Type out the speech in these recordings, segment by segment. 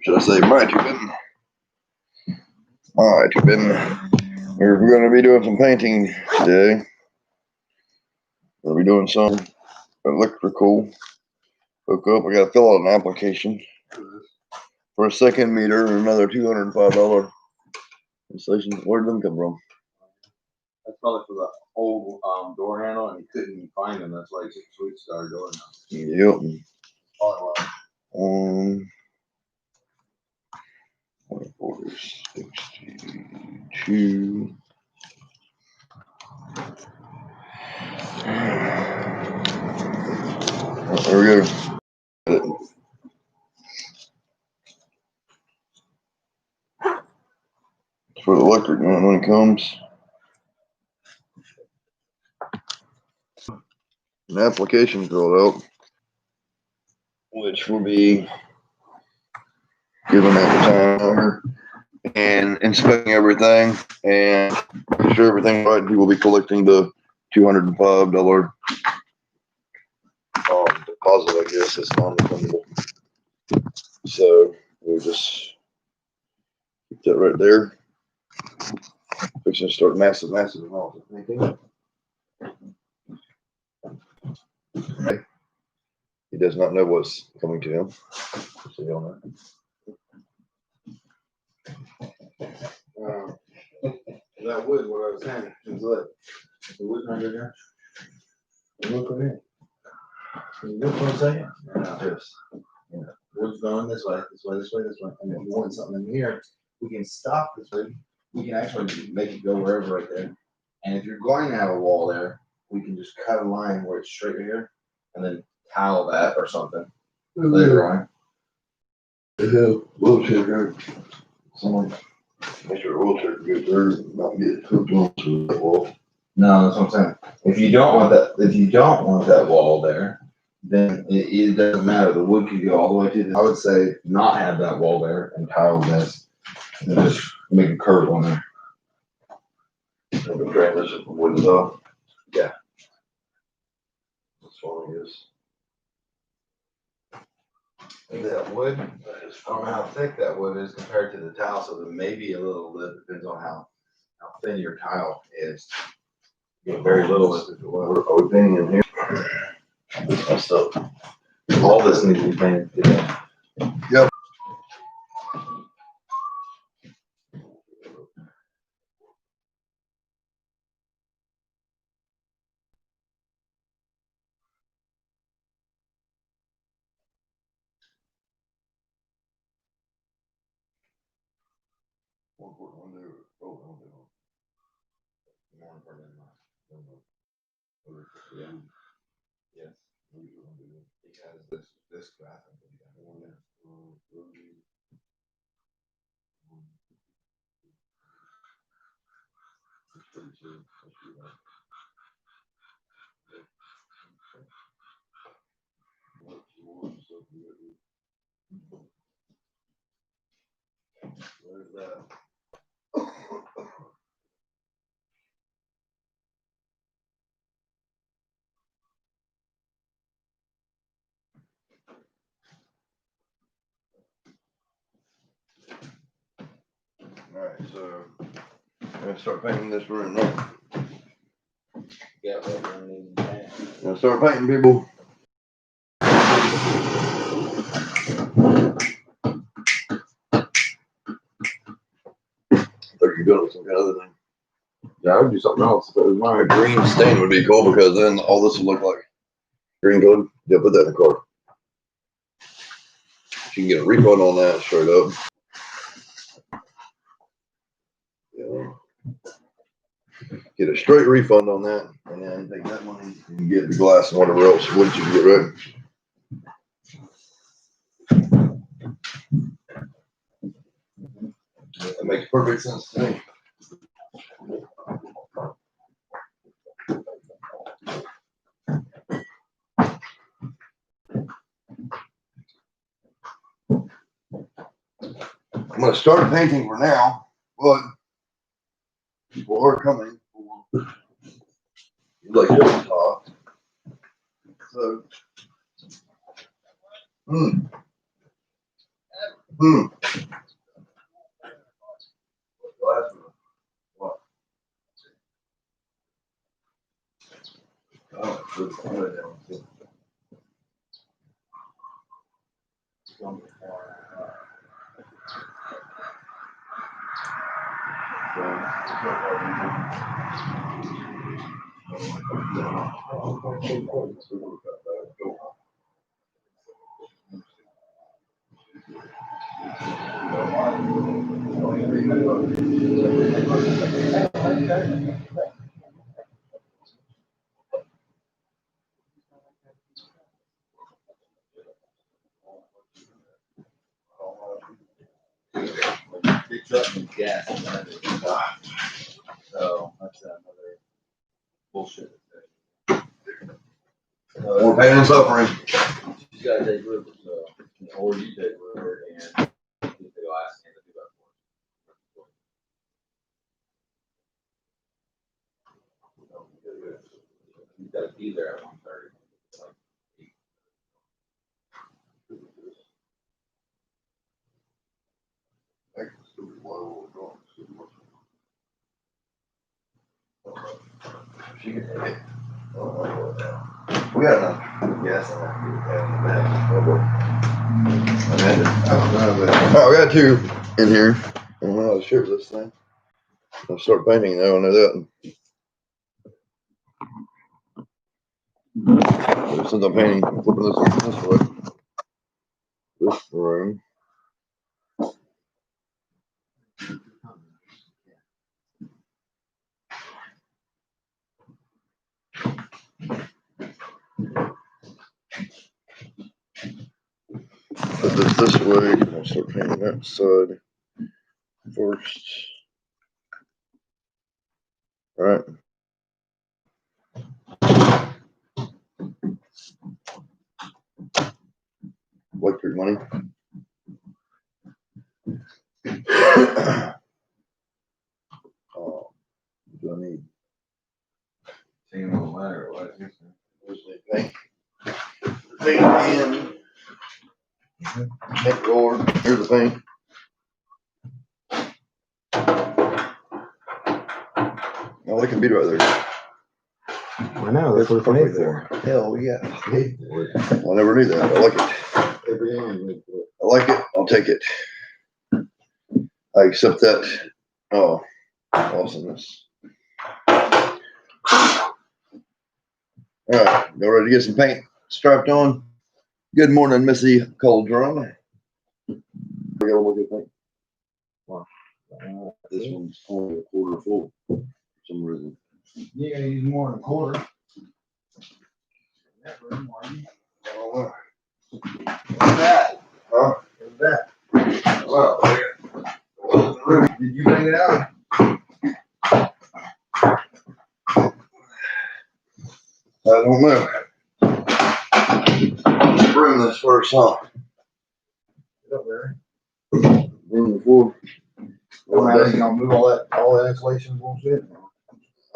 Should I say mighty bin? Mighty bin. We're going to be doing some painting today. We'll be doing some electrical hookup. I got to fill out an application for a second meter and another $205 installation. Where did them come from? That's probably for the old door handle, and he couldn't find them. That's why he took Sweet Star door now. Yep. Oh, wow. 62. There we go. For the electric man when it comes. An application filled out, which will be given at the time and inspecting everything and make sure everything's right. He will be collecting the $205 deposit, I guess. It's non-refundable. So we'll just keep that right there. Fixing to start massive amounts of painting. He does not know what's coming to him. So you don't know. That wood, what I was saying, is look. The wood under there. Look right here. Can you look for a second? Just, wood's going this way, this way, this way, this way. And if you want something in here, we can stop this wood. We can actually make it go wherever right there. And if you're going to have a wall there, we can just cut a line where it's straight here and then tile that or something later on. Wheelchair. Someone make sure a wheelchair can get there and not get hooked onto that wall. No, that's what I'm saying. If you don't want that wall there, then it doesn't matter. The wood could go all the way to the. I would say not have that wall there and tile this and just make a curve on there. And the transition from wood off. Yeah. That's all it is. That wood, I don't know how thick that wood is compared to the tile, so there may be a little lip, depends on how thin your tile is. You know, very little lip if it was. Are we painting in here? That's up. All this needs to be painted today. Yep. Yes. Because this bathroom can be done. Where's that? Alright, so I'm gonna start painting this room now. Yeah, what room needs to be painted? Gonna start painting, people. I thought you were doing some kind of other thing. Yeah, I would do something else if it was A mine. green stain would be cool because then all this would look like green code. Yeah, put that in the car. You can get a refund on that straight up. Yeah. Get a straight refund on that and then take that money and get the glass and whatever else wood you can get right. That makes perfect sense to me. I'm gonna start painting for now, but people are coming for like this top. So. What? Oh, good. Big truck and gas. So that's another bullshit. More pain and suffering. You gotta take root, so, or you take root and keep the glass and do that for you. You gotta be there at 1:30. We got enough gas in there. Oh, we got two in here. I don't know how to share this thing. I'll start painting now, I know that. Since I'm painting, I'm flipping this way. This room. Put this way. I'll start painting that side first. All right. Electric money. Oh, what do I need? Single letter, what is Where's the paint? Paint in. Paint roller. Here's the paint. Oh, they can beat right there. I know, that's what it's made for. Hell yeah. Made for it. I never knew that. I like it. Every hand made for it. I like it. I'll take it. I accept that. Oh, awesomeness. All right, y'all ready to get some paint strapped on? Good morning, Missy Coldrum. We got a look at paint. This one's only a quarter full for some reason. You gotta use more than a quarter. Never more. Oh, what's that? Huh? What's that? Wow. Did you bring it out? I don't know. Bring this first, huh? Get up there. Bring the floor. Well, now you gonna move all that insulation bullshit?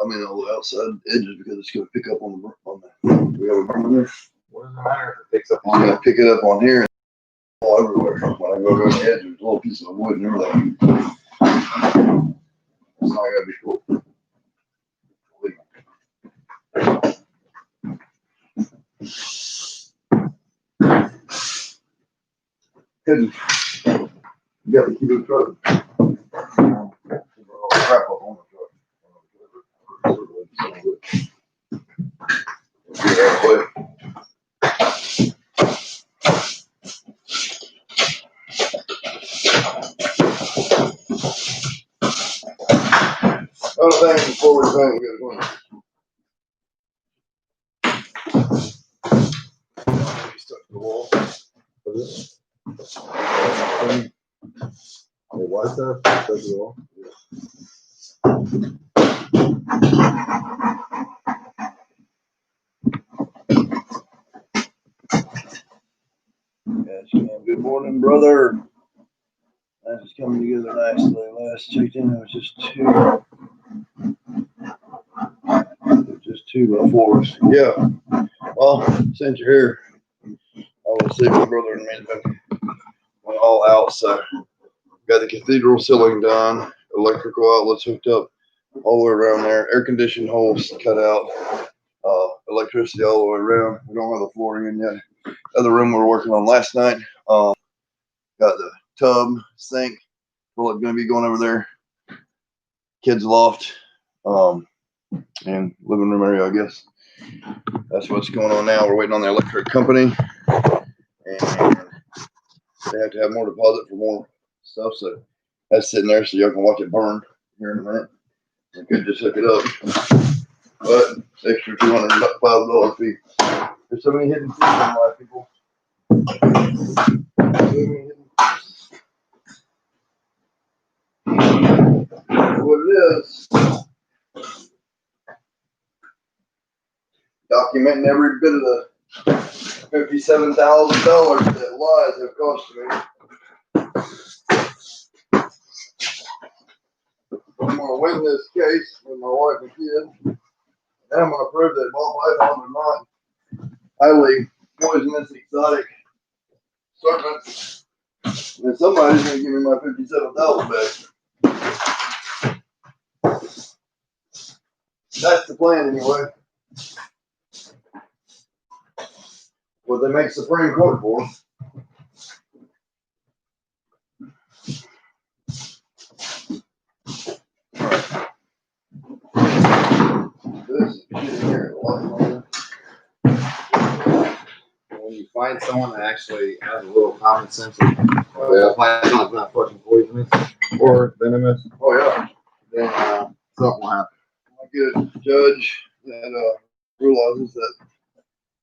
I mean, all the outside edges because it's gonna pick up on the. We have a burn there. What does it matter if it picks up I'm on gonna it? pick it up on here and all everywhere. When I go to the edge, there's a little piece of wood and everything. It's not gonna be cool. Good. You gotta keep it truck. Crap up on the truck. Get that way. Other thing before we paint, we gotta go in. Stuck to the wall. Why is that? That's all. Yes, ma'am. Good morning, brother. That is coming together nicely. Last checked in, it was just 2 floors. Yeah. Well, since you're here, I will see my brother and me has been went all out. So got the cathedral ceiling done, electrical outlets hooked up all the way around there, air conditioned holes cut out, electricity all the way around. We don't have the flooring in yet. Other room we were working on last night. Got the tub, sink. Well, it's gonna be going over there. Kids loft, and living room area, I guess. That's what's going on now. We're waiting on the electric company, and they have to have more deposit for more stuff. So that's sitting there so y'all can watch it burn here in a minute. You could just hook it up, but extra $205 fee. There's so many hidden fees in life, people. So many hidden fees. What it is. Documenting every bit of the $57,000 that lies have cost me. I'm gonna win this case with my wife and kid, and I'm gonna prove that ball pythons are not highly poisonous, exotic serpents. And somebody's gonna give me my $57,000 back. That's the plan, anyway. What they make Supreme Court for. This shit here, a lot longer. When you find someone that actually has a little common sense of Yeah. python's not fucking poisonous or venomous, Oh yeah. then something will happen. A good judge that realizes that,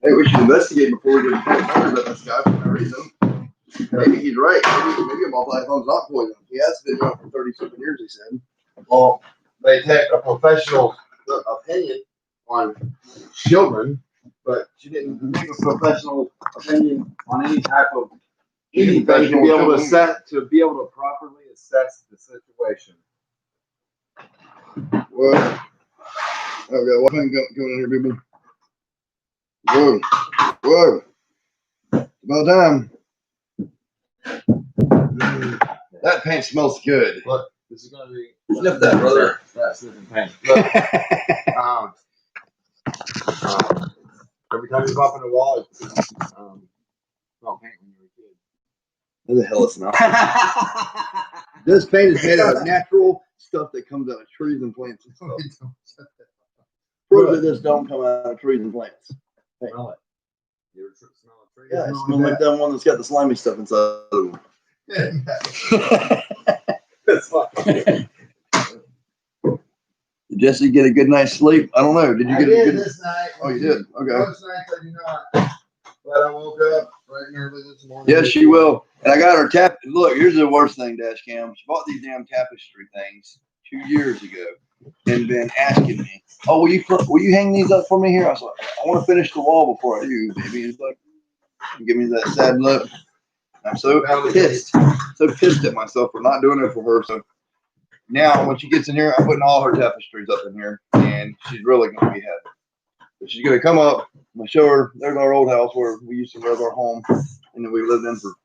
hey, we should investigate before we get about this guy for no reason. Maybe he's right. Maybe a ball python's not poisonous. He has been doing it for 30-something years, he said. Well, they take a professional opinion on children, but she didn't make a professional opinion on any type of anything to be able to properly assess the situation. Well, okay, what thing coming in here, people? Whoa, whoa. About time. That paint smells good. Look, this is gonna be Sniff that, brother. Yeah, sniffing paint. Look, every time you bump in the wall, it's well, paint when you were a kid. What the hell it smells? This paint is made out of natural stuff that comes out of trees and plants. Prove that this don't come out of trees and plants. Smell it. You ever smell a tree? Yeah, it smells like that one that's got the slimy stuff inside of them. It's like, Did Jesse get a good night's sleep? I don't know. Did you I get a did good? this night. Oh, you did. Okay. Most nights I do not. But I woke up right early this morning. Yes, she will. And I got her tap. Look, here's the worst thing, Dash Cam. She bought these damn tapestry things 2 years ago, and been asking me, "Oh, will you hang these up for me here?" I was like, "I want to finish the wall before I do, baby." It's like, give me that sad look. I'm so pissed at myself for not doing it for her. So now, when she gets in here, I'm putting all her tapestries up in here, and she's really going to be happy. But she's going to come up. I'm going to show her. There's our old house where we used to live, our home, and then we lived in for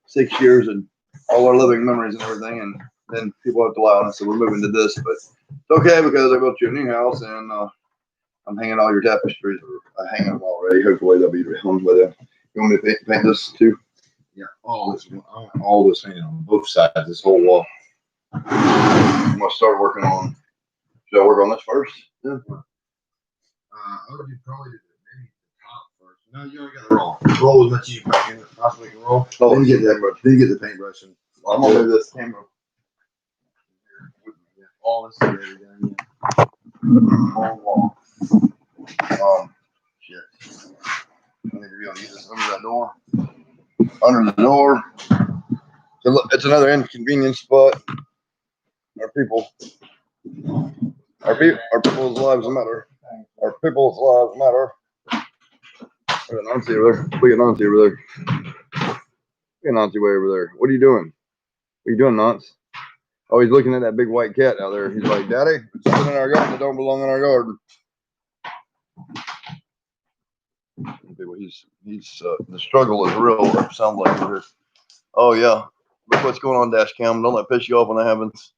6 years, and all our living memories and everything. And then people have to lie on us, so we're moving to this. But it's okay because I built you a new house, and I'm hanging all your tapestries. Or I hang them already. Hopefully they'll be hung by then. You want me to paint this too? Yeah, all this painted on both sides, this whole wall. I'm gonna start working on. Should I work on this first? Yeah. I would probably do maybe the top first. No, you already got the roll. Roll as much as you can possibly can roll. Oh, Then you get the paintbrush and I'm gonna move this camera. all this area down Wall, wall. Shit. I need to be able to use this under that door. Under the door. So look, it's another inconvenience spot. Our people's lives matter. Our people's lives matter. Look at Nancy over there. Look at Nancy over there. Look at Nancy way over there. What are you doing? What are you doing, Nance? Oh, he's looking at that big white cat out there. He's like, "Daddy, it's something in our garden that don't belong in our garden." people. He's the struggle is real. It sounds like over here. Oh yeah, look what's going on, dash cam. Don't let piss you off when that happens.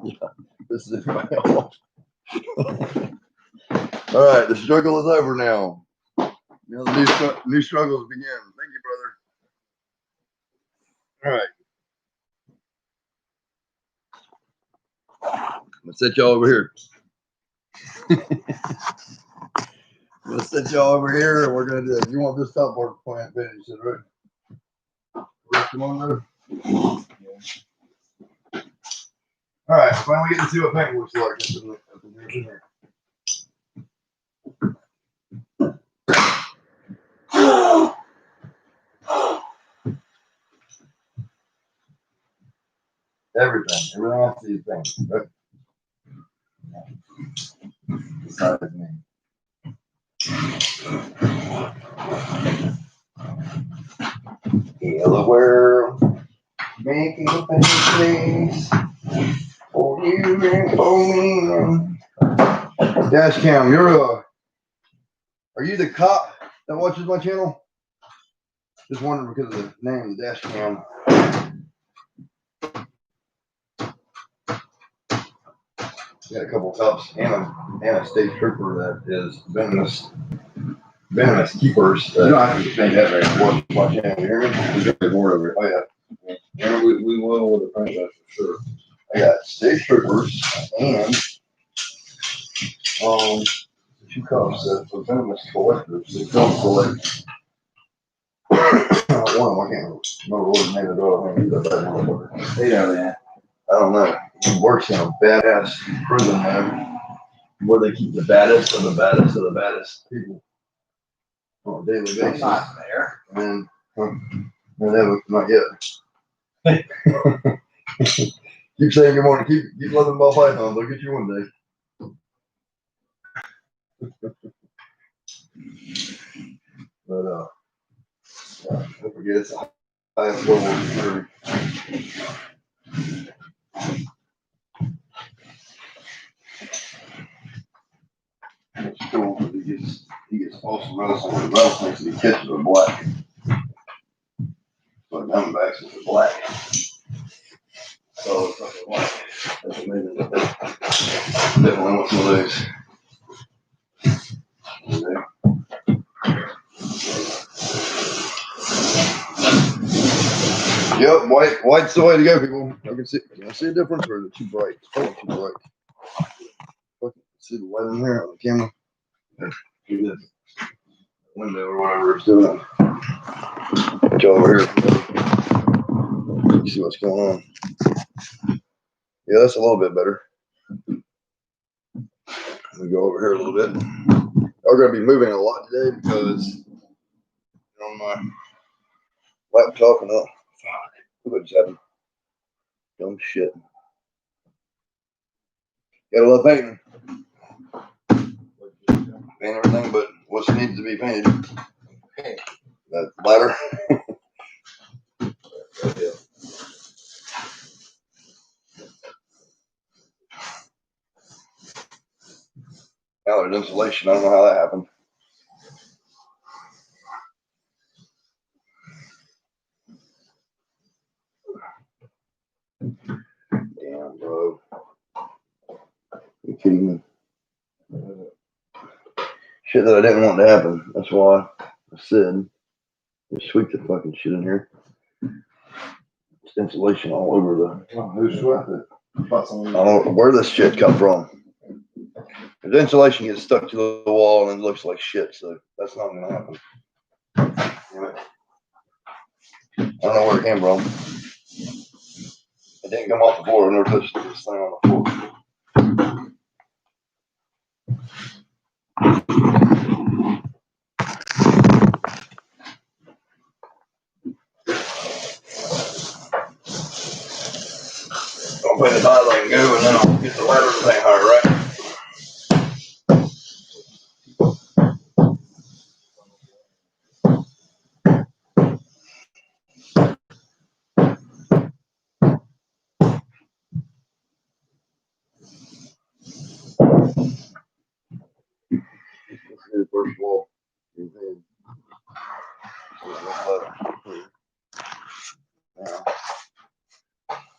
Yeah, this is it for my all right, the struggle is over now. Now the new struggles begin. Thank you, brother. All right. I'm gonna set y'all over here. I'm gonna set y'all over here, and we're gonna do it. You want this top part plant finished, right? Come on, brother. All right, finally getting to see what paint looks like. Everything I see is paint. Right? Besides me. Hello world, making a place for you and for me. Dash cam, are you the cop that watches my channel? Just wondering because of the name, dash cam. Got a couple cops and a state trooper that is venomous keepers. You don't have to think that very much. Watch channel, you hear me? There's really more over it. Oh yeah. Yeah, we will with the franchise for sure. I got state troopers and two cops that are venomous collectors. They don't collect. One of them, I can't remember what the name of the dog is. They know that. I don't know. He works in a badass prison, man, where they keep the baddest of the baddest of the baddest people on a daily basis. I'm not there. And not yet. Keep saying good morning. Keep loving ball pythons. They'll get you one day. But don't forget it's the highest level of security. It's cool because he gets awesome rattlesnakes and he catches them black. But diamondbacks is black. So it's like black. That's amazing. Definitely want some of those. Okay. Yep, white's the way to go, people. Can I see a difference, or is it too bright? It's probably too bright. See the light in there on the camera. Do this window or whatever it's doing. Put y'all over here. See what's going on. Yeah, that's a little bit better. Let me go over here a little bit. We're going to be moving a lot today because on my laptop and fuck, what just happened? Dumb shit. Gotta love painting. Paint everything but what needs to be painted. That ladder. Now there's insulation. I don't know how that happened. Damn, bro. You kidding me? Shit that I didn't want to happen. That's why I said, just sweep the fucking shit in here. It's insulation all over the. Who swept it? I don't know where this shit come from. The insulation gets stuck to the wall and it looks like shit, so that's not gonna happen. Damn it. I don't know where it came from. It didn't come off the floor. I never touched this thing on the floor. I'll put the dial and go, and then I'll get the ladder thing higher, right? first wall. Now,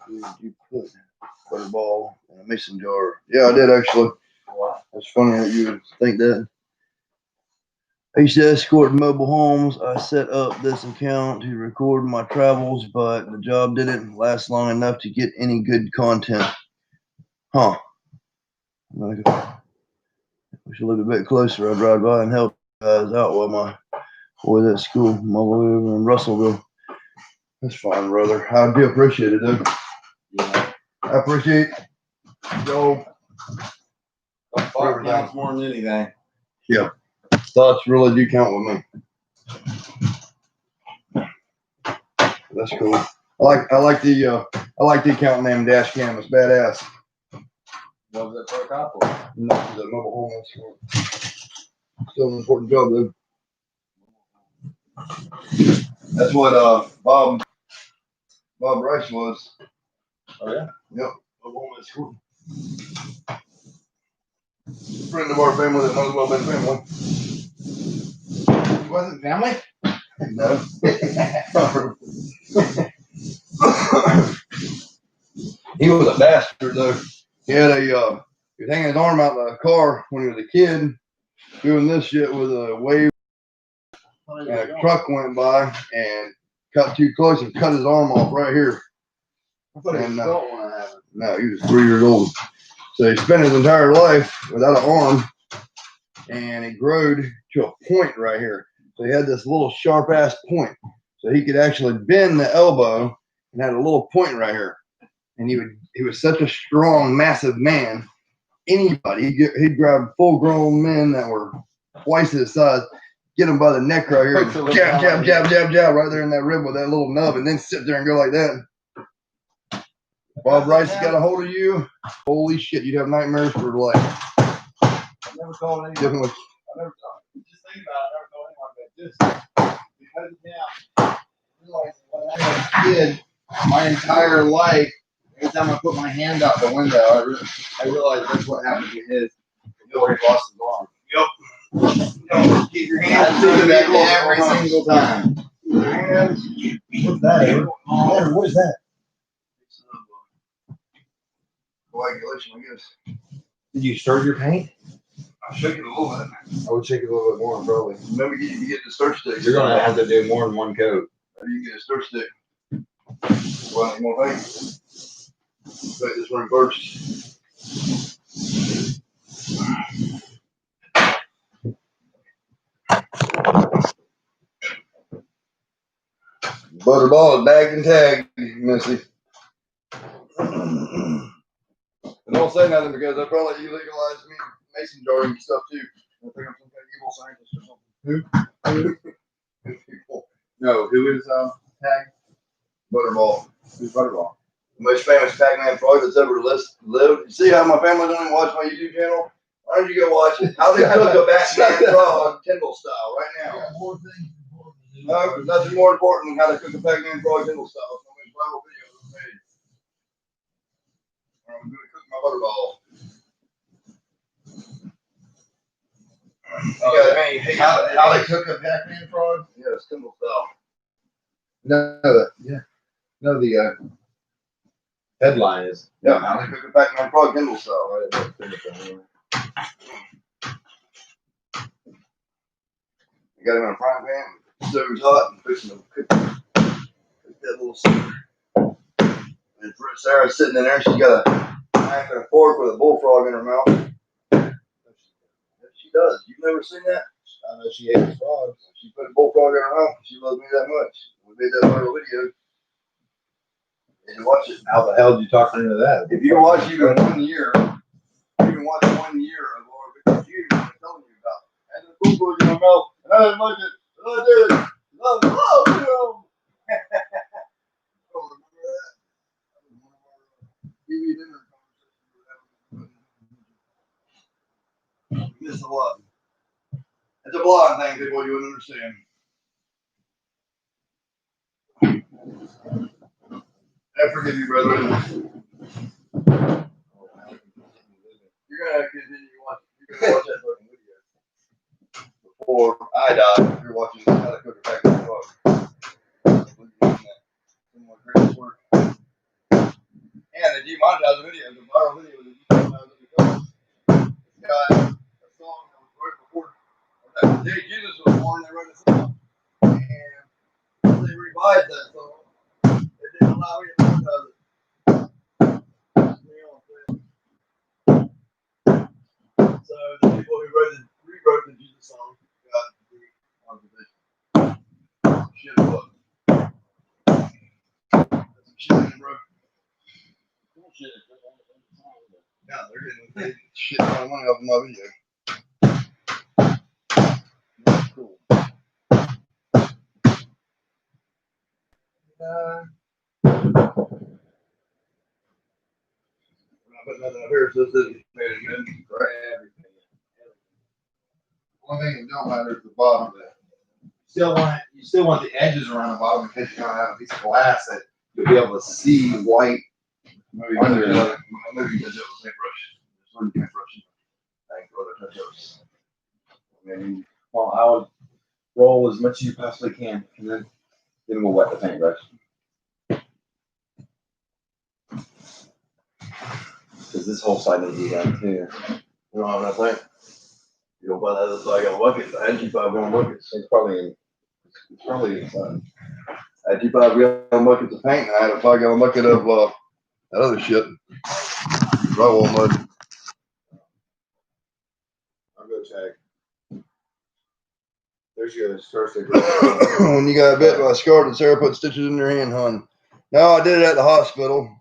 where did you put a ball in a mason jar? Yeah, I did actually. What? It's funny that you would think that. I used to escort mobile homes. I set up this account to record my travels, but the job didn't last long enough to get any good content. Huh. We should look a bit closer. I'd ride by and help guys out while my boys at school, my boy over in Russellville. That's fine, brother. I do appreciate it, though. Yeah. I appreciate y'all. Thought counts more than anything. Yeah. Thoughts really do count with me. That's cool. I like the account name Dash Cam. It's badass. What was that for a cop? No, the mobile home. That's still an important job, though. That's what Bob Rice was. Oh yeah. Yep. Mobile home at school. Friend of our family that might as well have been family. He wasn't family? No. He was a bastard though. He had he was hanging his arm out the car when he was a kid, doing this shit with a wave, and a truck went by and cut too close and cut his arm off right here. I thought he was And, adult when I had it. No, he was 3 years old. So he spent his entire life without an arm, and it growed to a point right here. So he had this little sharp ass point. So he could actually bend the elbow and had a little point right here. And he was such a strong, massive man. Anybody, he'd grab full grown men that were twice his size, get them by the neck right here, and jab, jab, jab, jab, jab, right there in that rib with that little nub, and then sit there and go like that. Bob Rice got a hold of you. Holy shit, you'd have nightmares for life. I never told anyone. Definitely. I never told. Just think about it. I never told anyone, but just because now, I realized when I was a kid, my entire life, every time I put my hand out the window, I realized that's what happened to his before he lost his arm. Yep. Keep your I hands think of that every every single time. What's that? What is that? Coagulation, I guess. Did you stir your paint? I'll shake it a little bit. I would shake it a little bit more, probably. Maybe you can get the stir stick. You're gonna have to do more than one coat. Maybe you can get a stir stick. Well, you want to take this one first. Butterball is bagged and tagged, Missy. And don't say nothing because they'll probably legalize me mason jarring stuff too. I think I'm some kind of evil scientist or something. Who? People. No, who is Tag? Butterball. Who's Butterball? The most famous Pac-Man frog that's ever lived. You see how my family don't even watch my YouTube channel? Why don't you go watch it? How they cook a Pac-Man frog Tyndall style right now. No, there's nothing more important than how to cook a Pac-Man frog Tyndall style. So many viral videos made. I'm gonna cook my butterball. How they cook a Pac-Man frog? Yeah, it's Tyndall style. No, the headline is. Yeah, how they cook a Pac-Man frog Tyndall style. Right. You got him in a frying pan, stove's hot, and fixing to cook that little cinder. And Sarah's sitting in there, she's got a knife and a fork with a bullfrog in her mouth. Yes, she does. You've never seen that? I know she hates frogs. She put a bullfrog in her mouth. She loves me that much. We made that viral video. And you watch it. How the hell did you talk her into that? If you watch even 1 year, you can watch 1 year of our videos, you know what I'm telling you about. And the bullfrog in my mouth, and I didn't like it. And I did it. Love you. Oh, remember that? That was one of our TV dinner conversations. We missed a lot. It's a blonde thing, people, you wouldn't understand. I forgive you, brother. You're gonna continue watching. You're gonna watch that fucking video before I died. If you're watching How to Cook a Package Dog. Greatest work. And they demonetized the video, the viral video. They demonetized it because this guy, a song that was right before the day Jesus was born, they wrote a song. And they revised that song. They didn't allow me to monetize it. So the people who rewrote the Jesus song got demonetization. Shit, what? That's some shit, bro. Yeah, they're getting shit ton of money off of my video. That's cool. When I put nothing up here, so this isn't made it good. Grab everything. One thing that don't matter is the bottom of that. You still want the edges around the bottom in case you're gonna have a piece of glass that you'll be able to see white Maybe under. maybe touch up with paintbrush. Just one paintbrush. I ain't gonna touch ups. Maybe. Well, I would roll as much as you possibly can, and then we'll wet the paintbrush. Because this whole side needs to be done too. You don't have enough paint. You don't buy that other side gallon bucket. I had G5 gallon buckets. It's probably I had G5 gallon buckets of paint, and I had a 5 gallon bucket of that other shit. Drywall mud. I'll go check. There's your first When you got bit by a scar, did Sarah put stitches in your hand, hon? No, I did it at the hospital.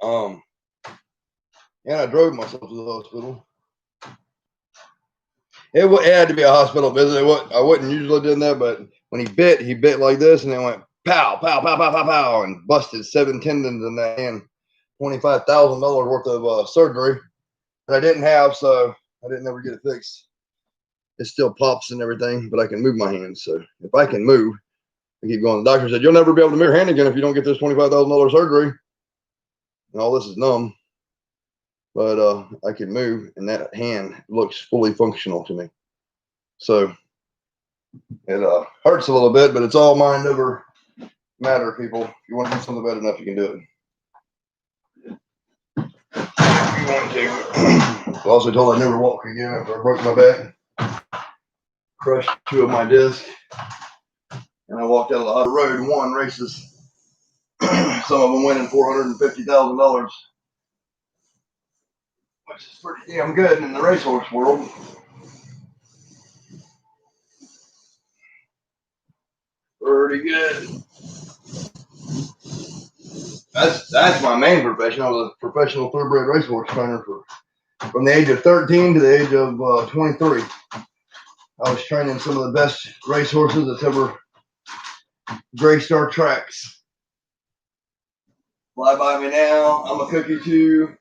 And I drove myself to the hospital. It had to be a hospital visit. I wouldn't usually do that, but when he bit like this, and then went pow, pow, pow, pow, pow, pow, and busted 7 tendons in that hand. $25,000 worth of surgery that I didn't have, so I didn't ever get it fixed. It still pops and everything, but I can move my hands. So if I can move, I keep going. The doctor said, you'll never be able to move your hand again if you don't get this $25,000 surgery. And all this is numb. But I can move, and that hand looks fully functional to me. So it hurts a little bit, but it's all mind over matter, people. If you want to do something bad enough, you can do it. If you want to. I also told I never walk again after I broke my back. Crushed 2 of my discs. And I walked out of the road and won races. Some of them winning $450,000. Which is pretty damn good in the racehorse world. Pretty good. That's my main profession. I was a professional thoroughbred racehorse trainer from the age of 13 to the age of 23. I was training some of the best racehorses that's ever graced our tracks. Fly By Me Now, I'm a Cookie Too,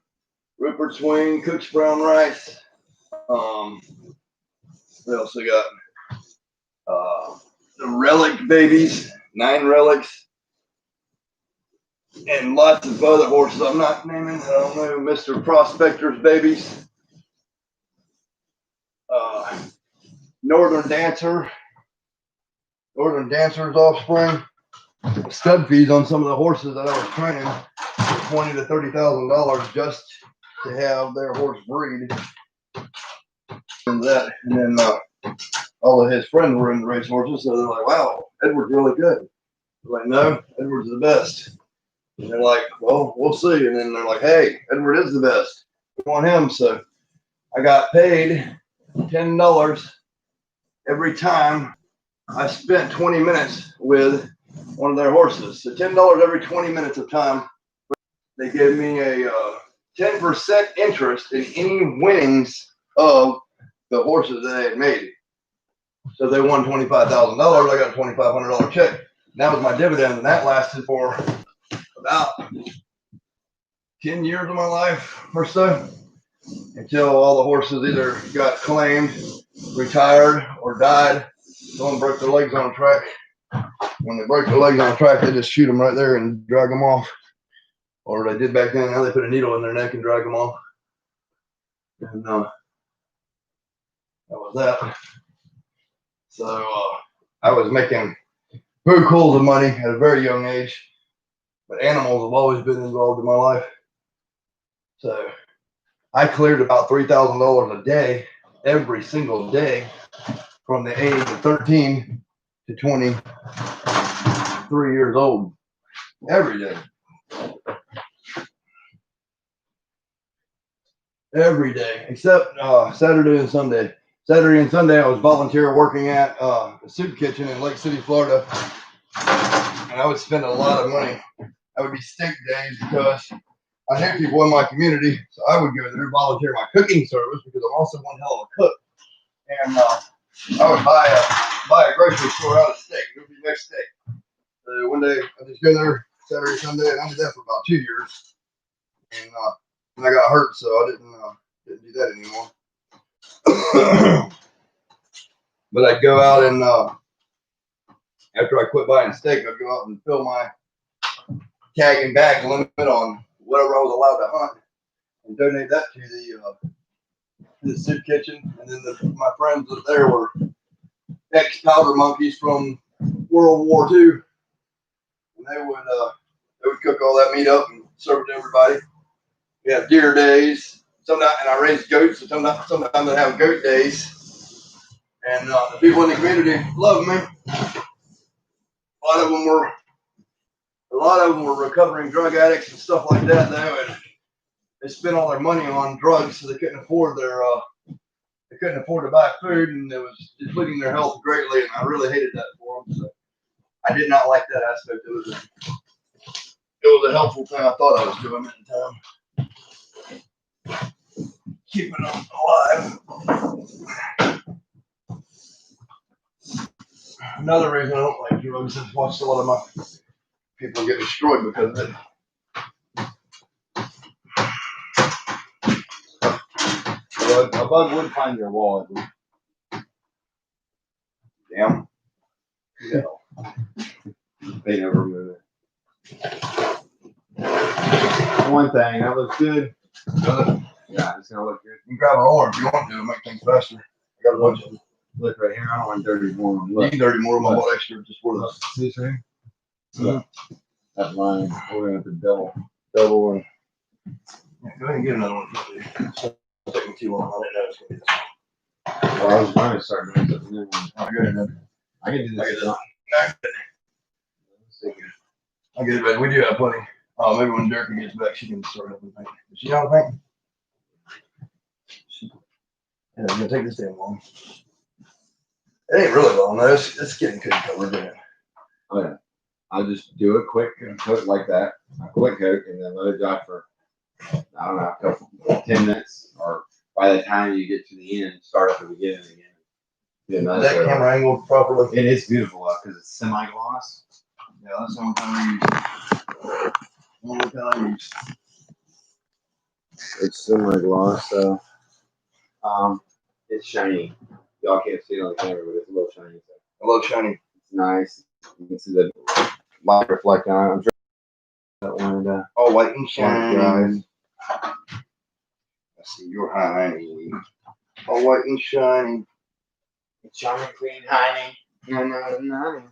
Rupert Swing, Cook's Brown Rice. What else we got? The Relic babies, 9 relics, and lots of other horses I'm not naming. I don't know, Mr. Prospector's babies. Northern Dancer's offspring. Stud fees on some of the horses that I was training for $20,000 to $30,000 just to have their horse breed. And then all of his friends were in the race horses, so they're like, "Wow, Edward's really good." I'm like, "No, Edward's the best." And they're like, "Well, we'll see." And then they're like, "Hey, Edward is the best. We want him." So I got paid $10 every time I spent 20 minutes with one of their horses. So $10 every 20 minutes of time. They gave me a 10% interest in any winnings of the horses that they had made. So they won $25,000. I got a $2,500 check. That was my dividend, and that lasted for about 10 years of my life or so, until all the horses either got claimed, retired, or died. Someone broke their legs on a track. When they break their legs on a track, they just shoot them right there and drag them off. Or they did back then. Now they put a needle in their neck and drag them off. And That was that. So I was making bukus of money at a very young age, but animals have always been involved in my life. So I cleared about $3,000 a day, every single day, from the age of 13 to 23 years old, every day. Every day, except Saturday and Sunday. Saturday and Sunday, I was volunteer working at a soup kitchen in Lake City, Florida, and I would spend a lot of money. That would be steak days because I knew people in my community, so I would go there, volunteer my cooking service because I'm also one hell of a cook. And I would buy a grocery store out of steak. It would be next steak. So one day I just go there Saturday, Sunday, and I did that for about 2 years. And I got hurt, so I didn't do that anymore. But I'd go out and after I quit buying steak, I'd go out and fill my tag and bag limit on whatever I was allowed to hunt and donate that to the soup kitchen. And then my friends up there were ex-powder monkeys from World War II, and they would cook all that meat up and serve it to everybody. We have deer days. Sometimes, and I raise goats, so sometimes I have goat days. And the people in the community love me. A lot of them were recovering drug addicts and stuff like that. They spent all their money on drugs, so they couldn't afford to buy food, and it was depleting their health greatly. And I really hated that for them. So I did not like that aspect of it. It was a helpful thing I thought I was doing at the time. Keeping them alive. Another reason I don't like drugs is watched a lot of my people get destroyed because of it. Well, a bug would find your wallet. Damn. Yeah. They never move it. One thing, that looks good. Yeah, it's gonna look good. You can grab a roller if you want to make things faster. I got a bunch of them. Look right here. I don't want dirty more. You Look. can dirty more of my bought extra just for this. This right here? Mhm. That line. We're gonna have to double. And yeah, go ahead and get another one. It's taking too long. I didn't know it was gonna be this long. Well, I was trying to start doing something new. I'll get it. I can do this. I'll get it back. We do have plenty. Maybe when Derek gets back, she can start up and paint. Does she know how to paint? Yeah, it's gonna take this damn long. It ain't really long though. It's getting good covered in it. Oh yeah. I'll just do a quick coat like that, a quick coat, and then let it dry for, I don't know, a couple, 10 minutes, or by the time you get to the end, start at the beginning again. Is that camera angled properly? It is beautiful because it's semi-gloss. Yeah, that's the only time I use. It's semi-gloss, so it's shiny. Y'all can't see it on the camera, but it's a little shiny. So I love shiny. it's nice. You can see the light reflecting on it. I'm sure that one. All white and shiny. Guys. I see your honey. All white and shiny. Shiny clean honey. No.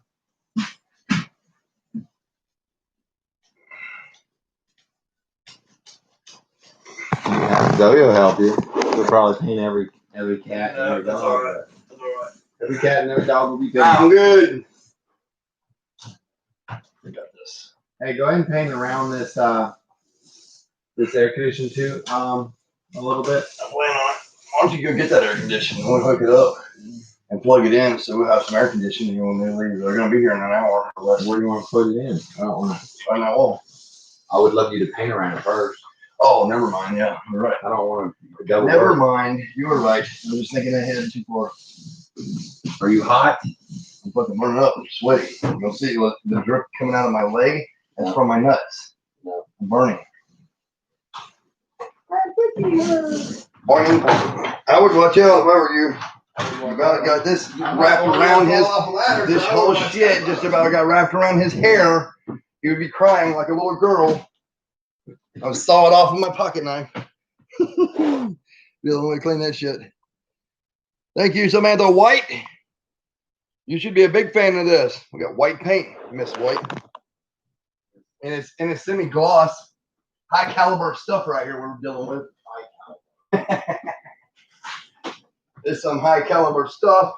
Zoe will help you. She'll probably paint every cat and every That's dog. all right. That's all right. Every cat and every dog will be good. I'm good. We got this. Hey, go ahead and paint around this this air conditioner too, a little bit. I'm planning on it. Why don't you go get that air conditioner? We'll hook it up and plug it in so we'll have some air conditioning when they leave. They're going to be here in an hour or less. Where do you want to put it in? I don't want to. On that wall. I would love you to paint around it first. Oh, never mind. Yeah, you're right. I don't want to double. Never work. mind. You were right. I'm just thinking ahead too far. Are you hot? I'm fucking burning up. I'm sweaty. You'll see the drip coming out of my leg. That's from my nuts. No. I'm burning. Boing. I would watch out if I were you. About got this wrapped around this whole shit just about got wrapped around his hair. He would be crying like a little girl. I would saw it off with my pocket knife. Be the only way to clean that shit. Thank you, Samantha White. You should be a big fan of this. We got white paint, Miss White. And it's semi-gloss, high caliber stuff right here we're dealing with. It's some high caliber stuff.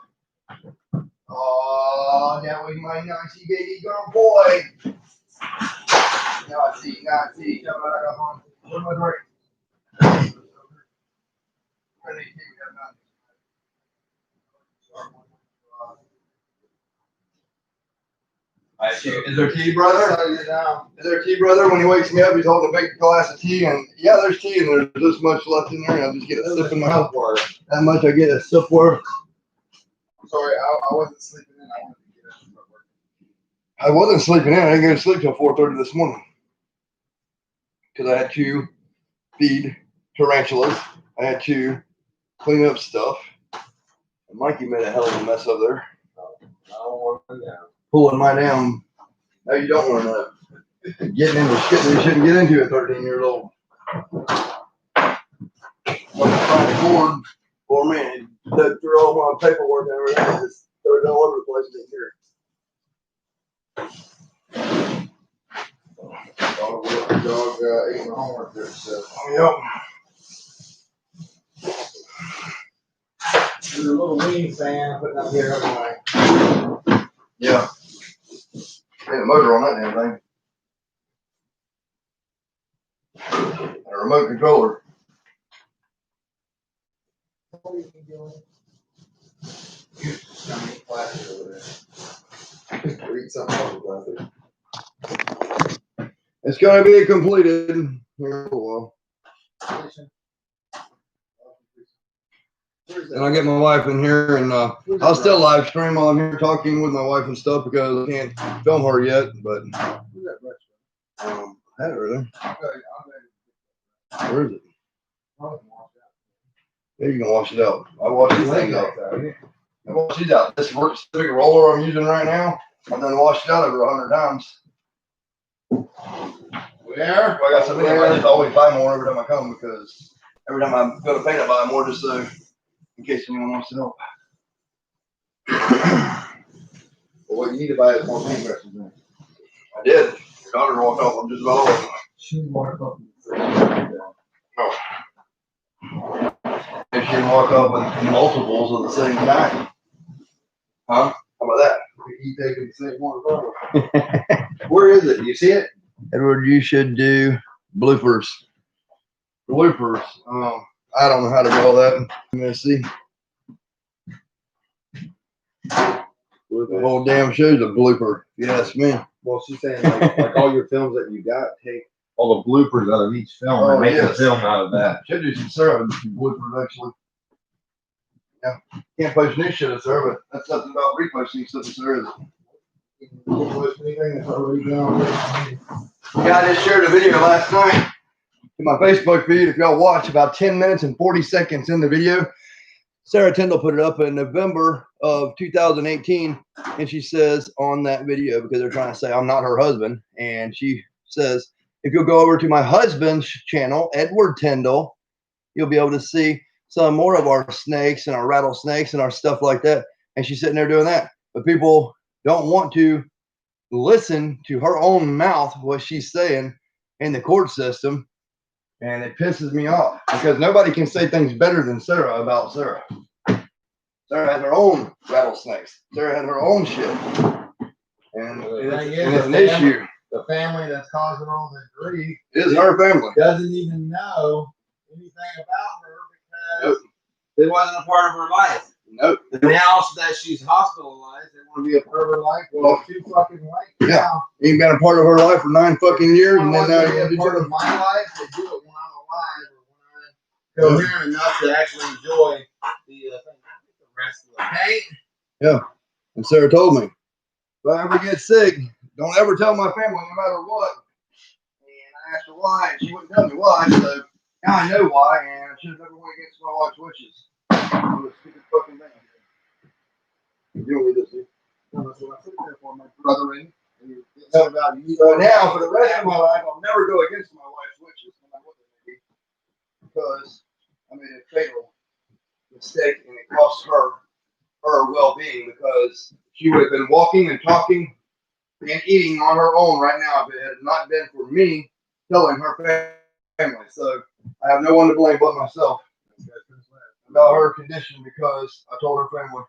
Oh, now we might not see baby girl boy. Nazi. What am I doing? Is there tea, brother? Is there tea, brother? When he wakes me up, he's holding a big glass of tea, and yeah, there's tea, and there's this much left in there, and I just get a sip in my mouth. That much I get a sip worth. I'm sorry, I wasn't sleeping in. I wanted to get up and start working. I wasn't sleeping in. I didn't go to sleep till 4:30 this morning because I had to feed tarantulas. I had to clean up stuff. And Mikey made a hell of a mess up there. I don't want to know. Pulling my damn. No, you don't want to know. Getting into shit that you shouldn't get into at 13 years old. Wasn't trying to board for me. Dug through all my paperwork and everything. Just threw it all over the place in here. Dog ate my homework there, so. Yep. There's a little wing fan putting up here every night. Yeah. Ain't a motor on that damn thing. And a remote controller. What are you doing? Some plastic over there. Or eat something else with plastic. It's gonna be completed here in a while. And I'll get my wife in here, and I'll still live stream while I'm here talking with my wife and stuff because I can't film her yet. But I had it right there. Where is it? Yeah, you can wash it out. I wash these things out. I wash these out. This big roller I'm using right now, I've done washed it out over 100 times. Where? I got so many. I just always buy more every time I come because every time I go to paint, I buy more just so in case anyone wants to help. Well, what you need to buy is more paintbrushes. I did. Your daughter walked off on just about all of them. She walked up. If she walk up with multiples of the same kind. Huh? How about that? You taking the same one photo. Where is it? You see it? Edward, you should do bloopers. Bloopers. I don't know how to do all that. I'm gonna see. The whole damn show's a blooper, if you ask me. Well, she's saying like all your films that you got, take all the bloopers out of each film and make a film out of that. Should do some syrup and some bloopers actually. Yeah. Can't post new shit at Sarah, but that's something about reposting stuff at Sarah. Anything that's already done. Yeah, I just shared a video last night in my Facebook feed. If y'all watch about 10 minutes and 40 seconds in the video, Sarah Tyndall put it up in November of 2018. And she says on that video, because they're trying to say I'm not her husband. And she says, if you'll go over to my husband's channel, Edward Tyndall, you'll be able to see some more of our snakes and our rattlesnakes and our stuff like that. And she's sitting there doing that. But people don't want to listen to her own mouth, what she's saying in the court system. And it pisses me off because nobody can say things better than Sarah about Sarah. Sarah has her own rattlesnakes. Sarah has her own shit. And it's an issue. The family that's causing all the grief It is her family. doesn't even know anything about her because it wasn't a part of her life. Nope. Now that she's hospitalized, they want to be a part of her life. Well, it's too fucking late. Yeah. Now, You've been a part of her life for 9 fucking years, and then now you you have be to a part do of my life. They do it when I'm alive or when I'm coherent enough to actually enjoy the rest of the paint. Yeah. And Sarah told me, if I ever get sick, don't ever tell my family no matter what. And I asked her why, and she wouldn't tell me why, so now I know why, and I should have never went against my wife's wishes. It was a stupid fucking thing. You deal with this, dude. That's what I sit there for, my brother in. So now, for the rest of my life, I'll never go against my wife's wishes, no matter what they may be, because I made a fatal mistake, and it cost cost her well-being, because she would have been walking and talking and eating on her own right now if it had not been for me telling her family. So I have no one to blame but myself about her condition, because I told her family.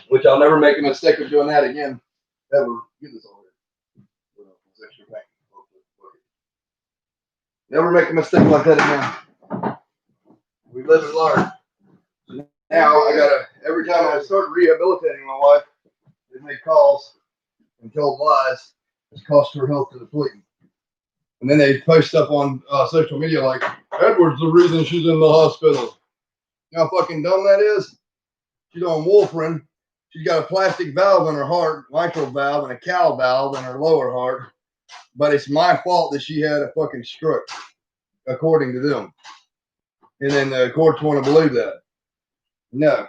Which I'll never make a mistake of doing that again. Ever. Get this over here. Extra paint. Never make a mistake like that again. We live and learn. Now I gotta, every time I start rehabilitating my wife, they make calls and tell lies. It's cost her health to the depleting. And then they post up on social media like, Edward's the reason she's in the hospital. You know how fucking dumb that is? She's on warfarin. She's got a plastic valve in her heart, mitral valve, and a cow valve in her lower heart. But it's my fault that she had a fucking stroke, according to them. And then the courts want to believe that. No,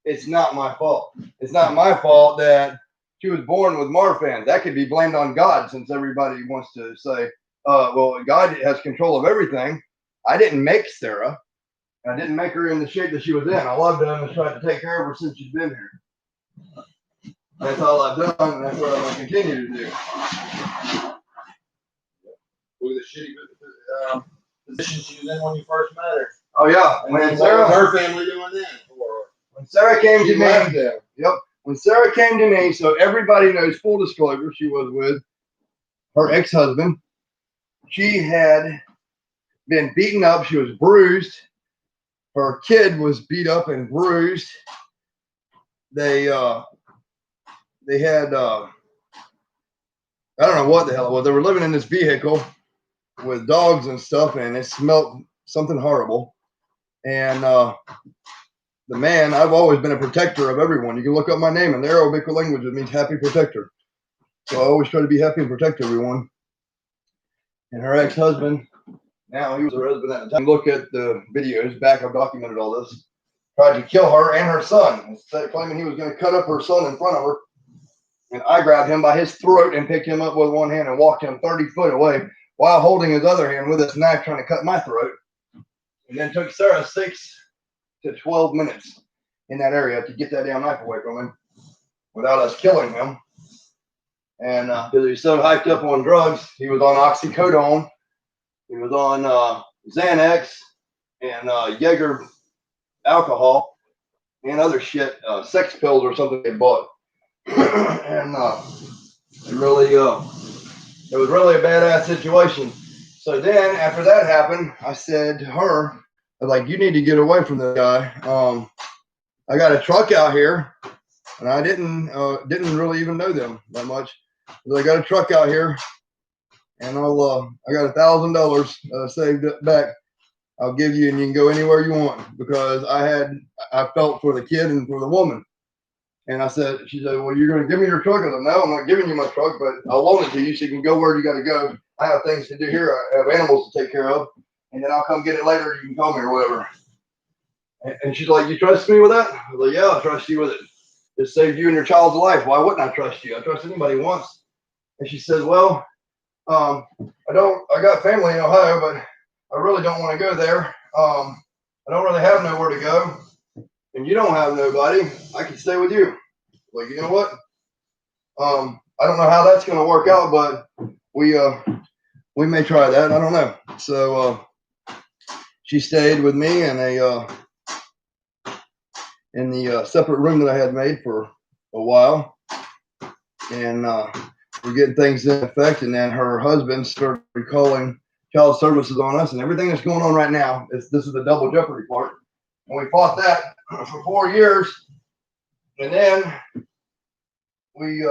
it's not my fault. It's not my fault that she was born with Marfan. That could be blamed on God, since everybody wants to say, well, God has control of everything. I didn't make Sarah. I didn't make her in the shape that she was in. All I've done is tried to take care of her since she's been here. That's all I've done, and that's what I'm going to continue to do. Look at the shitty position she was in when you first met her. Oh, yeah. And then what was her family doing then? When Sarah came She to left me, them. yep. When Sarah came to me, so everybody knows, full disclosure, she was with her ex-husband. She had been beaten up. She was bruised. Her kid was beat up and bruised. They had, I don't know what the hell it was. They were living in this vehicle with dogs and stuff, and it smelled something horrible. And the man, I've always been a protector of everyone. You can look up my name in the Arabic language. It means happy protector. So I always try to be happy and protect everyone. And her ex-husband, now he was her husband at the time. Look at the videos back. I've documented all this. Tried to kill her and her son, instead of claiming he was going to cut up her son in front of her. And I grabbed him by his throat and picked him up with one hand and walked him 30 foot away while holding his other hand with his knife trying to cut my throat. And then took Sarah 6 to 12 minutes in that area to get that damn knife away from him without us killing him. And because he was so hyped up on drugs, he was on oxycodone, he was on Xanax and Jaeger alcohol and other shit, sex pills or something they bought. And it was really a badass situation. So then after that happened, I said to her, I was like, you need to get away from this guy. I got a truck out here, and I didn't really even know them that much. But I got a truck out here, and I got $1,000 saved back. I'll give you, and you can go anywhere you want, because I felt for the kid and for the woman. And she said, well, you're going to give me your truck? I said, no, I'm not giving you my truck, but I'll loan it to you so you can go where you got to go. I have things to do here. I have animals to take care of, and then I'll come get it later. You can call me or whatever. And she's like, you trust me with that? I was like, yeah, I'll trust you with it. It saved you and your child's life. Why wouldn't I trust you? I trust anybody once. And she says, well, I got family in Ohio, but I really don't want to go there. I don't really have nowhere to go. And you don't have nobody. I can stay with you. Like, you know what? I don't know how that's going to work out, but we may try that. I don't know. So she stayed with me in the separate room that I had made for a while, and we're getting things in effect. And then her husband started calling child services on us, and everything that's going on right now this is the double jeopardy part. And we fought that for 4 years, and then we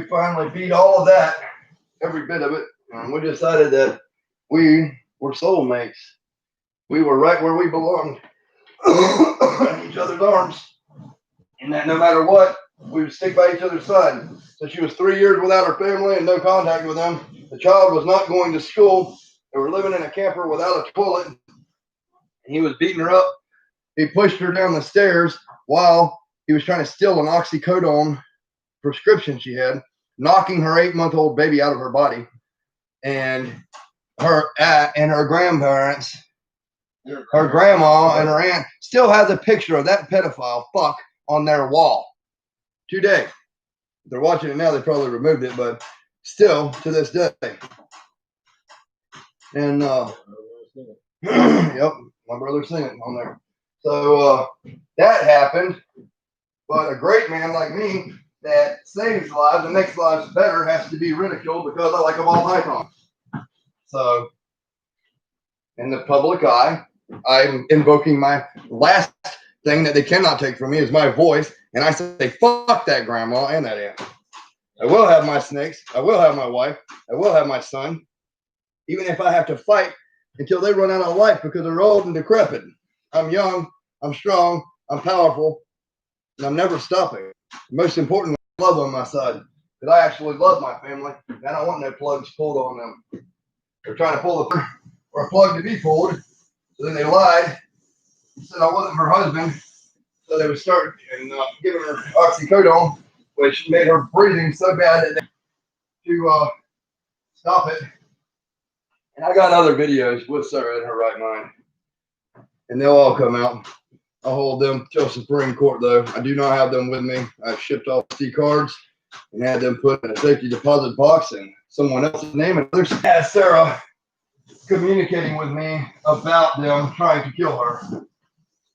finally beat all of that, every bit of it, and we decided that we were soulmates. We were right where we belonged in each other's arms, and that no matter what, we would stick by each other's side. So she was 3 years without her family and no contact with them. The child was not going to school. They were living in a camper without a toilet. He was beating her up. He pushed her down the stairs while he was trying to steal an oxycodone prescription she had, knocking her 8-month-old baby out of her body. And her grandparents her grandma and her aunt still has a picture of that pedophile fuck on their wall today. If they're watching it now, they probably removed it, but still to this day. And yep, my brother's seen it on there. So that happened, but a great man like me that saves lives and makes lives better has to be ridiculed because I like a ball python. So in the public eye, I'm invoking my last thing that they cannot take from me is my voice, and I say fuck that grandma and that aunt. I will have my snakes, I will have my wife, I will have my son, even if I have to fight until they run out of life because they're old and decrepit. I'm young, I'm strong, I'm powerful, and I'm never stopping. Most importantly, love on my side, because I actually love my family, and I don't want no plugs pulled on them. They're trying to pull the or a plug to be pulled, so then they lied, said I wasn't her husband, so they would start and giving her oxycodone, which made her breathing so bad that they to stop it. And I got other videos with Sarah in her right mind, and they'll all come out. I'll hold them till Supreme Court, though. I do not have them with me. I shipped off C cards and had them put in a safety deposit box and someone else's name. And others had Sarah communicating with me about them trying to kill her.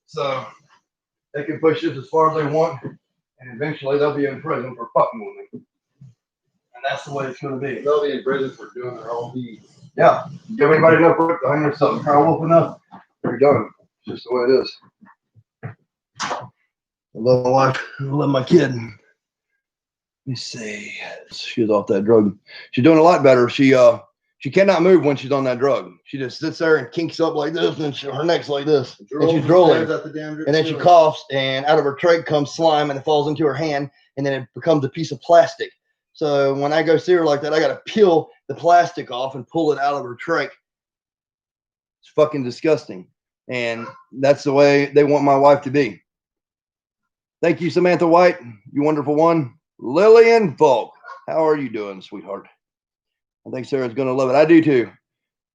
So they can push this as far as they want, and eventually they'll be in prison for fucking with me. And that's the way it's going to be. They'll be in prison for doing their own deeds. Yeah. Give anybody enough work to hang themselves, cry wolf enough, they're done. It's just the way it is. I love my wife. I love my kid. Let me see. She's off that drug. She's doing a lot better. She cannot move when she's on that drug. She just sits there and kinks up like this, and her neck's like this. And she's drooling. And then she coughs, and out of her trach comes slime, and it falls into her hand, and then it becomes a piece of plastic. So when I go see her like that, I got to peel the plastic off and pull it out of her trach. It's fucking disgusting. And that's the way they want my wife to be. Thank you, Samantha White. You wonderful one. Lillian Volk. How are you doing, sweetheart? I think Sarah's going to love it. I do too.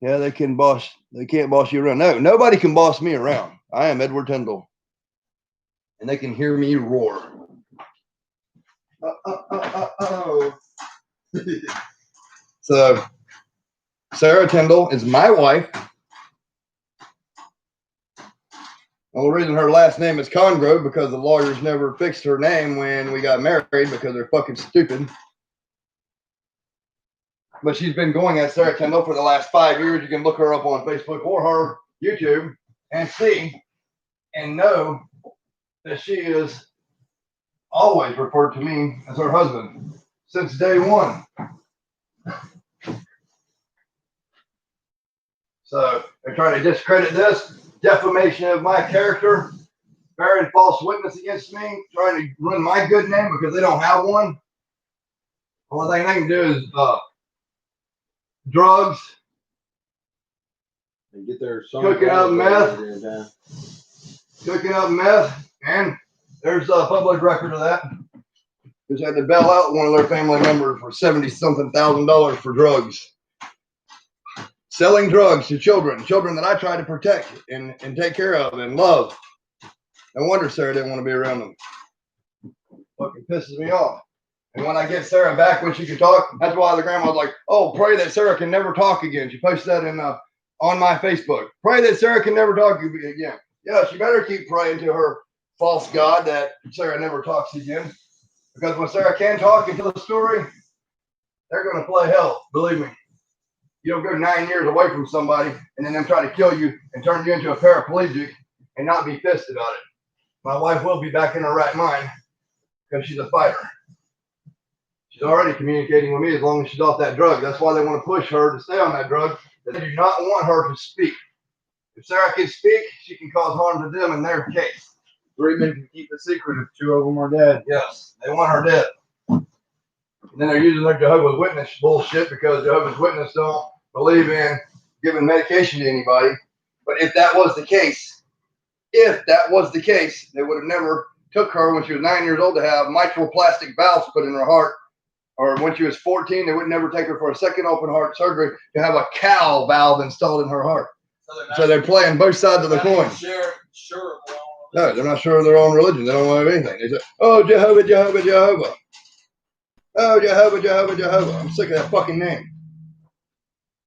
Yeah, they can't boss you around. No, nobody can boss me around. I am Edward Tyndall. And they can hear me roar. So, Sarah Tyndall is my wife. The only reason her last name is Congrove because the lawyers never fixed her name when we got married because they're fucking stupid. But she's been going as Sarah Tyndall for the last 5 years. You can look her up on Facebook or her YouTube and see and know that she is always referred to me as her husband since day one. So they're trying to discredit this, defamation of my character, bearing false witness against me, trying to ruin my good name because they don't have one. The only thing they can do is drugs, and get their cooking up meth, and there's a public record of that. Just had to bail out one of their family members for $70,000 for drugs. Selling drugs to children that I try to protect and take care of and love. No wonder Sarah didn't want to be around them. Fucking pisses me off. And when I get Sarah back when she can talk, that's why the grandma's like, oh, pray that Sarah can never talk again. She posted that in on my Facebook. Pray that Sarah can never talk again. Yeah, she better keep praying to her false God that Sarah never talks again. Because when Sarah can talk and tell a story, they're going to play hell. Believe me. You don't go 9 years away from somebody and then them try to kill you and turn you into a paraplegic and not be pissed about it. My wife will be back in her right mind because she's a fighter. She's already communicating with me as long as she's off that drug. That's why they want to push her to stay on that drug. They do not want her to speak. If Sarah can speak, she can cause harm to them in their case. 3 men can keep a secret if 2 of them are dead. Yes, they want her dead. And then they're using their Jehovah's Witness bullshit because Jehovah's Witness don't believe in giving medication to anybody. But if that was the case, they would have never took her when she was 9 years old to have mitral plastic valves put in her heart. Or when she was 14, they would never take her for a second open heart surgery to have a cow valve installed in her heart. So they're playing both sides of the coin. No, they're not sure of their own religion. They don't know anything. They say, oh, Jehovah, Jehovah, Jehovah. Oh, Jehovah, Jehovah, Jehovah. I'm sick of that fucking name.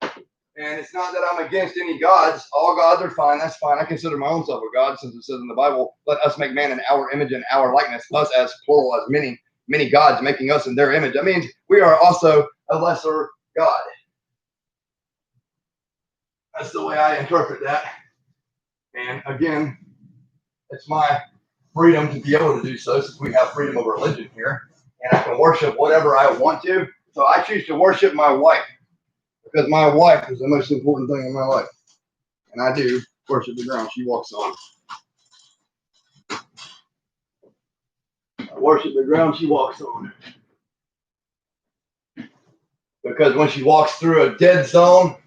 And it's not that I'm against any gods. All gods are fine. That's fine. I consider my own self a god, since it says in the Bible, let us make man in our image and our likeness. Us as plural, as many gods making us in their image. That means we are also a lesser god. That's the way I interpret that. And again, it's my freedom to be able to do so, since we have freedom of religion here. And I can worship whatever I want to. So I choose to worship my wife, because my wife is the most important thing in my life. And I do worship the ground she walks on. I worship the ground she walks on. Because when she walks through a dead zone,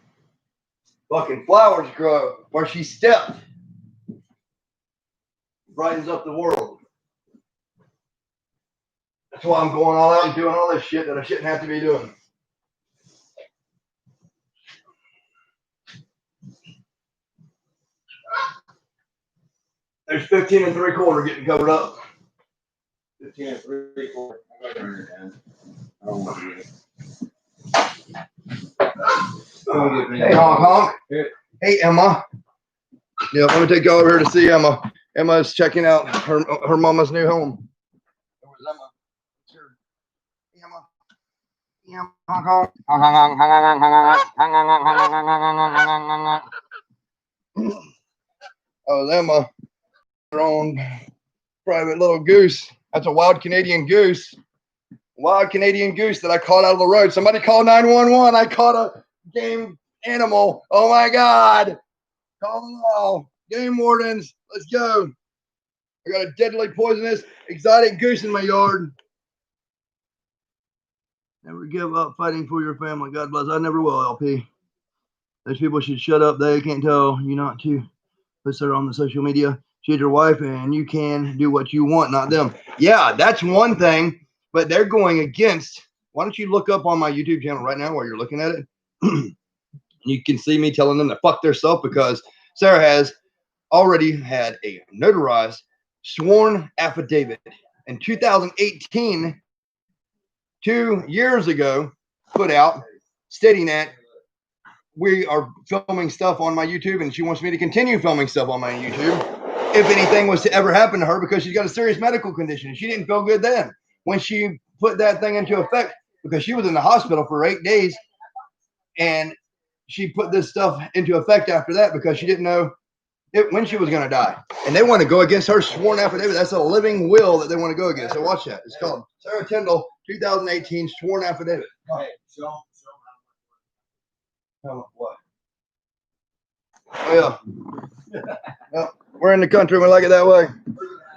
fucking flowers grow where she stepped. Brightens up the world. That's why I'm going all out and doing all this shit that I shouldn't have to be doing. There's 15 3/4 getting covered up. 15 3/4. I'm gonna turn it down. I don't want to get it. Hey, honk honk. Hey, Emma. Yeah, let me take you over here to see Emma. Emma's checking out her mama's new home. Where's Emma? Emma. Emma. Honk honk. Honk honk honk honk honk honk honk. Oh, Emma. Her own private little goose. That's a wild Canadian goose. Wild Canadian goose that I caught out of the road. Somebody call 911. I caught a game animal. Oh my God. Call them all. Game wardens. Let's go. I got a deadly poisonous exotic goose in my yard. Never give up fighting for your family. God bless. I never will, LP. Those people should shut up. They can't tell you not to. Put her on the social media. She's your wife, and you can do what you want, not them. Yeah, that's one thing. But they're going against. Why don't you look up on my YouTube channel right now while you're looking at it? You can see me telling them to fuck themselves, because Sarah has already had a notarized sworn affidavit in 2018, 2 years ago, put out stating that we are filming stuff on my YouTube, and she wants me to continue filming stuff on my YouTube if anything was to ever happen to her, because she's got a serious medical condition. She didn't feel good then when she put that thing into effect, because she was in the hospital for 8 days, and she put this stuff into effect after that because she didn't know when she was going to die. And they want to go against her sworn affidavit. That's a living will that they want to go against. So watch that. It's called Sarah Tyndall 2018 sworn affidavit. Hey, show What? Oh, yeah. Well, we're in the country. We like it that way.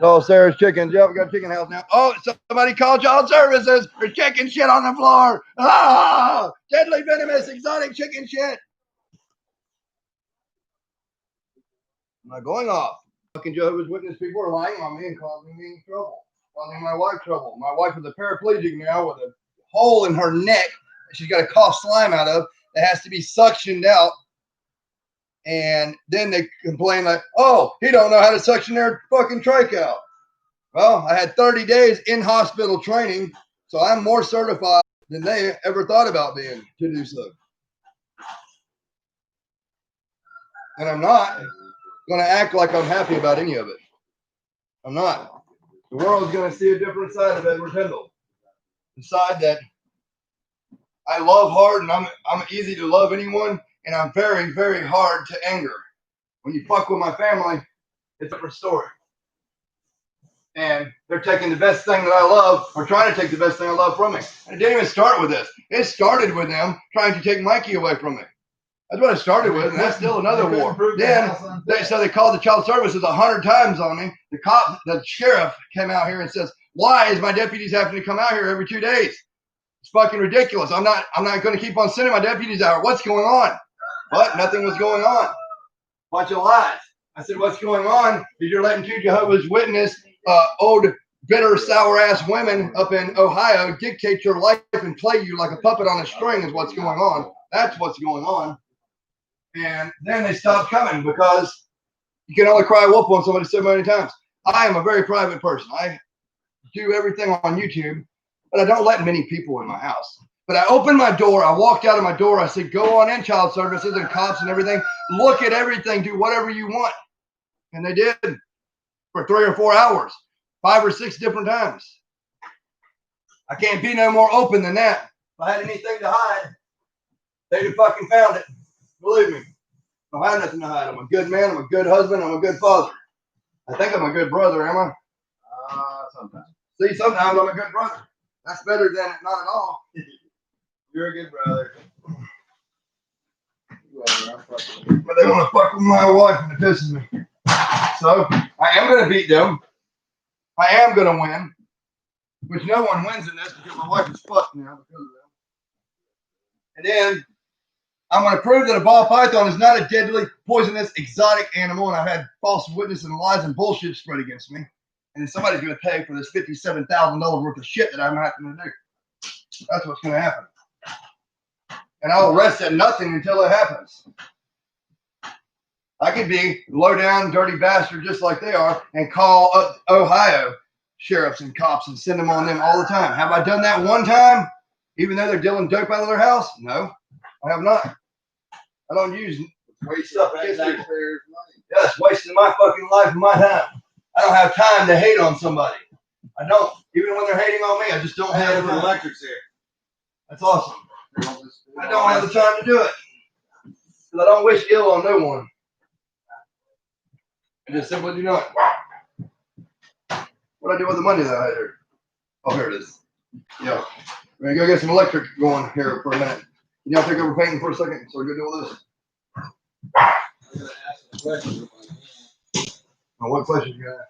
Oh, Sarah's chickens. Yeah, we got a chicken house now. Oh, somebody called child services for chicken shit on the floor. Ah, deadly venomous exotic chicken shit. I'm not going off. Fucking Jehovah's Witness people are lying on me and causing me trouble. Causing my wife trouble. My wife is a paraplegic now with a hole in her neck that she's got to cough slime out of that has to be suctioned out. And then they complain like, oh, he don't know how to suction their fucking trach out. Well, I had 30 days in hospital training, so I'm more certified than they ever thought about being to do so. And I'm not going to act like I'm happy about any of it. I'm not. The world's going to see a different side of Edward Tyndall. The side that I love hard, and I'm easy to love anyone, and I'm very, very hard to anger. When you fuck with my family, it's a different story. And they're taking the best thing that I love, or trying to take the best thing I love from me. And it didn't even start with this. It started with them trying to take Mikey away from me. That's what it started with, and that's still another war. Then, they called the child services 100 times on me. The sheriff came out here and says, why is my deputies having to come out here every 2 days? It's fucking ridiculous. I'm not going to keep on sending my deputies out. What's going on? What? Nothing was going on. Bunch of lies. I said, what's going on is you're letting 2 Jehovah's Witness, old, bitter, sour-ass women up in Ohio dictate your life and play you like a puppet on a string is what's going on. That's what's going on. And then they stopped coming because you can only cry wolf on somebody so many times. I am a very private person. I do everything on YouTube, but I don't let many people in my house. But I opened my door. I walked out of my door. I said, go on in, child services and cops and everything. Look at everything. Do whatever you want. And they did for 3 or 4 hours, 5 or 6 different times. I can't be no more open than that. If I had anything to hide, they'd have fucking found it. Believe me. I don't have nothing to hide. I'm a good man. I'm a good husband. I'm a good father. I think I'm a good brother, am I? Sometimes. See, sometimes I'm a good brother. That's better than not at all. You're a good brother. But they want to fuck with my wife and it pisses me. So I am going to beat them. I am going to win. Which no one wins in this because my wife is fucked now because of them. And then I'm going to prove that a ball python is not a deadly, poisonous, exotic animal. And I've had false witness and lies and bullshit spread against me. And then somebody's going to pay for this $57,000 worth of shit that I'm having to do. That's what's going to happen. And I'll rest at nothing until it happens. I could be low down, dirty bastard just like they are and call up Ohio sheriffs and cops and send them on them all the time. Have I done that one time, even though they're dealing dope out of their house? No, I have not. I don't use waste stuff against people. Yeah, it's wasting my fucking life and my time. I don't have time to hate on somebody. I don't. Even when they're hating on me, I just don't have the time. Electrics here. That's awesome. I don't have the time to do it. Because I don't wish ill on no one. I just simply do not. What do I do with the money that I had here? Oh, here it is. Yeah. We're going to go get some electric going here for a minute. Can y'all take over painting for a second so we can do all this? I'm going to ask a question. Oh, what questions you got?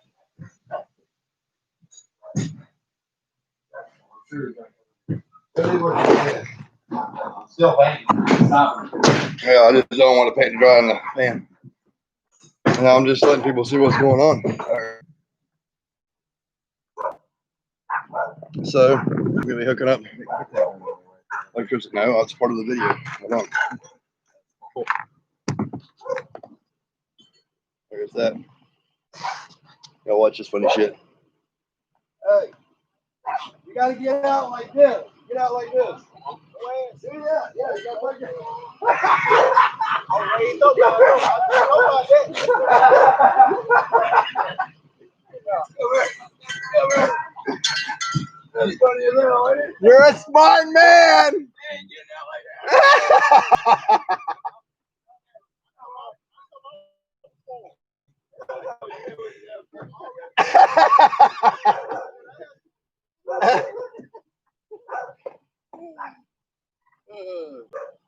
Still painting. Yeah, I just don't want to paint dry in the pan. And I'm just letting people see what's going on. So, we're going to be hooking up electricity. No, that's part of the video. Hold on. There's that. Y'all watch this funny shit. Hey, you got to get out like this. Get out like this. See that? Yeah, you got to like this. You're a smart man.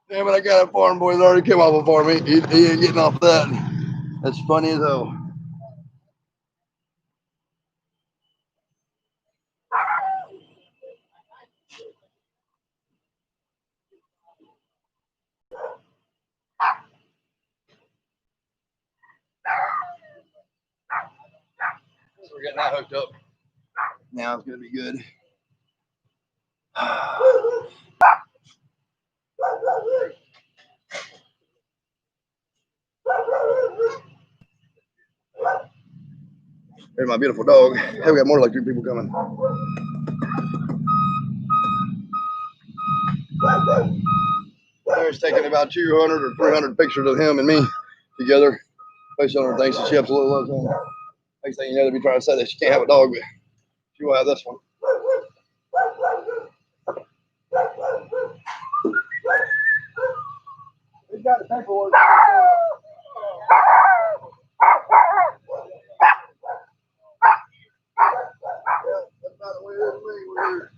Damn it, I got a farm boy that already came off a farm. He ain't getting off that. That's funny as hell. So we're getting that hooked up. Now it's gonna be good. There's my beautiful dog. Hey, we got more electric people coming. There's taking about 200 or 300 pictures of him and me together. Based on her things that she absolutely loves him. Next thing you know, they'll be trying to say that she can't have a dog, but she will have this one. He's got the paperwork. That's not the way it is for me. We're here.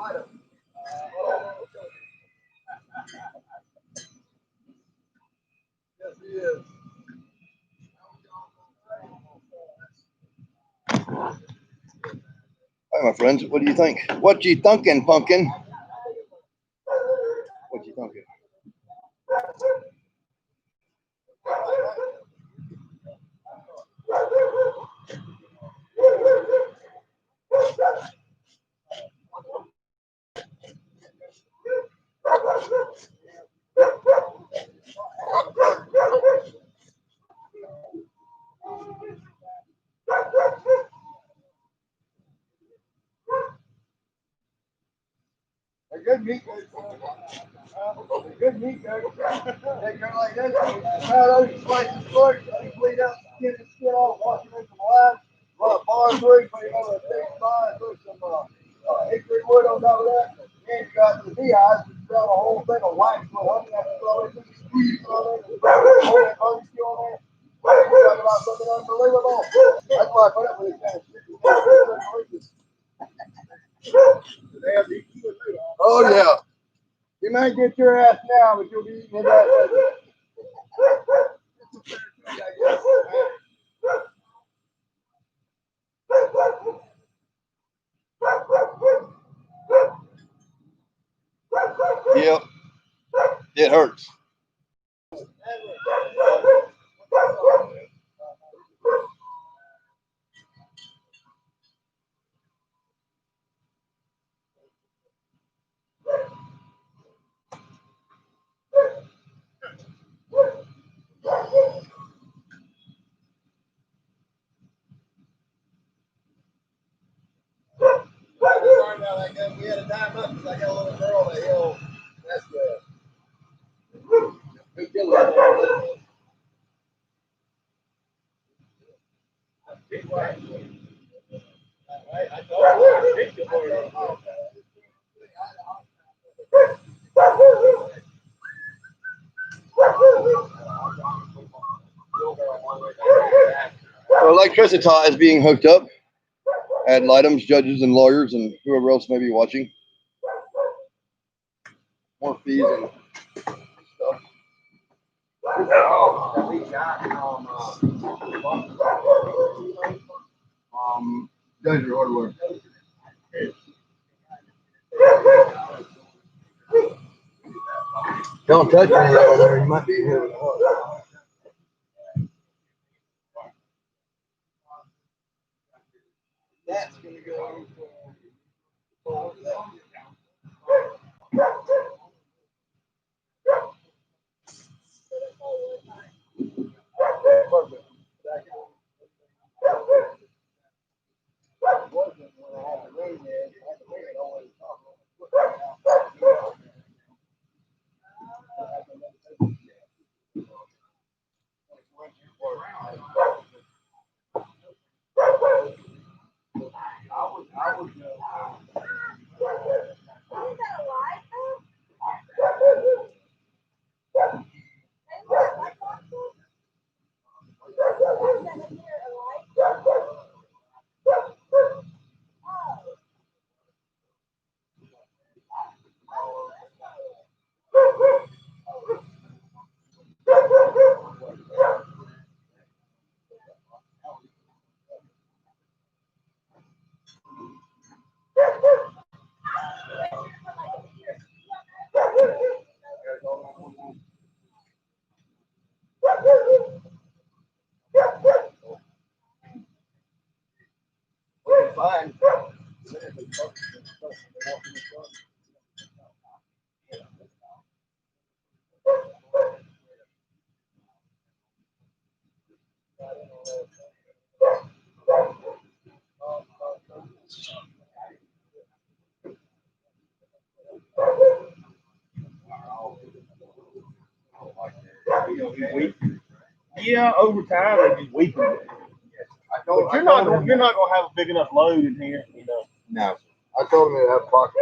Hi, my friends. What do you think? What you thinking, pumpkin? What you thinking? Good meat. Good meat, guys. They go like this. Those slices of pork, they bleed out, the skin off, wash it in some lime, a lot of barley, put it on a thick fire, put some hickory wood on top of that. Then you got the beehives, you throw a whole thing of wax with honey, after throw it, squeeze on it, hold that barbecue on there. You're talking about something unbelievable. That's why I put up with this kind of shit. Oh yeah. You might get your ass now, but you'll be eating his ass later. Yep. It hurts. We had a dime up because I got a little girl that he'll mess with. Big deal. I So electricity is being hooked up. Ad litems, judges, and lawyers, and whoever else may be watching. More fees and stuff. Desert Hardware. Don't touch me over there. You might be here with a hook. That's going to go for fine. Yeah, over time they just weaken it. But you're not gonna have a big enough load in here, you know. No. I told him to have pocket.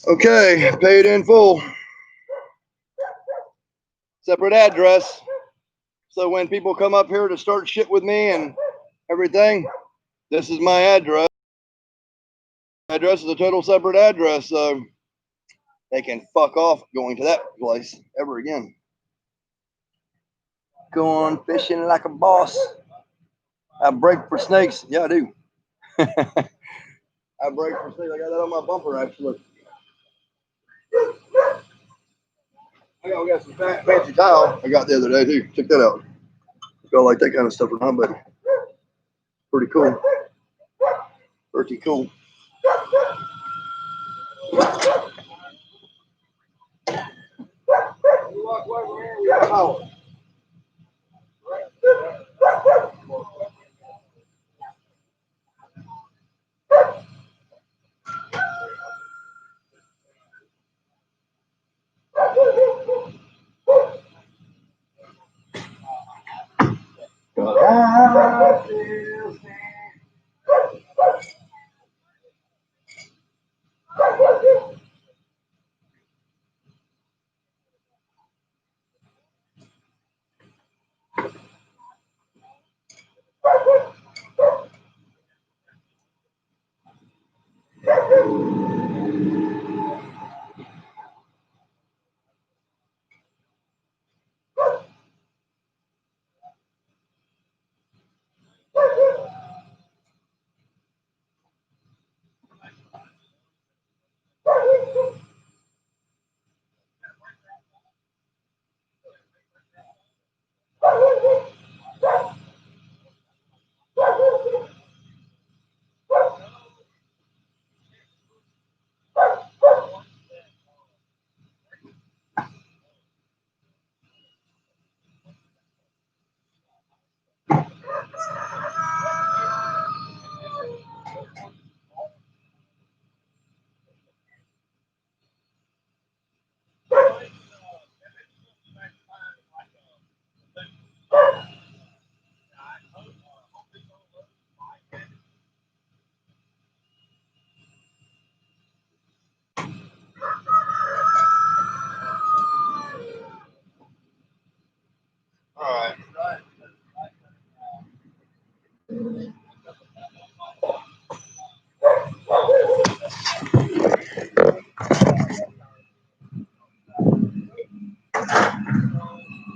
Okay, paid in full. Separate address. So when people come up here to start shit with me and everything, this is my address. Address is a total separate address, so they can fuck off going to that place ever again. Go on fishing like a boss. I break for snakes. Yeah, I do. I break for snakes. I got that on my bumper, actually. I got some fancy tile I got the other day, too. Check that out. I like that kind of stuff or not, but pretty cool. Pretty cool.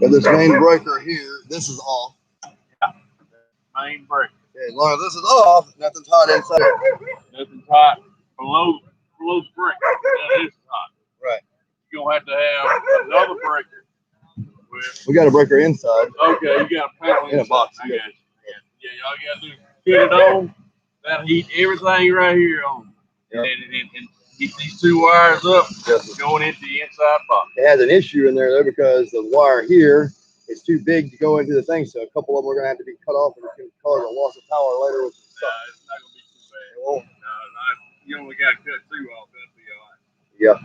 So this main breaker here, this is off. Main breaker. Okay, as long as this is off, nothing's hot inside. Nothing's hot below the breaker. That is hot. Right. You're gonna have to have another breaker. We got a breaker inside. Okay, you got a panel In a inside. box, I got you. Yeah, all you gotta do is put it on. That'll heat everything right here on. Yep. And heat these two wires up, Yes. going into the inside box. It has an issue in there though because the wire here is too big to go into the thing, so a couple of them are gonna have to be cut off, and it's gonna cause a loss of power later. With It's not gonna be too bad. It won't. No, you only gotta cut two off. That'll be all right. Yeah.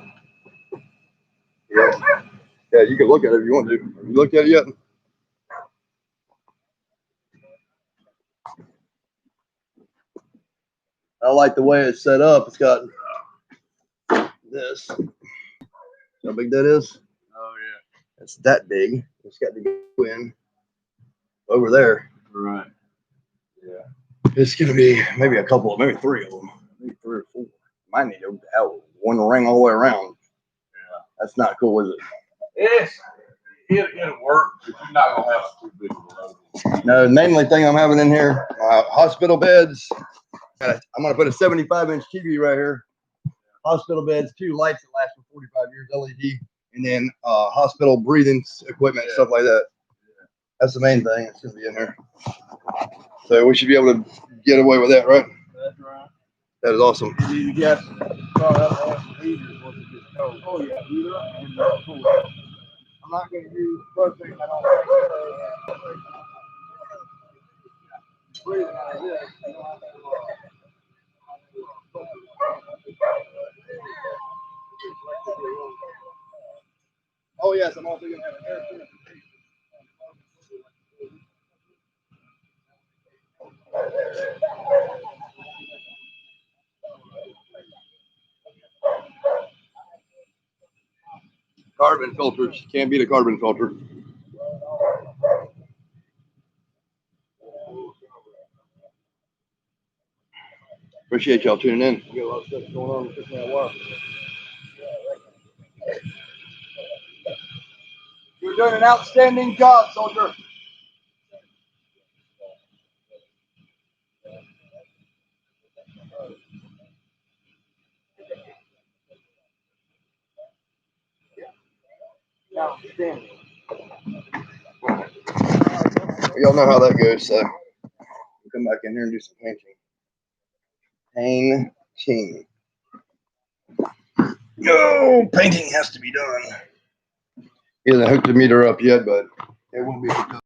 Yeah, you can look at it if you want to. Have you looked at it yet? I like the way it's set up. It's got this. How big that is? Oh yeah. It's that big. It's got to go in over there. Right. It's gonna be maybe a couple, maybe three of them, maybe 3 or 4. Might need to have one ring all the way around. Yeah. That's not cool, is it? It'll work, but you're not gonna have too big of a load. No, the mainly thing I'm having in here, hospital beds. I'm gonna put a 75-inch TV right here. Hospital beds, 2 lights that last for 45 years, LED, and then hospital breathing equipment, stuff like that. That's the main thing. It's gonna be in here. So we should be able to get away with that, right? That's right. That is awesome. And then you got to start up to have some heaters once it gets cold. Oh yeah, heater up and cool. I'm not gonna use propane. I don't breathing out of this. Oh yes, I'm also gonna have an air purification. Carbon filters. Can't beat a carbon filter. Appreciate y'all tuning in. We got a lot of stuff going on with that wire. You're doing an outstanding job, soldier. Outstanding. Y'all know how that goes, so we'll come back in here and do some painting. Painting. No, painting has to be done. He hasn't hooked the meter up yet, but it will be hooked up.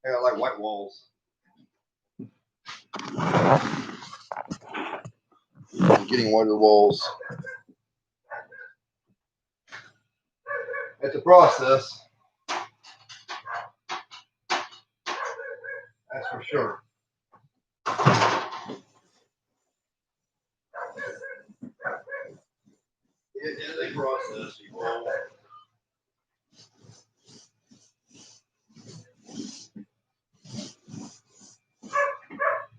Yeah, I like white walls. Getting whiter walls. It's a process. That's for sure. It is a process, people.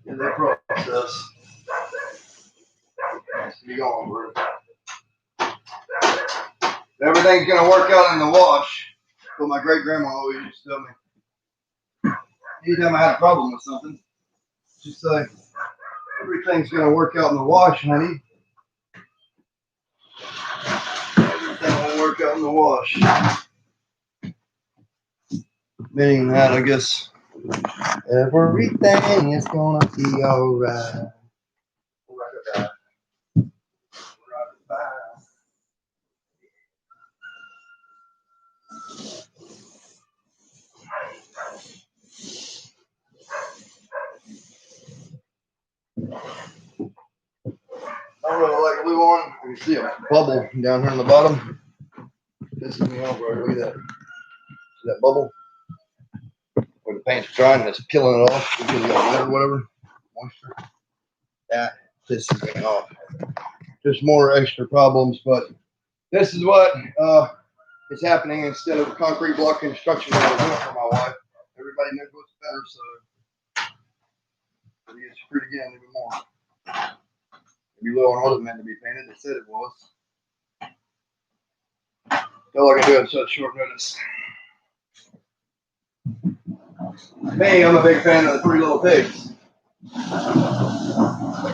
It's a process. Has to be going through. Everything's gonna work out in the wash. What my great grandma always used to tell me. Anytime I had a problem with something, she'd say, everything's gonna work out in the wash, honey. Everything will work out in the wash. Meaning that, I guess, everything is gonna be alright. I don't really like glue on. You can see a bubble down here on the bottom. This is me off, bro. Look at that. See that bubble? Where the paint's drying and it's peeling it off because you got wet or whatever. Moisture. That pisses me off. Just more extra problems, but this is what is happening instead of concrete block construction that I was doing for my wife. Everybody knows what's better, so we get screwed again even more. be low on what it meant to be painted. They said it was. All I can do in such short notice. Me, I'm a big fan of the Three Little Pigs.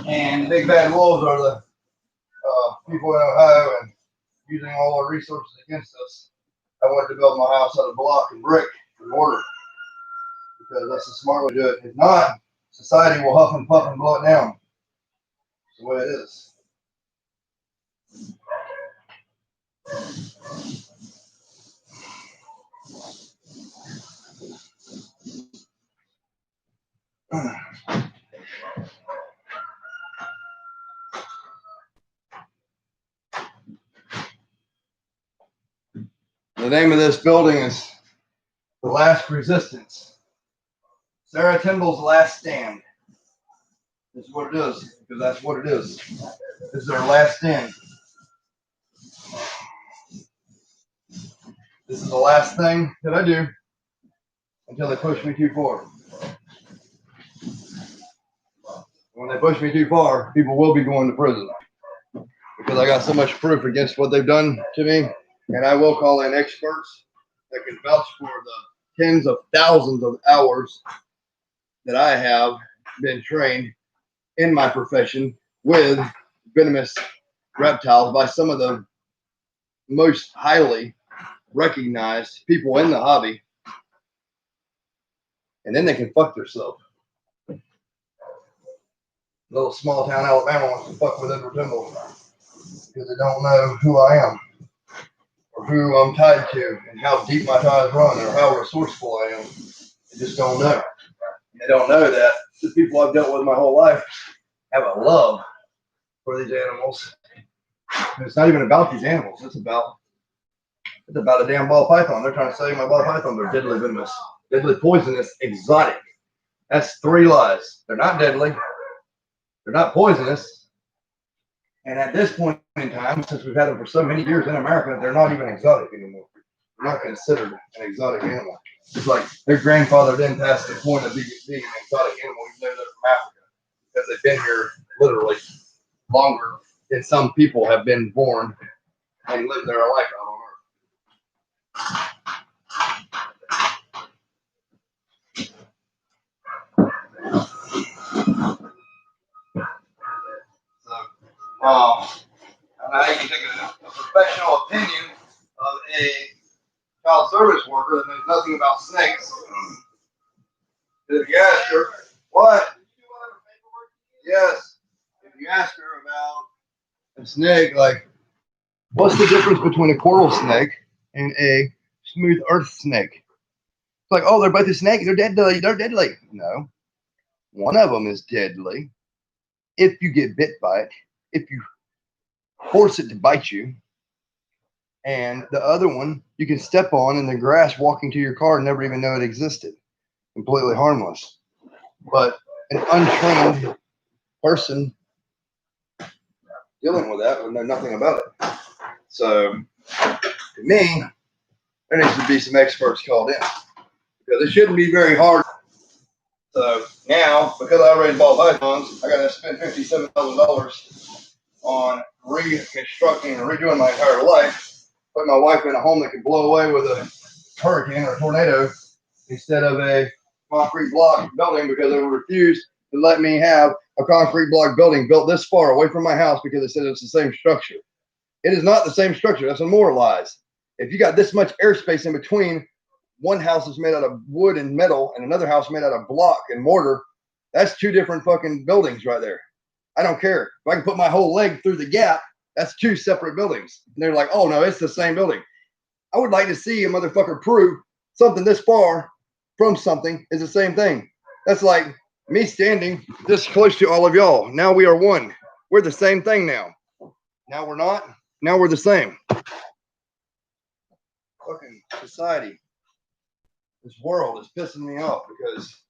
And the Big Bad Wolves are the people in Ohio, and using all our resources against us. I wanted to build my house out of block and brick and mortar because that's the smart way to do it. If not, society will huff and puff and blow it down. That's the way it is. The name of this building is The Last Resistance. Sarah Timball's Last Stand. This is what it is, because that's what it is. This is our last stand. This is the last thing that I do until they push me too far. When they push me too far, people will be going to prison. Because I got so much proof against what they've done to me, and I will call in experts that can vouch for the tens of thousands of hours that I have been trained in my profession with venomous reptiles by some of the most highly recognized people in the hobby. And then they can fuck themselves. Little small town Alabama wants to fuck with Edward Timble because they don't know who I am or who I'm tied to and how deep my ties run or how resourceful I am. They just don't know. They don't know that the people I've dealt with my whole life have a love for these animals. And it's not even about these animals. It's about a damn ball python. They're trying to sell you my ball python. They're deadly venomous, deadly poisonous, exotic. That's 3 lies. They're not deadly. They're not poisonous. And at this point in time, since we've had them for so many years in America, they're not even exotic anymore. They're not considered an exotic animal. It's like their grandfather didn't pass the point of being an exotic animal, even though they're from Africa, because they've been here literally longer than some people have been born and lived their life out on Earth. So, I can take a professional opinion of a child service worker that knows nothing about snakes. If you ask her, what? Yes. If you ask her about a snake, like, what's the difference between a coral snake and a smooth earth snake? It's like, oh, they're both a snake. They're deadly. They're deadly. No. One of them is deadly if you get bit by it, if you force it to bite you. And the other one, you can step on in the grass walking to your car and never even know it existed. Completely harmless. But an untrained person dealing with that would know nothing about it. So, to me, there needs to be some experts called in. Because it shouldn't be very hard. So, now, because I raised ball pythons, I got to spend $57,000 on reconstructing and redoing my entire life. Put my wife in a home that could blow away with a hurricane or a tornado instead of a concrete block building because they refused to let me have a concrete block building built this far away from my house because they said it's the same structure. It is not the same structure. That's more lies. If you got this much airspace in between, one house is made out of wood and metal and another house made out of block and mortar, that's 2 different fucking buildings right there. I don't care. If I can put my whole leg through the gap, that's 2 separate buildings. And they're like, oh no, it's the same building. I would like to see a motherfucker prove something this far from something is the same thing. That's like me standing this close to all of y'all. Now we are one. We're the same thing now. Now we're not. Now we're the same. Fucking society. This world is pissing me off because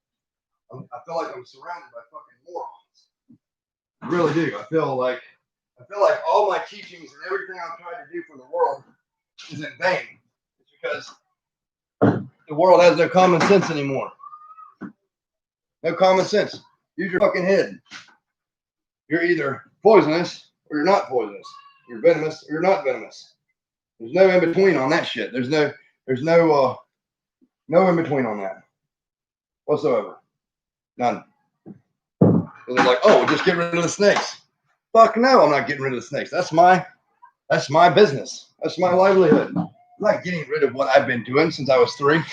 I feel like I'm surrounded by fucking morons. I really do. I feel like all my teachings and everything I'm trying to do for the world is in vain. It's because the world has no common sense anymore. No common sense. Use your fucking head. You're either poisonous or you're not poisonous. You're venomous or you're not venomous. There's no in between on that shit. There's no in between on that whatsoever. None. So they're like, oh, just get rid of the snakes. Fuck no, I'm not getting rid of the snakes. That's my business. That's my livelihood. I'm not getting rid of what I've been doing since I was 3. And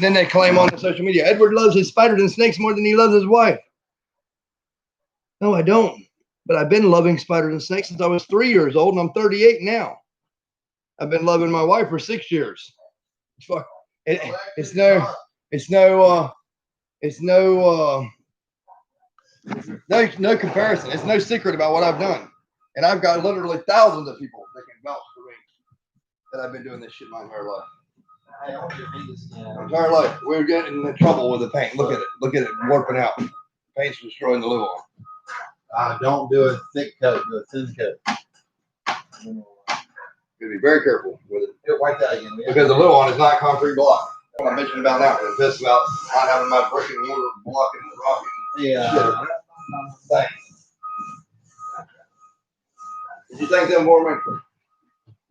then they claim on the social media, Edward loves his spiders and snakes more than he loves his wife. No, I don't. But I've been loving spiders and snakes since I was 3 years old, and I'm 38 now. I've been loving my wife for 6 years. Fuck. It's no comparison. It's no secret about what I've done. And I've got literally thousands of people that can vouch for me that I've been doing this shit my entire life. My entire life. We're getting in trouble with the paint. Look at it. Look at it warping out. Paint's destroying the little one. Don't do a thick coat, do a thin coat. Be very careful with it. Wipe that again. Because the little one is not concrete block. What I'm mentioning about now. I'm pissed about not having my brick and mortar blocking the rock. Yeah. Thanks. Did you thank them for me?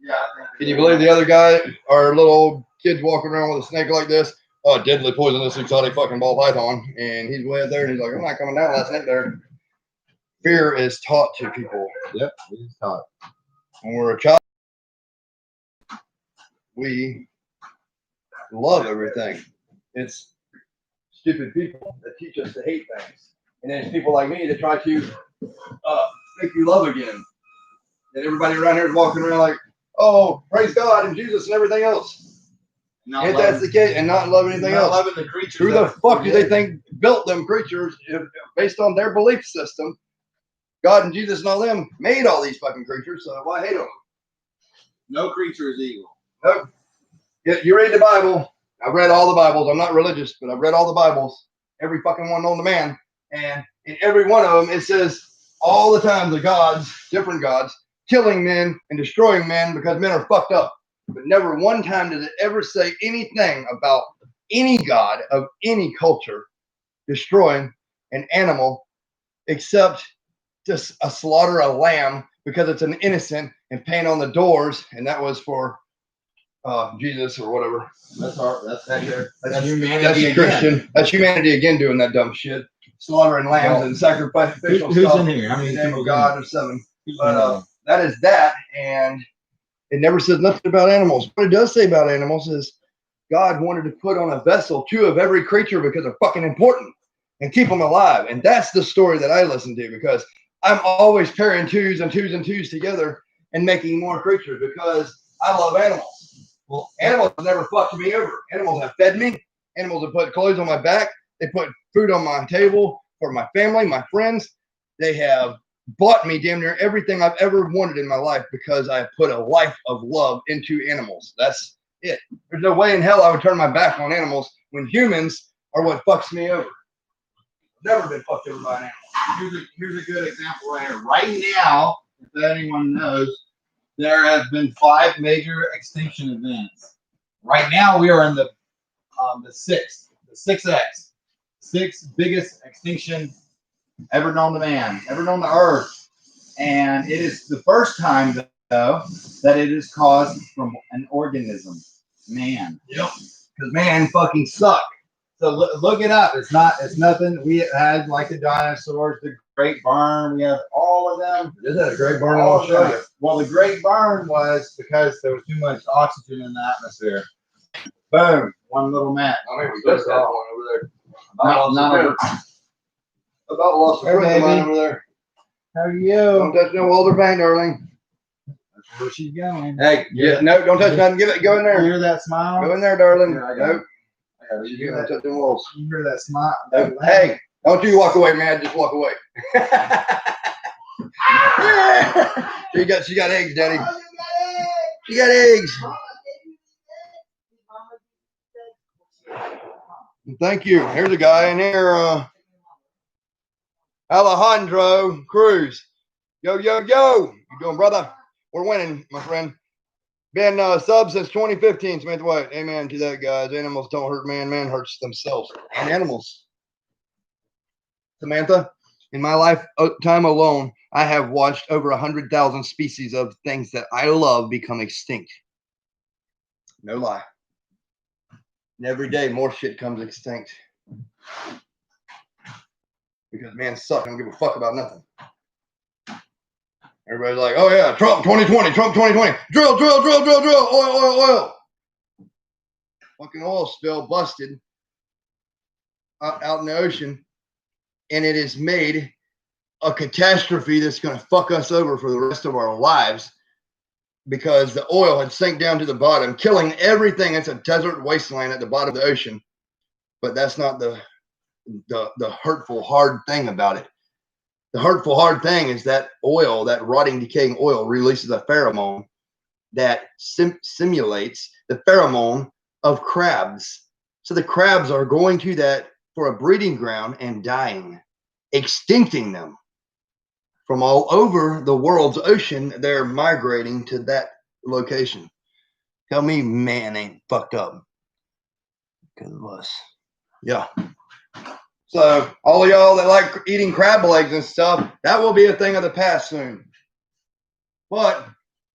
Yeah. Can you believe the other guy, our little old kids walking around with a snake like this? Oh, deadly poisonous exotic fucking ball python. And he's way up there and he's like, I'm not coming down with that snake there. Fear is taught to people. Yep. We just taught. When we're a child, we love everything. It's stupid people that teach us to hate things. And then it's people like me that try to make you love again. And everybody around here is walking around like, oh, praise God and Jesus and everything else. If that's the case, and not love anything else. Loving the creatures. Who the fuck do they think built them creatures based on their belief system? God and Jesus and all them made all these fucking creatures, so why hate them? No creature is evil. Nope. You read the Bible. I've read all the Bibles. I'm not religious, but I've read all the Bibles. Every fucking one known to man. And in every one of them, it says all the time the gods, different gods, killing men and destroying men because men are fucked up. But never one time does it ever say anything about any god of any culture destroying an animal except just slaughter a lamb because it's an innocent and paint on the doors, and that was for Jesus or whatever. That's humanity. That's again. Christian. That's humanity again doing that dumb shit, slaughtering lambs and sacrificial Who's stuff in here? How many in the name people of God or 7. Who's But that is that, and it never says nothing about animals. What it does say about animals is God wanted to put on a vessel 2 of every creature because they're fucking important and keep them alive. And that's the story that I listen to because I'm always pairing 2s and 2s and 2s together and making more creatures because I love animals. Well, animals have never fucked me over. Animals have fed me. Animals have put clothes on my back. They put food on my table for my family, my friends. They have bought me damn near everything I've ever wanted in my life because I put a life of love into animals. That's it. There's no way in hell I would turn my back on animals when humans are what fucks me over. I've never been fucked over by an animal. Here's a good example right here. Right now, if anyone knows, there have been 5 major extinction events. Right now, we are in the 6th, the 6X, 6th biggest extinction ever known to man, ever known to Earth. And it is the first time, though, that it is caused from an organism, man. Yep. Because man fucking suck. So look it up. It's nothing. We had like the dinosaurs, the Great Burn. We have all of them. Is that a great burn All on of them. show? Well, the Great Burn was because there was too much oxygen in the atmosphere. Boom. One little match. I mean, we just had one over there. About lost a Hey, friend of mine baby. over there. How are Don't you? touch no Walter paint, darling. That's where she's going. Hey, no, don't touch nothing. Give it. Go in You there. hear that smile? Go in there, darling. Yeah, I got Nope. You You hear don't that? touch them walls. You hear that smile? Hey, don't you walk away, man. Just walk away. She got eggs, Daddy. She got eggs. Thank you. Here's a guy in here, Alejandro Cruz. Yo, yo, yo. You doing, brother? We're winning, my friend. Been sub since 2015, Smith White. Amen to that, guys. Animals don't hurt man. Man hurts themselves and animals. Samantha, In my lifetime alone, I have watched over 100,000 species of things that I love become extinct. No lie. And every day, more shit comes extinct. Because man suck. I don't give a fuck about nothing. Everybody's like, oh yeah, Trump 2020, Trump 2020. Drill, drill, drill, drill, drill. Oil, oil, oil. Fucking oil spill busted out in the ocean. And it has made a catastrophe that's going to fuck us over for the rest of our lives because the oil had sank down to the bottom, killing everything. It's a desert wasteland at the bottom of the ocean. But that's not the hurtful, hard thing about it. The hurtful, hard thing is that oil, that rotting, decaying oil, releases a pheromone that simulates the pheromone of crabs. So the crabs are going to that for a breeding ground and dying, extincting them. From all over the world's ocean, they're migrating to that location. Tell me man ain't fucked up because of us. Yeah. So all of y'all that like eating crab legs and stuff, that will be a thing of the past soon. But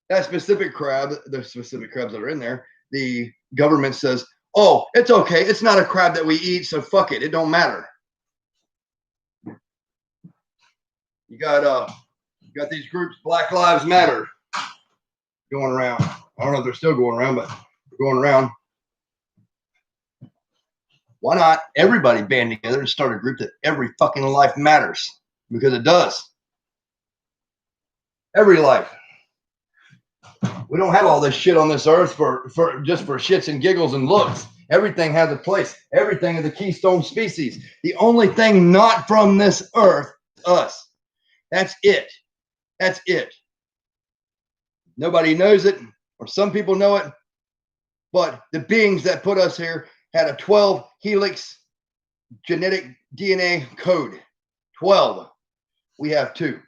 that specific crab, the specific crabs that are in there, the government says, oh, it's okay. It's not a crab that we eat, so fuck it. It don't matter. You got these groups, Black Lives Matter, going around. I don't know if they're still going around, but they're going around. Why not everybody band together and start a group that every fucking life matters? Because it does. Every life. We don't have all this shit on this earth for just for shits and giggles and looks. Everything has a place. Everything is a keystone species. The only thing not from this earth is us. That's it. That's it. Nobody knows it, or some people know it, but the beings that put us here had a 12 helix genetic DNA code. 12. We have 2.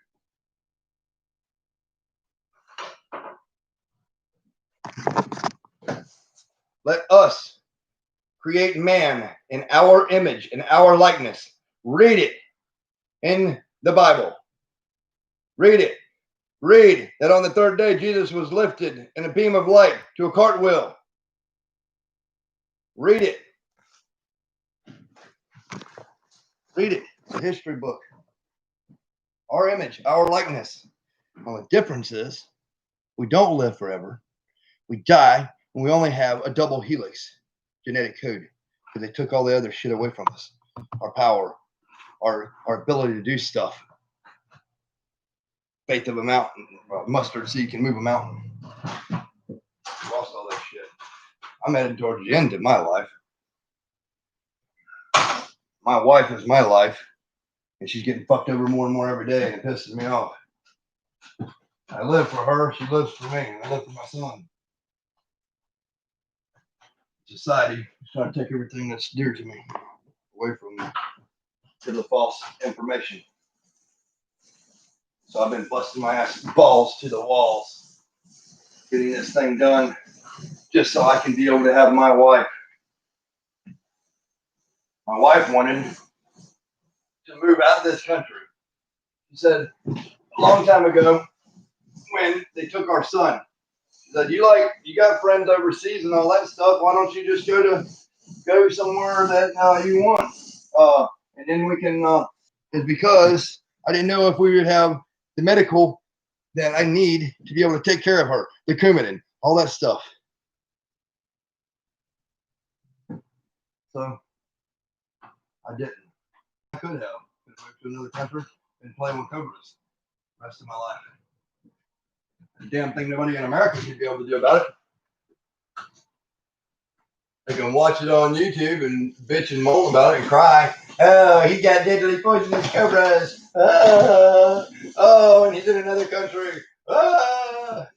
Let us create man in our image, in our likeness. Read it in the Bible. Read it. Read that on the 3rd day, Jesus was lifted in a beam of light to a cartwheel. Read it. Read it. It's a history book. Our image, our likeness. Well, the difference is we don't live forever. We die, and we only have a double helix genetic code because they took all the other shit away from us. Our power, our ability to do stuff. Faith of a mountain, mustard seed can move a mountain. Lost all that shit. I'm headed towards the end of my life. My wife is my life, and she's getting fucked over more and more every day, and it pisses me off. I live for her, she lives for me, and I live for my son. Society is trying to take everything that's dear to me away from me to the false information. So I've been busting my ass balls to the walls, getting this thing done just so I can be able to have my wife. My wife wanted to move out of this country. She said a long time ago when they took our son, she said, you got friends overseas and all that stuff, why don't you just go somewhere that you want? And then we can, it's because I didn't know if we would have the medical that I need to be able to take care of her, the Coumadin, all that stuff. So I didn't. I could have moved to another country and play with cobras the rest of my life. The damn thing nobody in America should be able to do about it. They can watch it on YouTube and bitch and moan about it and cry. Oh, he got deadly poisonous cobras. Oh, and he's in another country. Well,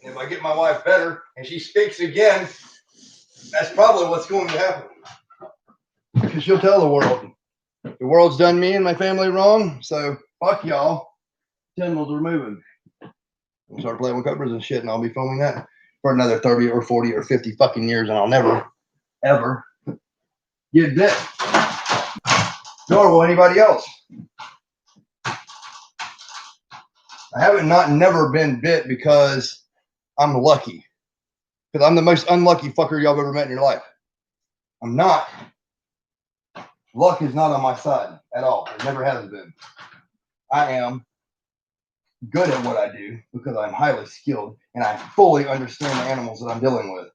if I get my wife better and she speaks again, that's probably what's going to happen. Because she'll tell the world. The world's done me and my family wrong, so fuck y'all. Tendrils are moving. I'll start playing with cobras and shit, and I'll be filming that for another 30 or 40 or 50 fucking years, and I'll never ever get bit. Nor will anybody else. I haven't never been bit because I'm lucky. Because I'm the most unlucky fucker y'all have ever met in your life. I'm not. Luck is not on my side at all. It never has been. I am good at what I do because I'm highly skilled and I fully understand the animals that I'm dealing with.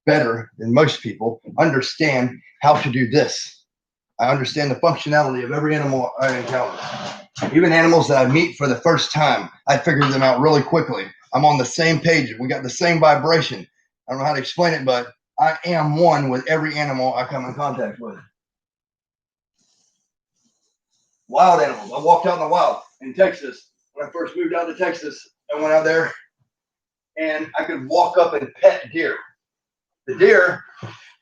Better than most people understand how to do this. I understand the functionality of every animal I encounter. Even animals that I meet for the first time, I figure them out really quickly. I'm on the same page. We got the same vibration. I don't know how to explain it, but I am one with every animal I come in contact with. Wild animals. I walked out in the wild in Texas. When I first moved out to Texas, I went out there and I could walk up and pet deer. The deer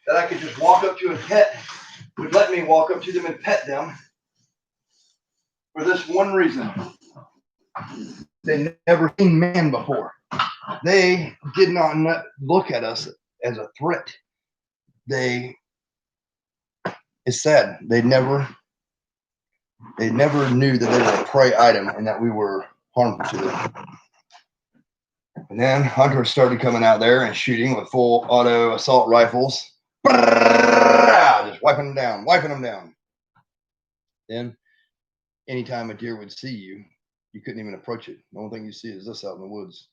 that I could just walk up to and pet would let me walk up to them and pet them for this one reason. They'd never seen man before. They did not look at us as a threat. It's sad. They never knew that they were a prey item and that we were harmful to them. And then hunters started coming out there and shooting with full auto assault rifles. Just wiping them down. Then anytime a deer would see you, you couldn't even approach it. The only thing you see is this out in the woods.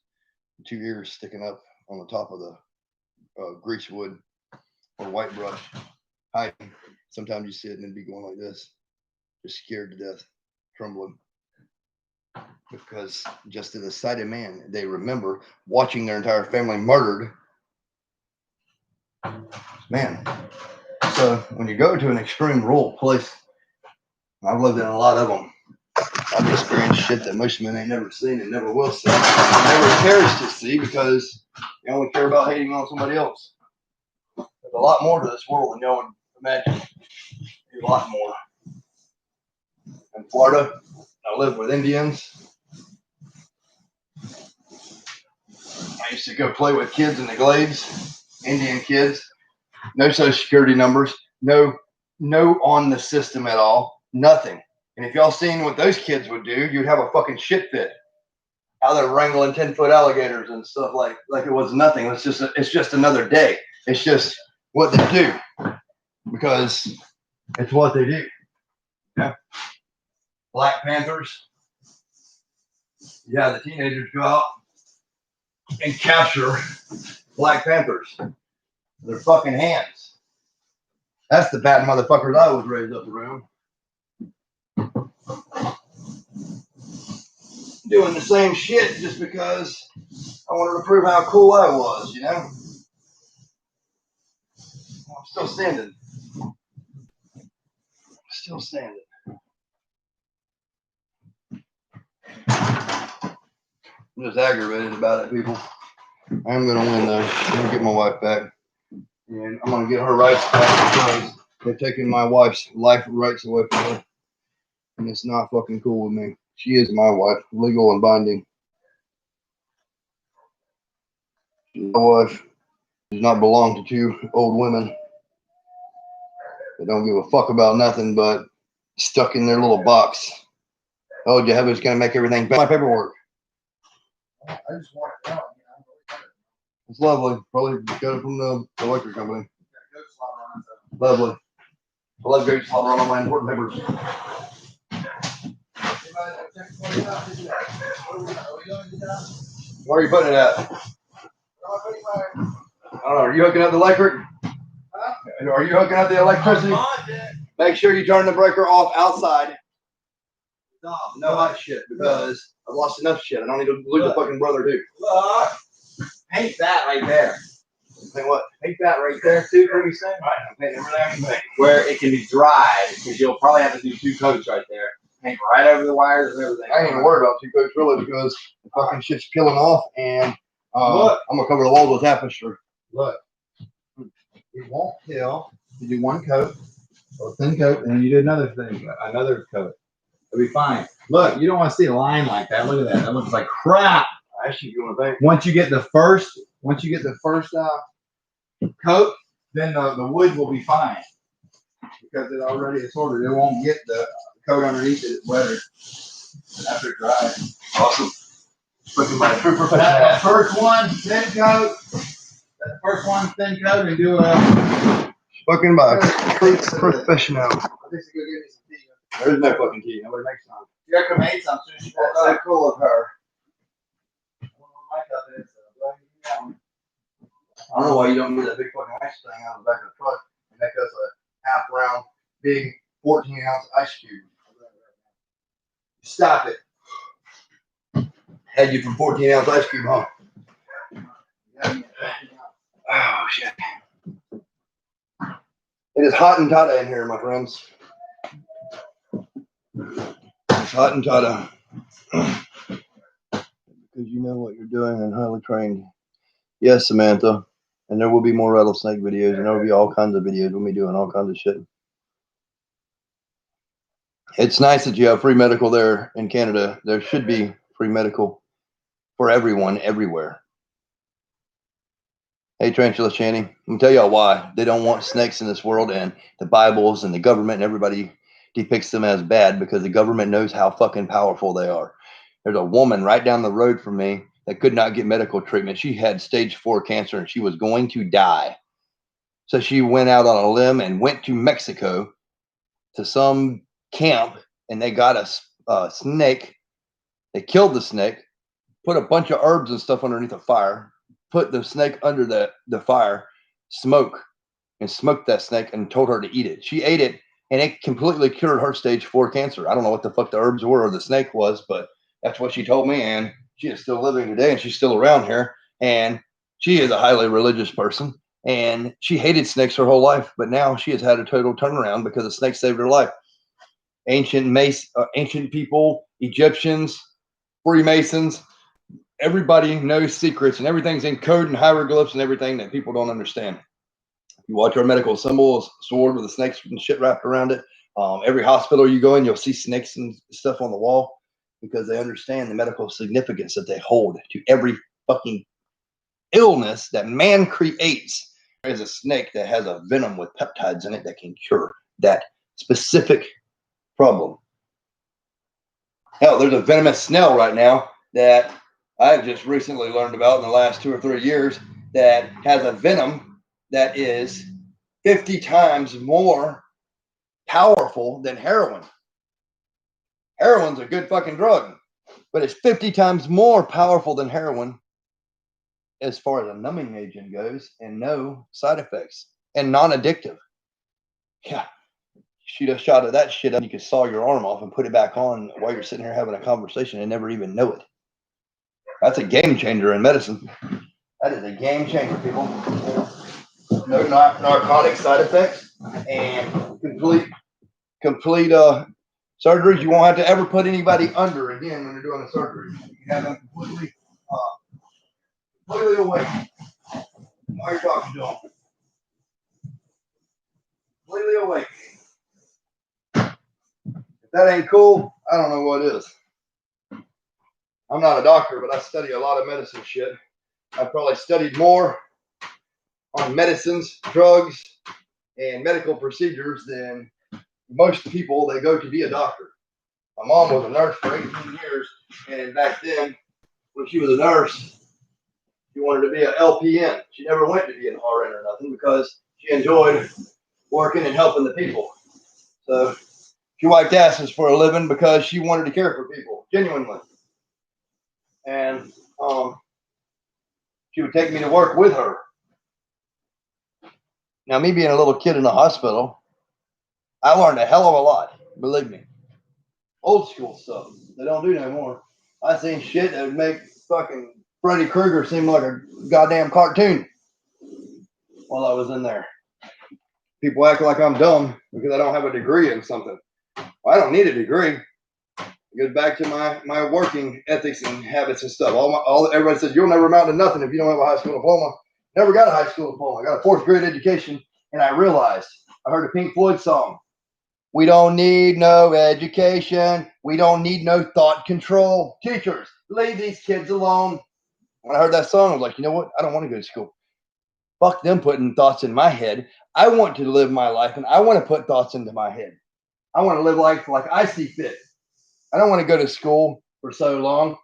2 ears sticking up on the top of the grease wood or white brush, hiding. Sometimes you see it and it'd be going like this, just scared to death, trembling. Because just to the sight of man, they remember watching their entire family murdered. Man, so when you go to an extreme rural place, I've lived in a lot of them. I've experienced shit that most men ain't never seen and never will see, never cares to see because they only care about hating on somebody else. There's a lot more to this world than y'all would imagine. A lot more. In Florida, I live with Indians. I used to go play with kids in the glades, Indian kids. No social security numbers, no on the system at all, nothing. And if y'all seen what those kids would do, you'd have a fucking shit fit. How they're wrangling 10-foot alligators and stuff like it was nothing. It's just another day. It's just what they do because it's what they do. Yeah. Black Panthers. Yeah, the teenagers go out and capture Black Panthers. Their fucking hands. That's the bad motherfuckers I was raised up around. Doing the same shit just because I wanted to prove how cool I was, you know? I'm still standing. Still standing. I'm just aggravated about it, people. I am going to win, though. I'm going to get my wife back. And I'm going to get her rights back because they're taking my wife's life rights away from her. And it's not fucking cool with me. She is my wife, legal and binding. My wife does not belong to two old women that don't give a fuck about nothing but stuck in their little box. Oh, Jehovah's going to make everything back. My paperwork. I just want it out. It's lovely. Probably got it from the electric company. Lovely. I love goat slaughter on all my important papers. Where are you putting it at? I don't know. Are you hooking up the electric? Are you hooking up the electricity? Make sure you turn the breaker off outside. No hot shit because I've lost enough shit. I don't need to lose a fucking brother too. Look, paint that right there. Say what? Paint that right there too, pretty soon. Right, I'm painting everything. Where it can be dried, because you'll probably have to do 2 coats right there. Paint right over the wires and everything. I ain't even worried about 2 coats really because the fucking shit's peeling off and Look. I'm gonna cover the walls with tapestry. Look, it won't kill. You do 1 coat, or a thin coat, and then you do another coat. It'll be fine. Look, you don't want to see a line like that. Look at that. That looks like crap. Actually, you want to think? Once you get the first coat, then the wood will be fine because it already is sorted. It won't get the coat underneath it wetter after it dries. Awesome. Looking like a true That professional. first one, thin coat. That first one, thin coat, and do a. Spoken by a true professional. I think go get me some tea. There's no fucking tea. Nobody makes some. Jericho made some soon as she That's walked so out. cool of her. I don't know why you don't get that big fucking ice thing out of the back of the truck and make us a half round, big 14-ounce ice cube. Stop it. Had you from 14-ounce ice cube, huh? Oh shit. It is hot and tight in here, my friends. It's hot and tight. Because you know what you're doing and highly trained. Yes, Samantha. And there will be more rattlesnake videos, and there will be all kinds of videos. We'll be doing all kinds of shit. It's nice that you have free medical there in Canada. There should be free medical for everyone, everywhere. Hey, Tarantula Shanny, I'm going to tell y'all why. They don't want snakes in this world, and the Bibles and the government and everybody depicts them as bad because the government knows how fucking powerful they are. There's a woman right down the road from me that could not get medical treatment. She had stage 4 cancer, and she was going to die. So she went out on a limb and went to Mexico to some camp, and they got a snake. They killed the snake, put a bunch of herbs and stuff underneath a fire, put the snake under the fire, smoked that snake and told her to eat it. She ate it, and it completely cured her stage 4 cancer. I don't know what the fuck the herbs were or the snake was, but that's what she told me, and she is still living today, and she's still around here, and she is a highly religious person, and she hated snakes her whole life, but now she has had a total turnaround because the snake saved her life. Ancient people, Egyptians, Freemasons, everybody knows secrets, and everything's in code and hieroglyphs and everything that people don't understand. You watch our medical symbol, a sword with the snakes and shit wrapped around it. Every hospital you go in, you'll see snakes and stuff on the wall because they understand the medical significance that they hold to every fucking illness that man creates. There's a snake that has a venom with peptides in it that can cure that specific problem. Hell, there's a venomous snail right now that I've just recently learned about in the last 2 or 3 years that has a venom that is 50 times more powerful than heroin. Heroin's a good fucking drug, but it's 50 times more powerful than heroin as far as a numbing agent goes, and no side effects and non-addictive. Yeah. Shoot a shot of that shit up, you can saw your arm off and put it back on while you're sitting here having a conversation and never even know it. That's a game changer in medicine. That is a game changer, people. No narcotic side effects and complete surgeries. You won't have to ever put anybody under again when you're doing a surgery. You have them completely awake while you're talking to them. Completely awake. If that ain't cool, I don't know what is. I'm not a doctor, but I study a lot of medicine shit. I've probably studied more on medicines, drugs, and medical procedures than most people that go to be a doctor. My mom was a nurse for 18 years, and back then, when she was a nurse, she wanted to be an LPN. She never went to be an RN or nothing because she enjoyed working and helping the people. So she wiped asses for a living because she wanted to care for people, genuinely. And she would take me to work with her. Now, me being a little kid in the hospital, I learned a hell of a lot, believe me. Old school stuff they don't do no more. I seen shit that would make fucking Freddy Krueger seem like a goddamn cartoon while I was in there. People act like I'm dumb because I don't have a degree in something. Well, I don't need a degree. It goes back to my working ethics and habits and stuff. Everybody says you'll never amount to nothing if you don't have a high school diploma. Never got a high school diploma. I got a 4th grade education, and I realized I heard a Pink Floyd song. We don't need no education. We don't need no thought control. Teachers, leave these kids alone. When I heard that song, I was like, you know what? I don't want to go to school. Fuck them putting thoughts in my head. I want to live my life, and I want to put thoughts into my head. I want to live life like I see fit. I don't want to go to school for so long,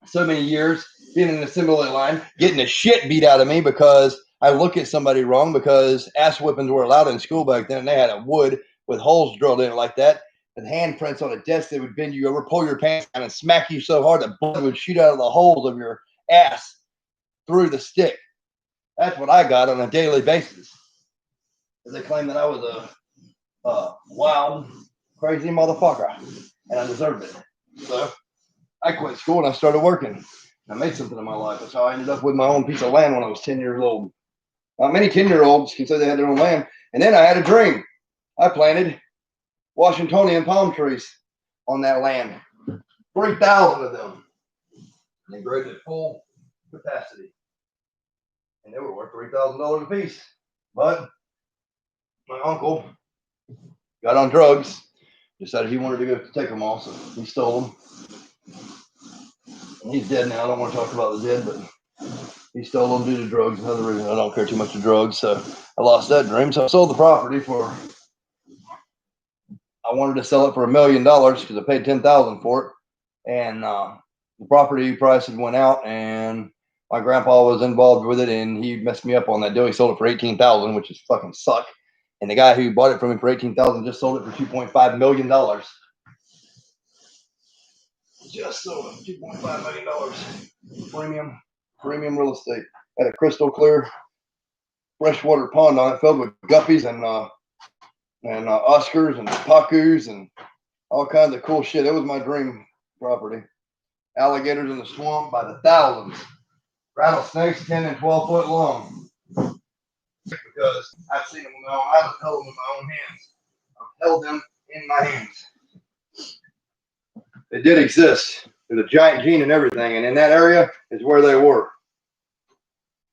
so many years, being in an assembly line, getting the shit beat out of me because I look at somebody wrong, because ass whippings were allowed in school back then, and they had a wood with holes drilled in it like that, and handprints on a desk that would bend you over, pull your pants down, and smack you so hard that blood would shoot out of the holes of your ass through the stick. That's what I got on a daily basis. They claim that I was a wild, crazy motherfucker, and I deserved it. So I quit school and I started working. I made something in my life. That's how I ended up with my own piece of land when I was 10 years old. Not many 10-year-olds can say they had their own land. And then I had a dream. I planted Washingtonian palm trees on that land. 3,000 of them. And they grew at full capacity. And they were worth $3,000 a piece. But my uncle got on drugs, decided he wanted to go take them all, so he stole them. And he's dead now. I don't want to talk about the dead, but he stole them due to drugs. Another reason I don't care too much of drugs, so I lost that dream. So I sold the property for, I wanted to sell it for $1 million because I paid $10,000 for it, and the property price had went out, and my grandpa was involved with it, and he messed me up on that deal. He sold it for $18,000, which is fucking suck. And the guy who bought it from me for $18,000 just sold it for $2.5 million. Just sold it $2.5 million. Premium real estate. Had a crystal clear freshwater pond on it filled with guppies and Oscars and pacus and all kinds of cool shit. It was my dream property. Alligators in the swamp by the thousands. Rattlesnakes 10 and 12 foot long. Because I've seen them with my own eyes. I've held them with my own hands. I've held them in my hands. They did exist. There's a giant gene and everything, and in that area is where they were.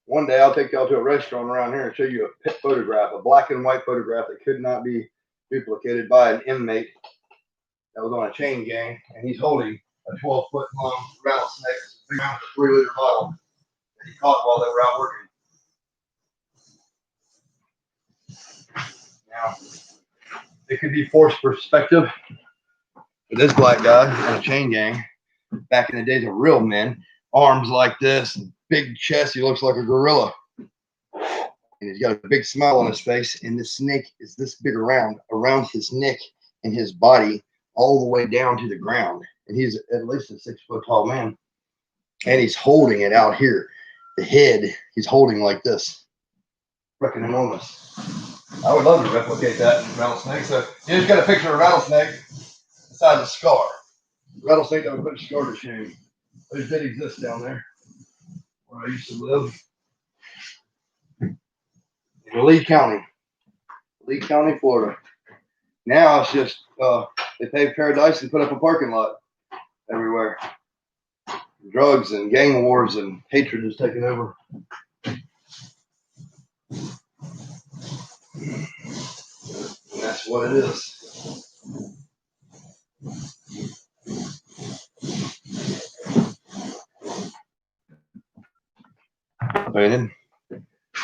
One day I'll take y'all to a restaurant around here and show you a photograph, a black and white photograph that could not be duplicated by an inmate that was on a chain gang, and he's holding a 12-foot long rattlesnake with a 3-liter bottle that he caught while they were out working. Now, it could be forced perspective for this black guy on a chain gang back in the days of real men, arms like this, big chest. He looks like a gorilla. And he's got a big smile on his face. And this snake is this big around his neck and his body all the way down to the ground. And he's at least a 6-foot tall man. And he's holding it out here. The head, he's holding like this. Freaking enormous. I would love to replicate that rattlesnake. So you just got a picture of a rattlesnake the size of a scar. Rattlesnake that would put a scar to shame. Those did exist down there where I used to live. In Lee County, Florida. Now it's just they paved paradise and put up a parking lot everywhere. Drugs and gang wars and hatred is taking over. And that's what it is. Painted.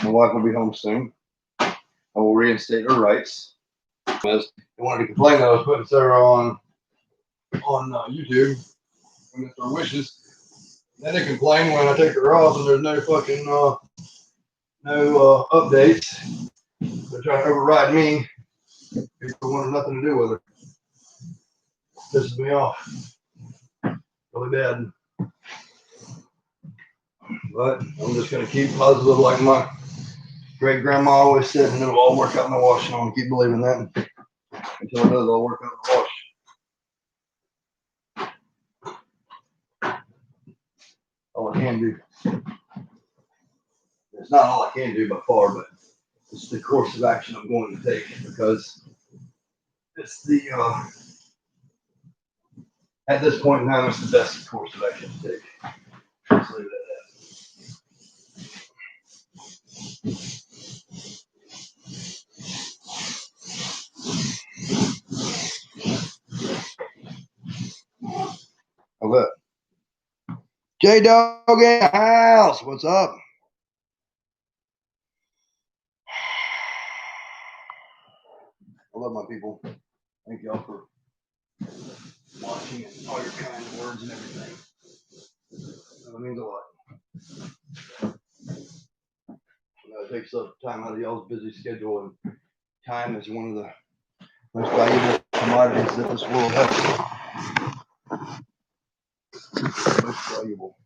My wife will be home soon. I will reinstate her rights. They wanted to complain that I was putting Sarah on YouTube when it's her wishes. Then they complain when I take her off and there's no fucking updates. They're trying to override me. People wanted nothing to do with her. Pisses me off. Really bad. But I'm just gonna keep positive like my great grandma always said, and it'll all work out in the wash. And I'm gonna keep believing that until it does all work out in the wash. All I can do. It's not all I can do by far, but it's the course of action I'm going to take because it's the at this point in time, it's the best course of action to take. Let's leave it at that. Okay. J Dog in the house. What's up? I love my people. Thank y'all for watching and all your kind words and everything. That means a lot. It takes up time out of y'all's busy schedule, and time is one of the most valuable commodities that this world has. Most valuable.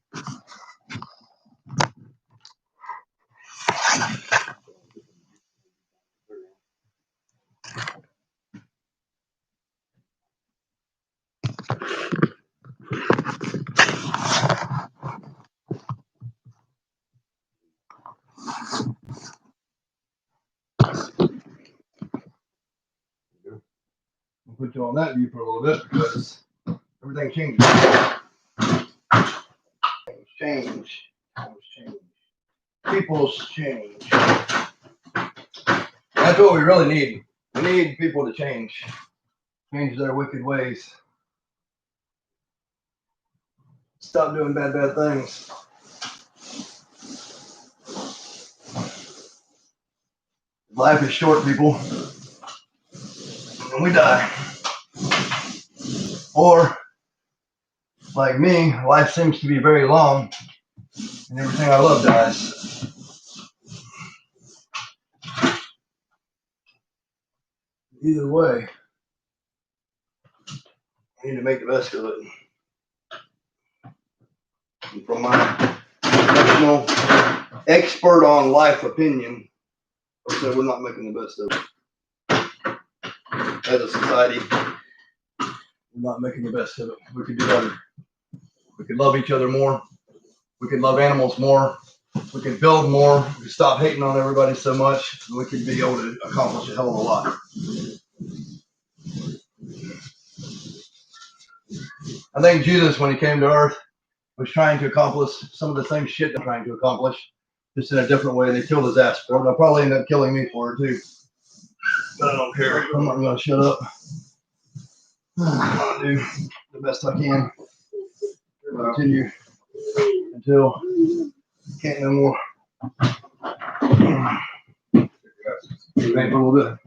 I'll put you on that view for a little bit because everything changes. Things change. Things change. People's change. That's what we really need. We need people to change. Change their wicked ways. Stop doing bad things. Life is short, people. And we die. Or, like me, life seems to be very long, and everything I love dies. Either way, I need to make the best of it. And from my professional expert on life opinion, I said we're not making the best of it. As a society, we're not making the best of it. We could do better. We could love each other more. We could love animals more. We could build more. We could stop hating on everybody so much. We could be able to accomplish a hell of a lot. I think Jesus, when he came to earth, was trying to accomplish some of the same shit they're trying to accomplish, just in a different way. They killed his ass for it. They'll probably end up killing me for it too. But I don't care. I'm not going to shut up. I'll do the best I can. Continue until can't no more. Think a little bit.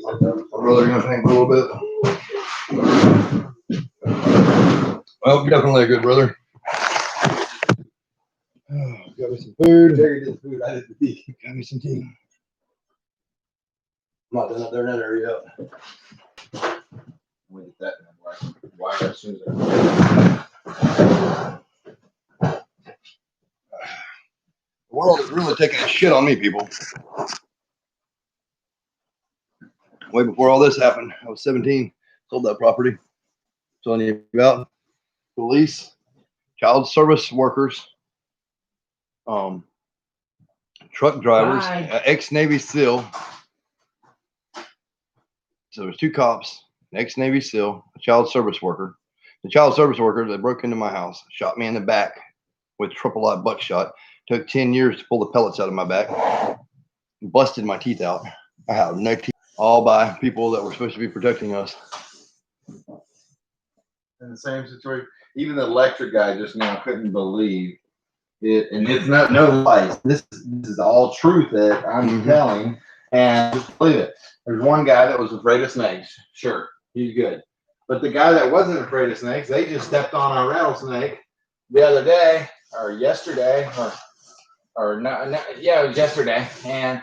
My brother gonna think a little bit. Well, definitely a good brother. Got me some food. Jerry did the food, I did the tea. Got me some tea. I'm not done up there in that area yet. We did that, and why as soon as The world is really taking a shit on me, people. Way before all this happened, I was 17, sold that property. Telling you about police, child service workers, truck drivers, ex-Navy SEAL. So there's two cops, an ex-Navy SEAL, a child service worker. The child service worker, they broke into my house, shot me in the back with triple-aught buckshot. Took 10 years to pull the pellets out of my back. Busted my teeth out. I have no teeth. All by people that were supposed to be protecting us. in the same situation. Even the electric guy just now couldn't believe it, and it's not no lies. This is all truth that I'm telling, and just believe it. There's one guy that was afraid of snakes. Sure, he's good, but the guy that wasn't afraid of snakes, they just stepped on a rattlesnake the other day or yesterday or no, yeah, it was yesterday, and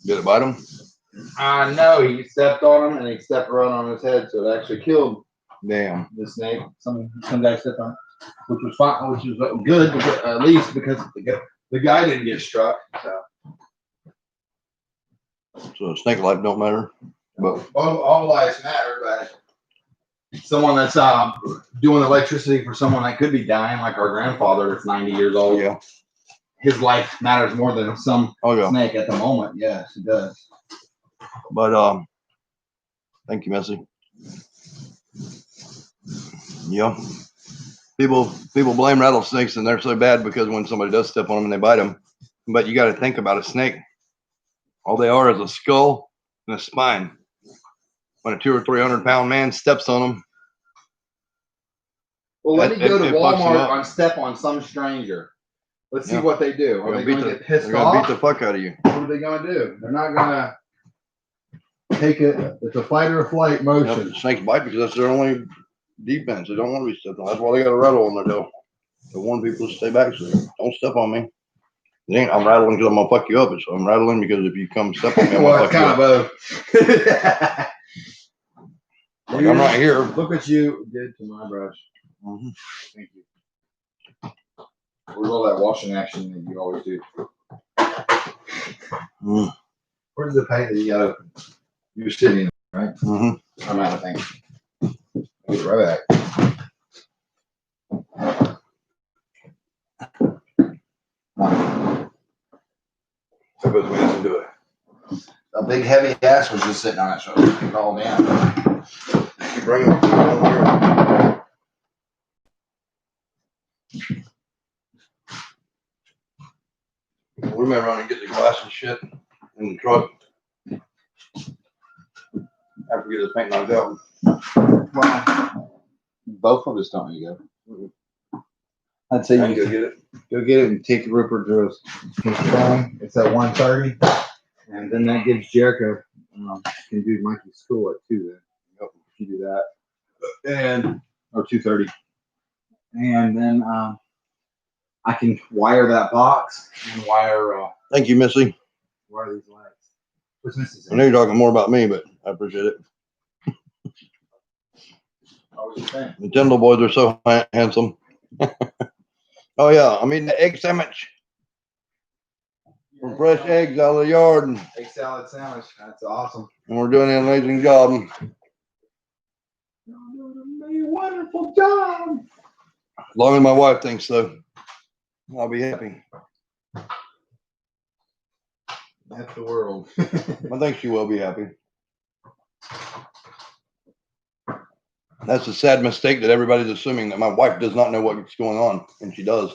Did it bite him? no, he stepped on him and he stepped right on his head, so it actually killed Damn. the snake. Some guy stepped on it, which was fine, which was good, because, at least because the guy didn't get struck. So snake life don't matter. But All lives matter, but someone that's doing electricity for someone that could be dying, like our grandfather that's 90 years old. yeah. His life matters more than some Oh yeah. snake at the moment. Yes, it does. But thank you, Missy. Yeah. People blame rattlesnakes and they're so bad because when somebody does step on them and they bite them. But you got to think about a snake. All they are is a skull and a spine. When a 200 or 300 pound man steps on them. Well, let me go to it fucks them Walmart up. and step on some stranger. Let's Yeah. see what they do. Are They're they gonna going to get pissed They're gonna beat off? the fuck out of you. What are they going to do? They're not going to take it. It's a fight or flight Yep, motion. snakes bite because that's their only defense. They don't want to be stepped on. That's why they got a rattle on their tail. To warn people to stay back. So don't step on me. I'm rattling because I'm gonna fuck you up. I'm rattling because if you come step on me, I'm Well, gonna it's fuck you kind up. of both. Like, I'm right here. Look what you did to my brush. Mhm. Thank you. Where's all that washing action that you always do? Mm. Where's the paint that you got open? You're sitting in it, right? Mhm. I'm out of paint. I'll be right back. So both ways into it. A big heavy ass was just sitting on that shoulder. It all down. You bring them down here. We may run and get the glass and shit in the truck after we get the paint knocked out. Well, both of us don't need to go. I'd say I can you go get it. go get it and take Rupert to his phone. It's at 1:30, and then that gives Jericho can do Mikey's school at 2. Then if you do that, and or 2:30, and then I can wire that box and wire Thank you, Missy. these lights. What's Mrs. I know you're talking more about me, but I appreciate it. What was you saying? The Tyndall boys are so handsome. Oh yeah, I'm eating the egg sandwich from fresh eggs out of the yard, and Egg salad sandwich. That's awesome. we're doing an amazing job. You're doing a wonderful job. As long as my wife thinks so, I'll be happy. That's the world. I think she will be happy. That's a sad mistake that everybody's assuming that my wife does not know what's going on, and she does.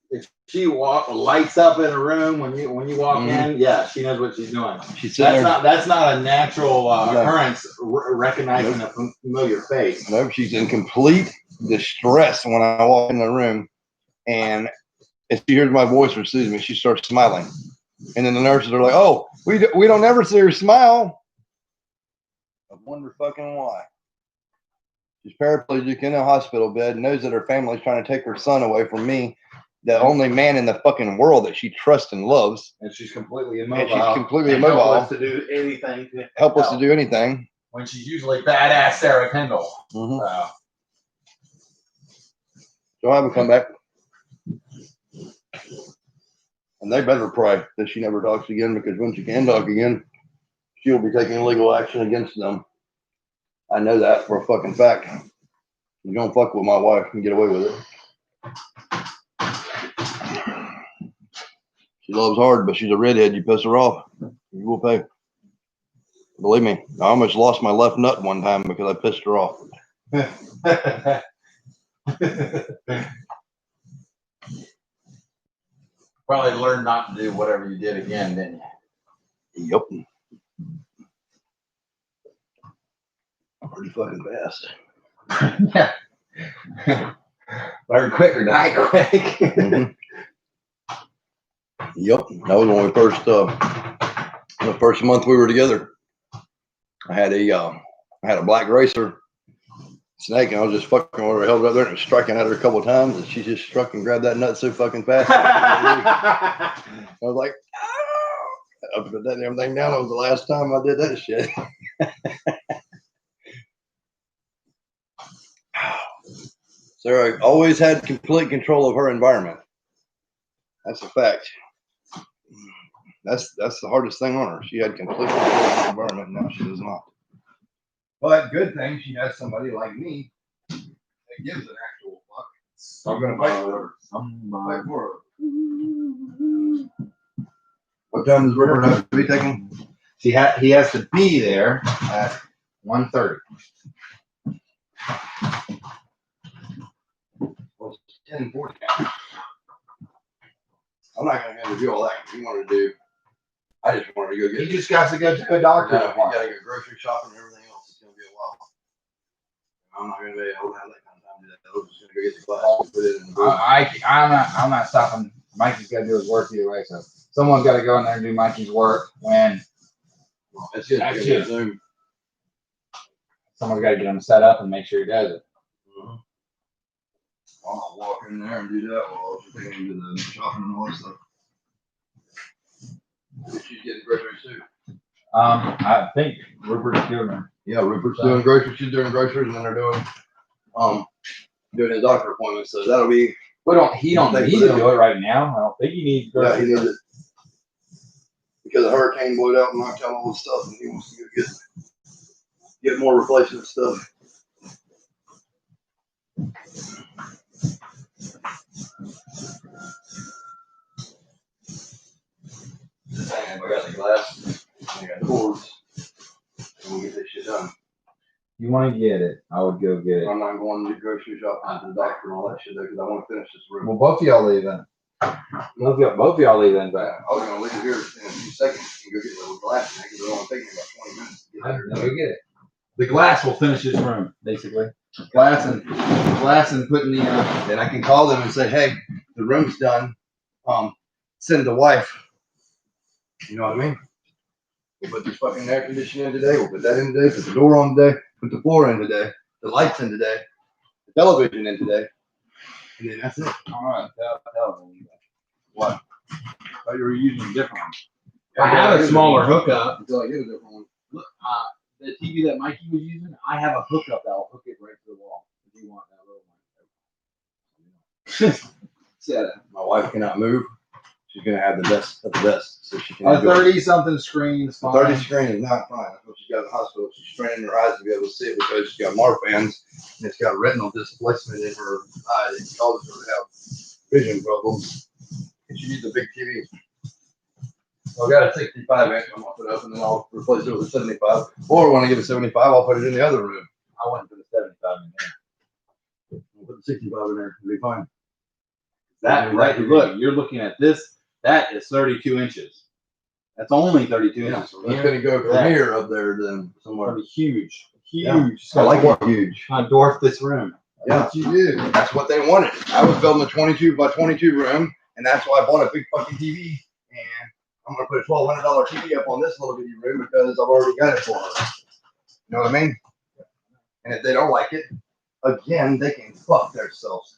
If she lights up in a room when you walk Mhm. in, yeah, she knows what she's doing. She's sitting there. That's not a natural No. occurrence. Recognizing a familiar face. No, she's in complete distress when I walk in the room, and if she hears my voice or sees me, she starts smiling. And then the nurses are like, "Oh, we don't ever see her smile." I wonder fucking why. She's paraplegic in a hospital bed, knows that her family's trying to take her son away from me, the only man in the fucking world that she trusts and loves. And she's completely And immobile. she's completely and immobile. helpless to do anything. Helpless to do anything. When she's usually badass Sarah Kendall. Mm-hmm. So I haven't come back. And they better pray that she never talks again, because when she can talk again, she'll be taking legal action against them. I know that for a fucking fact. You don't fuck with my wife and get away with it. She loves hard, but she's a redhead. You piss her off, you will pay. Believe me, I almost lost my left nut one time because I pissed her off. Probably learned not to do whatever you did again, didn't you? Yep. Pretty fucking fast. Yeah. Learn quick or die quick. Mhm. Yep. That was when we first, the first month we were together. I had a black racer snake, and I was just fucking with her, held her up there and was striking at her a couple of times, and she just struck and grabbed that nut so fucking fast. I was like, oh! I put that damn thing down. That was the last time I did that shit. Sarah always had complete control of her environment. That's a fact. That's the hardest thing on her. She had complete control of her environment. Now she does not. But good thing she has somebody like me that gives an actual fuck. I'm gonna fight for her. Fight for her. What time does Rupert have to be taking? He has to be there at 1:30. Well, it's 10:40 now. I'm not gonna do all that. You want to do? I just wanted to go He get. just got to go to a doctor. No, you gotta go grocery shopping and everything else. It's gonna be a while. I'm not gonna be able to have that kind of time do that. I was just gonna go get the glass and put it in the booth. I'm not stopping. Mikey's got to do his work either way. So someone's got to go in there and do Mikey's work. When That's just That's gonna it. Zoom. someone's got to get him set up and make sure he does it. I'll walk in there and do that while I was taking him to the shopping and all that stuff. She's getting groceries too. I think Rupert's doing it. Yeah, Rupert's doing groceries, she's doing groceries, and then they're doing his doctor appointment, so that'll be. He don't need to do it right now. I don't think he needs to. Yeah, he needs it. Because the hurricane blew out and knocked out all the stuff, and he wants to go get more replacement stuff. Damn, I got the glass, I got cords, and we'll get this shit done. You want to get it? I would go get it. I'm not going to the grocery shop and to the doctor and all that shit though, because I want to finish this room. Well, both of y'all leave then. Both of y'all leave then. But I was gonna leave it here in a few seconds and go get the glass, because it'll only take me about 20 minutes to get there. Go get it. The glass will finish this room, basically. Glass and putting the. Then I can call them and say, hey, the room's done. Send the wife. You know what I mean? We'll put this fucking air conditioning in today. We'll put that in today. Put the door on today. Put the floor in today. The lights in today. The television in today. And then that's it. All right, tell them. What? I thought you were using a different one. Yeah, I have yeah, a smaller hookup. Until I get a different one. Look, the TV that Mikey was using, I have a hookup that will hook it right to the wall. If you want that little one. Said my wife cannot move. She's gonna have the best of the best, so she can. A enjoy it. 30-something screen is The fine. 30 screen is not fine. That's what she's got in the hospital. She's straining her eyes to be able to see it because she's got Marfan's and it's got retinal displacement in her eye that causes her to have vision problems. And she needs a big TV. So I got a 65 inch I'm gonna put up and then I'll replace it with a 75. Or when I get a 75, I'll put it in the other room. I wouldn't put a 75 in there. I'll put the 65 in there. It'll be fine. That right, look, you're looking at this. That is 32 inches. That's only 32 Yeah, inches. so that's gonna go from That- here up there then It's somewhere. gonna be huge. Huge. Yeah. It's I like gonna it huge. dwarf this room. Yeah, What you do. that's what they wanted. I was building a 22 by 22 room, and that's why I bought a big fucking TV. And I'm gonna put a $1,200 TV up on this little bitty room because I've already got it for her. You know what I mean? And if they don't like it, again, they can fuck themselves.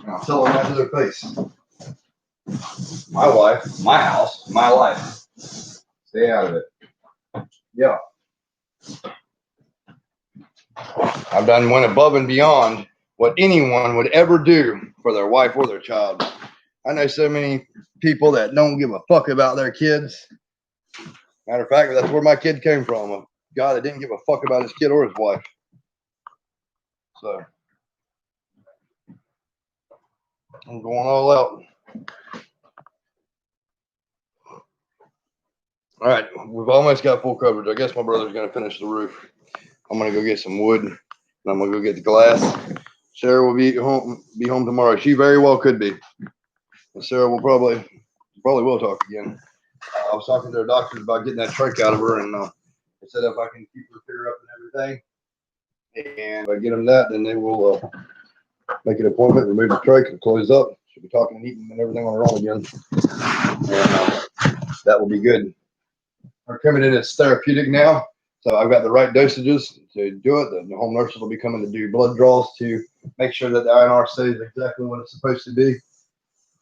And I'll tell them that to their face. My wife, my house, my life. Stay out of it. Yeah. I've went above and beyond what anyone would ever do for their wife or their child. I know so many people that don't give a fuck about their kids. Matter of fact, that's where my kid came from. A guy that didn't give a fuck about his kid or his wife. So I'm going all out. All right, we've almost got full coverage. I guess my brother's gonna finish the roof. I'm gonna go get some wood, and I'm gonna go get the glass. Sarah will be home tomorrow. She very well could be. And Sarah will probably will talk again. I was talking to her doctors about getting that trach out of her, and they said if I can keep her clear up and everything, and if I get them that, then they will make an appointment, remove the trach, and close up. She'll be talking and eating and everything on her own again, and that will be good. Her coming in is therapeutic now, so I've got the right dosages to do it. The home nurses will be coming to do blood draws to make sure that the INR stays exactly what it's supposed to be,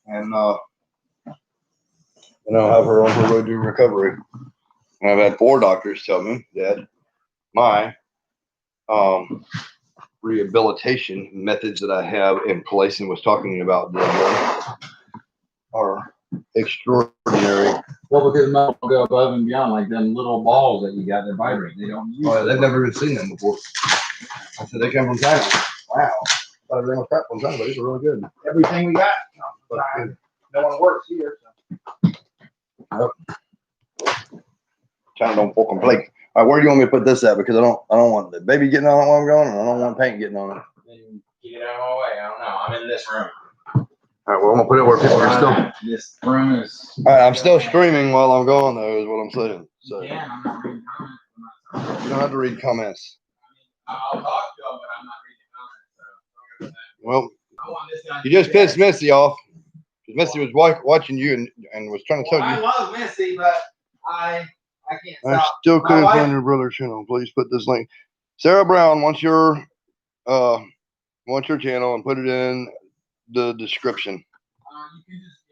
and I'll have her on her road to recovery. And I've had 4 doctors tell me that my rehabilitation methods that I have in place and was talking about are extraordinary. Well, because most will go above and beyond, like them little balls that you got that vibrate. They don't use. Oh, yeah, they've never even seen them before. I said they come from China. Wow. Thought everything was crap from China, but these are really good. Everything we got. But good. No one works here. China don't fucking play. All right, where do you want me to put this at? Because I don't want the baby getting on it while I'm going, and I don't want paint getting on it. Then get out of my way. I don't know. I'm in this room. All right, well, I'm gonna put it where people are still. This room is. All right, I'm still streaming while I'm gone, though, is what I'm saying. So, Yeah, I'm not reading comments. I'm not You don't have to read comments. I'll talk to him, but I'm not reading comments. So don't worry about that. Well, I want this guy. you just pissed Missy off. Because Missy was watching you and was trying to tell I you. love Missy, but I can't I stop. still My couldn't wife- find your brother's channel. Please put this link. Sarah Brown wants your channel and put it in the description. You can just,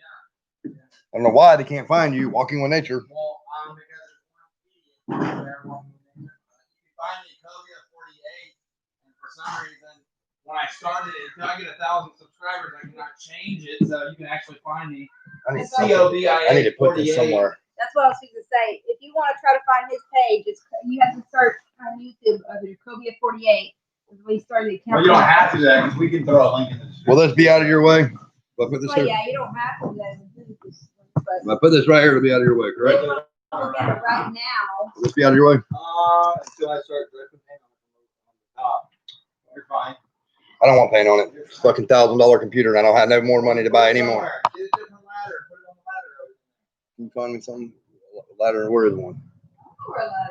yeah. I don't know why they can't find you. Walking with Nature. Well, because there's one there, you can find me Kobe at 48, and for some reason, when I started it, until I get 1,000 subscribers, I cannot change it, so you can actually find me. I need, COBIA I need to put this 48. somewhere. That's what I was going to say. If you want to try to find his page, you have to search on YouTube under Cobia 48. We started the account. Well, you don't have to do that because we can throw a link in the description. Will this be out of your way? If I put this Well, here. yeah, you don't have to. But If I put this right here, it'll be out of your way, if correct? you want to look at it right now. Will this be out of your way? Until I start dripping paint on the top. You're fine. I don't want paint on it. It's a fucking $1,000 computer, and I don't have no more money to buy anymore. Get a different ladder. Put it on the ladder over there. Can you find me something? Ladder, where is one?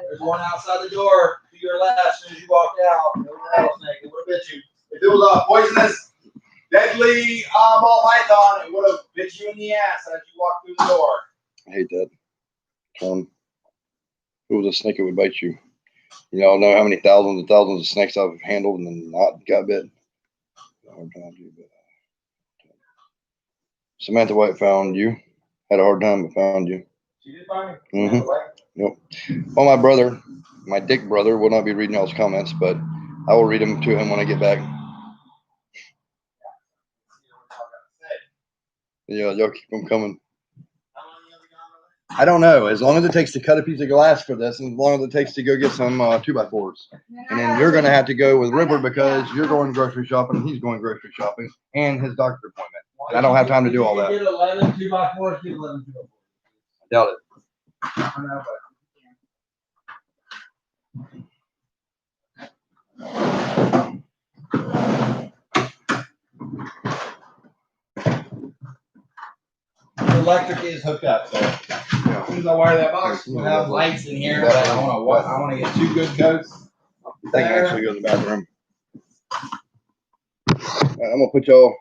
There's one outside the door to your left as soon as you walk out. No rattlesnake. It would have bit you. If it was a poisonous, deadly ball python, it would have bit you in the ass as you walked through the door. I hate that term. If it was a snake, it would bite you. You all know how many thousands and thousands of snakes I've handled and then not got bit. Hard time to, but Samantha White found you. Had a hard time, but found you. She did find me. Mm-hmm. Yep. Well, my brother, my dick brother, will not be reading y'all's comments, but I will read them to him when I get back. Yeah, y'all keep them coming. I don't know. As long as it takes to cut a piece of glass for this, and as long as it takes to go get some 2x4s. And then you're going to have to go with River because you're going grocery shopping and he's going grocery shopping and his doctor appointment. And I don't have time to do all that. Get 11 2x4s, get 11 2x4s. Doubt it. I know, the electric is hooked up, so as soon as I wire that box, we'll have lights in here. But I want to get 2 good coats. They can actually go to the bathroom. All right, I'm gonna put y'all.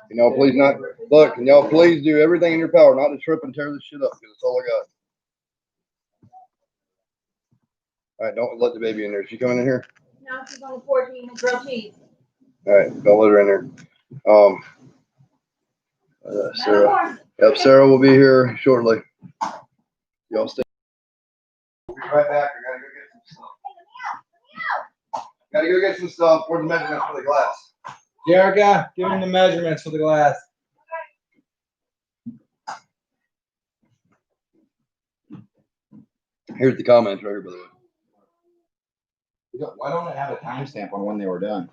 You know, please not look. Can y'all please do everything in your power not to trip and tear this shit up because it's all I got. All right, don't let the baby in there. Is she coming in here? No, she's on the porch eating grilled cheese. All right, don't let her in there. Sarah. Yep, Sarah will be here shortly. Y'all stay. We'll be right back. I gotta go get some stuff. Gotta go get some stuff for the measurements for the glass. Jerica, give him the measurements for the glass. Here's the comments right here, by the way. Why don't it have a timestamp on when they were done?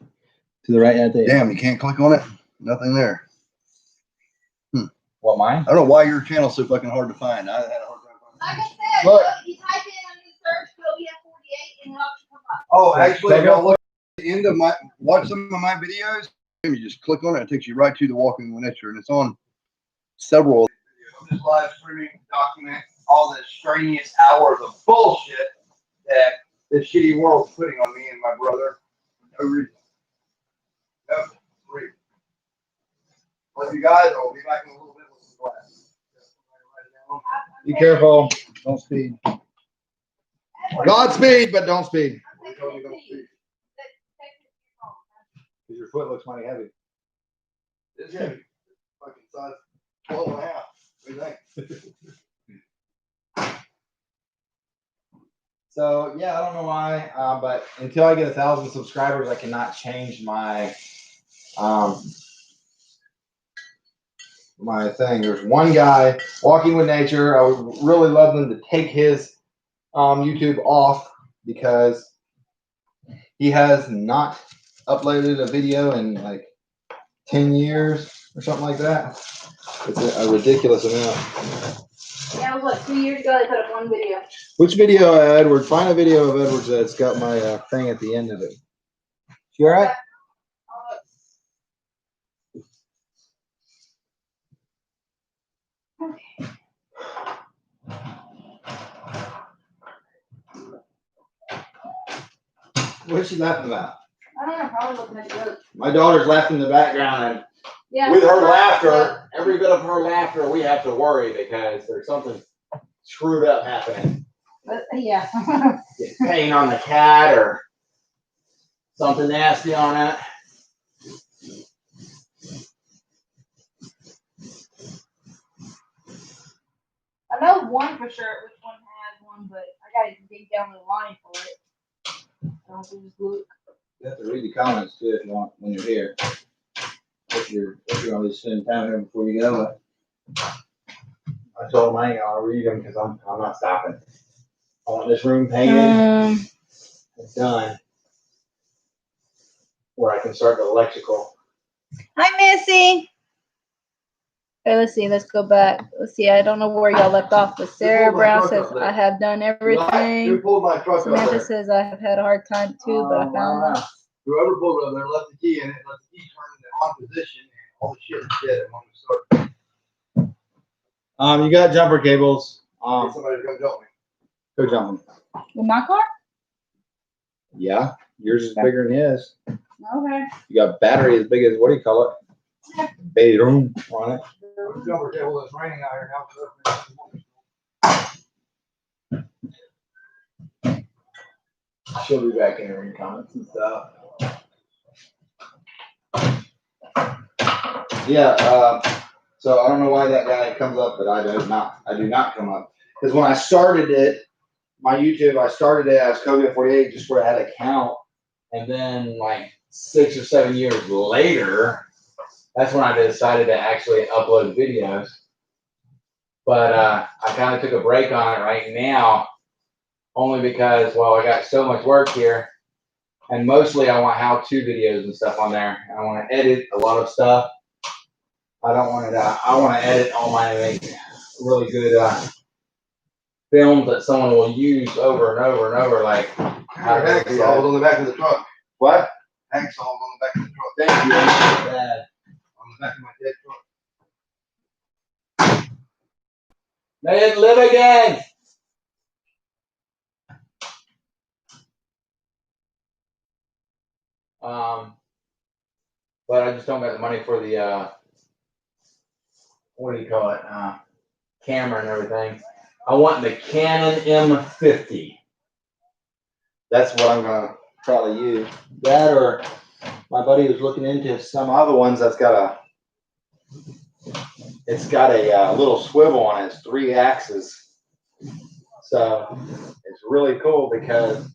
To the right at the Damn, you can't click on it? Nothing there. What, mine? I don't know why your channel's so fucking hard to find. I had a hard time finding it. Like I said, Look. you type in under the search Cobia 48 and it helps you come up. Oh, actually, Check if y'all look at the end of watch some of my videos, you just click on it, it takes you right to the Walking with Nature, and it's on several videos. I'm just live streaming to document all the strenuous hours of bullshit that this shitty world's putting on me and my brother. No reason. No reason. Love you guys. I'll be back in a little bit with some glass. Be careful. Don't speed. Godspeed, but don't speed. Because your foot looks mighty heavy. It's heavy. Fucking size 12 and a half. What do you think? So yeah, I don't know why, but until I get 1,000 subscribers, I cannot change my my thing. There's one guy, Walking with Nature. I would really love them to take his YouTube off because he has not uploaded a video in like 10 years or something like that. It's a ridiculous amount. Yeah, it was like 2 years ago they put up one video. Which video, Edward? Find a video of Edward's that's got my thing at the end of it. You all right? What's she laughing about? I don't know, probably looking at the goat. My daughter's laughing in the background, Yeah. With her laughter, every bit of her laughter, we have to worry because there's something screwed up happening. Yeah. Get paint on the cat or something nasty on it. I know one for sure which one has one, but I gotta dig down the line for it. I have to just look. you have to read the comments too if you want when you're here. If you're gonna be spending time here before you go. I told him I ain't gonna read them because I'm not stopping. I want this room painted. It's done. Where I can start the electrical. Hi, Missy. Okay, let's see. Let's go back. Let's see. I don't know where y'all left off, but Sarah Brown says I have done Who everything. pulled my truck up Samantha there? says I have had a hard time too, but I found it. Whoever pulled it up there left the key in it, left the key turned it on position, and all the shit is dead when we start. You got jumper cables. Somebody's gonna help me. Go jump them. In my car? Yeah, yours is bigger than his. Okay. You got battery as big as, what do you call it? Bedroom on it. Jumper cable that's raining out here now. She'll be back in her comments and stuff. Yeah, so I don't know why that guy comes up, but I do not come up. Because when I started it, my YouTube, I started it as Kobe48 just where I had an account. And then like 6 or 7 years later, that's when I decided to actually upload videos. But I kind of took a break on it right now, only because, well, I got so much work here. And mostly I want how-to videos and stuff on there. I want to edit a lot of stuff. I don't want it. I want to edit all my really good films that someone will use over and over and over. Like Hacksaws on the back of the truck. what? Hacksaws on the back of the truck. Thank you. Dad. On the back of my dead truck. They didn't live again. But I just don't got the money for the what do you call it? Camera and everything. I want the Canon M50. That's what I'm gonna probably use. That, or my buddy was looking into some other ones that's got a little swivel on it. It's 3 axes. So it's really cool because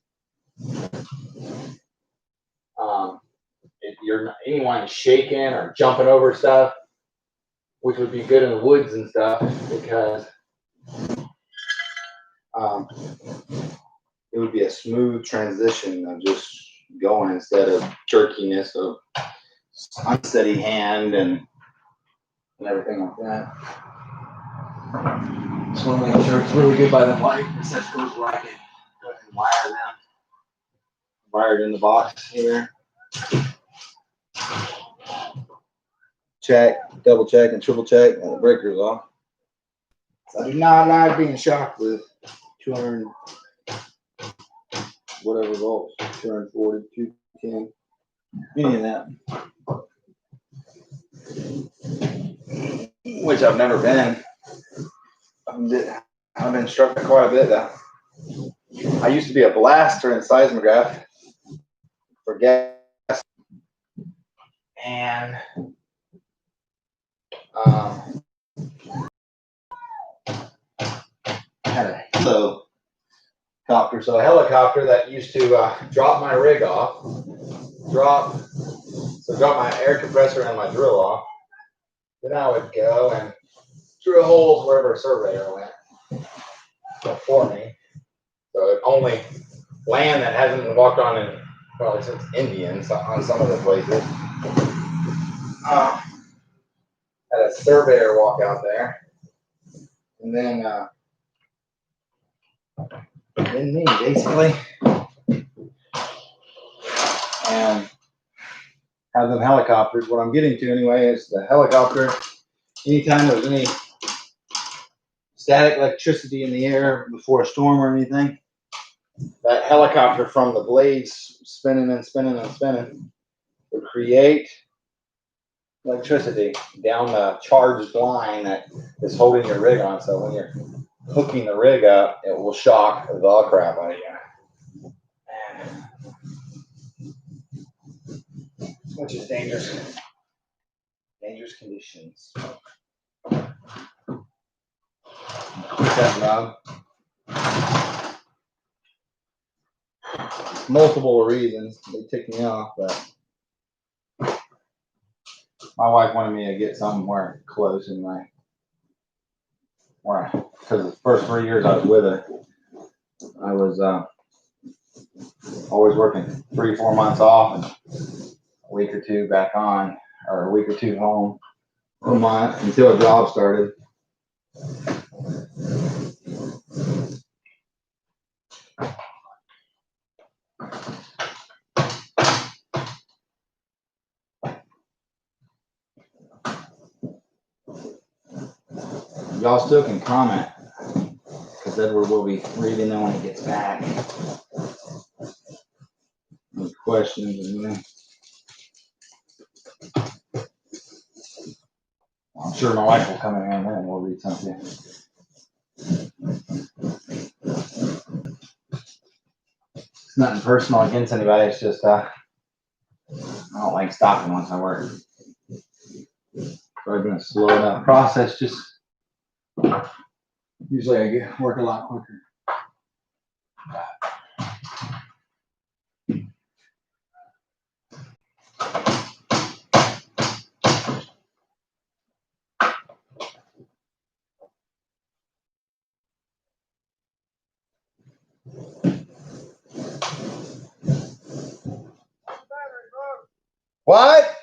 if you're anyone shaking or jumping over stuff, which would be good in the woods and stuff, because it would be a smooth transition of just going instead of jerkiness of unsteady hand and everything like that. Just want to make sure it's really good by the light. It's such goes where I can go ahead and wire them. Wired in the box here. Check, double check, and triple check, and the breaker's off. I do not like being shocked with 200 whatever volts, 240, 210, any of that. Which I've never been. I've been struck by quite a bit though. I used to be a blaster in seismograph for gas, and I had a helicopter. So a helicopter that used to drop my rig off, drop my air compressor and my drill off. Then I would go and drill holes wherever a surveyor went for me. So only land that hasn't been walked on in probably since Indians on some of the places. Had a surveyor walk out there, and then me basically, and have them helicopters. What I'm getting to anyway is the helicopter. Anytime there's any static electricity in the air before a storm or anything, that helicopter from the blades spinning and spinning and spinning would create electricity down the charged line that is holding your rig on. So when you're hooking the rig up, it will shock the crap out of you. Which is dangerous. Dangerous conditions. Quit that, Rob. Multiple reasons. They ticked me off, but my wife wanted me to get somewhere close in my where because the first 3 years I was with her, I was always working 3-4 months off and a week or two back on, or a week or two home, a month until a job started. Y'all still can comment because Edward will be reading them when he gets back. Any questions? I'm sure my wife will come in and then we'll read something. It's nothing personal against anybody. It's just I don't like stopping once I work. So I'm gonna slow that process. Just usually I get work a lot quicker. What?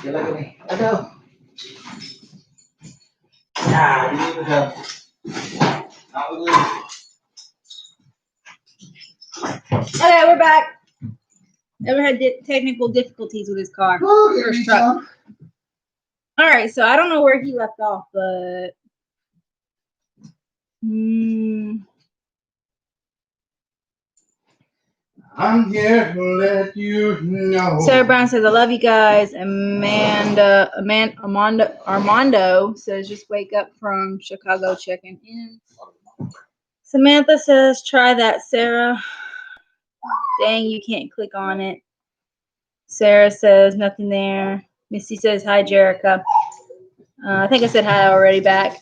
You look at me. I know. Nah, you need to go. Not with Lucy. Okay, we're back. Ever had technical difficulties with his car? Or his truck? All right, so I don't know where he left off, but I'm here to let you know. Sarah Brown says, "I love you guys." Armando says, "Just wake up from Chicago, checking in." Samantha says, "Try that, Sarah." Dang, you can't click on it. Sarah says, "Nothing there." Missy says, "Hi, Jerica." I think I said hi already back.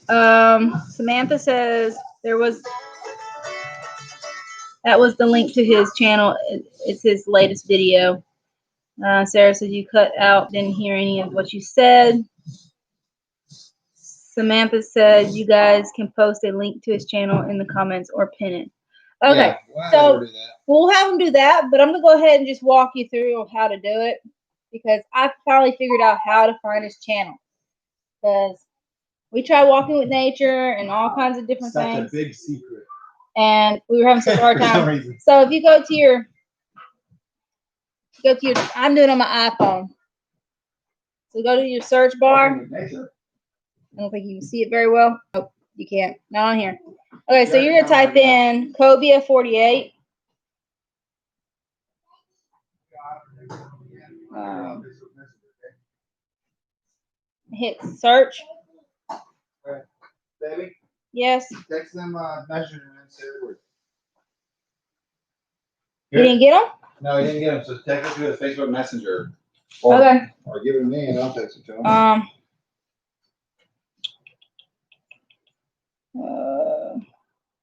Samantha says that was the link to his channel. It's his latest video. Sarah said, "You cut out, didn't hear any of what you said." Samantha said, "You guys can post a link to his channel in the comments or pin it." Okay, Yeah, so do that. we'll have him do that, but I'm going to go ahead and just walk you through how to do it because I finally figured out how to find his channel. Because we tried Walking with Nature and all kinds of different Such things. a big secret. And we were having such a hard For some time. reason. So if you go to your, I'm doing it on my iPhone. So go to your search bar. I don't think you can see it very well. Nope, you can't. Not on here. Okay, so you're going to type in Cobia48. Hit search. Baby, Yes. text them measurements everywhere. You didn't get them? No, he didn't get them. So text it to his Facebook Messenger. Okay. Or give it to me and I'll text it to him.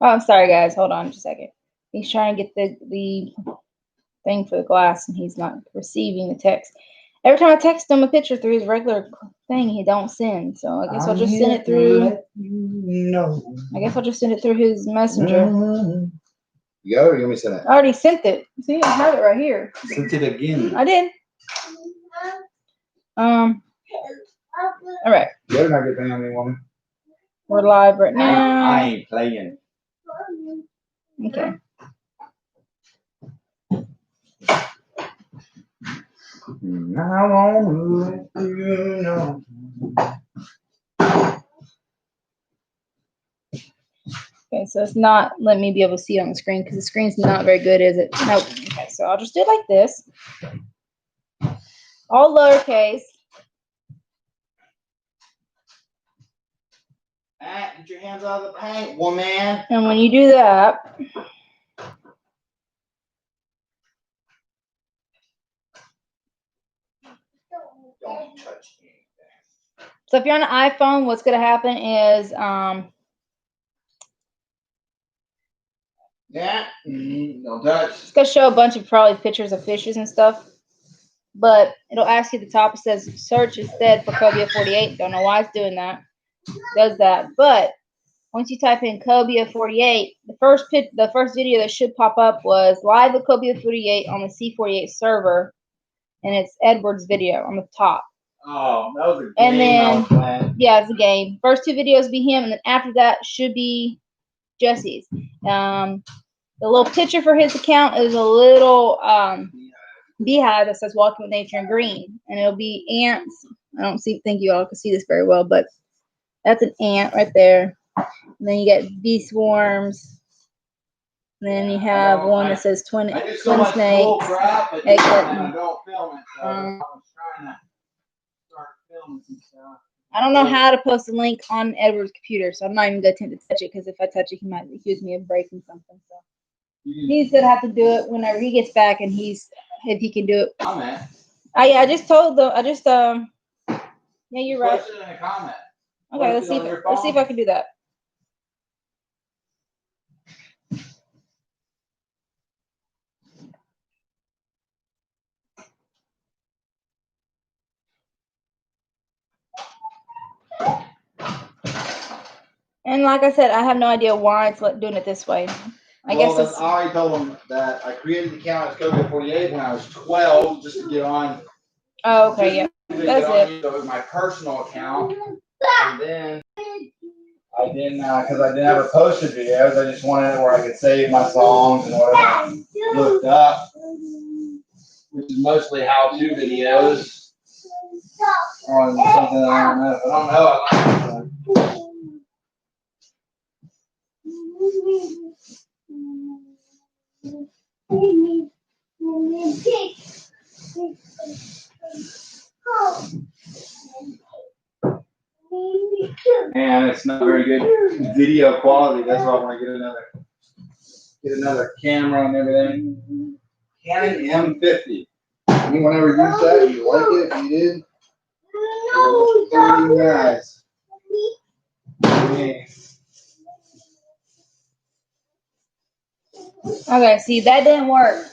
Oh, I'm sorry, guys. Hold on just a second. He's trying to get the thing for the glass, and he's not receiving the text. Every time I text him a picture through his regular thing, he don't send. So I guess I'll just send it through. No. I guess I'll just send it through his messenger. You got it or you want me to send it? I already sent it. See, I have it right here. Sent it again. I did. All right. You better not get paying on me, woman. We're live right now. I ain't playing. Okay. I won't let you know. Okay, so it's not letting me be able to see it on the screen because the screen's not very good, is it? Nope. Okay, so I'll just do it like this. All lowercase. Matt, get your hands out of the paint, woman. And when you do that, Don't touch anything. so if you're on an iPhone, what's gonna happen is Yeah. Don't touch. it's gonna show a bunch of probably pictures of fishes and stuff. But it'll ask you at the top, it says search instead for Cobia 48. Don't know why it's doing that. It does that. But once you type in Cobia 48, the first video that should pop up was live with Cobia 48 on the C48 server, and it's Edward's video on the top. Oh, that was a game And then- I was playing. Yeah, it's a game. First two videos be him, and then after that should be Jesse's. The little picture for his account is a little beehive that says "Walking with Nature" in green, and it'll be ants. I don't think you all can see this very well, but that's an ant right there. And then you get bee swarms. And then you have one that says twin I do so twin much cool snakes. crap, but egg I carton. don't film it. So I Um, was trying to start filming some stuff. I don't know how to post a link on Edward's computer, so I'm not even gonna attempt to touch it because if I touch it, he might accuse me of breaking something. So he's gonna have to do it whenever he gets back, and if he can do it. Comment. Yeah, I just told them. Yeah, you're right. Post it in a comment. Okay, Post let's it see. on your Let's see if phone. I can do that. And like I said, I have no idea why it's doing it this way. I guess Well, it's. I already told them that I created the account as Cobia 48 when I was 12 just to get on. Oh, okay, yeah. Just to That's get on it. So it was my personal account. And then I didn't, because I never posted videos. I just wanted it where I could save my songs and whatever I looked up, which is mostly how-to videos on something I don't know. I like it. And it's not very good video quality. That's why I want to get another camera and everything. Canon M50. Anyone ever use that? You like it? If you did? Pretty nice. Okay, see, that didn't work.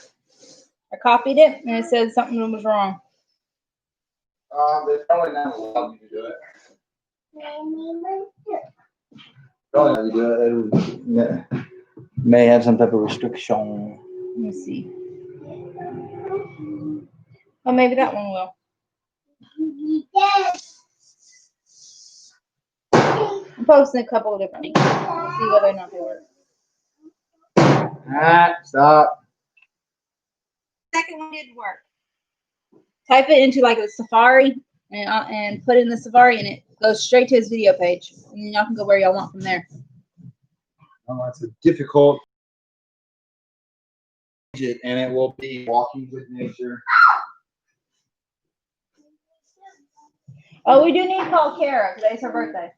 I copied it, and it said something was wrong. They probably not allowed me to do it. Probably not do it. It may have some type of restriction. Let me see. Oh, maybe that one will. I'm posting a couple of different things. We'll see whether or not they work. Stop. Second one did work. Type it into like a Safari and put it in the Safari, and it goes straight to his video page. And then y'all can go where y'all want from there. Oh, it's a difficult. And it will be Walking with Nature. Oh, we do need to call Kara. Today's her birthday.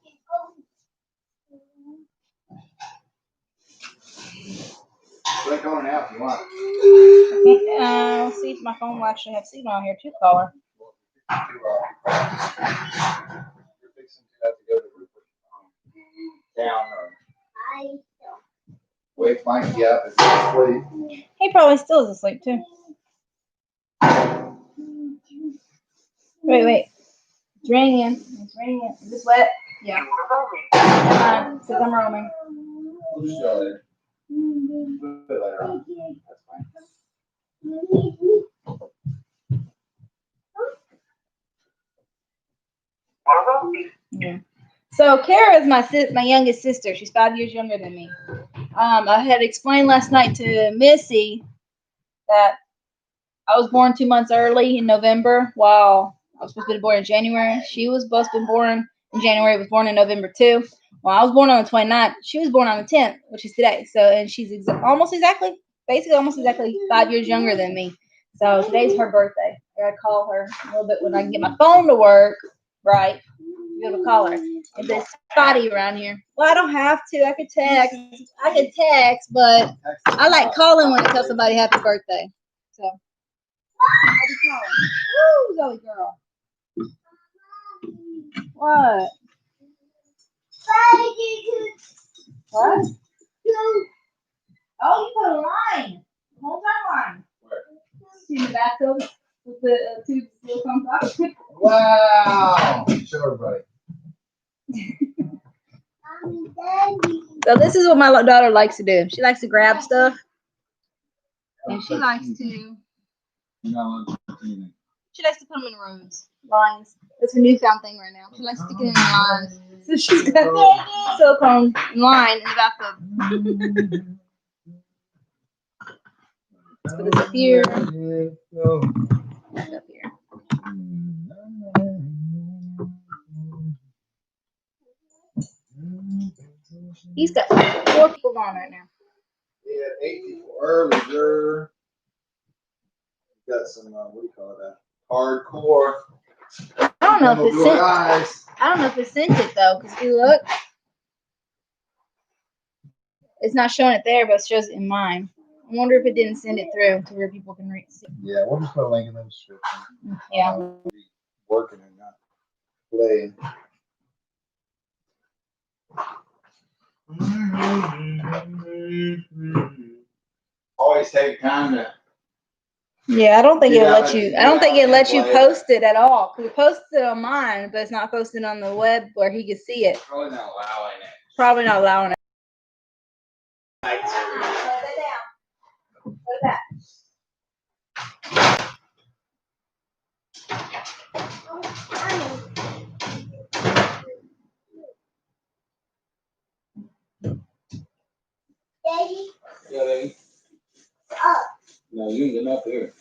But I call her now if you want. Let's see if my phone will actually have signal on here to call her. You're fixing to have to go to down or wake Mikey up and sleep. He probably still is asleep too. Wait. It's ringing. It's ringing. Is this wet? Yeah. It says I'm roaming. We'll just go later. We'll do it later on. That's fine. Yeah. So Kara is my youngest sister. She's 5 years younger than me. I had explained last night to Missy that I was born 2 months early in November, while I was supposed to be born in January. She was supposed to be born in January, was born in November too. Well, I was born on the 29th. She was born on the 10th, which is today. So, and she's almost exactly 5 years younger than me. So today's her birthday. I gotta call her a little bit when I can get my phone to work right. be able to call her. If it's spotty around here. Well, I don't have to. I could text. But I like calling when I tell somebody happy birthday. So I'll be calling. Woo, Zoe girl. What? What? Oh, you put a line. Whole time line. Where? In the bathtub with the tube still comes out. Wow. Show everybody. So this is what my daughter likes to do. She likes to grab stuff. And she likes to put them in rows. Lines. That's her newfound thing right now. She likes to stick it in lines. So she's got a silicone line in the bathtub. Let's put this up here. Up here. He's got 4 people on right now. Yeah, 8 people earlier. Got some, what do you call that? Hardcore. I don't know if it's sent. Guys. I don't know if it sent it though, because if you look, it's not showing it there, but it shows it in mine. I wonder if it didn't send it through to where people can read. Yeah, we'll just put a link in the description. Yeah. Working and not playing. Always take time to. Yeah, I don't think Get it'll out let and- you. I don't think get it out lets and you play. post it at all. Cause it posted it on mine, but it's not posted on the web where he can see it. Probably not allowing it. Probably not allowing it. Yeah, baby. No, you can get up here.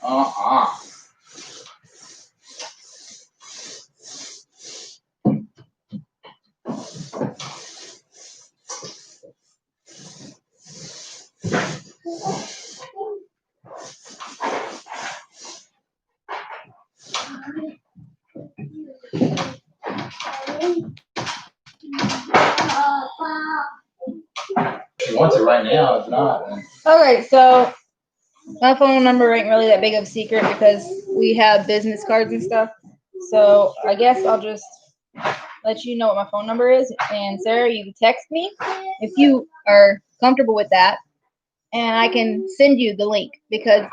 He wants it right now. If not, then. Okay, so my phone number ain't really that big of a secret because we have business cards and stuff. So I guess I'll just let you know what my phone number is. And Sarah, you can text me if you are comfortable with that. And I can send you the link because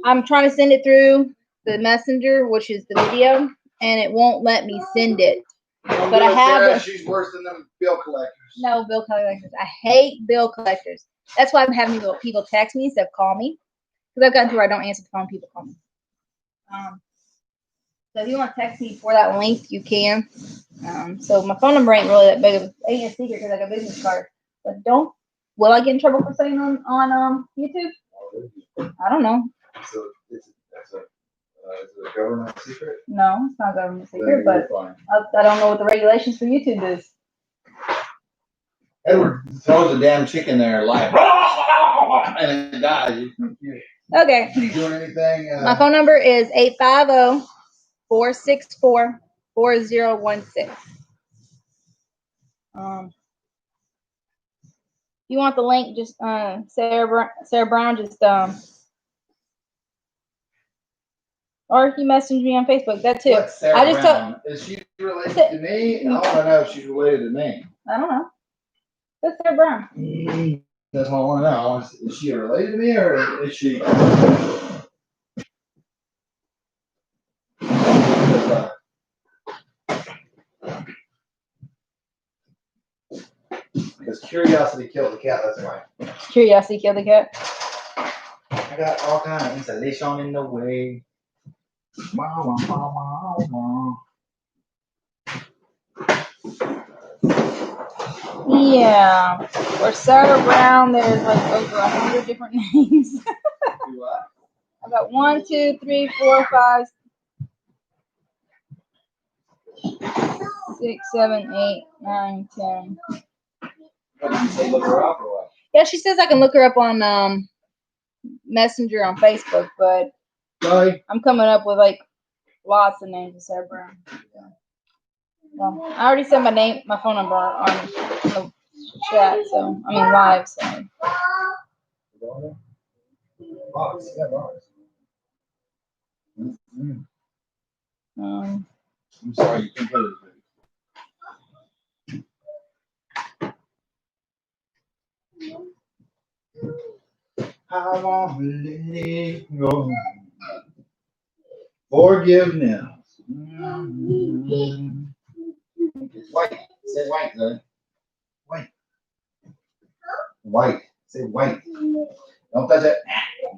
I'm trying to send it through the messenger, which is the video, and it won't let me send it. But I have Sarah, a- she's worse than them bill collectors. No bill collectors. I hate bill collectors. That's why I'm having people text me instead of call me. Because I've gotten to where I don't answer the phone, people call me. So if you want to text me for that link, you can. So my phone number ain't really that big of ain't a secret because I got a business card. But will I get in trouble for saying on YouTube? I don't know. So is it a government secret? No, it's not a government Then secret, you're but fine. I don't know what the regulations for YouTube is. Edward throws a damn chicken there like, and it dies. Okay. You doing anything? My phone number is 850-464-4016. If you want the link, just Sarah Brown, just or if you message me on Facebook, that too. What's Sarah I just Brown? Is she related to me? I want to know if she's related to me. I don't know. That's Sarah Brown. That's what I want to know. Is she related to me or is she? Because curiosity killed the cat. That's why. Curiosity killed the cat. I got all kind of insulation in the way. Wah, wah, wah, wah, wah. Yeah. For Sarah Brown, there's like over 100 different names. Do what? I got 1, 2, 3, 4, 5, 6, 7, 8, 9, 10. What did you say? Look her up or what? Yeah, she says I can look her up on Messenger on Facebook, but Sorry. I'm coming up with like lots of names of Sarah Brown. Well, I already said my phone number on the chat, so I mean live. So Box, yeah, box. um, I'm sorry, you can't play this video. I won't let it go. Forgiveness. It's white. Say white, though. White. White. Say white. Don't touch it.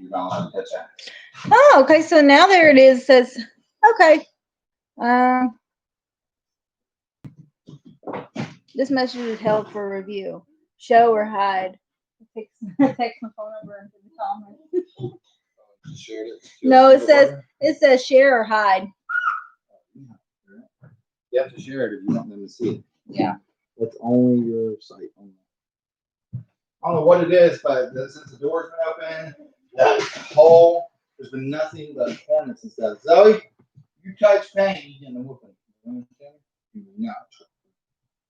You don't want to touch that. oh, okay. So now there it is. Says okay. This message is held for review. Show or hide. Text my phone number into the comments. You shared it. No, it says share or hide. You have to share it if you want them to see it. Yeah. It's only your site. I don't know what it is, but since the door's been open, that hole, there's been nothing but hornets and stuff. Zoe, you touch paint, you get a whooping. You understand? No.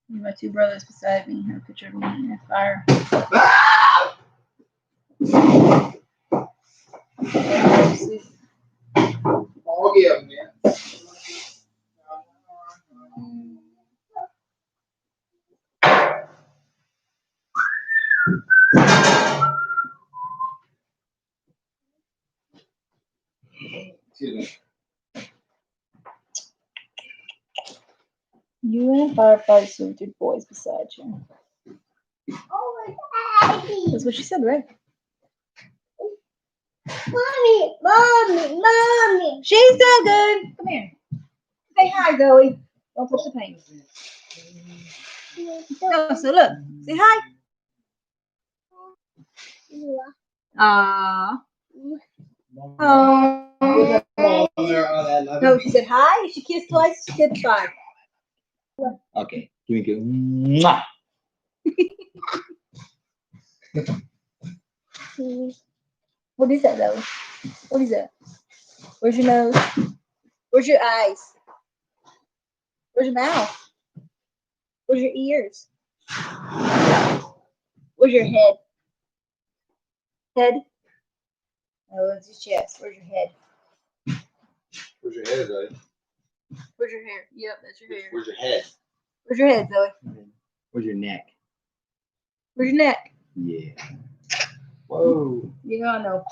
My two brothers beside me. Have a picture of me in a fire. All give, man. Excuse me. You in a firefight suit with your boys beside you. That's what she said, right? Mommy. She's done good. Come here. Say hi, Zoe. Don't touch the paint. Oh, so look. Say hi. Oh. No, she said hi. She kissed twice. She said bye. Okay, give me a good. Mwah. What is that, though? What is that? Where's your nose? Where's your eyes? Where's your mouth? Where's your ears? Where's your head? Head? Oh, it's your chest. Where's your head? Where's your head, Zoe? Where's your hair? Yep, that's your hair. Where's your head? Where's your head, Zoe? Where's your neck? Where's your neck? Yeah. Whoa. You don't know.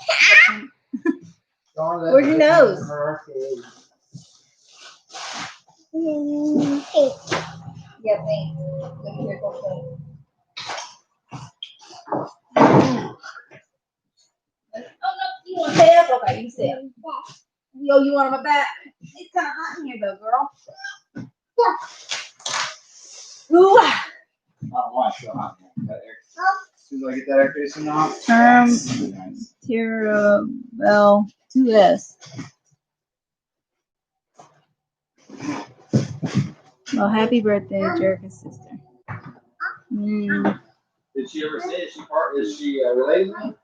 Where's Where's your nose? Yeah, thanks. Let me hear it go. Oh, no, you want to stay up? Okay, you stay up. Yo, you want on my back? It's kind of hot in here, though, girl. Ooh. I don't want to show hot. As soon as I get that air conditioning off. Nice. Bell 2S. Well, happy birthday, Jerica's sister. Did she ever say is she related to me?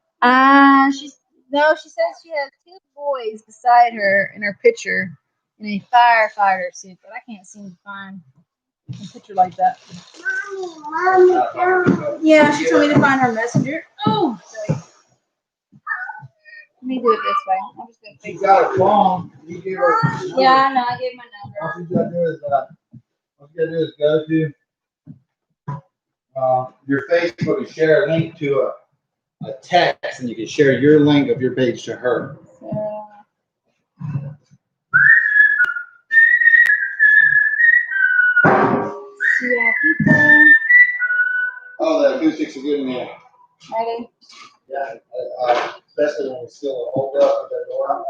She says she has two boys beside her in her picture in a firefighter suit, but I can't seem to find a picture like that. Yeah, she told me to find her messenger. Oh, sorry. Let me do it this way. I'm just gonna She fix got a phone. You give her. it. Yeah, I know. I gave my number. All she's gotta do is go to your Facebook and share a link to a text, and you can share your link of your page to her. Oh, the acoustics are good in there. Ready? Yeah, especially when we still hold up at the door.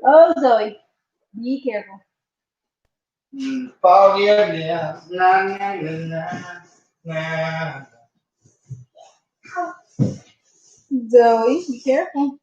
Oh, Zoe, be careful. Forgiveness. Na, na, na, na, na. Zoe, be careful.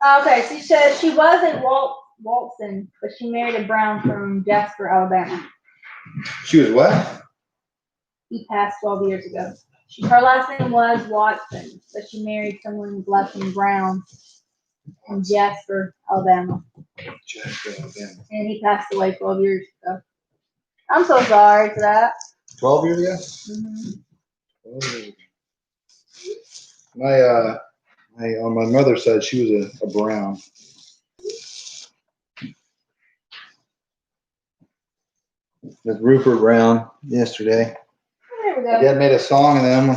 Okay, she said she was a Walton, but she married a Brown from Jasper, Alabama. She was what? He passed 12 years ago. Her last name was Watson, but she married someone last name Brown in Jasper, Alabama. And he passed away 12 years ago. I'm so sorry for that. 12 years ago? Mm-hmm. My mother said she was a Brown. With Rupert Brown yesterday. There we My go. dad made a song and then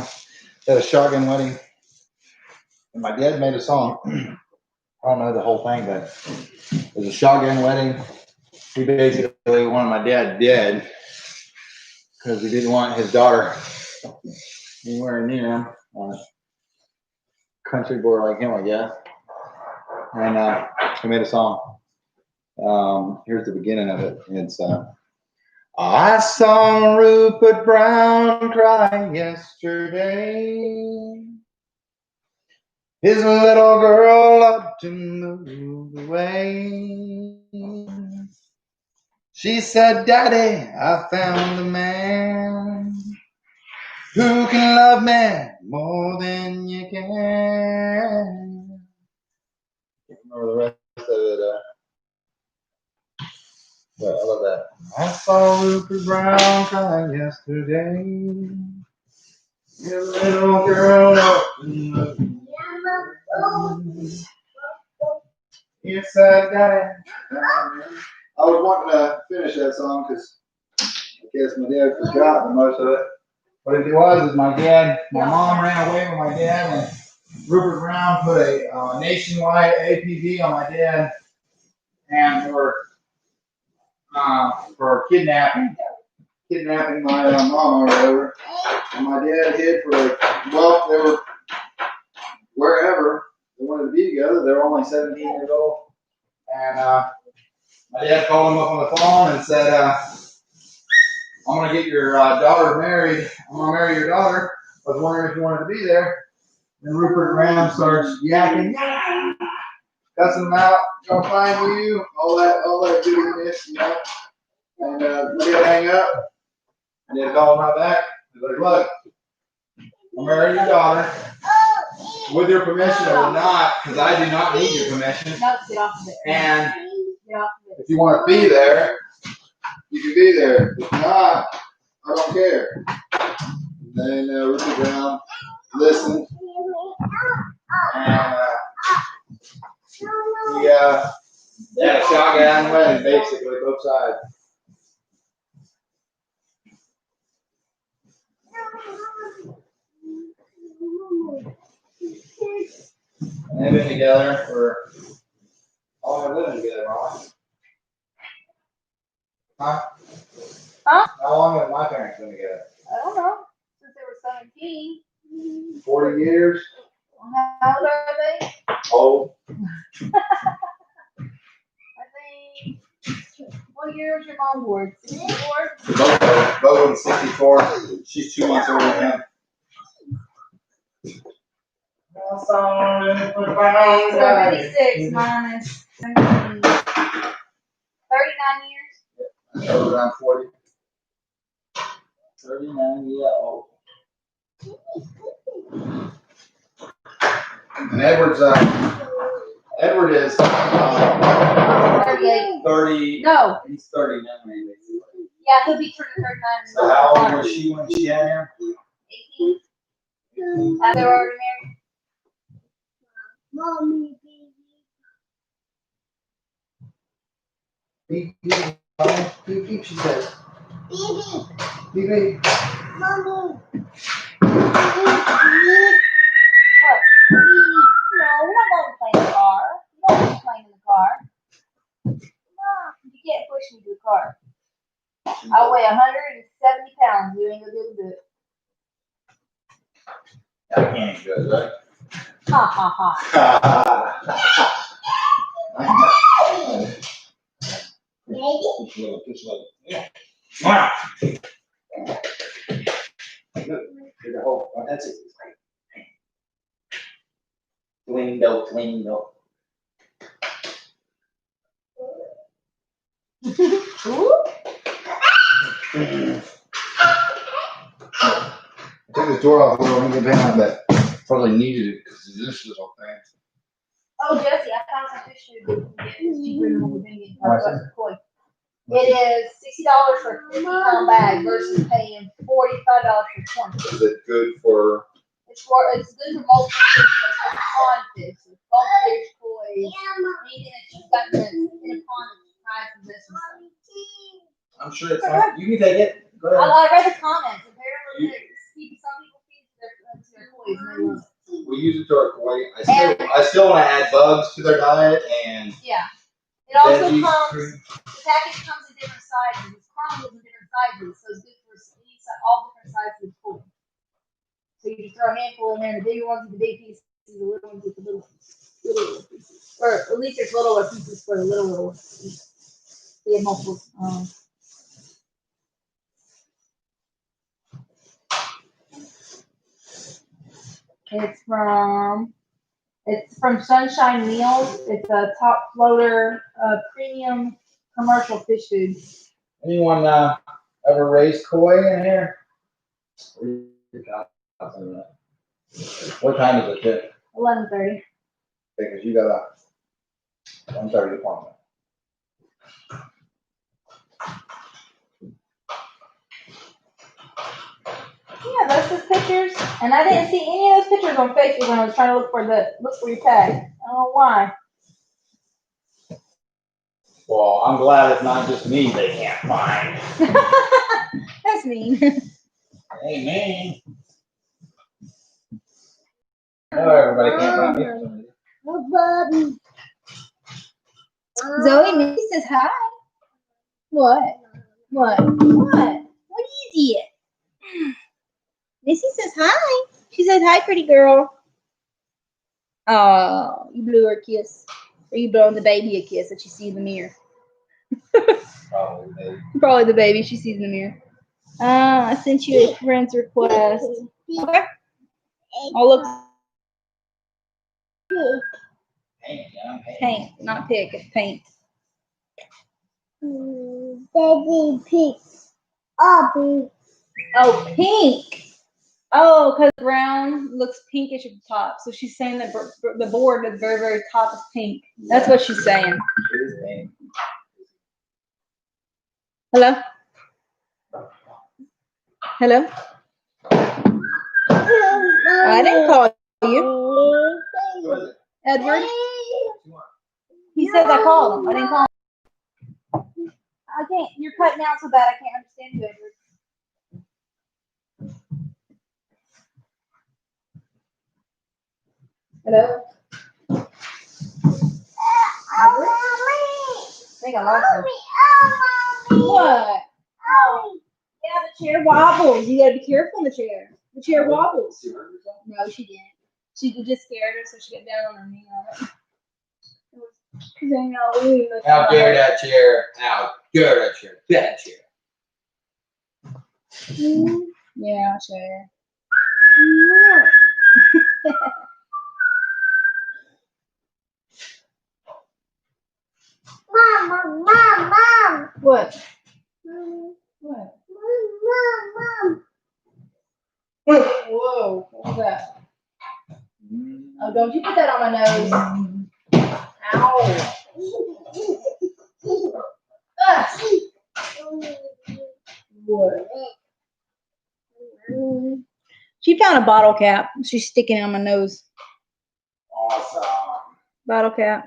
had a shotgun wedding. And my dad made a song. I don't know the whole thing, but it was a shotgun wedding. He basically wanted my dad dead because he didn't want his daughter anywhere near him on a country boy like him, I guess. And he made a song. Here's the beginning of it. It's I saw Rupert Brown cry yesterday. His little girl up to move away. She said, Daddy, I found a man who can love me more than you can. Can't remember the rest of it. But I love that. I saw Rupert Brown cry yesterday. Your little girl up to move away. You said, Daddy. I was wanting to finish that song because I guess my dad forgot most of it. What it was is my mom ran away with my dad, and Rupert Brown put a nationwide APB on my dad, and for kidnapping my mom or whatever. And my dad hid for they were wherever they wanted to be together. They were only 17 years old, and my dad called him up on the phone and said, I'm going to get your daughter married. I'm going to marry your daughter. I was wondering if you wanted to be there. And Rupert Graham starts yakking, cussing him out, gonna find you, all that goodiness, you know. And we did hang up. I did call him right back. He's like, look, I'll marry your daughter with your permission or not, because I do not need your permission. No, get off of it. And Get off of it. if you want to be there, you can be there. If not, I don't care. And then Rupert Brown listened. And we had a shotgun wedding, basically, both sides. And they've been together for how long have they been together, Mom? Huh? Huh? How long have my parents been together? I don't know. Since they were 17. 40 years. How old are they? Old. I think. What year was your mom born? 64? Both of them 64. She's 2 months older than him. 76 minus 39 years. Around 40. 39 years old. And Edward is 38. 30. No. He's 39 maybe. Yeah, he'll be turning 39. So how old was she when she had him? 18. They were already married. Mommy, Beep, beep, beep, beep, she says. baby, Beep, beep. mommy, What? No, we're not going to play in the car. You don't want to play in the car. You can't push me to the car. I weigh 170 pounds. You ain't gonna be able to do it. I can't go, right? Ha ha ha. Just like, yeah. Wow. There's a hole. Oh, that's it. Clean dough. I took the door off a little bit down, but probably needed it because of this little thing. Oh, Jesse, I found some fish food. It's cheaper than what we've been getting for Western Koi. It is $60 for a 50-pound bag versus paying $45 for 20. Is it good for? It's good for multiple fish, like pond fish, like goldfish, koi, anything that you've got in a pond that's the size of this and stuff. I'm sure it's fine. You can take it. Go ahead. I read the comments. Apparently, some people feed their kois and they love it. We use it to our koi. I still want to add bugs to their diet and Yeah. It also veggies. the package comes in different sizes. It's crumbles in different sizes, so it's good for all different sizes of koi. So you just throw a handful in there, and the bigger ones with the big pieces, the little ones with the little pieces. Or at least there's littler pieces for the little ones. We have multiple. It's from Sunshine Meals. It's a top floater, premium commercial fish food. Anyone ever raised koi in here? What time is it? Tip? 11:30. Because you got a 1:30 appointment. Yeah, that's his pictures. And I didn't see any of those pictures on Facebook when I was trying to look for your tag. I don't know why. Well, I'm glad it's not just me they can't find. That's mean. Hey, man. Oh, everybody can't find me. Zoe, Missy says hi. What? What? What is it? Missy says hi. She says hi, pretty girl. Oh, you blew her a kiss. Or you blowing the baby a kiss that she sees in the mirror. Probably the baby she sees in the mirror. I sent you a friend's request. Okay. Oh, look. Paint, not pick, it's paint. Baby pink. Oh, pink. Oh, because brown looks pinkish at the top. So she's saying that the board at the very, very top is pink. That's what she's saying. Hello? Hello? I didn't call you. Edward? He says I called him. I didn't call him. I can't. You're cutting out so bad I can't understand you, Edward. Hello? I think I lost her. What? Yeah, the chair wobbles. You gotta be careful in the chair. The chair wobbles. No, she didn't. She just scared her, so she got down on her knee on it. How dare that chair? How dare that chair? That chair. Yeah, chair. Mom. What? What? Mom. Whoa, what was that? Oh, don't you put that on my nose. Ow. What? She found a bottle cap. She's sticking it on my nose. Awesome. Bottle cap.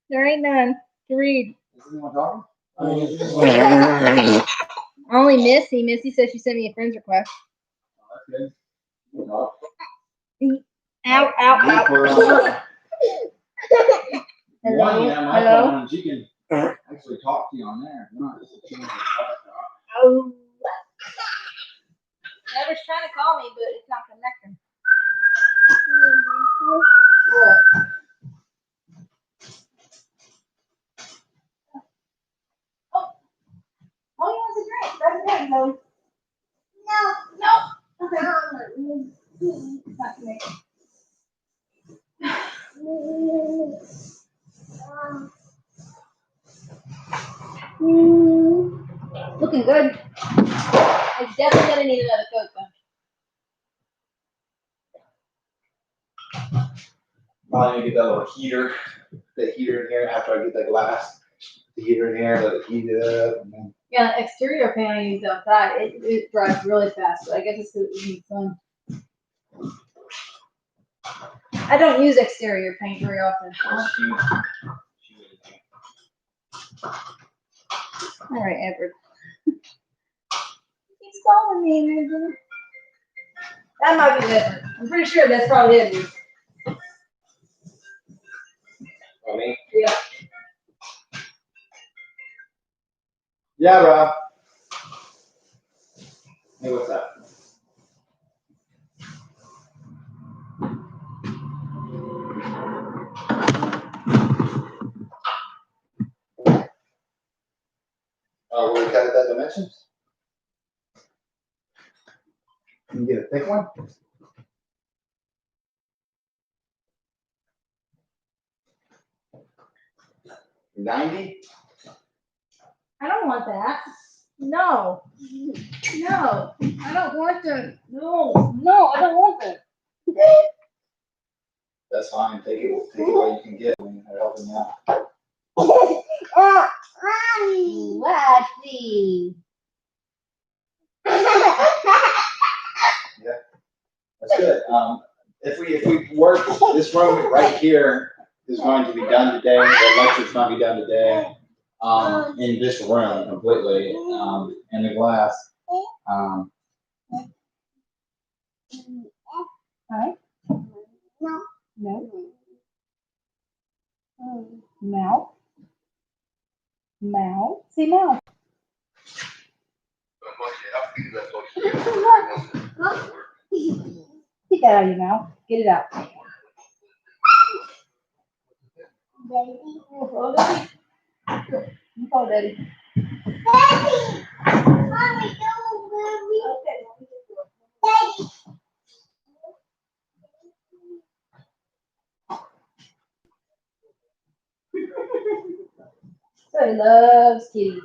There ain't none to read. Only Missy. Missy says she sent me a friend's request. Ow, ow, ow. Hello? She can actually talk to you on there. Oh. Edward's trying to call me, but it's not connecting. What? Not to make looking good. I definitely gonna need another Coke though. Probably need to get that little heater, the heater in here after I get that glass. The heater in here, let it heat it up. And then Yeah, the exterior paint I use outside, it dries really fast, so I guess it's because it needs sun. I don't use exterior paint very often. All right, Edward. He's calling me, Edward. That might be Edward. I'm pretty sure that's probably Edward. Oh, me? Yeah. Yeah, Rob. Hey, what's up? Oh, will we cut it that dimensions? Can you get a thick one? 90? I don't want that. No. No. I don't want that. No. No, I don't want that. That's fine. Take it what you can get. I mean, helping you out. Lassie. That's good. If we work, this room right here is going to be done today. The electric's going to be done today. In this room completely. In the glass. Right? No. No. Mouth. Mouth. See mouth. Get that out of your mouth. Get it out. Baby. Oh, Daddy. You call Daddy. Daddy. Mommy, go, baby. Daddy. So he loves kitties.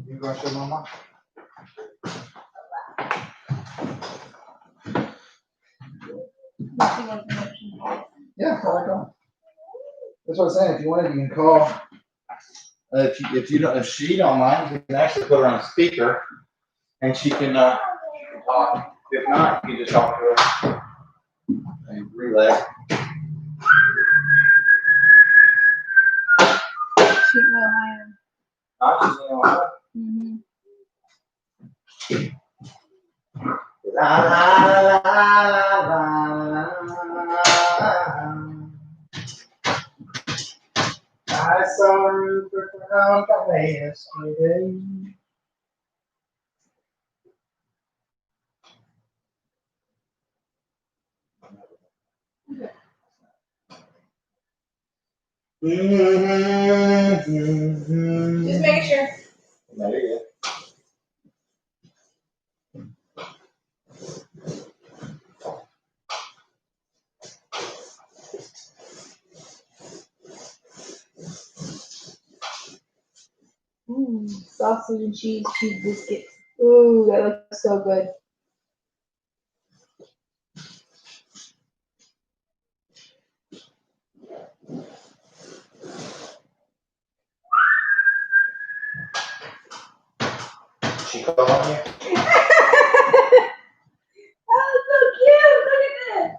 You gonna show Mama? Yeah, call her, call. That's what I'm saying. If you wanted, you can call. If she don't mind, you can actually put her on speaker, and she can talk. If not, you can just talk to her and relay. Shoot, Ohio. Not just Mm-hmm. la la la la la. I saw Rupert around by yesterday. Just making sure. There you go. Sausage and cheese biscuits. Ooh, that looks so good. She calling you? Oh, so cute. Look at this.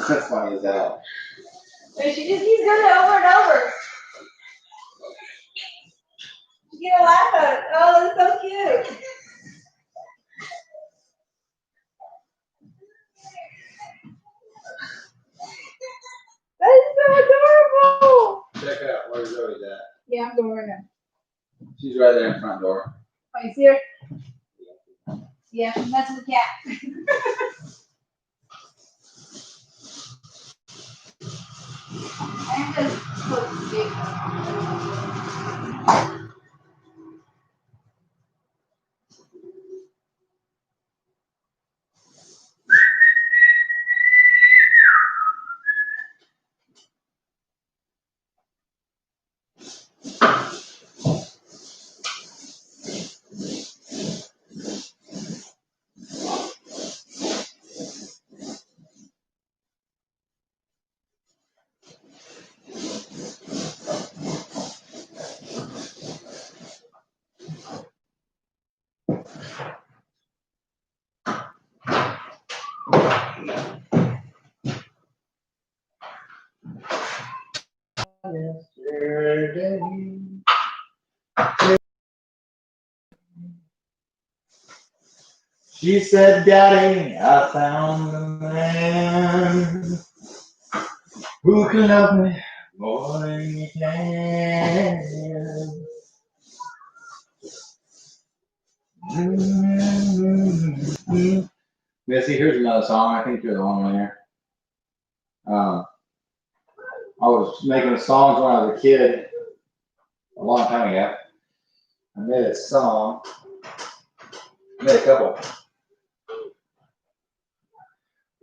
That's funny as hell. But she just keeps doing it over and over. You get a laugh at it. Oh, that's so cute. That is so adorable. Check it out. Where's Zoe's at? Yeah, I'm going right now. She's right there in front door. Oh, you see her? Yeah, she's messing with the cat. I'm just put the big She said, Daddy, I found a man who can love me more than you can. Missy, here's another song. I think you're the one here. I was making songs when I was a kid, a long time ago. I made a song. I made a couple.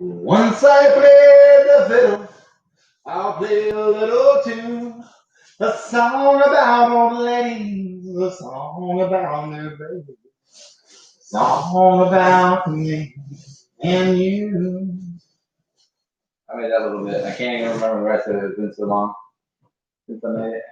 Once I played the fiddle, I'll play a little tune. A song about old ladies, a song about their babies, a song about me and you. I made that a little bit. I can't even remember the rest of it. It's been so long since I made it.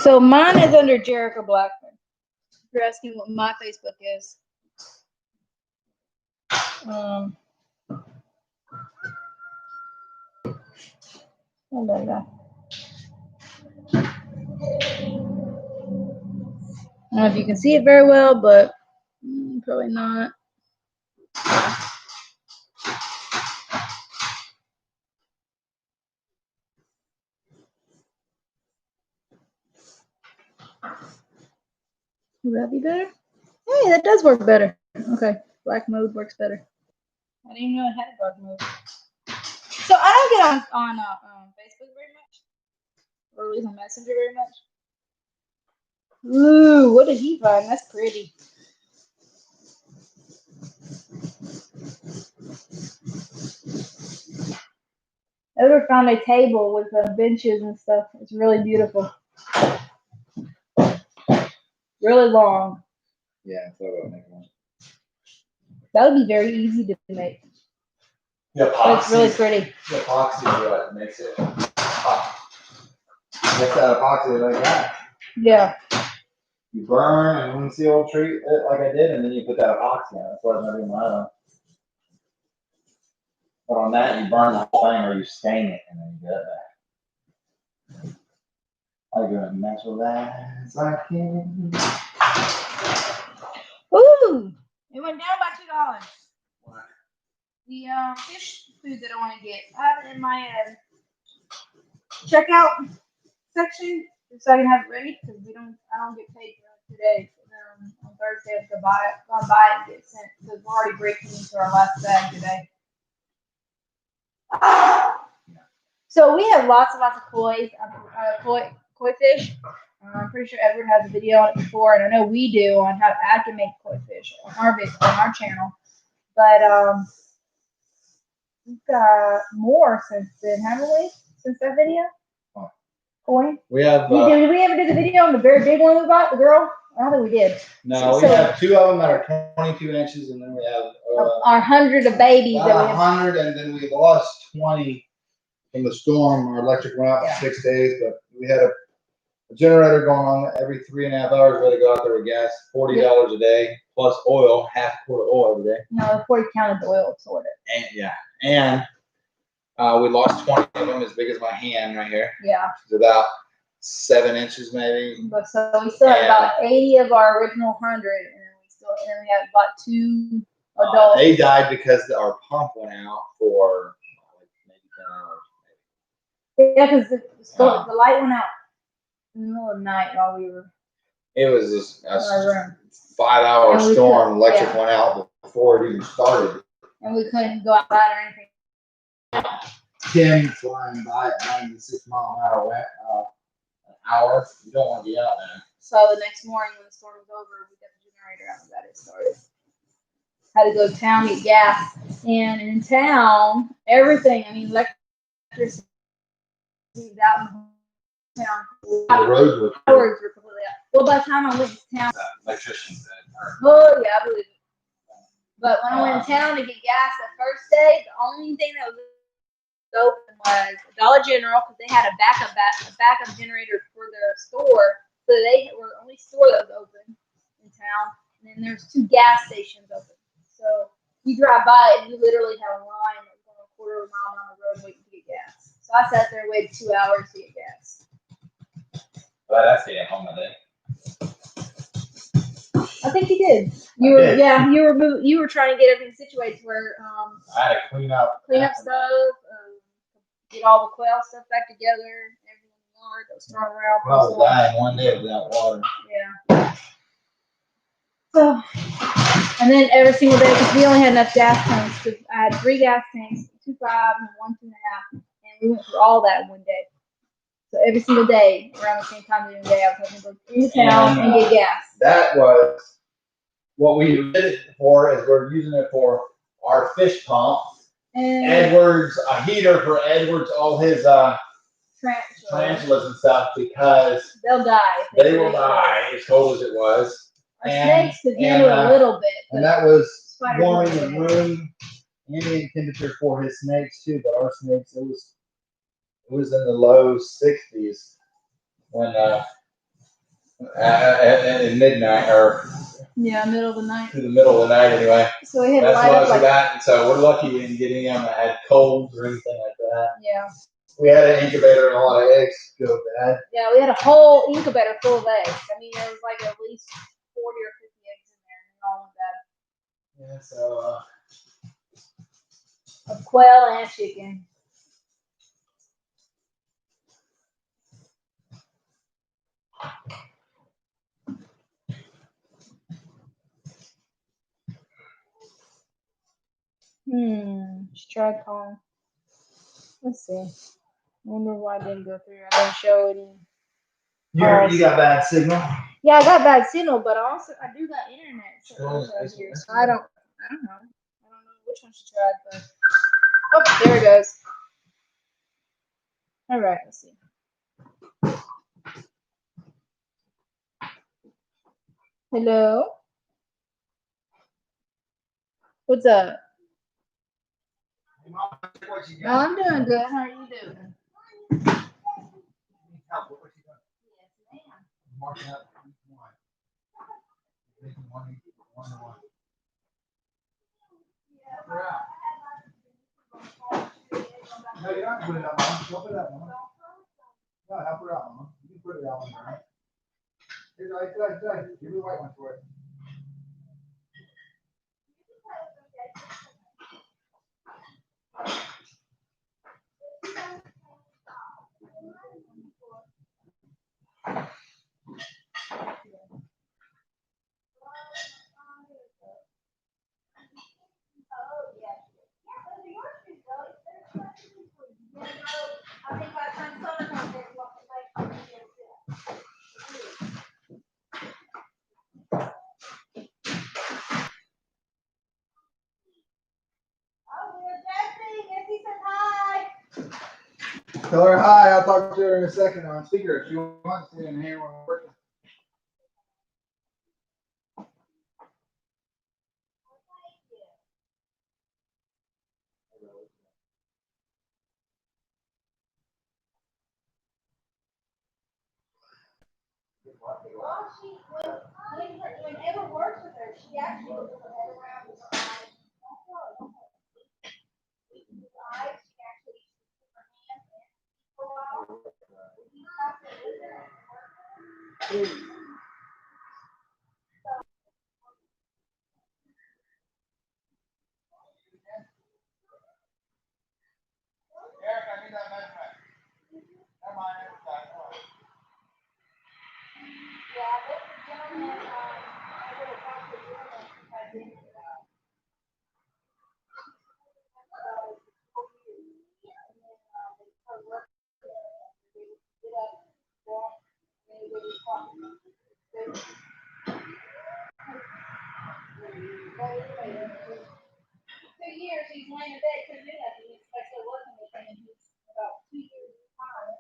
So mine is under Jerica Blackman. If you're asking what my Facebook is. Oh, there you go. I don't know if you can see it very well, but probably not. Would that be better? Hey, that does work better. Okay, black mode works better. I didn't even know it had a dark mode. So I don't get on Facebook very much, or at least on Messenger very much. Ooh, what did he find? That's pretty. Edward found a table with benches and stuff. It's really beautiful. Really long. Yeah, I thought about making one. That would be very easy to make. The But it's really epoxy, pretty. the epoxy is what makes it pop. Makes that epoxy like that. Yeah. You burn and unseal treat it like I did, and then you put that epoxy on. That's what I'm doing my own. But on that, you burn the whole thing or you stain it and then you get it back. I go and mess with that as I can. Ooh, it went down by $2. What? The fish food that I want to get. I have it in my checkout section so I can have it ready because I don't get paid for it today. So on Thursday I have to buy it and get it sent because we're already breaking into our last bag today. So we have lots and lots of koi fish. I'm pretty sure Edward has a video on it before, and I know we do on how I can make koi fish on our channel. But we've got more since then, haven't we? Since that video? Oh. Coin? We have, Did we ever do the video on the very big one we got, the girl? I don't think we did. no, we So- have 2 of them that are 22 inches, and then we have Our 100 of babies that about we have. 100, and then we lost 20 from the storm. Our electric went out Yeah. for 6 days, but we had a generator going on every 3.5 hours. We had to go out there with gas, $40 a day, plus oil, half quart of oil every day. No, before you counted the oil toward it. And yeah, and we lost 20 of them as big as my hand right here. Yeah. It's about 7 inches maybe. But so we still have about 80 of our original 100, and then we have about 2 adults. They died because our pump went out for like maybe 10 hours. Yeah, because the light went out in the middle of the night while we were It was just in our room. 5-hour And we storm. could- Electric yeah. went out before it even started. And we couldn't go outside or anything. Tim flying by at 96 mile an hour, an hour. You don't want to be out there. So the next morning when the storm was over, we got the generator out and got it started. Had to go to town, get gas. And in town, everything, I mean, electricity was out in town. The roads were Roads were completely out. Well, by the time I went to town, electrician said. oh yeah, I believe it. But when I went to town to get gas that first day, the only thing that was open was Dollar General, because they had a backup generator for their store. So they were the only store that was open in town. And then there's 2 gas stations open. So you drive by and you literally have a line that's going a quarter of a mile down the road waiting to get gas. So I sat there and waited 2 hours to get gas. But I stayed at home today. I think you did. You were trying to get everything situated where I had to clean up. stuff, get all the quail stuff back together, everything in the yard that was thrown around. Well, I was dying one day without water. Yeah. So, and then every single day, because we only had enough gas tanks, because I had 3 gas tanks, 2 5 and 1 2.5, and we went through all that in one day. So every single day, around the same time during the day, I was having to go into town and get gas. That was what we did it for. Is we're using it for our fish pump. And Edwards, a heater for Edwards, all his tarantulas and stuff, because they'll die. if they get will really die as cold as it was. Our And- snakes could handle and, a little bit. And but that was spiders warming the wouldn't. room, ambient temperature for his snakes too. But our snakes, it was in the low 60s when at midnight or Yeah, middle of the night. through the middle of the night anyway. So we had to That's light what up we like, got. And so we're lucky we didn't get any of them that had colds or anything like that. yeah. We had an incubator and a lot of eggs go bad. Yeah, we had a whole incubator full of eggs. I mean, there was like at least 40 or 50 eggs in there, and all of Yeah, so that. Of quail and chicken. Let's try calling. Let's see. Wonder why it didn't go through. I didn't show it in. you got bad signal. Yeah, I got bad signal, but I do got internet. So, Oh, here, so I don't know. I don't know which one she tried, but oh, there it goes. All right, let's see. Hello. What's up? Oh, I'm doing good. How are you doing? No, you're not putting it out, Mom. Don't put it out, Mom. No, I'll put it out, Mom. You can put it out on there. Here, guys. Give me the white one for it. Tell her hi. I'll talk to her in a second on speaker if she wants to in here when we're working. Well, whenever works with her, she actually was around the side. Eyes, she actually put her hands in for a while. We have to live there and work there. Eric, I need that measurement. Never mind, never mind. Yeah, there's a gentleman, I would have talked to a gentleman if I didn't. For years, he's laying in bed, couldn't do nothing, he's like, so wasn't anything, and he's about 2 years behind.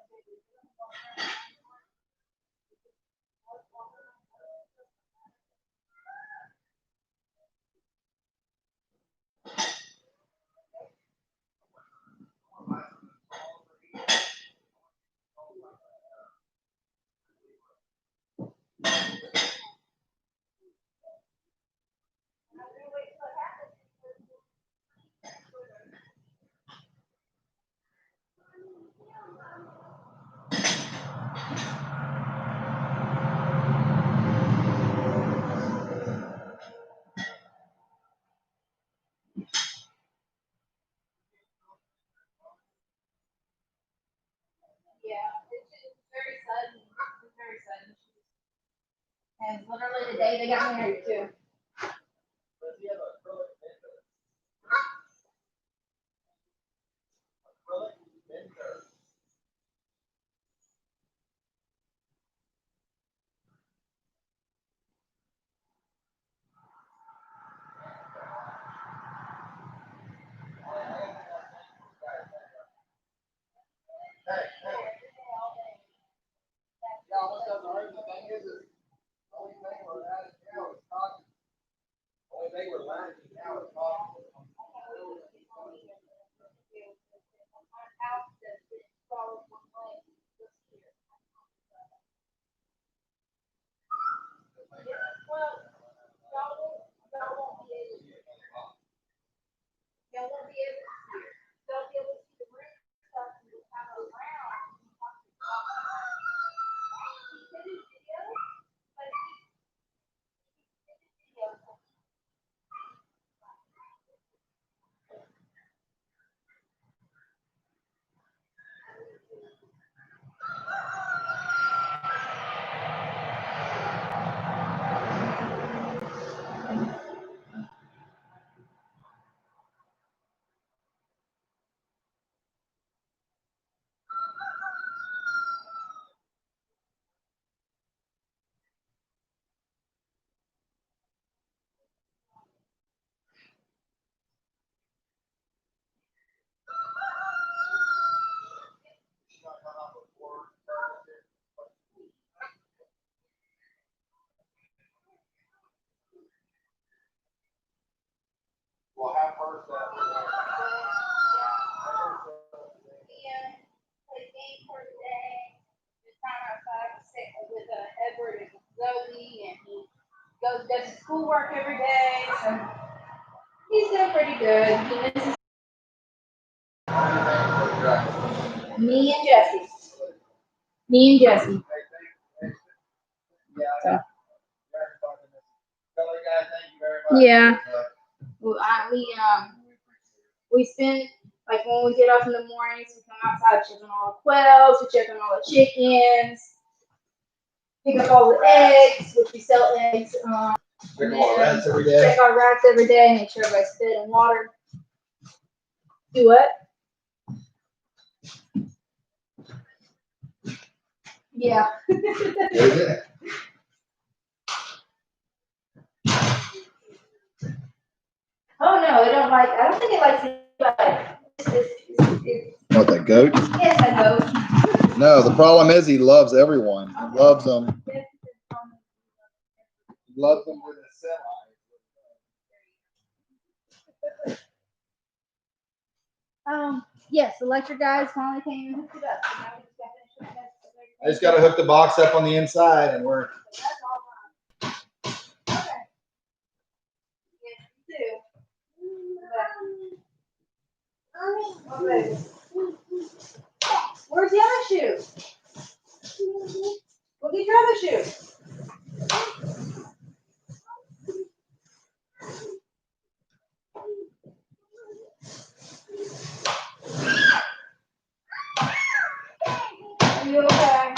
Yeah, it's very sudden. It's very sudden. And literally the day they got married too. Y'all won't be able to see it. They'll be able to see the room stuff and just kind of around. He said his video, but he did his video. We'll have her set. Play games for today. Just time outside with Edward and Zoe, and he does his schoolwork every day. So he's doing pretty good. He misses me and Jesse. Me and Jesse. So. Yeah. Well, we spend, like, when we get up in the mornings, we come outside checking all the quails, we check on all the chickens, pick up all the eggs, which we sell eggs. Check our rats every day. Check our rats every day, make sure everybody's fed and watered. Do what? Yeah. Is it? Oh no, it don't like. I don't think it likes anybody. What, the goat? Yes, I go. No, the problem is he loves everyone. He loves them. He loves them with a semi. Yes, electric guys finally came and hooked it up. So now we just gotta finish it up. I just got to hook the box up on the inside and we're. So that's all done. Okay. Yes, you do. Okay. Where's the other shoe? Go get your other shoe. Are you okay?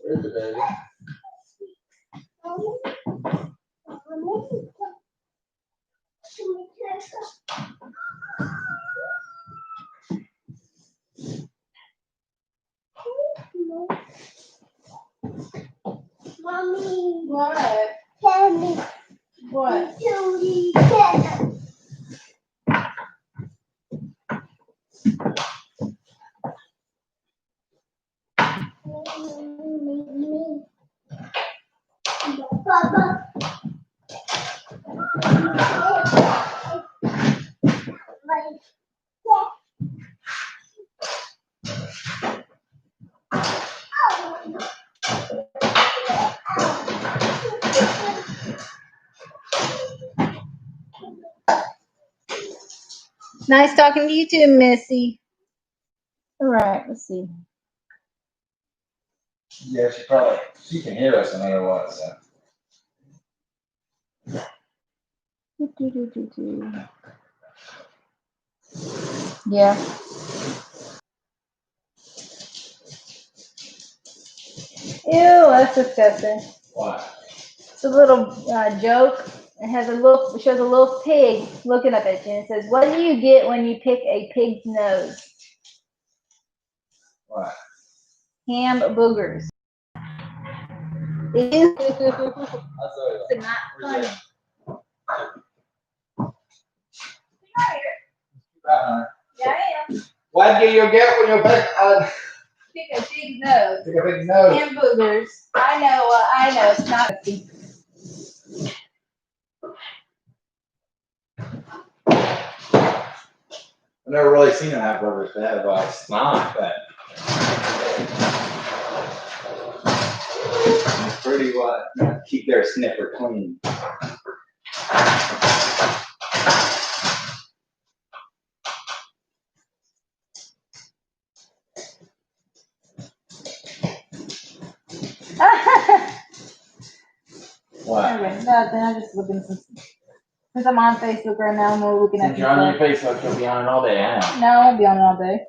Where's the baby? Mommy. What? Tell me. What? Papa. Nice talking to you too, Missy. All right, let's see. Yeah, she can hear us no matter what. So. Yeah. Ew, that's disgusting. Why? It's a little joke. It shows a little pig looking up at you and it says, "What do you get when you pick a pig's nose?" Why? Ham boogers. Ew. It's not funny. Yeah, I am. What do you get when you pick Pick a pig's nose. a big nose? Ham boogers. I know. It's not. I've never really seen them have burgers that have a snot, but it's pretty keep their sniffer clean. What? Okay, nothing. I'm just looking some. Since I'm on Facebook right now, I'm looking at Since you're on your Facebook, you'll be on it all day, I know. No, I won't be on it all day.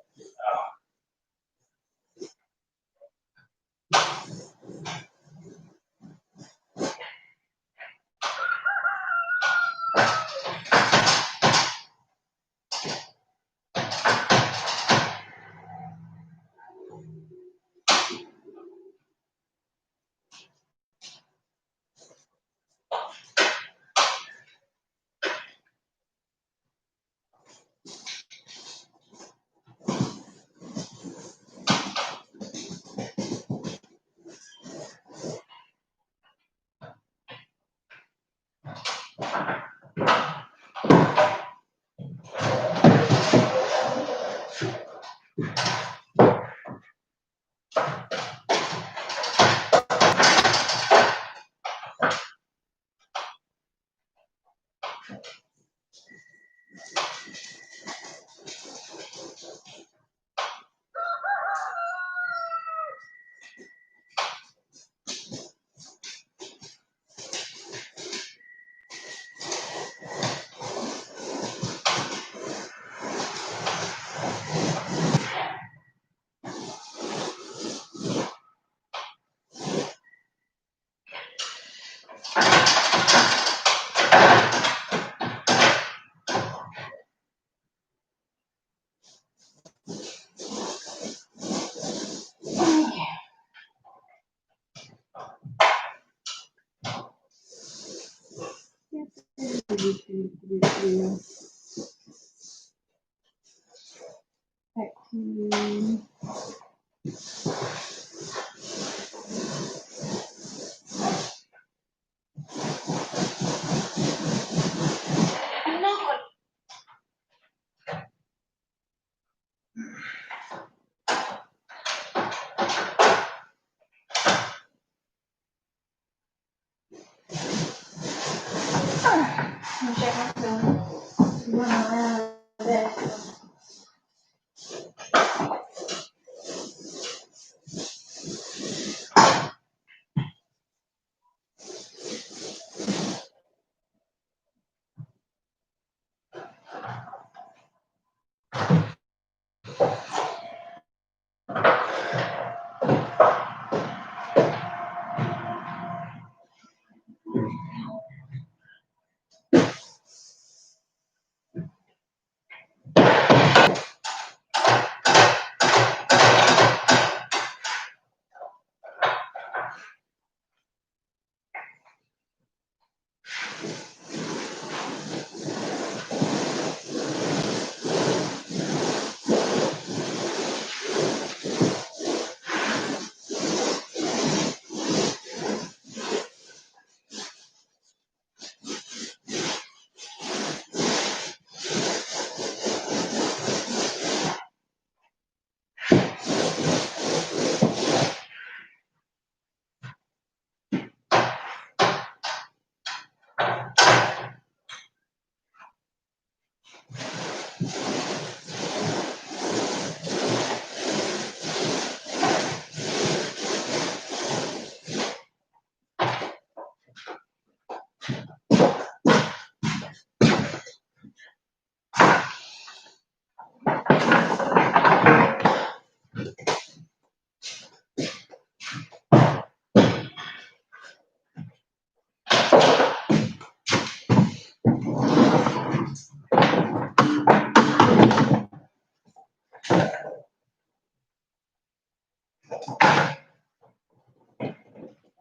Back to check my phone. Run around a bit.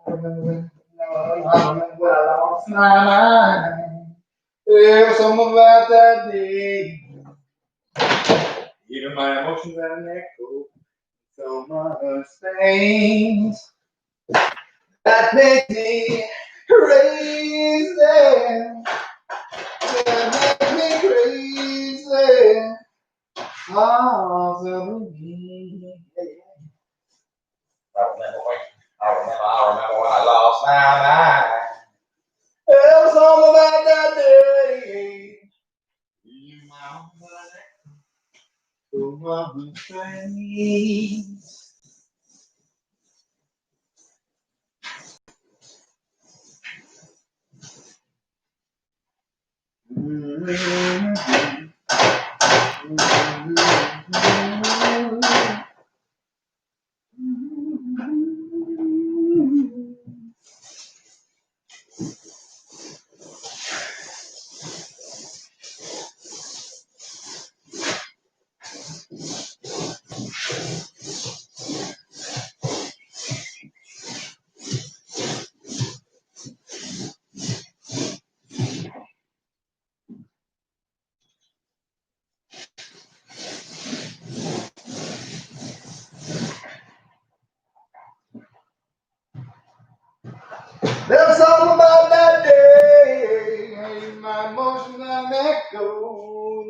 I remember when I lost my mind. There was something about that day. Even my emotions had an echo. So much things that make me crazy. That make me crazy. Oh, so I remember when I lost my mind. There was something about that day. You know, so much things. There's something about that day, my emotions and echo.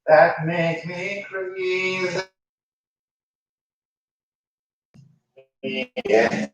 That makes me crazy. Yeah.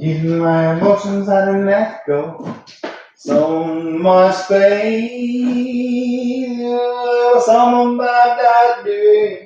Keeping my emotions out of echo. So much space. Something about that day.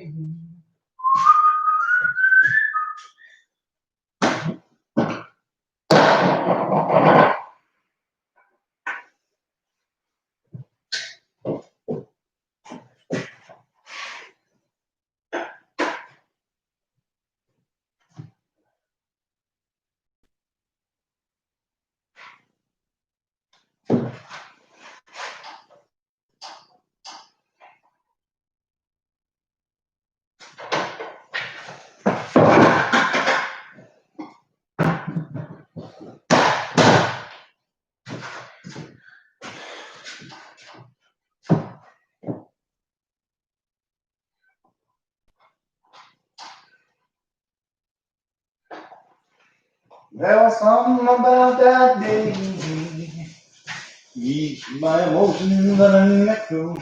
There was something about that day. Keeps my emotions on an echo.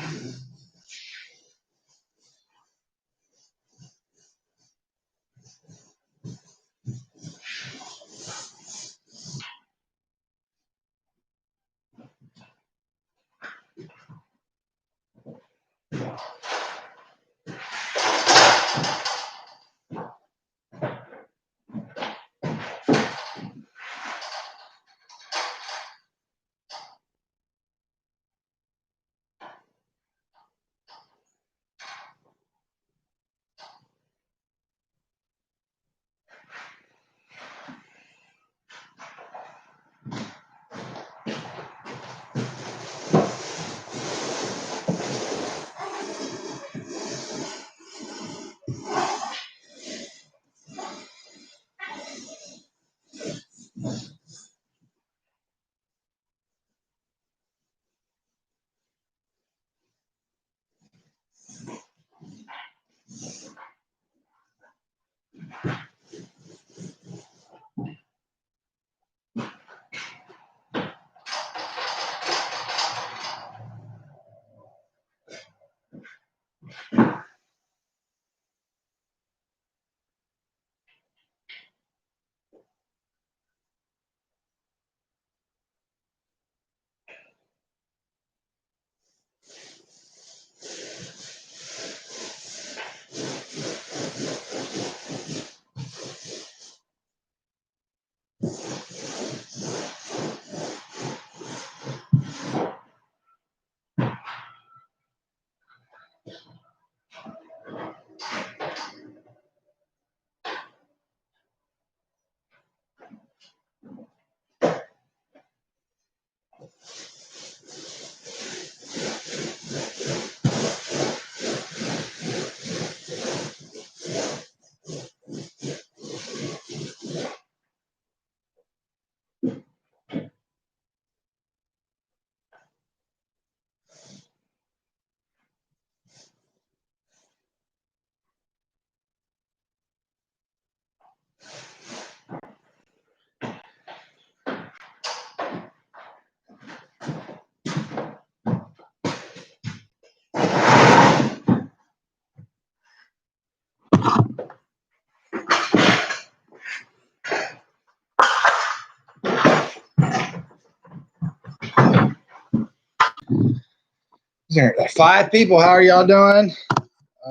There, 5 people. How are y'all doing?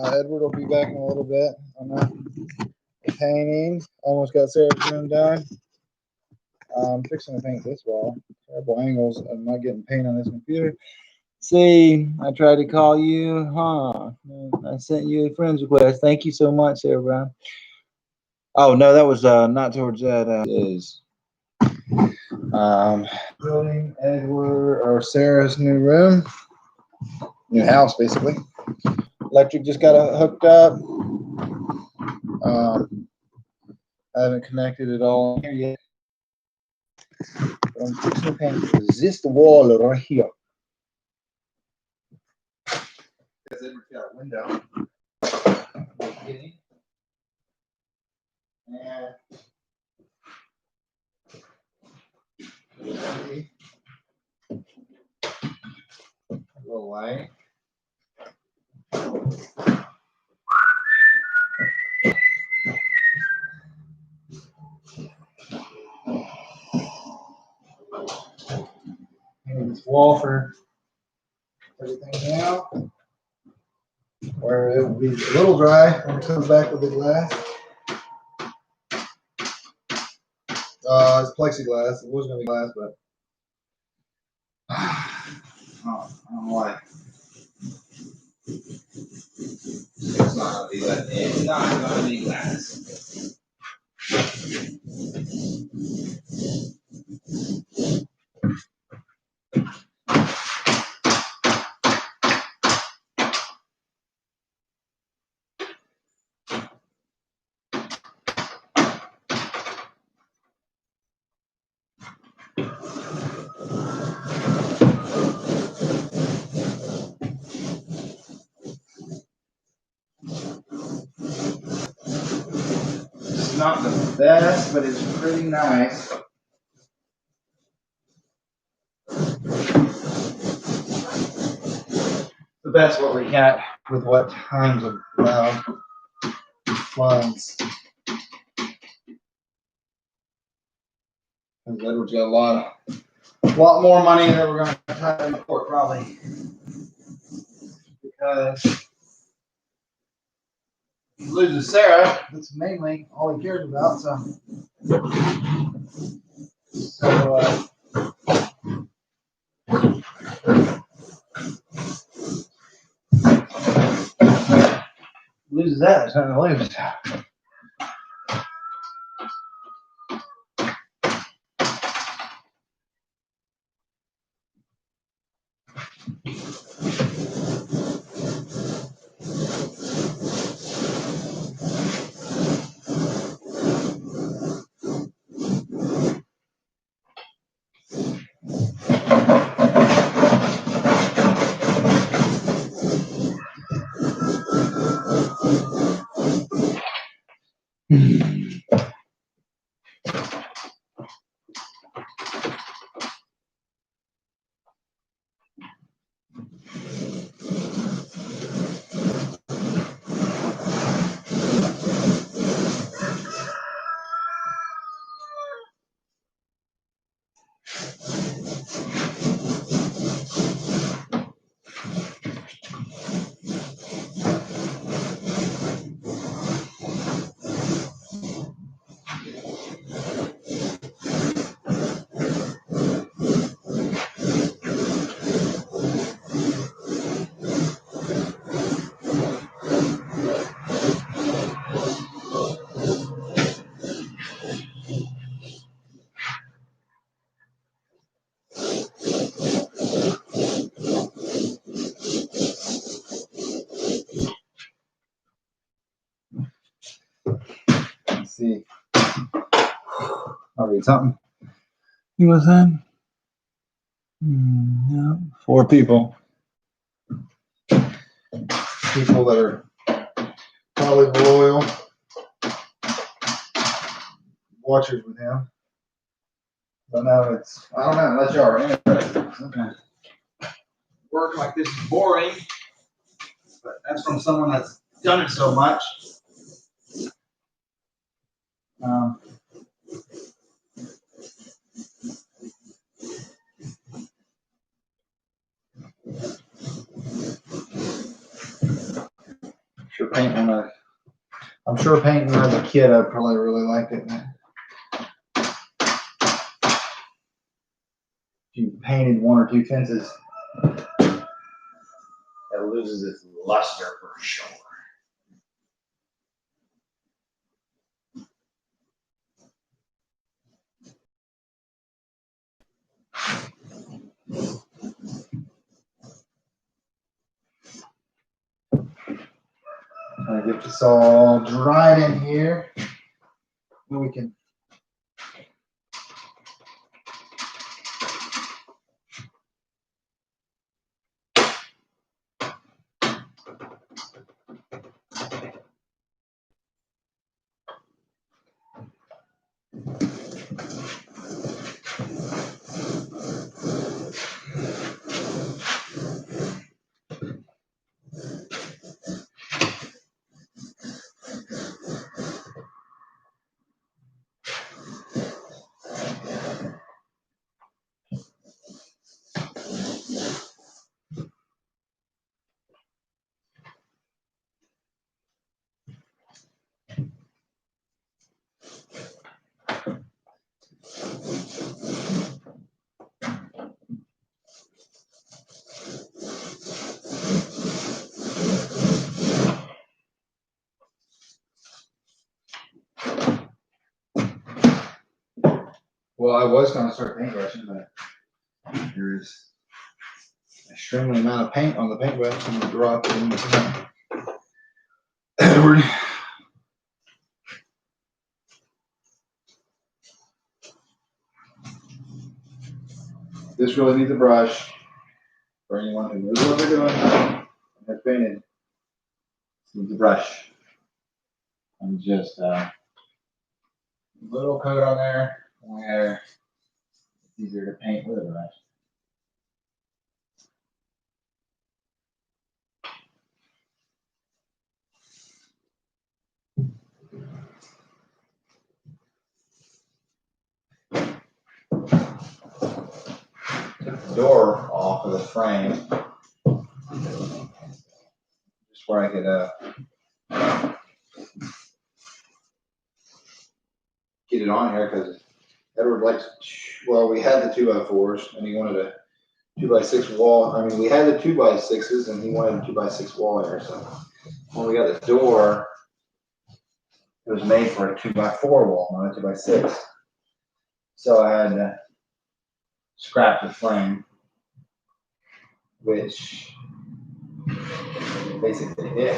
Edward will be back in a little bit. I'm not painting. Almost got Sarah's room done. I'm fixing to paint this wall. Terrible angles. I'm not getting paint on this computer. See, I tried to call you, huh? I sent you a friend's request. Thank you so much, Sarah Brown. Oh no, that was not towards that. Is building Edward or Sarah's new room, new house, basically. Electric just got hooked up. I haven't connected it all here yet. But I'm fixing to paint this wall right here. Because Edward's got a window. And a little light. wall for everything now. Where it will be a little dry when it comes back with the glass. It's plexiglass. It was gonna be glass, but I don't know why. It's not gonna be that. It's not gonna be glass. It's not the best, but it's pretty nice. The best what we got with what times allowed funds. Because Edward's got a lot more money that we're gonna try to report probably. Because he loses Sarah, that's mainly all he cares about, so loses that, it's nothing to lose. Let's see. I'll read something. You was that? No. 4 people. People that are probably loyal watchers with him. But now it's, I don't know, unless y'all are interested. Okay. Work like this is boring, but that's from someone that's done it so much. I'm sure painting as a kid, I probably really liked it. If you painted 1 or 2 fences, it loses its luster for sure. Trying to get this all dried in here. Then we can Well, I was gonna start paintbrushing, but there is an extremely amount of paint on the paintbrush. I'm gonna drop it in the Edward. This really needs a brush for anyone who knows what they're doing and has painted. Needs a brush. And just a little coat on there where it's easier to paint with a brush. Took the door off of the frame, just where I could get it on here, because Edward likes, well, we had the 2x4s and he wanted a 2x6 wall. I mean, we had the 2x6s and he wanted a 2x6 wall here. So when we got the door, it was made for a 2x4 wall, not a 2x6. So I had to scrap the frame, which basically did.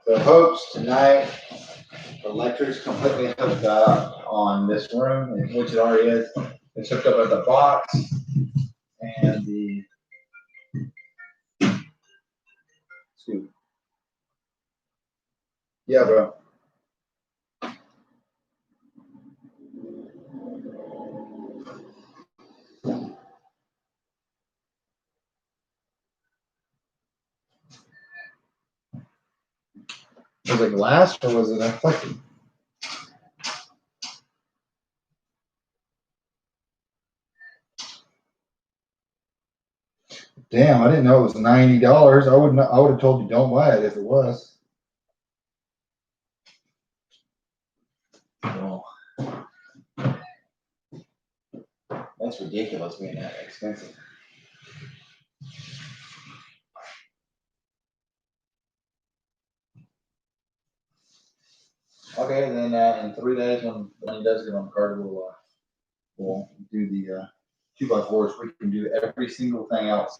So hopes tonight, the electric's completely hooked up on this room, which it already is. It's hooked up at the box and the scoop. Yeah, bro. Was it glass or was it reflective? Damn, I didn't know it was $90. I would have told you don't buy it if it was. Well, that's ridiculous being that expensive. Okay, then in 3 days when he does get on the card, we'll do the 2x4s. We can do every single thing else.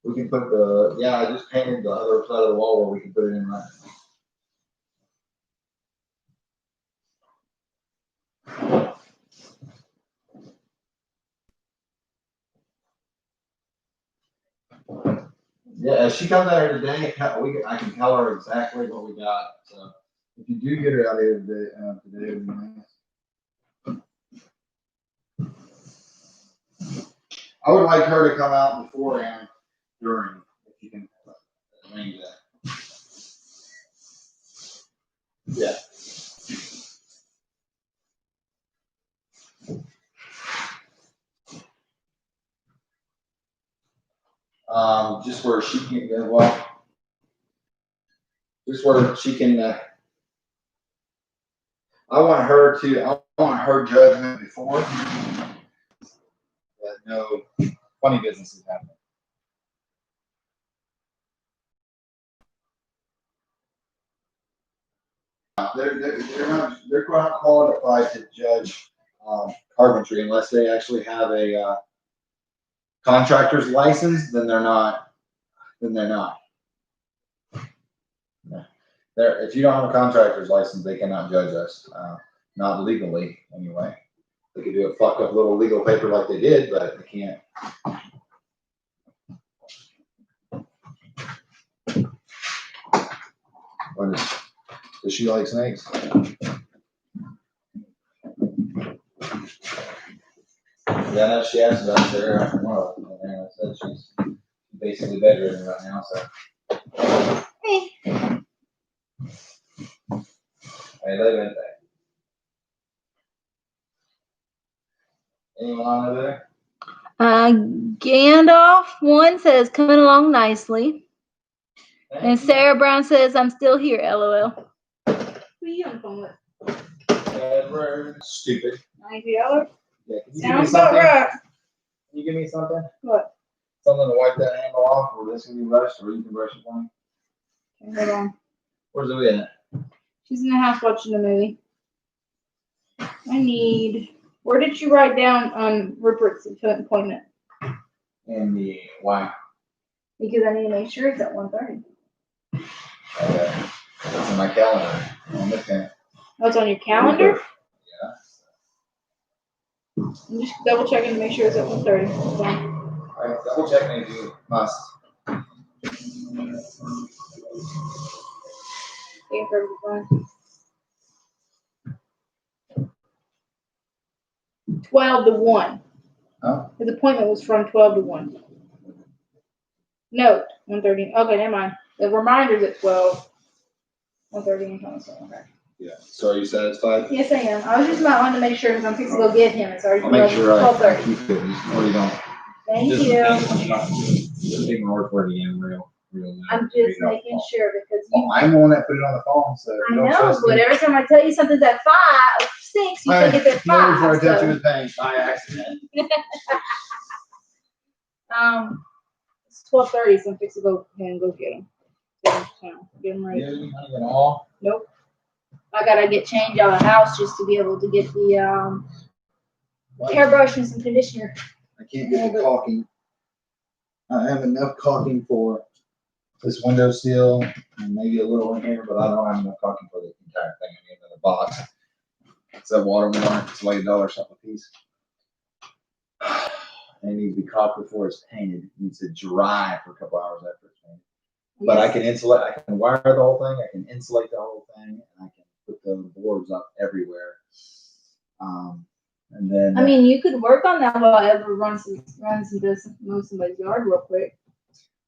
We can put I just painted the other side of the wall where we can put it in right. Yeah, if she comes out here today, I can tell her exactly what we got. So if you do get her out here today, it would be nice. I would like her to come out before and during, if you can arrange that. Yeah. Just where she can go, just where she can, I want her judgment before that no funny business is happening. They're not qualified to judge carpentry unless they actually have a contractor's license. Then they're not. If you don't have a contractor's license, they cannot judge us. Not legally, anyway. They could do a fuck up little legal paper like they did, but they can't. Does she like snakes? Yeah, I know she asked about Sarah tomorrow, and I said she's basically bedridden right now, so. Hey. Hey, live in there. Anyone on over there? Gandalf one says coming along nicely. And Sarah Brown says, I'm still here, LOL. Who are you on the phone with? Edward. Stupid. $93? Yeah, can you give me Sounds about something? right. Can you give me something? What? Something to wipe that handle off, or this can be brushed, or you can brush it for me. Okay, hold on. Where's it at? She's in the house watching the movie. I need. Where did you write down Rupert's appointment? In the why? Because I need to make sure it's at 1:30. Okay. It's in my calendar. On this thing. Oh, it's on your calendar? Yeah. I'm just double checking to make sure it's at 1:30. Alright, double check me if you must. Yeah, perfectly fine. 12 to 1. Oh. His appointment was from 12 to 1. No, 1:30. Okay, never mind. The reminder's at 12. 1:30 and 27. Okay. Yeah. So are you satisfied? Yes, I am. I was just wanting to make sure because I'm fixing to go get him. It's already I'll make sure I 12:30. keep it, or you don't. Thank Just you. Just take my word for it again, real. I'm just making sure because you. Well, I'm the one that put it on the phone, so. if I you don't know, trust but me- every time I tell you something's at 5, 6, you think it's at 5. Before I touch you So, with paint by accident. it's 12:30, so I'm fixing to go ahead and go get him. Get him You ready. have any money at all? Nope. I gotta get change out of the house just to be able to get the hairbrush and some conditioner. I can't get the caulking. I have enough caulking for this window sill and maybe a little in here, but I don't have enough caulking for the entire thing. I need another box. It's that watermark. It's like $1 something a piece. And it needs to be caulked before it's painted. It needs to dry for a couple hours after it's painted. But I can insulate, I can wire the whole thing, I can insulate the whole thing, and I can put the boards up everywhere. And then. I mean, you could work on that while Ever runs and does move somebody's yard real quick.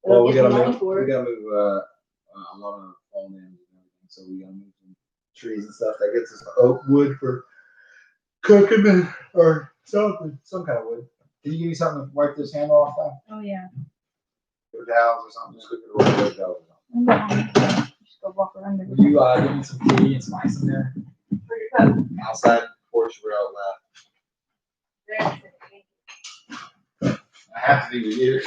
Well, we They'll gotta get the money move, for we it. gotta move, a lot of fall limbs and everything, so we gotta move some trees and stuff. That gets us oak wood for cooking or something, some kind of wood. Can you give me something to wipe this handle off though? Oh, yeah. Or towels or something, just quick to wipe those towels off. Just go walk around Would you, give me some tea and some ice in there? Outside porch where I have to be with you.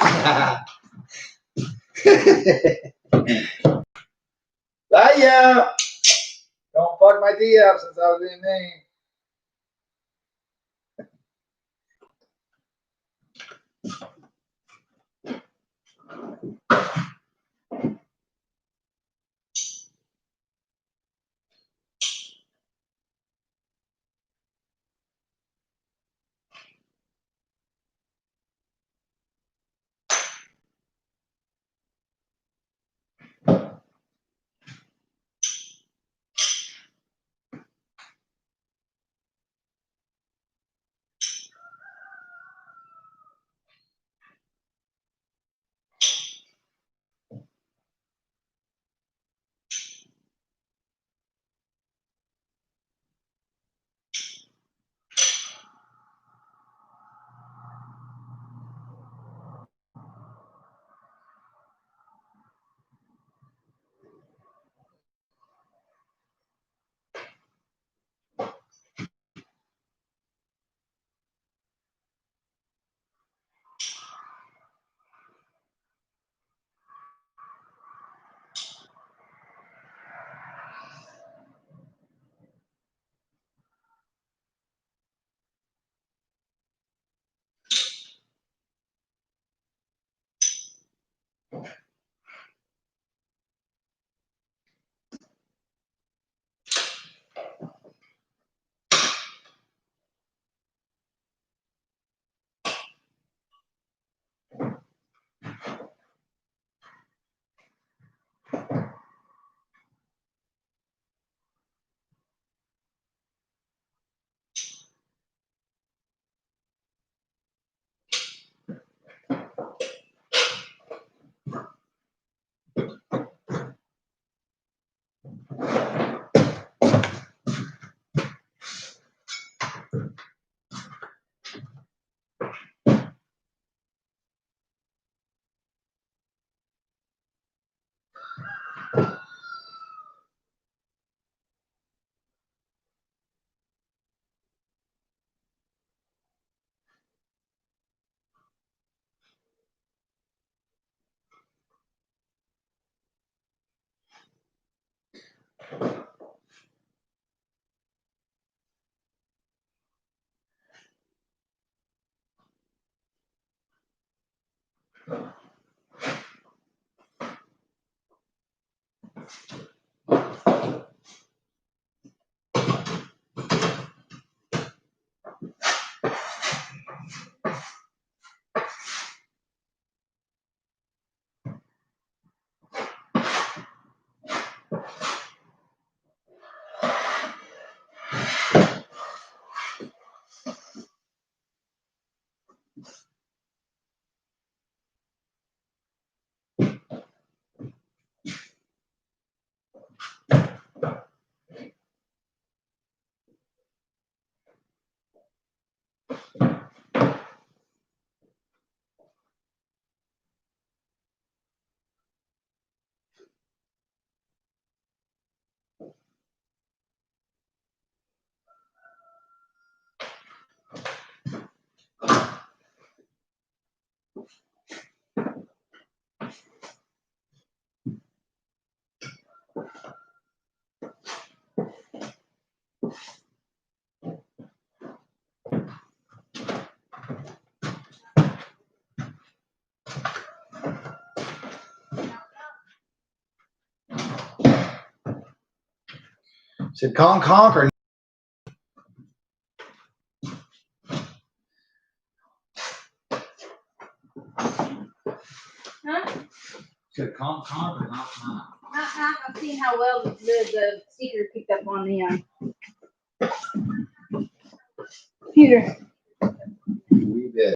Bye, don't fuck my tea up since I was being mean. Said conk or Huh? said conk or not? I've seen how well the speaker picked up on the computer. We bet.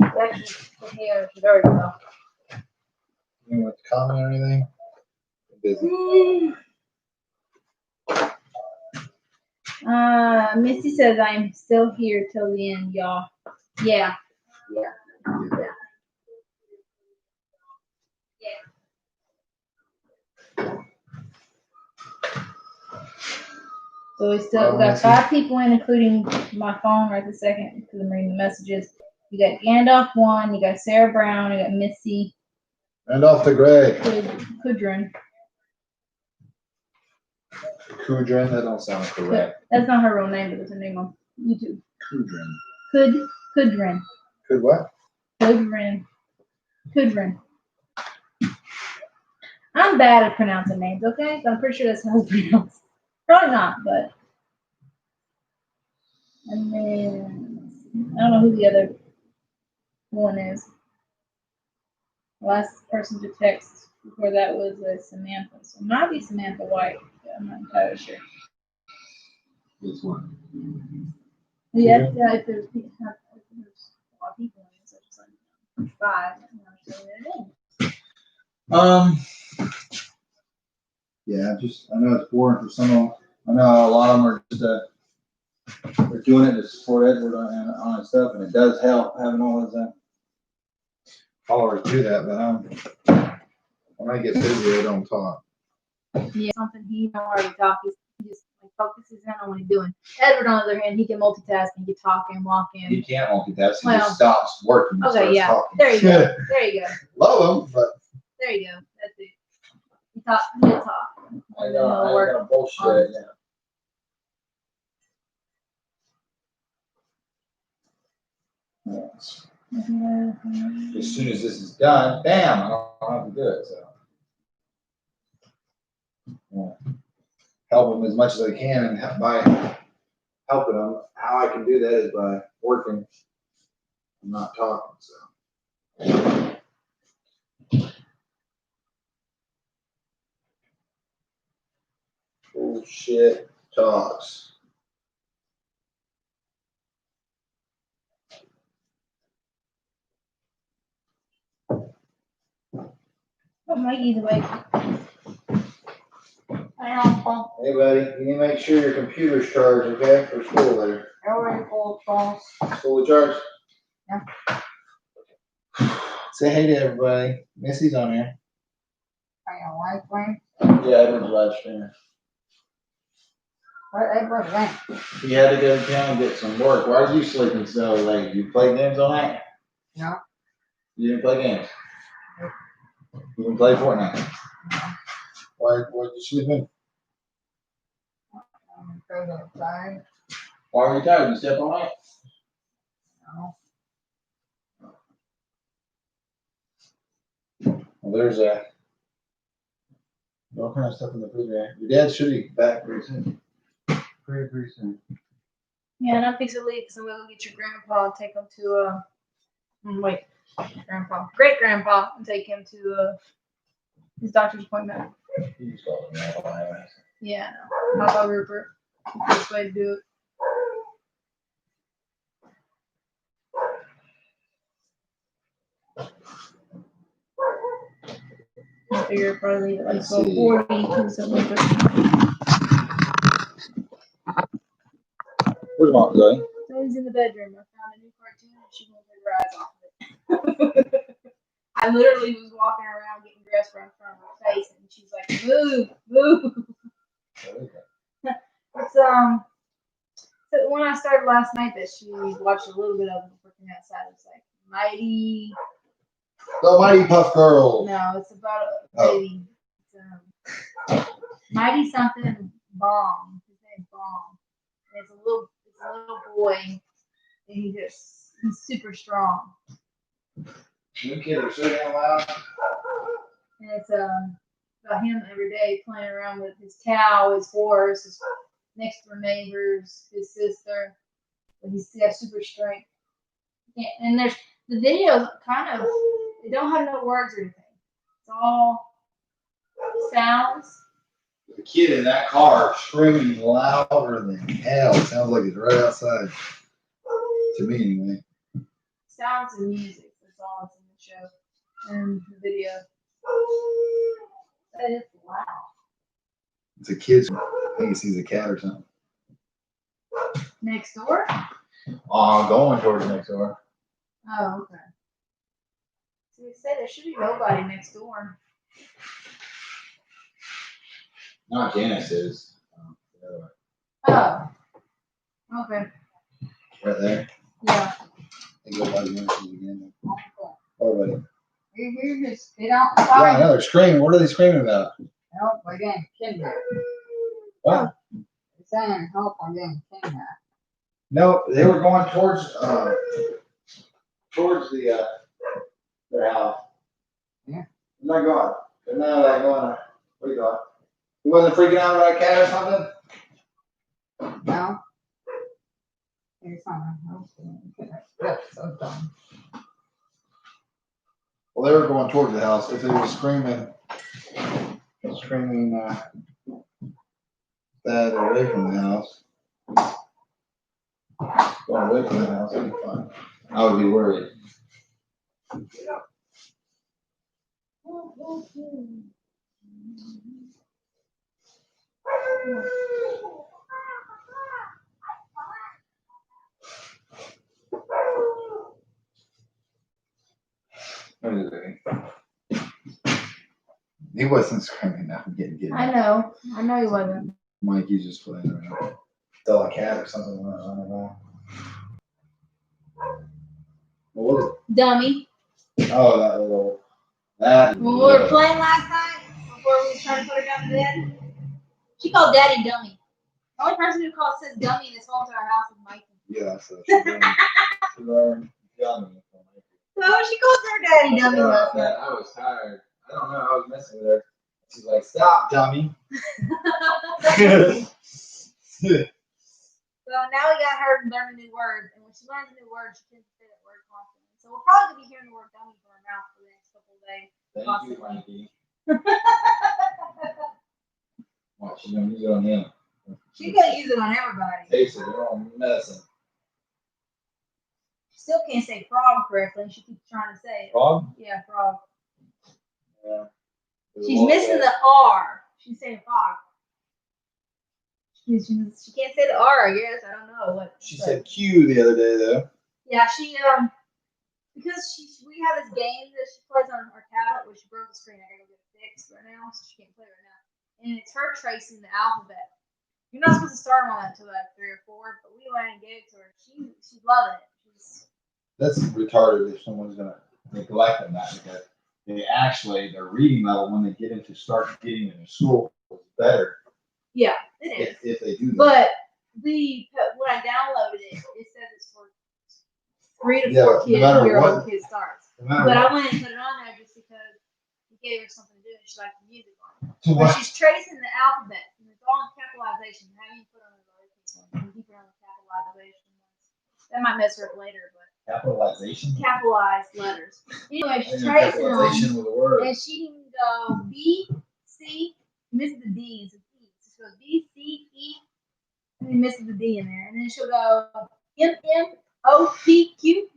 Actually, yeah, there we go. You want to comment or anything? I'm busy. Missy says I'm still here till the end, y'all. Yeah. So we got 5 people in, including my phone right this second, because I'm reading the messages. You got Gandalf 1, you got Sarah Brown, you got Missy Randolph the Gray. Kudrin. Kudrin, that don't sound correct. That's not her real name, but it's her name on YouTube. Kudrin. Kudrin. Kud what? Kudrin. I'm bad at pronouncing names, okay? So I'm pretty sure that's how it's pronounced. Probably not, but. And then, I don't know who the other one is. The last person to text before that was Samantha. So it might be Samantha White, but I'm not entirely sure. This one. Yeah, if there's a lot of people in it, so just like 5, I'm not saying their name. Yeah, I know it's boring for some of them. I know a lot of them are just, they're doing it to support Edward on his stuff, and it does help having all his, followers do that, but, when I get busy, I don't talk. Yeah, something he don't already talk. He just like focuses in on what he's doing. Edward, on the other hand, he can multitask and get talking, walking. He can't multitask, he Well, just stops working and Okay, starts yeah. talking. There you go. There you go. Love him, but. There you go. That's it. He'll talk. I And then he'll work. got bullshit, yeah. As soon as this is done, bam, I don't have to do it, so. Yeah. Help them as much as I can, and by helping them, how I can do that is by working and not talking, so. Bullshit talks. Oh, Mikey's awake. Hey buddy, you need to make sure your computer's charged, okay, for school later. Already full, Charles. School charged? Yeah. Say hey to everybody. Missy's on here. Are you live stream? Yeah, Edward's live streaming. Where Edward went? He had to go to town and get some work. Why are you sleeping so late? You play games all night? No. You didn't play games? You didn't play Fortnite? Why did you sleep in? I'm afraid I'm tired. Why were you tired? You slept all night? No. Well, there's All kind of stuff in the refrigerator. Your dad should be back pretty soon. Pretty soon. Yeah, and I'm fixing to leave because I'm gonna go get your grandpa and take him to great grandpa, and take him to his doctor's appointment. He's got it now, anyway. Yeah, I know. Papa Rupert. Best way to do it. I figure I'd probably leave at like 12:40 because it went Where's Mom going? So he's in the bedroom. I found a new cartoon and she won't take her eyes off of it. I literally was walking around getting dressed right in front of her face and she's like, move, move. It's so when I started last night that she watched a little bit of it before coming outside. It's like Mighty. The Mighty Puff Girls. No, it's about a baby. It's, Mighty something Bomb. His name's Bomb. And it's a little boy, and he's super strong. You kids are so damn loud. And it's about him every day playing around with his cow, his horse, his next door neighbors, his sister. But he's got super strength. Yeah, and there's the videos kind of they don't have no words or anything. It's all sounds. The kid in that car screaming louder than hell. It sounds like he's right outside. To me, anyway. Sounds and music. That's all that's in the show and the video. But it's loud. It's a kid. I think he sees a cat or something. Next door? Oh, I'm going towards next door. Oh, okay. So you say there should be nobody next door. Not Janice is. Oh. Okay. Right there. Yeah. I think nobody Janice is again. Oh, buddy. You just get Yeah, I outside. know they're screaming. What are they screaming about? Help again, kidnap. What? They're saying help again, kidnap. No, they were going towards the their house. Yeah. They're not going. They're not like going. What do you got? You wasn't freaking out about a cat or something? No. Here's something else. That's so dumb. Well, they were going towards the house. If they were screaming that away from the house, going away from the house, that'd be fine. I would be worried. He wasn't screaming. I'm getting. I know he wasn't. Mikey's just playing around. Saw a cat or something running around. What was Dummy. it? Oh, that little. That. When we were playing last night, before we tried to put her down to bed, she called Daddy Dummy. The only person who says dummy in this whole entire house is Mikey. Yeah, so she learned dummy. So she called her Daddy Dummy last night. I was tired. I don't know. I was messing with her. She's like, "Stop, dummy." So now we got her to learn a new word, and when she learns a new word, she tends to say that word constantly. So we'll probably be hearing the word dummy from her mouth for the next couple of days. Thank you, Mikey. Watch, she's gonna use it on him. She's gonna use it on everybody. Taste it. They're all medicine. She still can't say frog correctly, and she keeps trying to say it. Frog? Yeah, frog. Yeah. She's missing the R. She's saying frog. She can't say the R, I guess. I don't know what. She said Q the other day, though. Yeah, because we have this game that she plays on her tablet, which she broke the screen. I gotta go get it fixed right now, so she can't play right now. And it's her tracing the alphabet. You're not supposed to start on that until like 3 or 4, but we went and gave it to her. She's loving it. That's retarded if someone's gonna neglect them that because their reading level when they start getting into school is better. Yeah, it is. If they do that. But when I downloaded it, it says it's for 3 to 4 kids, no matter 4-year-old what- kids starts. No matter But what- I went and put it on there just because he gave her something to do and she liked the music on it. But she's tracing the alphabet, and it's all in capitalization. How do you put on the lowercase one? You keep it on the capitalization ones. That might mess her up later, but Capitalization. capitalized letters. Anyway, she's I tracing them, capitalization with a word. and she can go B, C, misses the D, it's an E. So she goes B, C, E, and then misses the D in there, and then she'll go M, M, O, P, Q.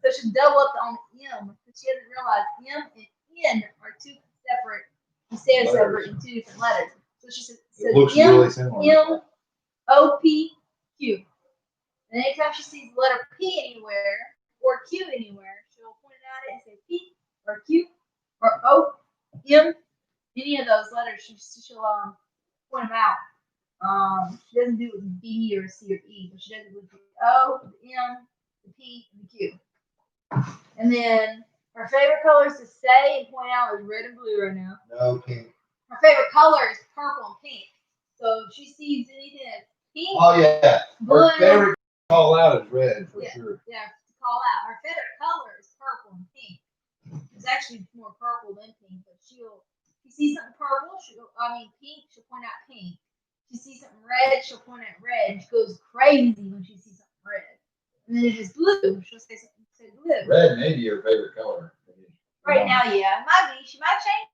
So she'll double up on the M, but she doesn't realize M and N are two separate. You say it separate in two different letters. So she says It looks M, really similar. M, O, P, Q. And anytime she sees the letter P anywhere or Q anywhere, she'll point it at it and say P or Q or O, M, any of those letters. She'll point them out. She doesn't do it with B or C or E, but she does it with the O, the M, the P, and the Q. And then her favorite colors to say and point out is red and blue right now. No pink. Her favorite color is purple and pink. So if she sees anything that's pink, Oh yeah. blue, Her favorite call out is red for sure. yeah, to call out. Her favorite color is purple and pink. It's actually more purple than pink, but if you see something purple, pink, she'll point out pink. If you see something red, she'll point out red. She goes crazy when she sees something red. And then if it's blue, she'll say blue. Red may be your favorite color. Right now, yeah, it might be. She might change.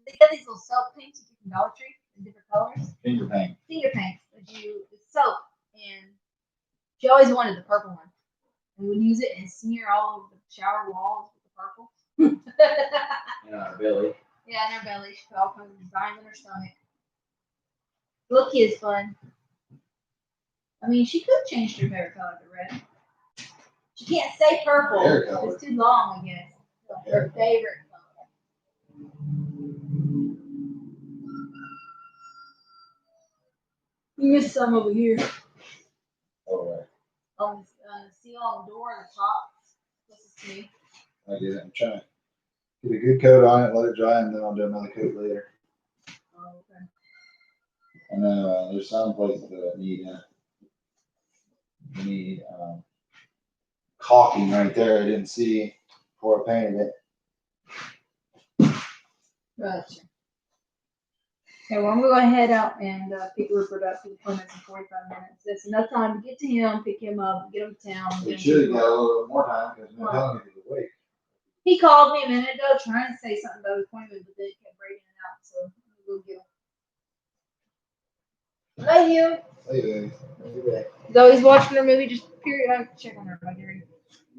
They got these little soap paints you get from Dollar Tree in different colors. Finger paint. Finger paints, it's soap, and she always wanted the purple one, and would use it and smear all over the shower walls with the purple. Yeah, Billy. Yeah, in her belly, she put all kinds of designs in her stomach. Look, is fun. I mean, she could change her favorite color to red. She can't say purple. Hair color. It's too long, I guess. Her favorite color. You missed some over here. Oh, right. On the seal on the door on the top. This is me. I get it. I'm trying to get a good coat on it, let it dry, and then I'll do another coat later. Oh, okay. I know there's some places that need caulking right there. I didn't see before I painted it. Gotcha. Okay, well, I'm going to go ahead out and pick Rupert up to the appointments in 45 minutes. That's enough time to get to him, pick him up, get him to town. We should have got a little more time because no telling me to wait. He called me a minute ago trying to say something about his appointment, but then it kept breaking it out, so I'm going to go get him. Love you. Hey, baby. Though he's watching her movie, just period. I'm gonna check on her right here. You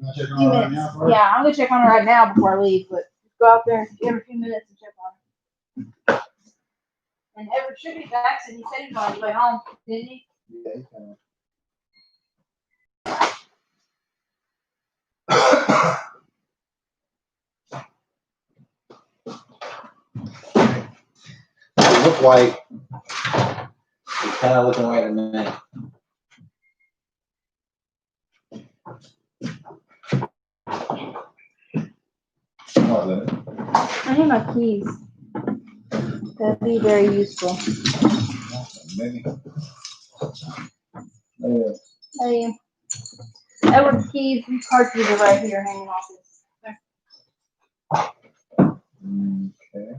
want to check A on few her right minutes. now? Yeah, I'm gonna check on her right now before I leave, but just go out there, give her a few minutes and check on her. And Everett should be back, so he said he was on his way home, didn't he? Yeah, he's coming. They look white. It's kind of looking white to me. Oh, is it? I have my keys. That'd be very useful. Maybe. Yeah. Hey, Edward's keys and car keys are right here hanging off his. Okay.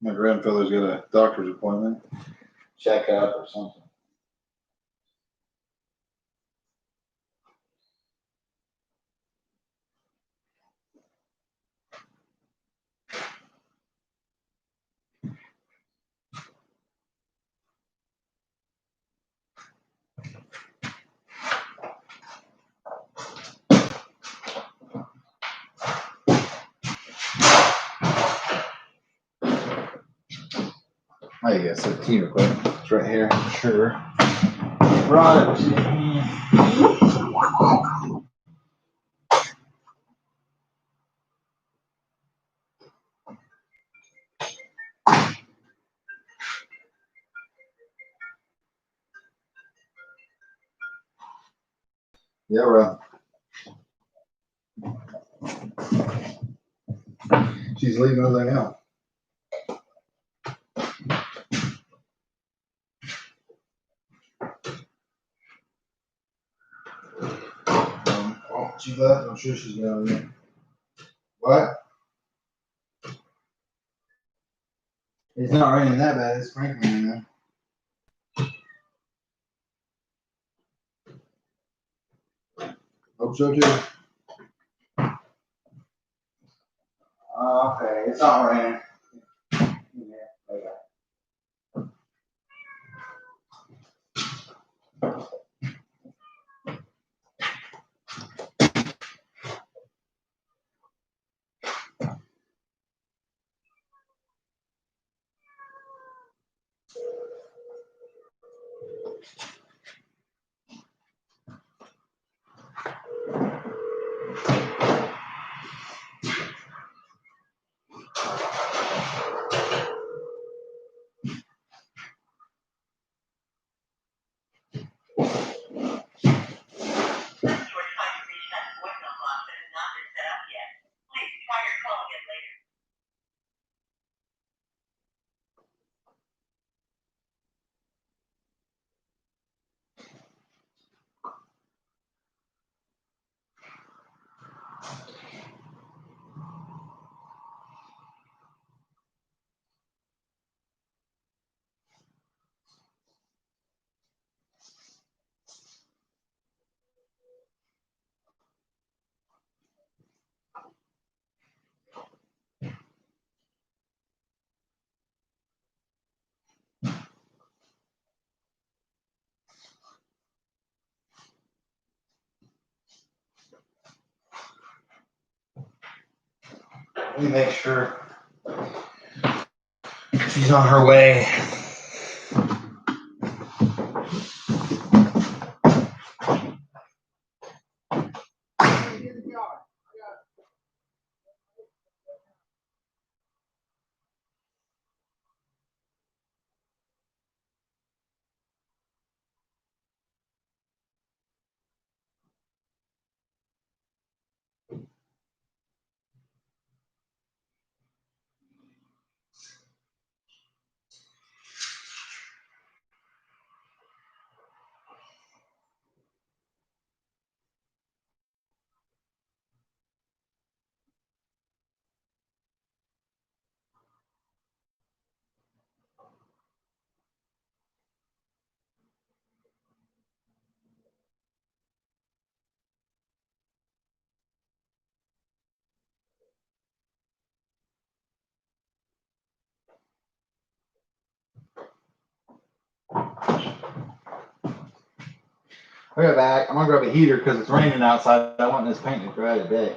My grandfather's got a doctor's appointment, check up or something. Oh, you guys set the tea real quick. It's right here. Sure. Right. Yeah, bro. She's leaving over there now. Oh, she left. I'm sure she's down there. What? It's not raining that bad. It's sprinkling right now. Hope so too. Okay, it's not raining. Yeah, okay. Let me make sure she's on her way. I'll go back. I'm gonna grab a heater because it's raining outside. I want this paint to dry today.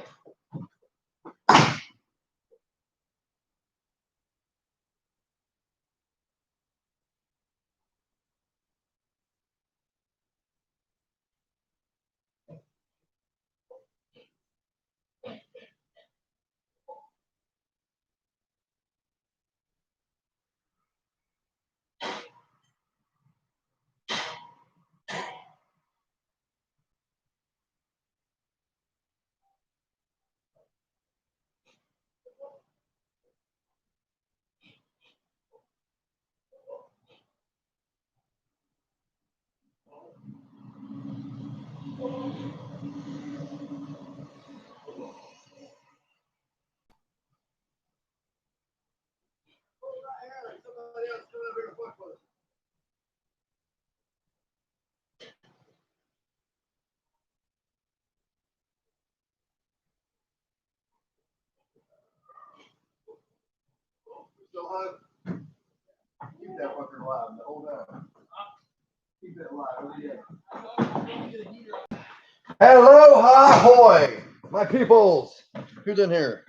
Keep that fucker alive the whole time. Keep it alive. Hello, hi, hoy, my peoples. Who's in here?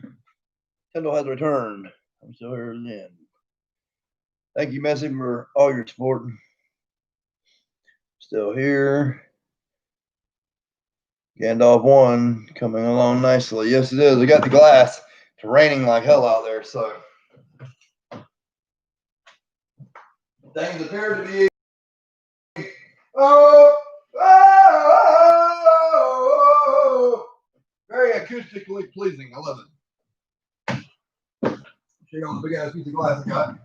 Kendall has returned. I'm still here then. Thank you, Messy, for all your support. Still here. Gandalf 1 coming along nicely. Yes, it is. I got the glass. It's raining like hell out there, so things appear to be very acoustically pleasing. I love it. Shake on the big ass piece of glass I got.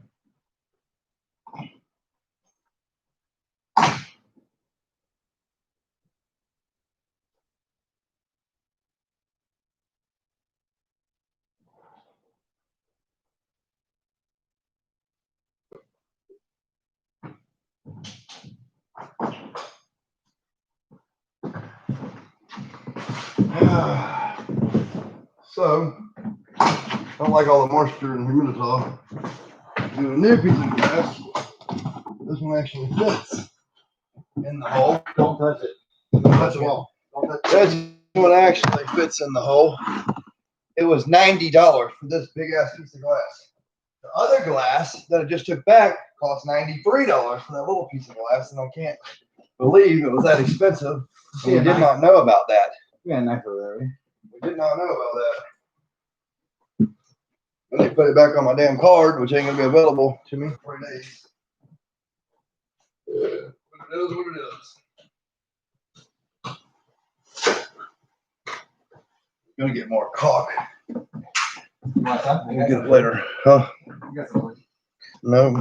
So, I don't like all the moisture and humidity. Do a new piece of glass. This one actually fits in the hole. Don't touch it. Don't touch the wall. Don't touch it. This one actually fits in the hole. It was $90 for this big ass piece of glass. The other glass that I just took back cost $93 for that little piece of glass, and I can't believe it was that expensive. We did not know about that. Yeah, nice over there. We did not know about that. And they put it back on my damn card, which ain't gonna be available to me for 3 days. But it is what it is. Gonna get more caulk. We'll get it later. Huh? No,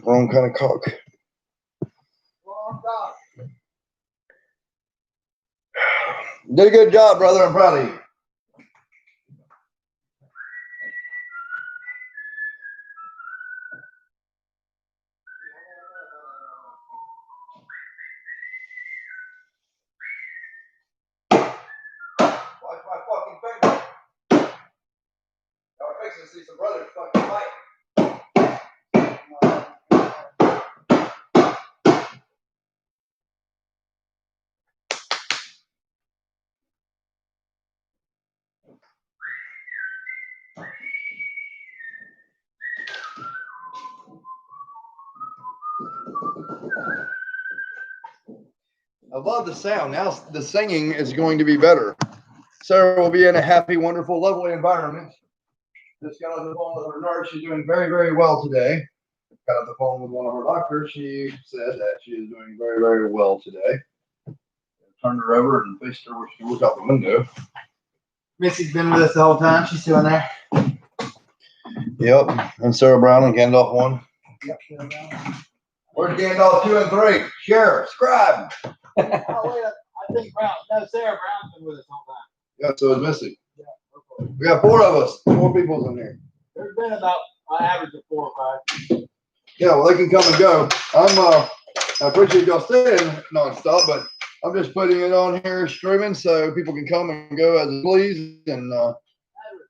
wrong kind of caulk. Did a good job, brother. I'm proud of you. Watch my fucking finger. Y'all fixing to see some brothers fucking fight. I love the sound. Now the singing is going to be better. Sarah will be in a happy, wonderful, lovely environment. Just got off the phone with her nurse. She's doing very, very well today. Got off the phone with one of her doctors. She said that she is doing very, very well today. Turned her over and faced her where she could look out the window. Missy's been with us the whole time. She's still in there. Yep. And Sarah Brown and Gandalf 1. Yep. Where's Gandalf 2 and 3? Share, subscribe. Oh, wait, I think Sarah Brown's been with us the whole time. Yeah, so is Missy. We got 4 of us. 4 people in here. There's been about an average of 4 or 5. Yeah, well, they can come and go. I appreciate y'all staying nonstop, but I'm just putting it on here streaming so people can come and go as they please and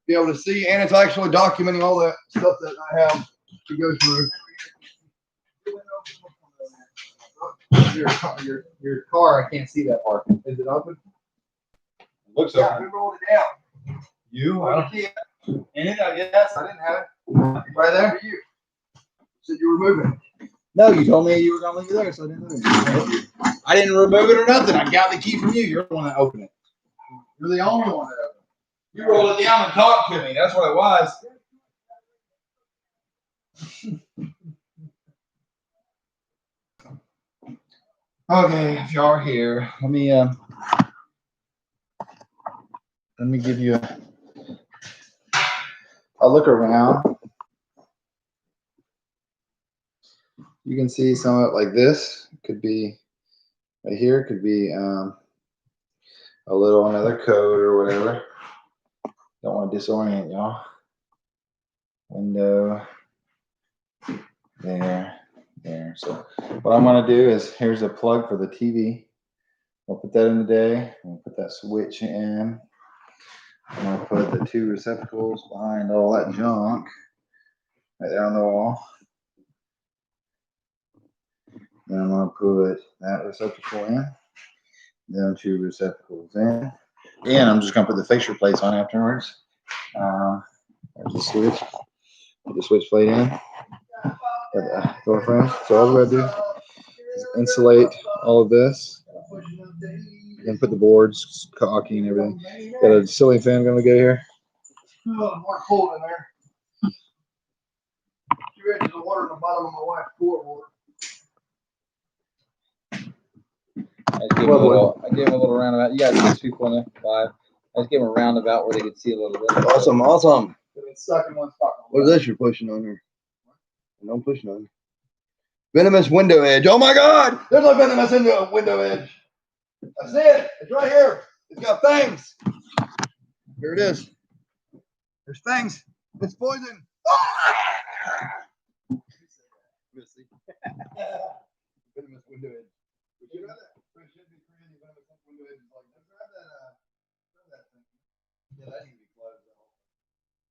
be able to see. And it's actually documenting all that stuff that I have to go through. Your car, I can't see that part. Is it open? Looks Yeah, we rolled it down. You? In it, I guess. I didn't have it. Right there? You said you were moving. No, you told me you were gonna leave it there, so I didn't move it. I didn't remove it or nothing. I got the key from you. You're the one that opened it. You're the only one that opened it. You rolled it down and talked to me. That's what it was. Okay, if y'all are here, let me give you a look around. You can see some of it like this. Could be right here. Could be a little another code or whatever. Don't want to disorient y'all. Window. There. So what I'm going to do is, here's a plug for the TV. I'll put that in the day. I'll put that switch in. I'm going to put the 2 receptacles behind all that junk right there on the wall. Then I'm going to put that receptacle in. Then 2 receptacles in. And I'm just going to put the fixture plates on afterwards. There's the switch. Put the switch plate in. door frame. So all we're gonna do is insulate all of this, and put the boards, caulking, and everything. Got a ceiling fan gonna go here. Oh, more cold in there. Two inches of water in the bottom of my wife's floorboard. I just gave him a little roundabout. You got 6.5. I just gave him a roundabout where they could see a little bit. Awesome, awesome. It's stuck in one spot. What is this you're pushing on here? Don't push none. Venomous window edge. Oh my God! There's a venomous window edge. I see it. It's right here. It's got fangs. Here it is. There's fangs. It's poison. Venomous window edge. Would you rather? There should be 3 venomous window edges like this. Grab that thing. Yeah, that needs to be closed though.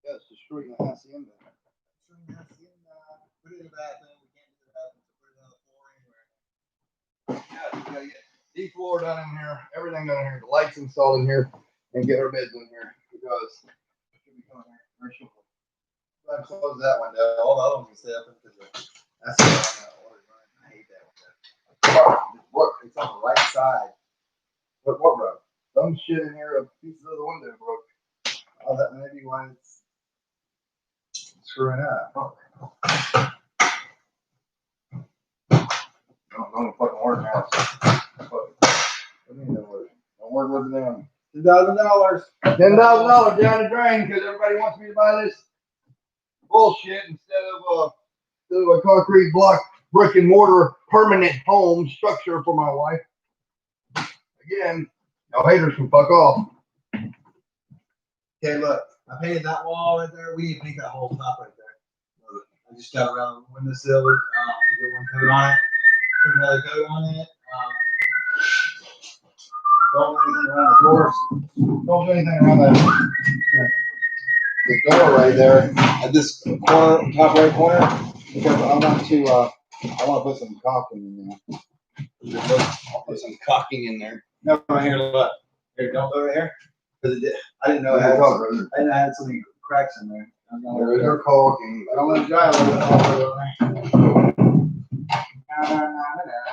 Yeah, it's destroying the hacienda. Put it in the bathroom. We can't do the bathroom. So put it on the floor anywhere. Yeah, you gotta get deep floor done in here, everything done in here, the lights installed in here, and get our beds in here because it should be coming here very shortly. Go ahead and close that window. All the other ones can stay open because that's the one that ordered mine. I hate that window. Look, it's on the right side. What broke? Some shit in here, a piece of the window broke. Oh, that may be why it's screwing up. Don't fucking work now. What do you mean don't work? Don't work with them. $2,000. $10,000 down the drain because everybody wants me to buy this bullshit instead of a concrete block, brick and mortar, permanent home structure for my wife. Again, y'all haters can fuck off. Okay, look. I painted that wall right there. We need to paint that whole top right there. I just got around the windowsill to get one coat on it. Put another coat on it. Don't do anything around the doors. Don't do anything around that. The door right there at this corner, top right corner, because I want to put some caulking in there. I'll put some caulking in there. No, right here, look. Here, don't go right here. Because I didn't know it had, so many cracks in there. There's our caulking. I don't let it dry a little bit. I'll put it on there.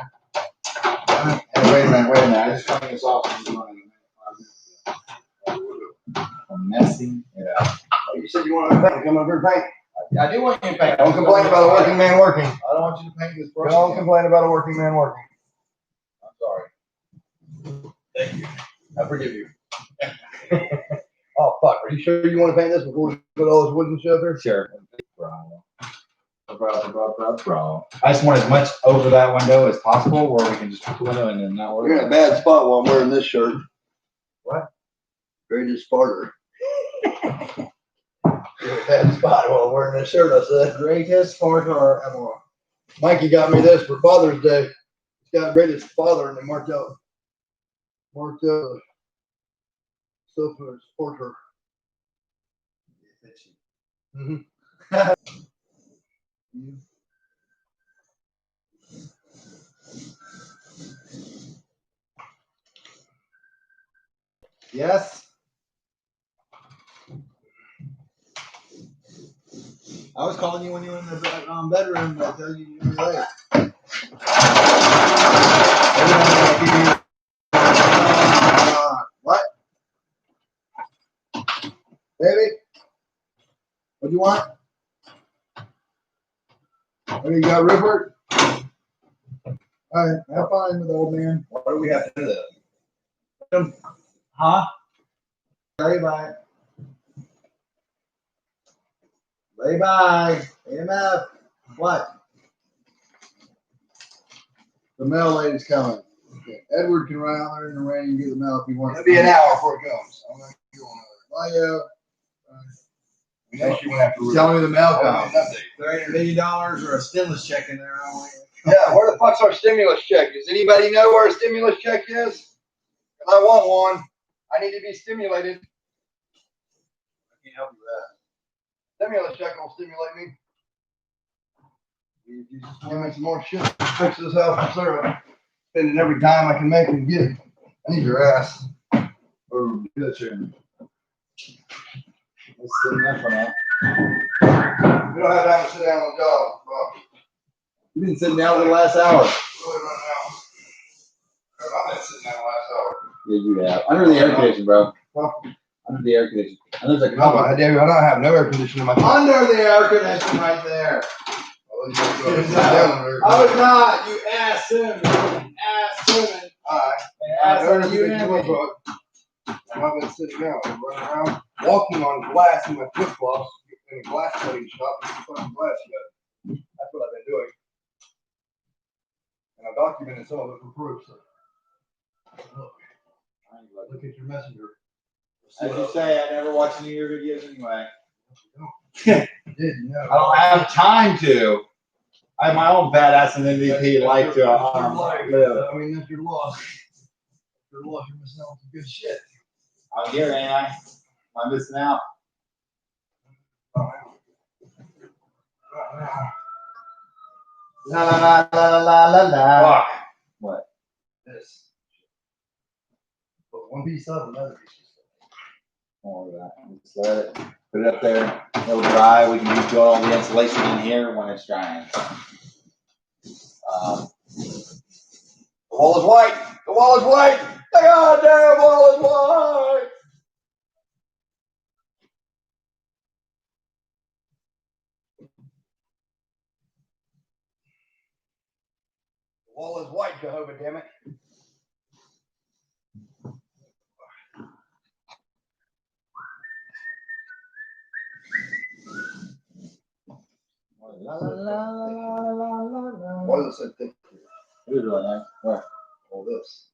Hey, wait a minute. I just turned this off. I'm messing it up. You said you wanted to paint. Come over and paint. I do want you to paint. Don't complain about a working man working. I don't want you to paint this brush. Don't complain about a working man working. I'm sorry. Thank you. I forgive you. Oh fuck! Are you sure you want to paint this before we put all this wood and shit there? Sure. I just want as much over that window as possible where we can just put the window and then not worry. You're in a bad spot while I'm wearing this shirt. What? Greatest farter. You're in a bad spot while I'm wearing this shirt, I said. Greatest farter ever. Mikey got me this for Father's Day. It's got greatest father and they marked out stuff for support her. Mm-hmm. Yes. I was calling you when you were in the bedroom, but I tell you you were late. What? Baby? What do you want? What do you got, Rupert? All right, have fun with the old man. What do we have to do that? Huh? Lay by. Lay by. AMF. What? The mail lady's coming. Okay. Edward can run out there in the rain and get the mail if he wants. It'll be an hour before it comes. I'm gonna go on Bye, yo. Unless you went after Tell me the mail comes. Update. There ain't $1 million or a stimulus check in there. I don't want Yeah, where the fuck's our stimulus check? Does anybody know where a stimulus check is? 'Cause I want one. I need to be stimulated. I can't help you with that. Stimulus check will stimulate me. You just give me some more shit to fix this house and syrup. Spending every dime I can make and get it. I need your ass. Oh, good, sure. Let's sit in that for now. We don't have time to sit down on the job, bro. You've been sitting down for the last hour. Really right now. I've been sitting down last hour. Yeah, you have. Under the air conditioning, bro. Under the air conditioning. And there's a No, couple. I don't have no air conditioning in my car. Under the air conditioning right there. I I was not. You ass him. Ass him. Ass him. You and me. I've been sitting down, running around, walking on glass in my flip flops in a glass cutting shop with a fucking glass cut. That's what I've been doing. And I've documented some of it for proof. So. Look at your messenger. As you say, I never watch any of your videos anyway. You did, you know. I don't have time to. I have my own badass and MVP life to live. I mean, that's your loss. Your loss, you're missing out on some good shit. I'm here, ain't I? Am I missing out? La la la la la la la. Fuck. What? This. Put one piece up, another piece. Don't worry about it. Just let it. Put it up there. It'll dry. We can do all the insulation in here when it's drying. The wall is white. The wall is white. The goddamn wall is white. The wall is white, Jehovah, damn it. La la la la la la la. Why does it say thick? It is really nice. What? All this.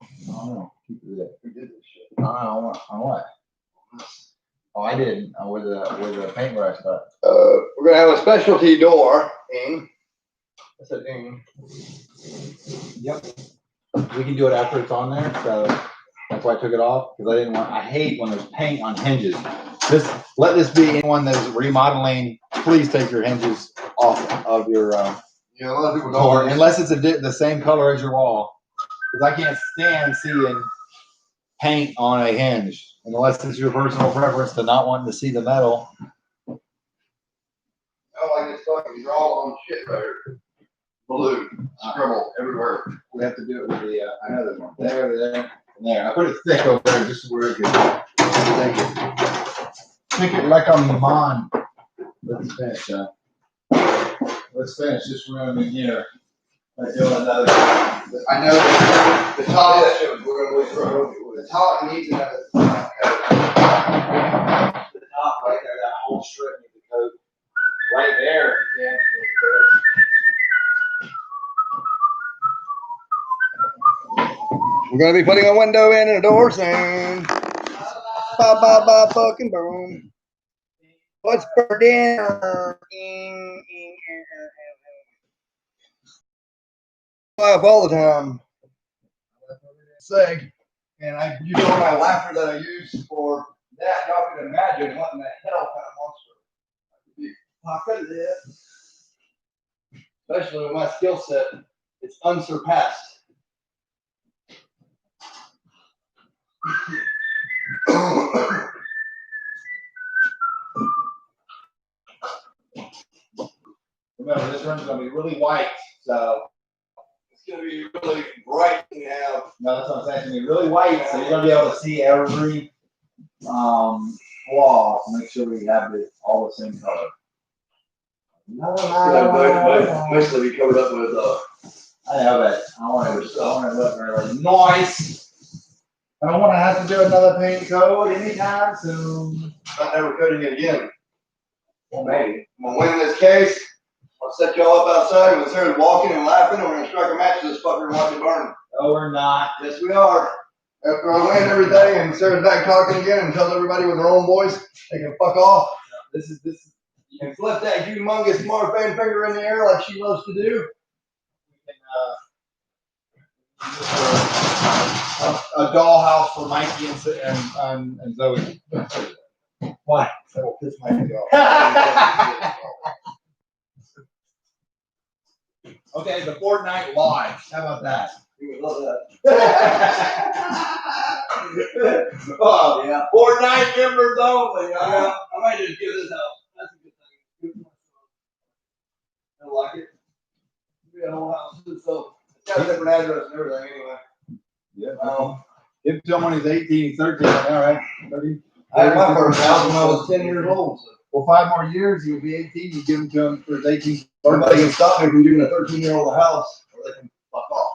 I don't know. Keep it there. Who did this shit? I don't know. On what? Oh, I did. With the paintbrush, but We're gonna have a specialty door in. I said in. yep. We can do it after it's on there. So that's why I took it off because I didn't want. I hate when there's paint on hinges. Let this be anyone that's remodeling. Please take your hinges off of your Yeah, a lot of people door don't. unless it's the same color as your wall. Because I can't stand seeing paint on a hinge unless it's your personal preference to not wanting to see the metal. I like this fucking draw on shit there. Blue, scribble everywhere. We have to do it with the another one. There, and there. I put it thick over there just where it could. Think it like a mon. Let's finish. Let's finish this room in here. Let's do another. I know the top. We're gonna lose room. The top needs another. The top right there, that whole strip needs to coat. Right there. Yeah. We're gonna be putting a window in and a door soon. Ba ba ba fucking boom. What's for dinner? Laugh all the time. Say, and I use all my laughter that I use for that. Y'all can imagine what in the hell kind of monster I could be. Pocket it. Especially with my skill set, it's unsurpassed. Remember, this room's gonna be really white, so It's gonna be really bright and have. no, that's what I'm saying. It's gonna be really white, so you're gonna be able to see every wall to make sure we have it all the same color. Mostly be covered up with I know, but I want to look really nice. I don't want to have to do another paint coat anytime soon. not never coating it again. Well, maybe. I'm gonna win this case. I'll set y'all up outside when Sarah's walking and laughing, and we're gonna strike a match to this fucker and watch it burn. No, we're not. Yes, we are. After I win everything and Sarah's back talking again and tells everybody with her own voice they can fuck off. This is. You can flip that humongous Marfan finger in the air like she loves to do. A dollhouse for Mikey and Zoe. What? That will piss my head off. Okay, the Fortnite Live. How about that? You would love that. Oh, Yeah. Fortnite members only. Yeah, I might just give this out. That's a good thing. I like it. different address and everything anyway. Yeah. If someone is 18, 13, all right, 30. I had my first house when I was 10 years old. So Well, 5 more years, he'll be 18, you give him to him for his 18th nobody birthday. can stop me from giving a 13-year-old a house, or they can fuck off.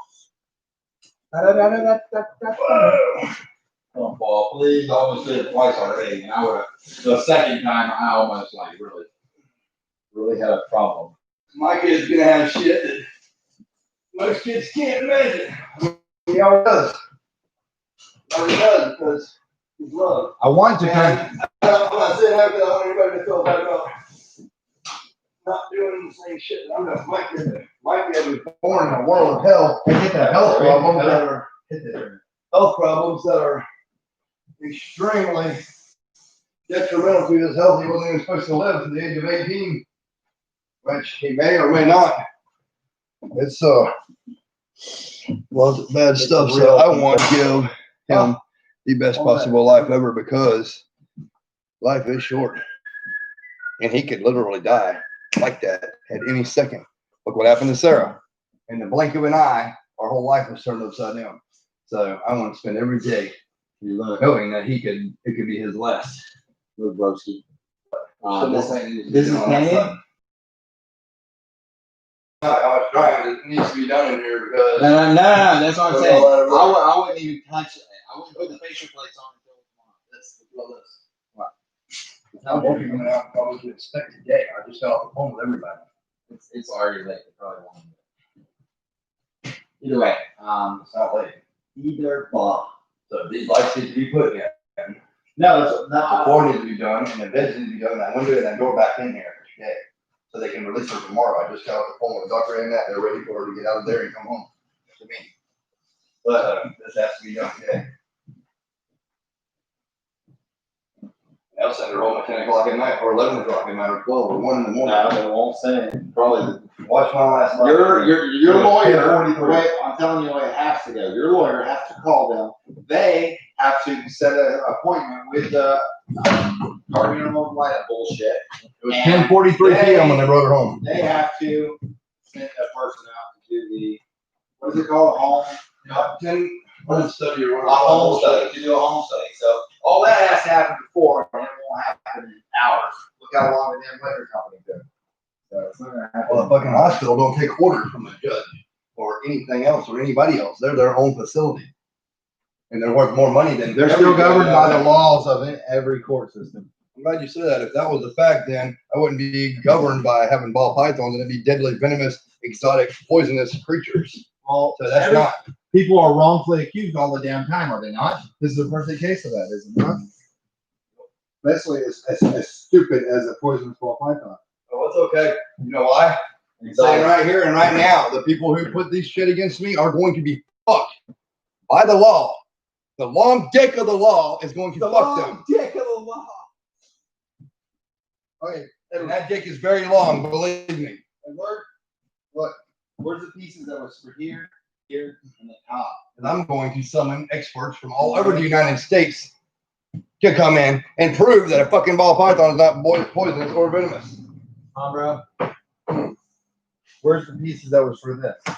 Oh, Paul, please, I almost did it twice already, and I would have, the second time, I almost like really had a problem. My kid's gonna have shit that most kids can't imagine. He always does. He always does because he's loved. I want to And kind I'm not saying that because I want anybody to feel bad about not doing the same shit that I'm doing. My kid was born in a world of hell. of get Health problems that are extremely detrimental to his health. He wasn't even supposed to live to the age of 18, which he may or may not. It's well, it's bad stuff. So I want to give him the best possible life ever because life is short, and he could literally die like that at any second. Look what happened to Sarah. In the blink of an eye, our whole life was turned upside down. So I want to spend every day knowing that it could be his last. Broski. This is Kenny? I was trying. It needs to be done in here because No, that's what I'm saying. I wouldn't even touch it. I wouldn't put the facial plates on until tomorrow. that's I'm working on it. I was expect today. I just got off the phone with everybody. It's already late. They probably won't. Either way, It's not late. either ball. So these lights need to be put in. No, The floor needs to be done, and the beds need to be done, and that window and that door back in here today. So they can release her tomorrow. I just got off the phone with Dr. Annette. They're ready for her to get out of there and come home to me. But this has to be done today. They'll send her home at 10 o'clock at night, or 11 o'clock at night, or 12, or 1 in the morning. No, they won't send. Probably. Watch my last life. Your lawyer, 10:43. wait, I'm telling you the way it has to go. Your lawyer has to call them. They have to set an appointment with the guardian of light bullshit. It was 10:43 p.m. when they brought her home. They have to send a person out to do the, what is it called, home? Home study or A home study, to do a home study. So all that has to happen before, and it won't happen in hours. Look how long the damn electric company took. So it's not gonna happen. Well, the fucking hospital don't take orders from the judge or anything else or anybody else. They're their own facility. And they're worth more money than. They're still everybody governed by the else. laws of every court system. I'm glad you said that. If that was the fact, then I wouldn't be governed by having ball pythons, and it'd be deadly, venomous, exotic, poisonous creatures. Well, So that's not. people are wrongfully accused all the damn time, are they not? This is the perfect case of that, is it not? Basically, it's as stupid as a poisonous ball python. Oh, it's okay. You know why? I'm saying right here and right now, the people who put these shit against me are going to be fucked by the law. The long dick of the law is going to fuck them. Dick of the law. Okay, And that dick is very long, believe me. And where's the pieces that was for here, and the top? And I'm going to summon experts from all over the United States to come in and prove that a fucking ball python is not poisonous or venomous. bro. Where's the pieces that was for this?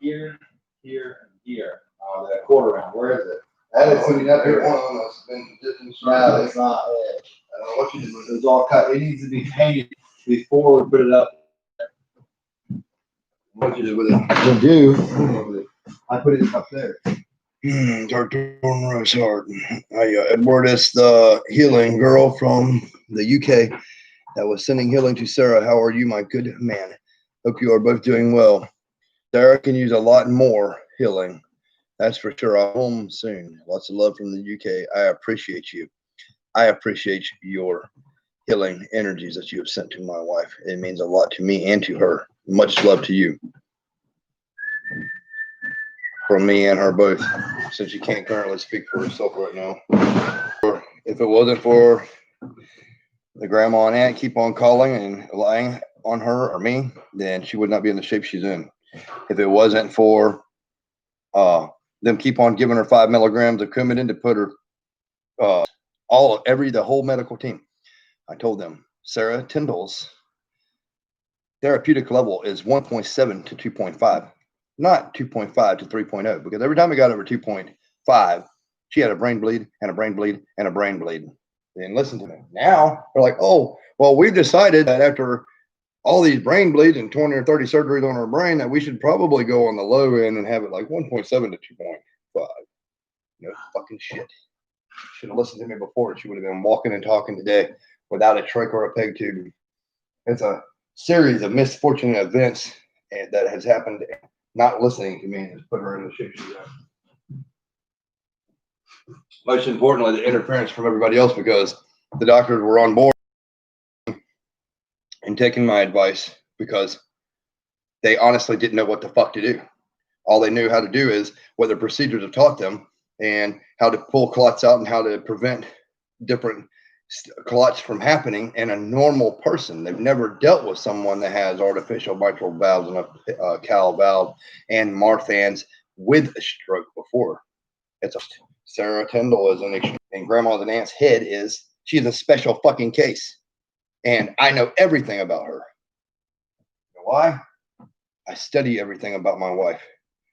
Here, here, and here. The quarter round. Where is it? That is sitting up here. One of them has been dipped No, it's not it. I don't know what you did with it. It's all cut. It needs to be painted before we put it up. What you did with it. We do. I put it up there. Dr. Rosehart. Edward is the healing girl from the UK that was sending healing to Sarah. How are you, my good man? Hope you are both doing well. Sarah can use a lot more healing. That's for sure. I'm home soon. Lots of love from the UK. I appreciate you. I appreciate your healing energies that you have sent to my wife. It means a lot to me and to her. Much love to you. From me and her both, since she can't currently speak for herself right now. If it wasn't for the grandma and aunt keep on calling and relying on her or me, then she would not be in the shape she's in. If it wasn't for them keep on giving her 5 milligrams of Coumadin to put her the whole medical team. I told them Sarah Tyndall's therapeutic level is 1.7 to 2.5. not 2.5 to 3.0, because every time it got over 2.5, she had a brain bleed and a brain bleed and a brain bleed. They didn't listen to me. Now they're like, oh, well, we've decided that after all these brain bleeds and 20 or 30 surgeries on her brain, that we should probably go on the low end and have it like 1.7 to 2.5. No fucking shit. Should have listened to me before. She would have been walking and talking today without a trach or a peg tube. It's a series of misfortunate events that has happened. Not listening to me has put her in the shape she's in. Most importantly, the interference from everybody else, because the doctors were on board and taking my advice because they honestly didn't know what the fuck to do. All they knew how to do is what the procedures have taught them and how to pull clots out and how to prevent different clots from happening in a normal person. They've never dealt with someone that has artificial mitral valves and a Cal valve and Marfan's with a stroke before. It's a Sarah Tyndall is an extreme, and Grandma's and Aunt's head is, she's a special fucking case. And I know everything about her. You know why? I study everything about my wife.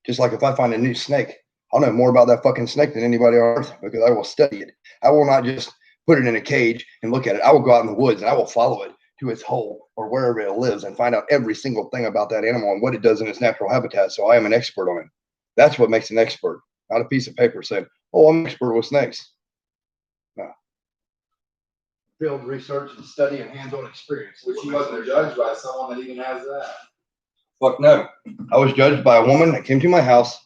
Just like if I find a new snake, I'll know more about that fucking snake than anybody on earth, because I will study it. I will not just put it in a cage and look at it. I will go out in the woods and I will follow it to its hole or wherever it lives and find out every single thing about that animal and what it does in its natural habitat. So I am an expert on it. That's what makes an expert, not a piece of paper saying, oh, I'm an expert with snakes. No. Field research and study and hands-on experience. Which you wasn't judged by someone that even has that. Fuck no. I was judged by a woman that came to my house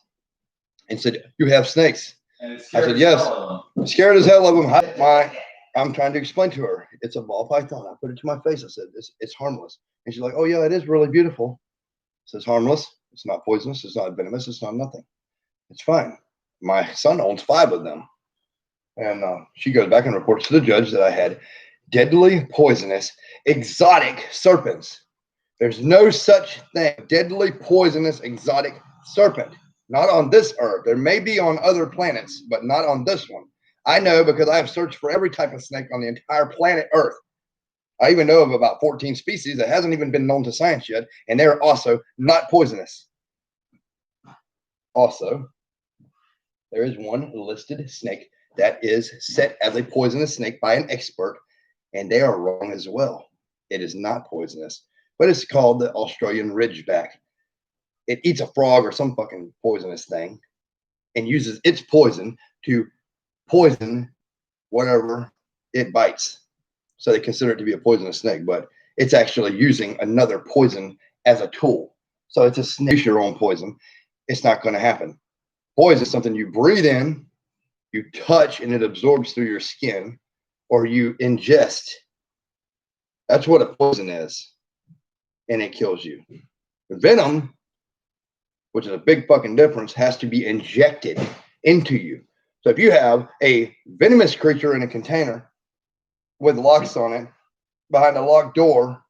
and said, you have snakes. And it's I said, yes. I'm scared as hell of them. I'm trying to explain to her, it's a ball python. I put it to my face. I said, it's harmless. And she's like, oh yeah, it is really beautiful. I says, harmless. It's not poisonous. It's not venomous. It's not nothing. It's fine. My son owns 5 of them. And she goes back and reports to the judge that I had deadly, poisonous, exotic serpents. There's no such thing, deadly, poisonous, exotic serpent. Not on this earth. There may be on other planets, but not on this one. I know because I have searched for every type of snake on the entire planet Earth. I even know of about 14 species that hasn't even been known to science yet, and they're also not poisonous. Also, there is one listed snake that is set as a poisonous snake by an expert, and they are wrong as well. It is not poisonous, but it's called the Australian Ridgeback. It eats a frog or some fucking poisonous thing and uses its poison to poison whatever it bites. So they consider it to be a poisonous snake, but it's actually using another poison as a tool. So it's a snake, your own poison. It's not going to happen. Poison is something you breathe in, you touch, and it absorbs through your skin, or you ingest. That's what a poison is, and it kills you. Venom, which is a big fucking difference, has to be injected into you. So if you have a venomous creature in a container with locks on it behind a locked door,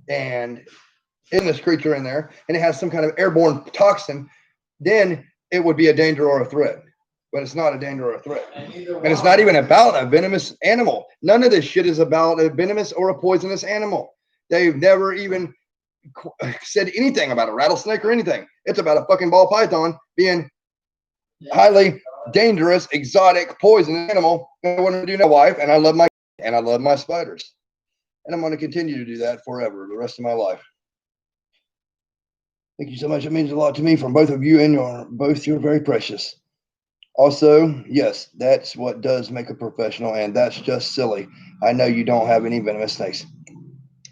and in this creature in there, and it has some kind of airborne toxin, then it would be a danger or a threat. But it's not a danger or a threat. And it's not even about a venomous animal. None of this shit is about a venomous or a poisonous animal. They've never even said anything about a rattlesnake or anything. It's about a fucking ball python being highly dangerous, exotic, poisonous animal. I want to do my wife, and I love my spiders. And I'm going to continue to do that forever, the rest of my life. Thank you so much. It means a lot to me from both of you, and you're very precious. Also, yes, that's what does make a professional, and that's just silly. I know you don't have any venomous snakes.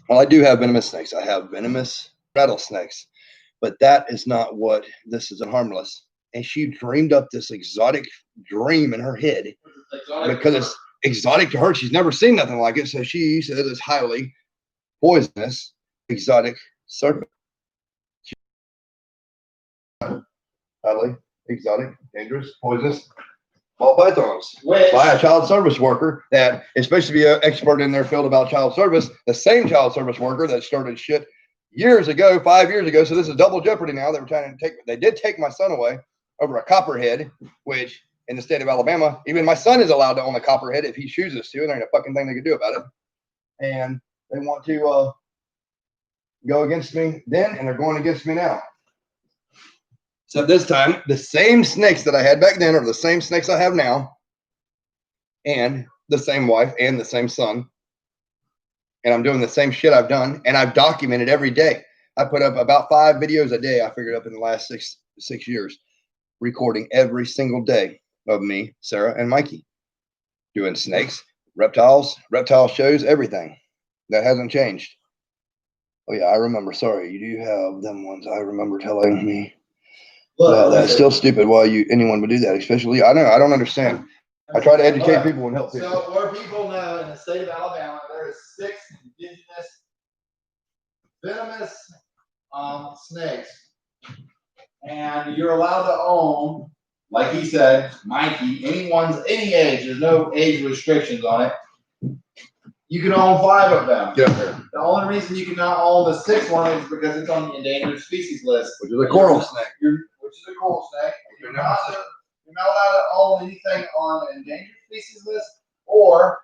Well, I do have venomous snakes. I have venomous rattlesnakes, but that is not what this is. Harmless. And she dreamed up this exotic dream in her head because it's exotic to her. She's never seen nothing like it. So she said it's highly poisonous, exotic serpent. Highly exotic, dangerous, poisonous ball pythons by a child service worker that is supposed to be an expert in their field about child service. The same child service worker that started shit years ago, 5 years ago. So this is double jeopardy now. They did take my son away over a copperhead, which in the state of Alabama, even my son is allowed to own a copperhead if he chooses to, and there ain't a fucking thing they can do about it. And they want to go against me then, and they're going against me now. So this time, the same snakes that I had back then are the same snakes I have now, and the same wife and the same son. And I'm doing the same shit I've done, and I've documented every day. I put up about 5 videos a day. I figured up in the last six years, recording every single day of me, Sarah, and Mikey doing snakes, reptiles, reptile shows, everything. That hasn't changed. Oh yeah, I remember. Sorry, you do have them ones. I remember telling me. Well, that's still stupid. Why anyone would do that, especially I know I don't understand. I try to educate people and help people. So where people know in the state of Alabama, there is 6 indigenous venomous snakes, and you're allowed to own, like he said, Mikey, any age. There's no age restrictions on it. You can own 5 of them. Get up there. The only reason you cannot own the 6th one is because it's on the endangered species list, Which is a coral snake. which is a coral snake. You're not allowed to own anything on an endangered species list or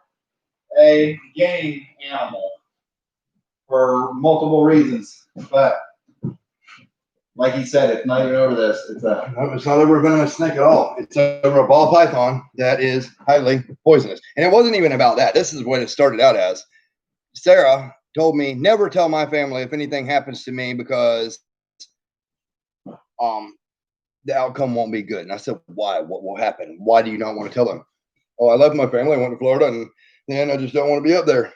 a game animal for multiple reasons. But like he said, it's not even over this. It's No, it's not over a venomous snake at all. It's over a ball python that is highly poisonous. And it wasn't even about that. This is what it started out as. Sarah told me, never tell my family if anything happens to me because the outcome won't be good. And I said, why? What will happen? Why do you not want to tell them? Oh, I left my family. I went to Florida, and then I just don't want to be up there.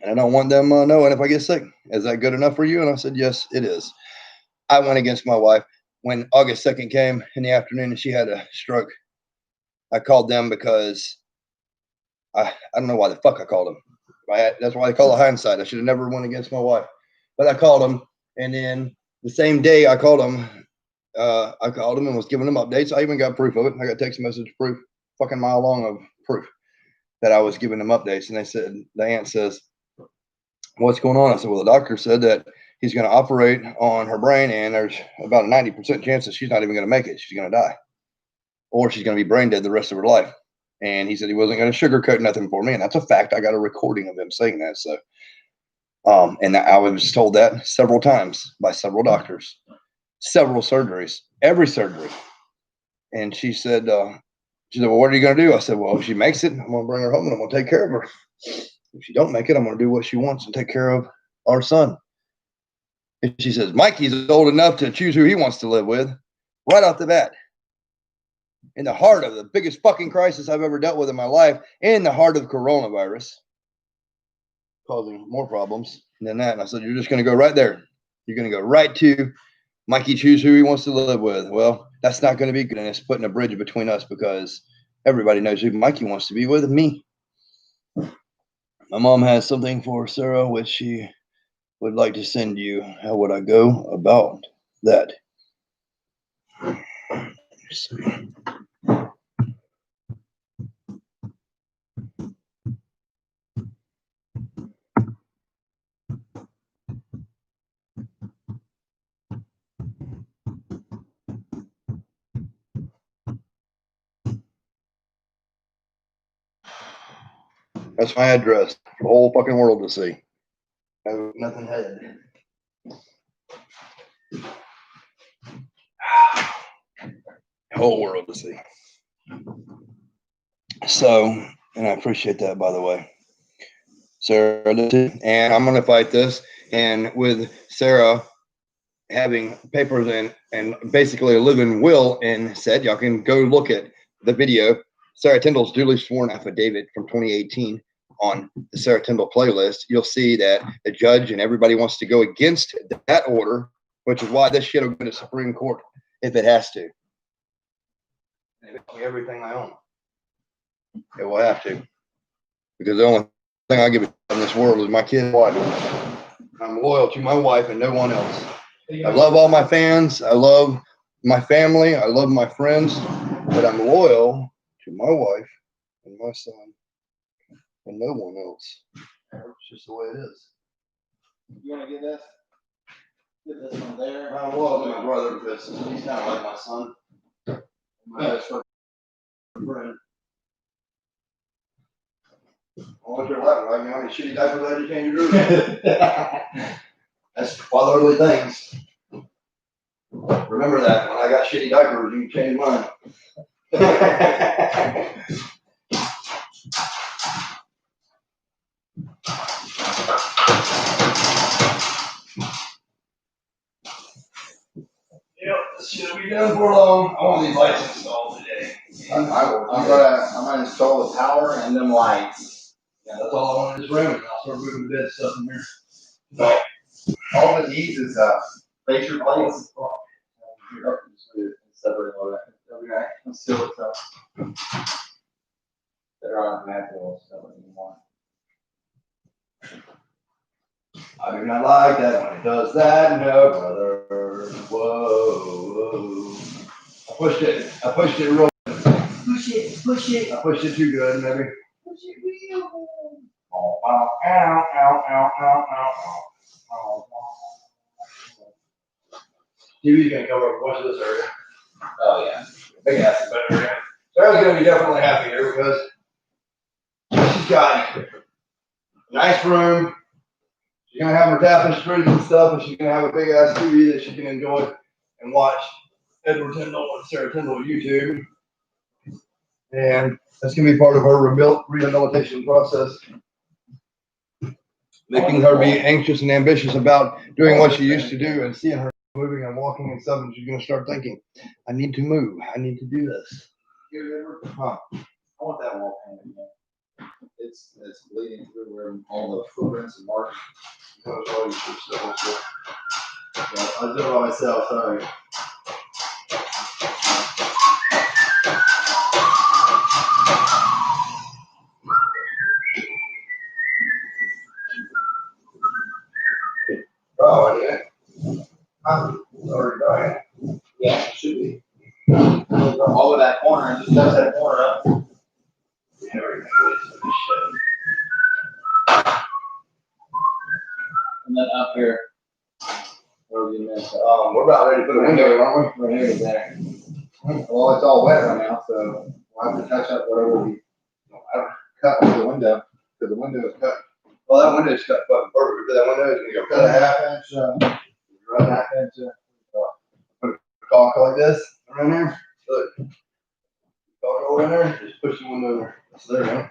And I don't want them knowing if I get sick. Is that good enough for you? And I said, yes, it is. I went against my wife. When August 2nd came in the afternoon and she had a stroke, I called them because I don't know why the fuck I called them. That's why I call it hindsight. I should have never went against my wife. But I called them, and then the same day I called them and was giving them updates. I even got proof of it. I got text message proof, fucking mile long of proof that I was giving them updates. And they said, the aunt says, what's going on? I said, well, the doctor said that he's going to operate on her brain, and there's about a 90% chance that she's not even going to make it. She's going to die, or she's going to be brain dead the rest of her life. And he said he wasn't going to sugarcoat nothing for me, and that's a fact. I got a recording of him saying that. So, and I was told that several times by several doctors, several surgeries, every surgery. And she said, well, what are you going to do? I said, well, if she makes it, I'm going to bring her home and I'm going to take care of her. If she don't make it, I'm going to do what she wants and take care of our son. And she says, Mikey's old enough to choose who he wants to live with right off the bat. In the heart of the biggest fucking crisis I've ever dealt with in my life, in the heart of coronavirus, causing more problems than that. And I said, you're just going to go right there. You're going to go right to Mikey choose who he wants to live with. Well, that's not going to be good. And it's putting a bridge between us because everybody knows who Mikey wants to be with, me. My mom has something for Sarah, which she would like to send you. How would I go about that? Let's see. That's my address for the whole fucking world to see. I have nothing headed. Whole world to see. So, and I appreciate that, by the way. Sarah, and I'm going to fight this. And with Sarah having papers and basically a living will and said, y'all can go look at the video. Sarah Tyndall's duly sworn affidavit from 2018 on the Sarah Tyndall playlist. You'll see that the judge and everybody wants to go against that order, which is why this shit will go to Supreme Court if it has to. Everything I own, it will have to, because the only thing I give in this world is my kid. I'm loyal to my wife and no one else. I love all my fans. I love my family. I love my friends, but I'm loyal to my wife and my son and no one else. It's just the way it is. You want to get this? Get this one there. I love my brother because he's kind of like my son. My best friend. What's your life like? You know how many shitty diapers I had to change your That's fatherly things. Remember that when I got shitty diapers, you can change mine. Yep, this should be done for long. I want these lights installed today. I'm gonna install the power and them lights. Yeah, that's all I want in this room. And I'll start moving the dead stuff in here. All it needs is facial plates. Separate all that. Okay, let's see what's up. They're on manual stuff anymore. I do not like that when it does that, no, brother. Whoa. I pushed it real. Push it. I pushed it too good, maybe. Push it real. Oh, ow, ow, ow, ow, ow, ow, ow. TV's gonna cover up much of this area. Oh yeah. Big ass is better area. Sarah's gonna be definitely happy here because she's got a nice room. She's gonna have her tapestries and stuff, and she's gonna have a big ass TV that she can enjoy and watch Edward Tyndall and Sarah Tyndall YouTube. And that's gonna be part of her rehabilitation process. Making her be anxious and ambitious about doing what she used to do and seeing her moving and walking and stuff, and she's gonna start thinking, I need to move, I need to do this. Huh. I want that wall painted again. It's bleeding through where all the footprints and marks. That was all you should say, so. Yeah, I did it by myself, sorry. Oh, yeah. I'm sorry, Brian. Yeah, it should be. All of that corner, and just touch that corner up. Everything is for this shit. And then up here. Where you missed it. We're about ready to put a window in, aren't we? Right here is there. Well, it's all wet right now, so we'll have to touch up whatever we cut with the window, because the window is cut. Well, that window's cut fucking perfect, but that window is gonna go Cut a cut half inch, right half inch. caulk like this around there. Look. Caulk over in there, just push the window there. That's there, right?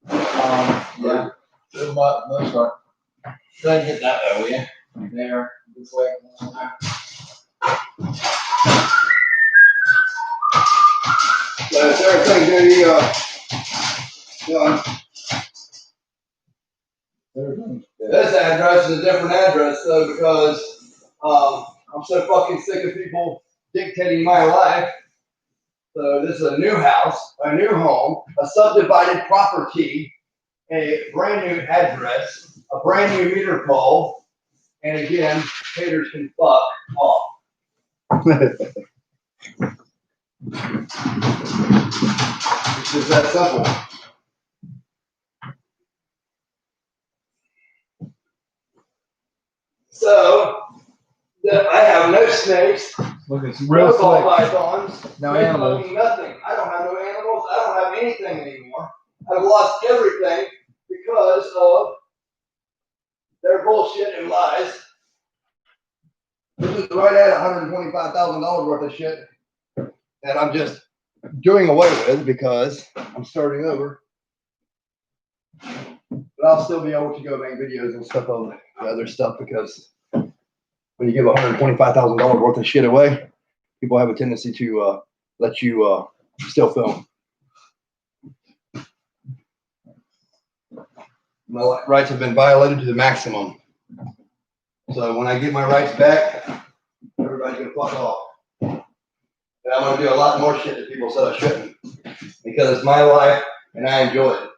Yeah. Little bit, most part. Go ahead and get that way, will you? There, this way. So everything's gonna be, done. This address is a different address though, because, I'm so fucking sick of people dictating my life. So this is a new house, a new home, a subdivided property, a brand new address, a brand new meter pole, and again, haters can fuck off. It's just that simple. So, I have no snakes, Look, it's no ball pythons, No no animals. fucking nothing. I don't have no animals. I don't have anything anymore. I've lost everything because of their bullshit and lies. This is right at $125,000 worth of shit that I'm just doing away with because I'm starting over. But I'll still be able to go make videos and stuff of the other stuff because when you give $125,000 worth of shit away, people have a tendency to let you still film. My rights have been violated to the maximum. So when I get my rights back, everybody's gonna fuck off. And I'm gonna do a lot more shit that people said I shouldn't. Because it's my life and I enjoy it.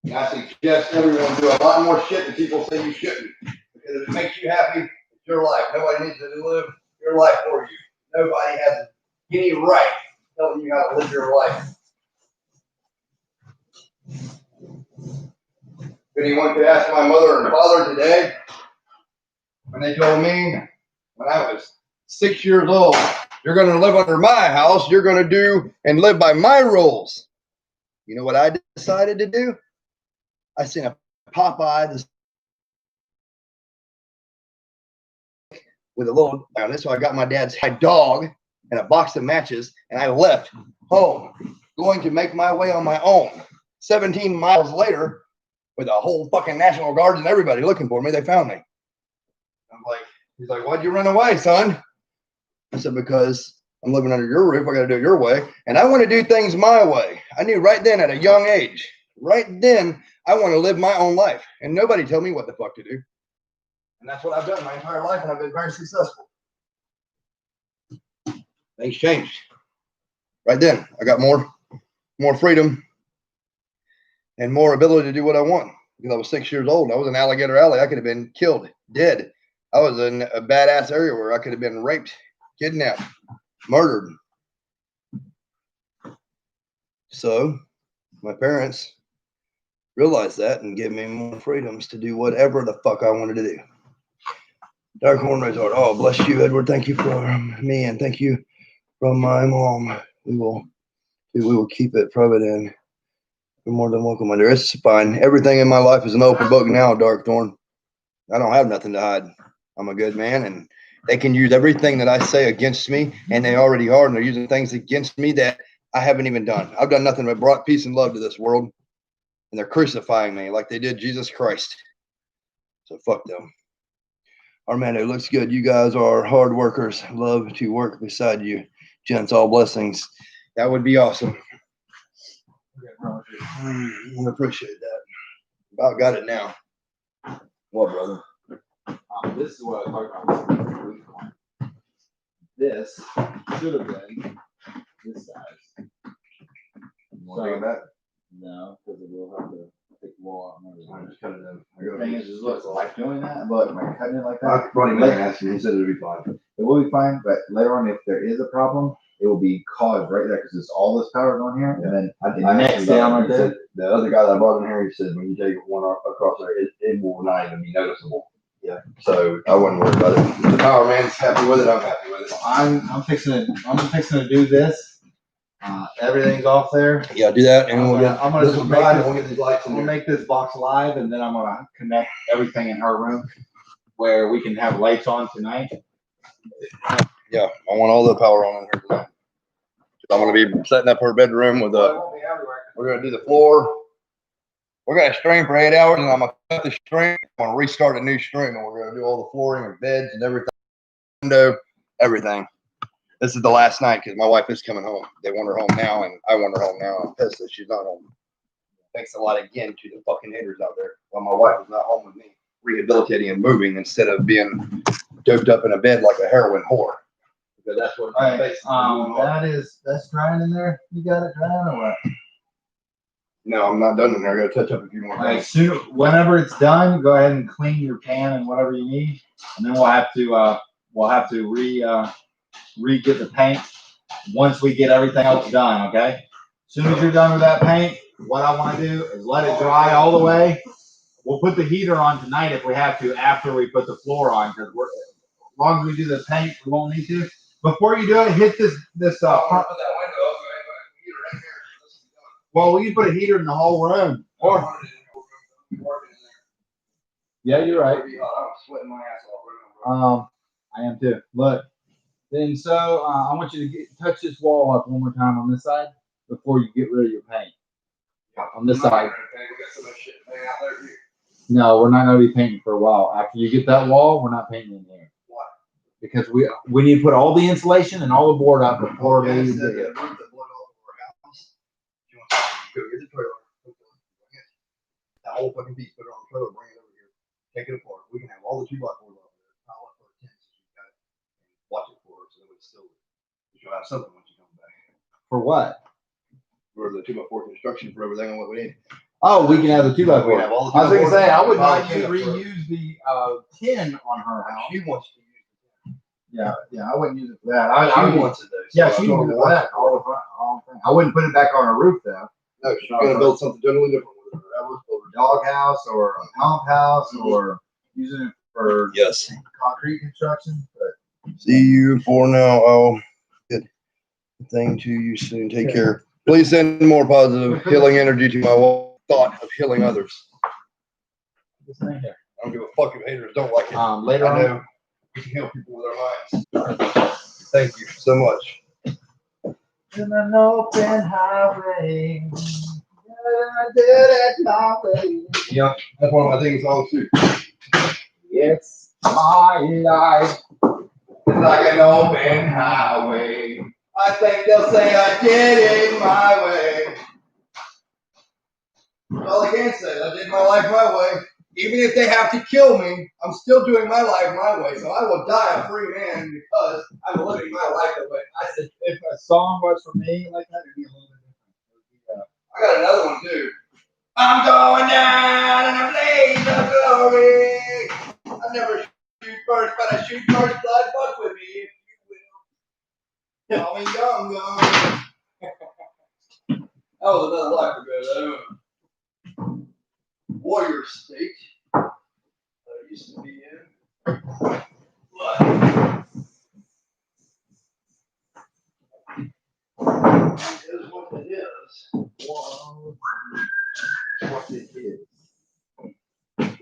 And I suggest everyone do a lot more shit that people say you shouldn't. Because if it makes you happy, it's your life. Nobody needs to live your life for you. Nobody has any right telling you how to live your life. If anyone could ask my mother and father today, when they told me when I was 6 years old, you're going to live under my house, you're going to do and live by my rules. You know what I decided to do? I seen a Popeye, this with a little on it. So I got my dad's dog and a box of matches, and I left home, going to make my way on my own. 17 miles later, with a whole fucking National Guard and everybody looking for me, they found me. I'm like, he's like, why'd you run away, son? I said, because I'm living under your roof. I got to do it your way. And I want to do things my way. I knew right then at a young age, right then, I want to live my own life. And nobody told me what the fuck to do. And that's what I've done my entire life. And I've been very successful. Things changed. Right then, I got more freedom and more ability to do what I want. Because I was 6 years old. I was in Alligator Alley. I could have been killed, dead. I was in a badass area where I could have been raped, kidnapped, murdered. So my parents realized that and gave me more freedoms to do whatever the fuck I wanted to do. Dark Horn Resort. Oh, bless you, Edward. Thank you for me, and thank you from my mom. We will keep it private, and you're more than welcome under. It's fine. Everything in my life is an open book now, Darkthorn. I don't have nothing to hide. I'm a good man, and they can use everything that I say against me, and they already are, and they're using things against me that I haven't even done. I've done nothing but brought peace and love to this world, and they're crucifying me like they did Jesus Christ. So fuck them. Armando, looks good. You guys are hard workers. Love to work beside you. Gents, all blessings. That would be awesome. I appreciate that. About got it now. What, brother? This is what I talked about. This should have been this size. So that No, because it will have to take the wall out and I everything. just cut it in. The thing is, look, like doing that, but am I cutting it like that? I brought him in and asked him. He said it'd be fine. It will be fine, but later on, if there is a problem, it will be caused right there because it's all this power on here, and then next down right there. The other guy that I brought in here, he said when you take one across there, it will not even be noticeable. Yeah. So I wouldn't worry about it. If the power man's happy with it, I'm happy with it. I'm fixing to do this. Everything's off there. Yeah, do that, and we'll get. I'm gonna this just will make dry, this- and we'll get these lights in I'm gonna there. make this box live, and then I'm gonna connect everything in her room where we can have lights on tonight. Yeah, I want all the power on in here tonight. I'm gonna be setting up her bedroom with a. We're gonna do the floor. We're gonna stream for 8 hours, and I'm gonna cut the stream. I'm gonna restart a new stream, and we're gonna do all the flooring and beds and everything, window, everything. This is the last night because my wife is coming home. They want her home now, and I want her home now. I'm pissed that she's not home. Thanks a lot again to the fucking haters out there. While my wife is not home with me, rehabilitating and moving instead of being doped up in a bed like a heroin whore. Because that's what All right, basically that's drying in there. You got it drying or what? No, I'm not done in there. I gotta touch up a few more All right, things. whenever it's done, go ahead and clean your pan and whatever you need, and then we'll have to re-get the paint once we get everything else done. Okay. As soon as you're done with that paint, what I want to do is let it dry all the way. We'll put the heater on tonight if we have to after we put the floor on, because as long as we do the paint, we won't need to. Before you do it, hit this. Well, we can put a heater in the whole room. Or yeah, you're right. I'm sweating my ass off. I am too. Look, then so I want you to touch this wall up one more time on this side before you get rid of your paint. On this side. We got so much shit hanging out there. No, we're not gonna be painting for a while. After you get that wall, we're not painting in here. Why? Because we need to put all the insulation and all the board up before they even dig it. Go get the trailer. That whole fucking piece, put it on the trailer, bring it over here, take it apart. We can have all the 2x4s over there, pile up for a tent, so you got it, and watch it for us, so it's still, you'll have something once you come back. For what? For the 2x4 construction for everything and what we need. Oh, we can have the 2x4. We have all the I was gonna 2x4s. say I would Pile not the 10 up for it. reuse the tin on her house. She wants to use Yeah, I wouldn't use it for that. it. She wants it though. Yeah, so she I'm would gonna do watch that it. all the time. I wouldn't put it back on her roof though. No, she's gonna build something totally different with her. That was over. Dog house or a pump house or using it for Yes. concrete construction. But See you for now. I'll get the thing to you soon. Take Okay. care. Please send more positive healing energy to my thought of healing others. this thing here. I don't give a fuck if haters don't like it. Later I on, know. we can help people with our minds. Thank you so much. In an open highway. I did it my way. Yeah, that's one of my theme songs too. It's my life. It's like an open highway. I think they'll say I did it my way. That's all I can say. I did my life my way. Even if they have to kill me, I'm still doing my life my way. So I will die a free man because I'm living my life the way I said. If a song was for me like that, it'd be a little bit different. I got another one too. I'm going down in a blaze of glory. I never shoot first, but I shoot first blood. Fuck with me if you will. Call me Young Gun. That was another life ago, though. Warrior State that I used to be in. But it is what it is. What it is.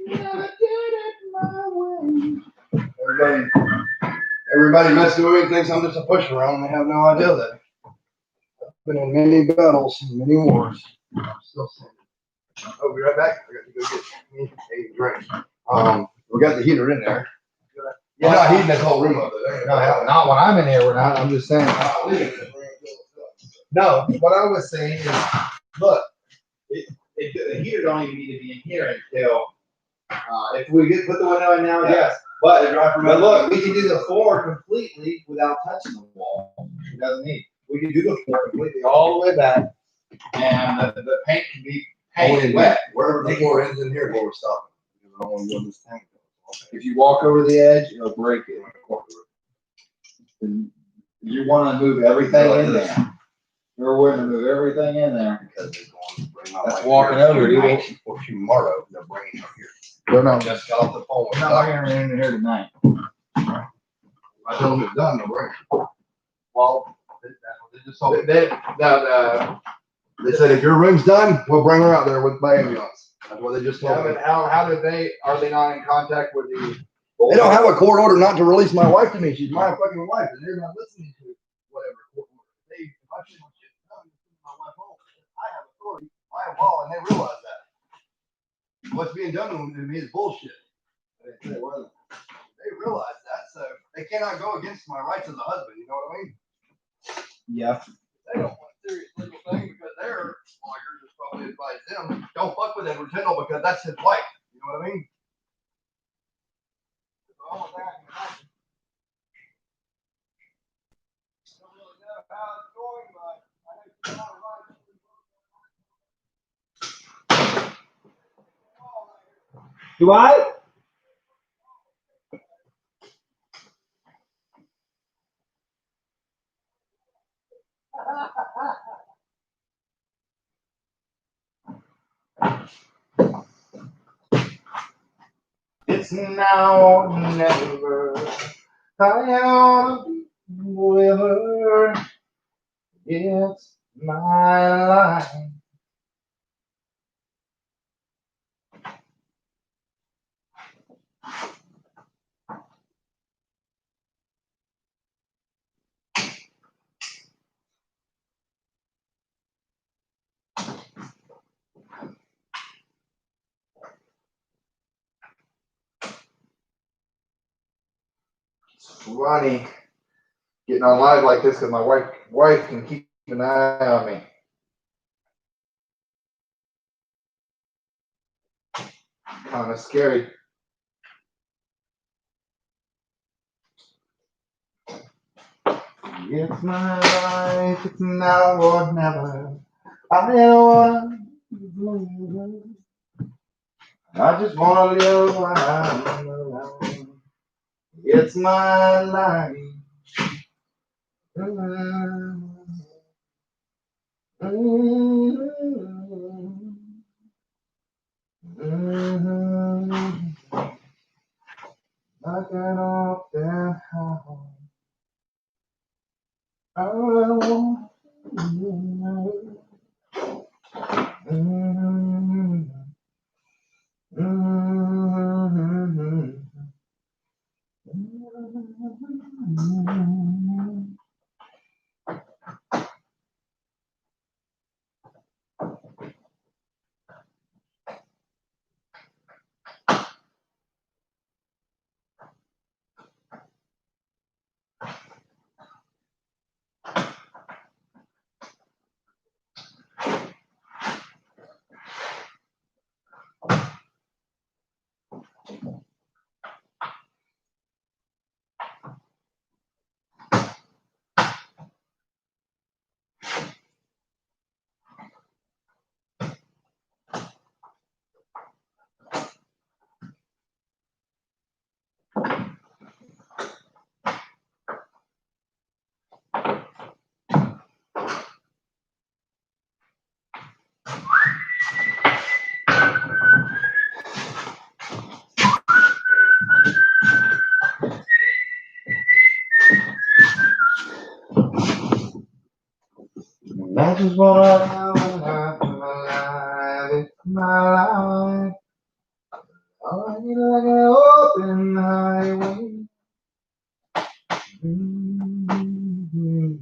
Never did it my way. Everybody messing with me thinks I'm just a push around. They have no idea that I've been in many battles, many wars. I'm still standing. I'll be right back. I got to go get me a drink. We got the heater in there. You're not heating this whole room up there. No, not when I'm in here. We're not. I'm just saying. No, what I was saying is, look, the heater don't even need to be in here until if we get put the window in now, yes. But look, we can do the floor completely without touching the wall. It doesn't need. We can do the floor completely all the way back, and the paint can be painted wet. Wherever the floor ends in here, we're stopping. I don't want to go this tank. If you walk over the edge, it'll break it. And you want to move everything in there. You're willing to move everything in there. Because they're going to bring my That's wife walking here over, dude. tonight or tomorrow. They're bringing her here. They're not. Just got off the phone with We're not bringing her in here tonight. I tell them it's done, they'll bring her. Well, That's what they just told me. They said if your room's done, we'll bring her out there with my ambulance. That's what they just told me. how did they? Are they not in contact with the? They don't have a court order not to release my wife to me. She's my fucking wife, and they're not listening to whatever court order. If I say my shit's done, send my wife home. I have authority, I have law, and they realize that. What's being done to me is bullshit. They realize that, so they cannot go against my rights as a husband. You know what I mean? Yeah. They don't want serious legal thing because their lawyers just probably advise them, don't fuck with Edward Tyndall because that's his wife. You know what I mean? Don't really know how it's going, but I know it's not right. Do I? It's now or never. I am with her. It's my life. It's funny getting on live like this because my wife can keep an eye on me. Kind of scary. It's my life, it's now or never. I don't want. I just want to live while I'm alive. It's my life. Like an open house. I want just wanna have a life, my life, it's my life. I need like an open highway. Mm-hmm.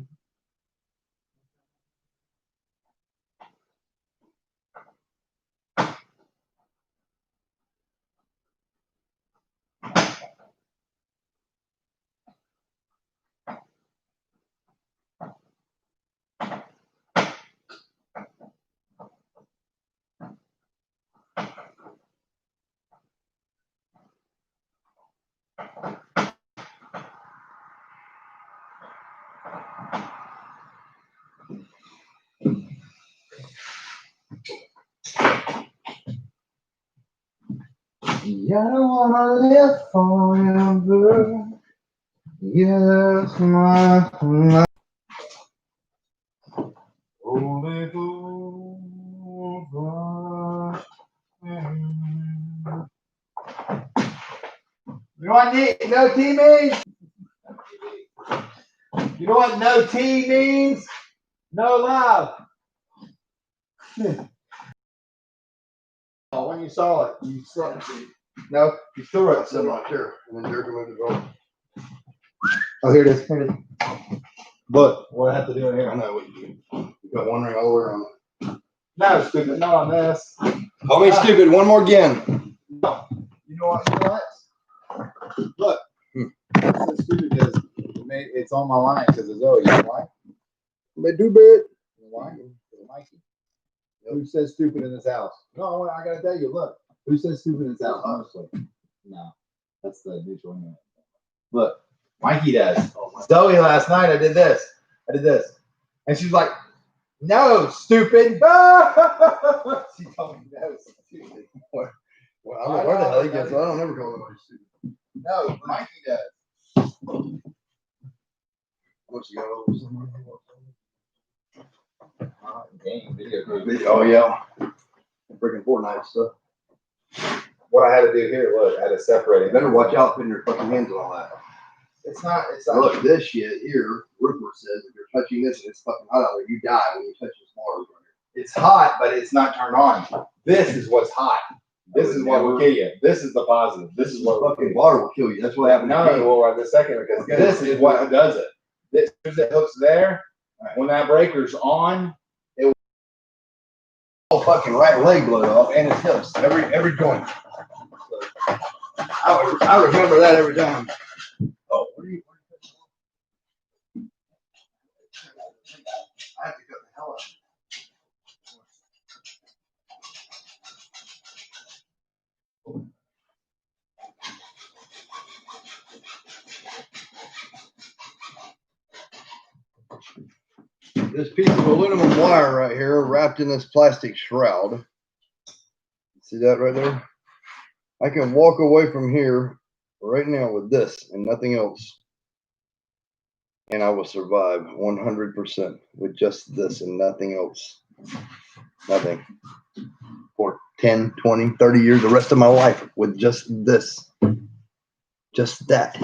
Yeah, I don't wanna live forever. Yes, my life. Only over. You know what no T means? You know what no T means? No love. Oh, when you saw it, you saw it. No, you still wrote Sitting something. right there, and then Derek moved it over. Oh, here it is. Here it is. Look, what I have to do in I here. know what you do. You got one ring all the way around. No, stupid, not on this. Call me stupid one more again. You know what? You know what? Look. It's so stupid because it's on my line because it's Zoe. You know why? They do bit. You know why? It's Mikey. Who says stupid in this house? No, I gotta tell you. Look, who says stupid in this house? Honestly, no, that's the neutral internet. Look, Mikey does. Zoe last night, I did this, and she's like, "No, stupid." She told me no, stupid. Well, I don't know where the hell he gets it. I don't ever call anybody stupid. No, Mikey does. Once you got over somebody. Game video. Oh, yeah. Freaking Fortnite stuff. What I had to do here was I had to separate You it. better watch out putting your fucking hands on all that. It's not. It's not. Look, this shit here, Rupert says if you're touching this and it's fucking hot out there, you die when you touch this bar. It's hot, but it's not turned on. This is what's hot. This is what will kill you. This is the positive. This is what Fucking water will kill you. That's what happened. No, well, right this second because this is what does it. This it hooks there. When that breaker's on, Whole fucking right leg blowed off and his hips. Every joint. I remember that every time. Oh, what are you? I have to cut the hell out. This piece of aluminum wire right here wrapped in this plastic shroud. See that right there? I can walk away from here right now with this and nothing else. And I will survive 100% with just this and nothing else. Nothing. For 10, 20, 30 years, the rest of my life with just this. Just that.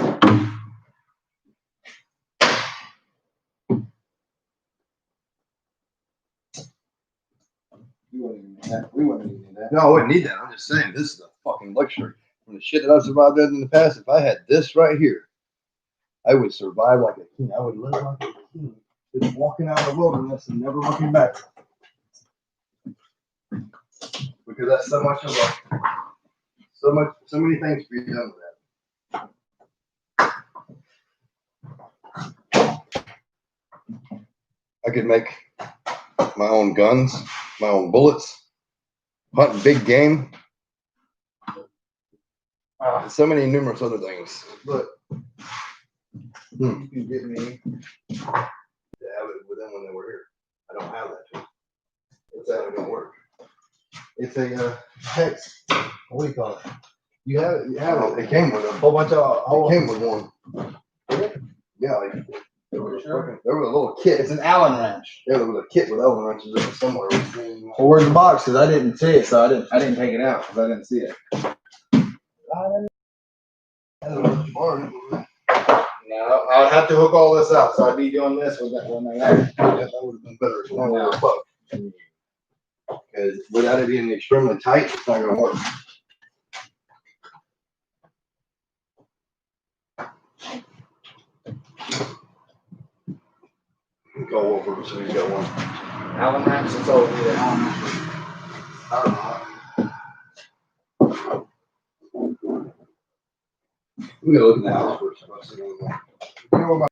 we wouldn't even need that. We wouldn't even need that. No, I wouldn't need that. I'm just saying, this is a fucking luxury. From the shit that I've survived in the past, if I had this right here, I would survive like a king. I would live like a king. Just walking out of the wilderness and never looking back. Because that's so much of a, so many things to be done with that. I could make my own guns, my own bullets, hunt big game. So many numerous other things. But You can get me. to have it with them when they were here. I don't have that tool. It's how it gonna work. It's a hex. What do you call it? You have it. You have Well, it. it came with a Whole bunch of. it came with one. Yeah, like, there was a little kit. It's an Allen wrench. Yeah, there was a kit with Allen wrenches in it somewhere. Well, where's the box? Because I didn't see it, so I didn't take it out because I didn't see it. Yeah, I'd have to hook all this up, so I'd be doing this with that one. Yeah, that would have been better. It's only a buck. Because without it being extremely tight, it's not gonna work. Go over, so you got one. Allen wrench, it's over here. Allen wrench. I don't know. We're gonna look in the house first. I'll see what we want.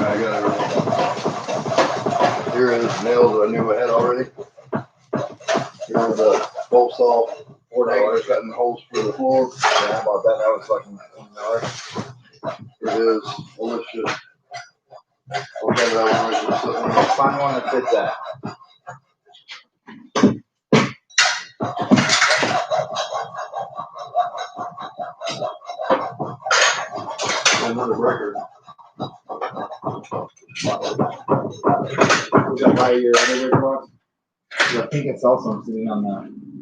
I got everything. Here is nails that I knew I had already. Here's the bolt saw, 4 angles cutting holes for the floor. Yeah, I bought that. That was like $20. Here it is. Well, let's just. Okay, that one is just sitting there. Find one that fits that. Another record. Was that by your other rig box? I think it's also sitting on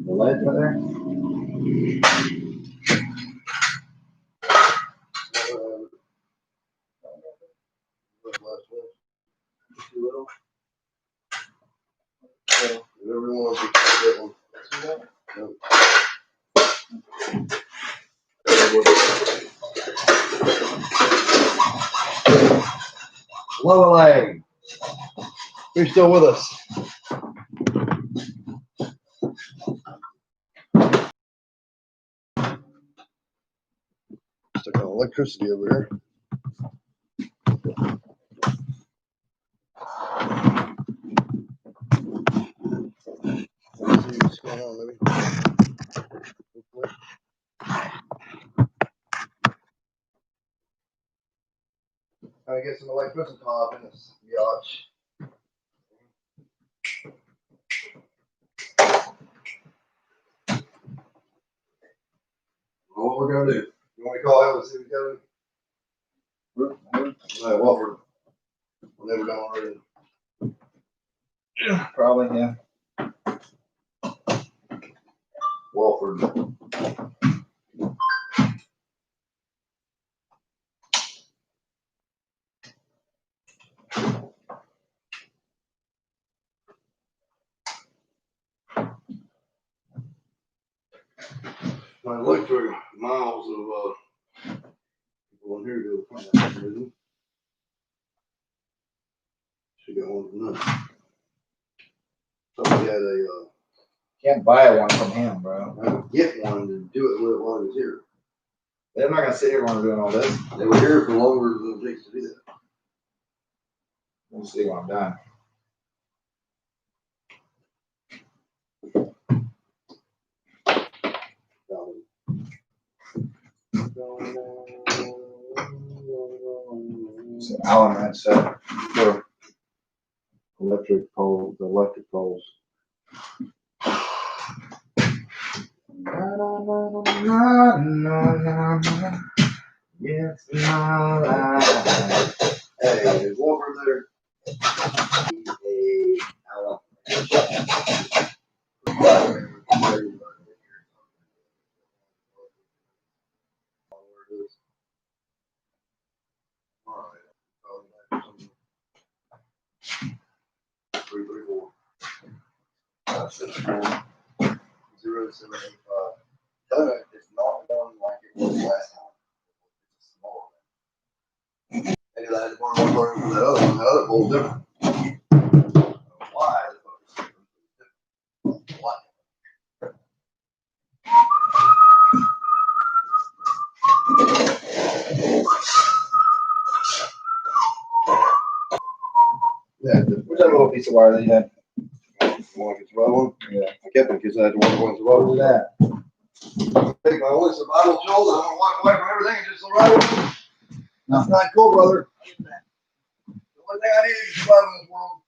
the ledge right there. Everyone should try that one. Nope. Lower leg. Who's still with us? Stuck on electricity over here. Let's see what's going on, maybe. Trying to get some electricity off in this yacht. What we're gonna do? You want me to call him and see what we got to do? No, Walford. We're never done already. Probably, yeah. Walford. I looked through miles of people in here to find that mechanism. She got one from them. Somebody had a Can't buy one from him, bro. get one to do it while he was here. They're not gonna sit here while I'm doing all this. They were here for longer than it takes to do that. We'll see when I'm done. So Alan had said for electric poles, Yes, my life. Hey, there's one over there. Three, three, four. 0785. Tell me, it's not one like it was last time. It's smaller. Maybe I had to borrow one from that other one. That other pole's different. Why? What? Yeah, where's that little piece of wire that you had? Want to get the right one? Yeah. I kept it because I had to wonder what's the right one. that? Take my only survival tool. I don't walk away from everything and just the right one. That's not cool, brother. The only thing I need is survival in this world.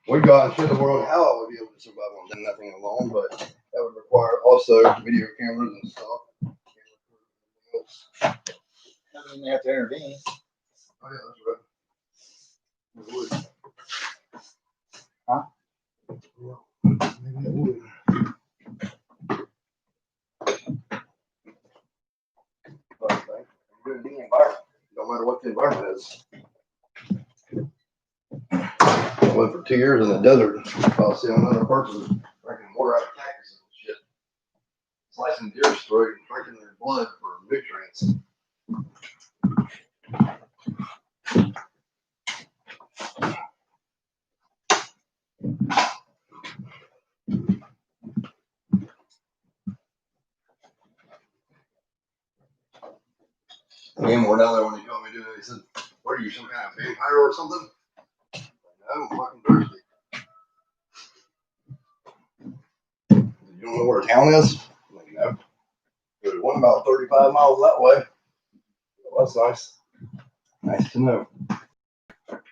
We got to show the world how I would be able to survive on nothing alone, but that would require also video cameras and stuff. I mean, they have to intervene. Oh, yeah, that's right. It would. Huh? Yeah, maybe it would. But I think you're good in the environment. No matter what the environment is. I went for 2 years in the desert. I was seeing other parts of drinking water out of cactuses and shit. Slicing deer's throat and drinking their blood for nutrients. Ian were down there when he told me to do it. He said, "What are you, some kind of vampire or something?" I'm fucking thirsty. You don't know where a town is? I'm like, no. There's one about 35 miles that way. Well, that's nice. Nice to know. When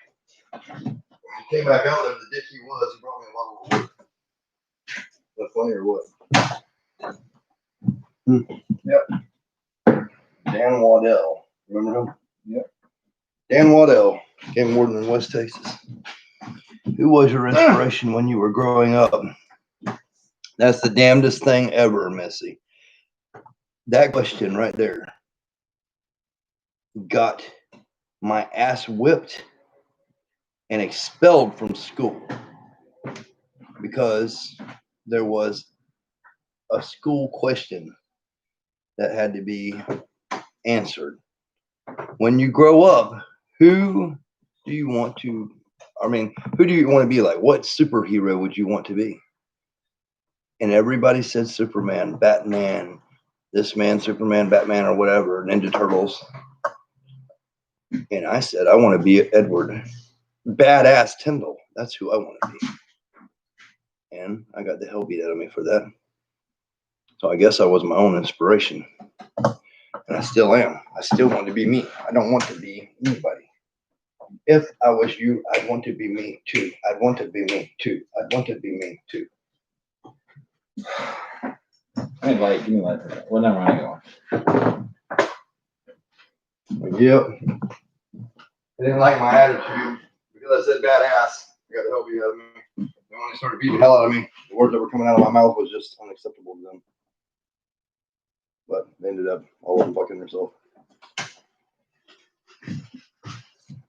he came back out there, the ditch he was, he brought me a bottle of water. Is that funny or what? Yep. Dan Waddell. Remember him? Yep. Dan Waddell came more than West Texas. Who was your inspiration when you were growing up? That's the damnedest thing ever, Missy. That question right there got my ass whipped and expelled from school because there was a school question that had to be answered. When you grow up, who do you want to be like? What superhero would you want to be? And everybody said Superman, Batman, this man, Superman, Batman, or whatever, Ninja Turtles. And I said, I want to be Edward. Badass Tyndall. That's who I want to be. And I got the hell beat out of me for that. So I guess I was my own inspiration. And I still am. I still want to be me. I don't want to be anybody. If I was you, I'd want to be me too. I'd want to be me too. I'd want to be me too. I mean, like, give me like, well, never mind, go on. Yep. They didn't like my attitude because I said badass. I got the hell beat out of me. And when they started beating the hell out of me, the words that were coming out of my mouth was just unacceptable to them. But they ended up all over fucking themselves.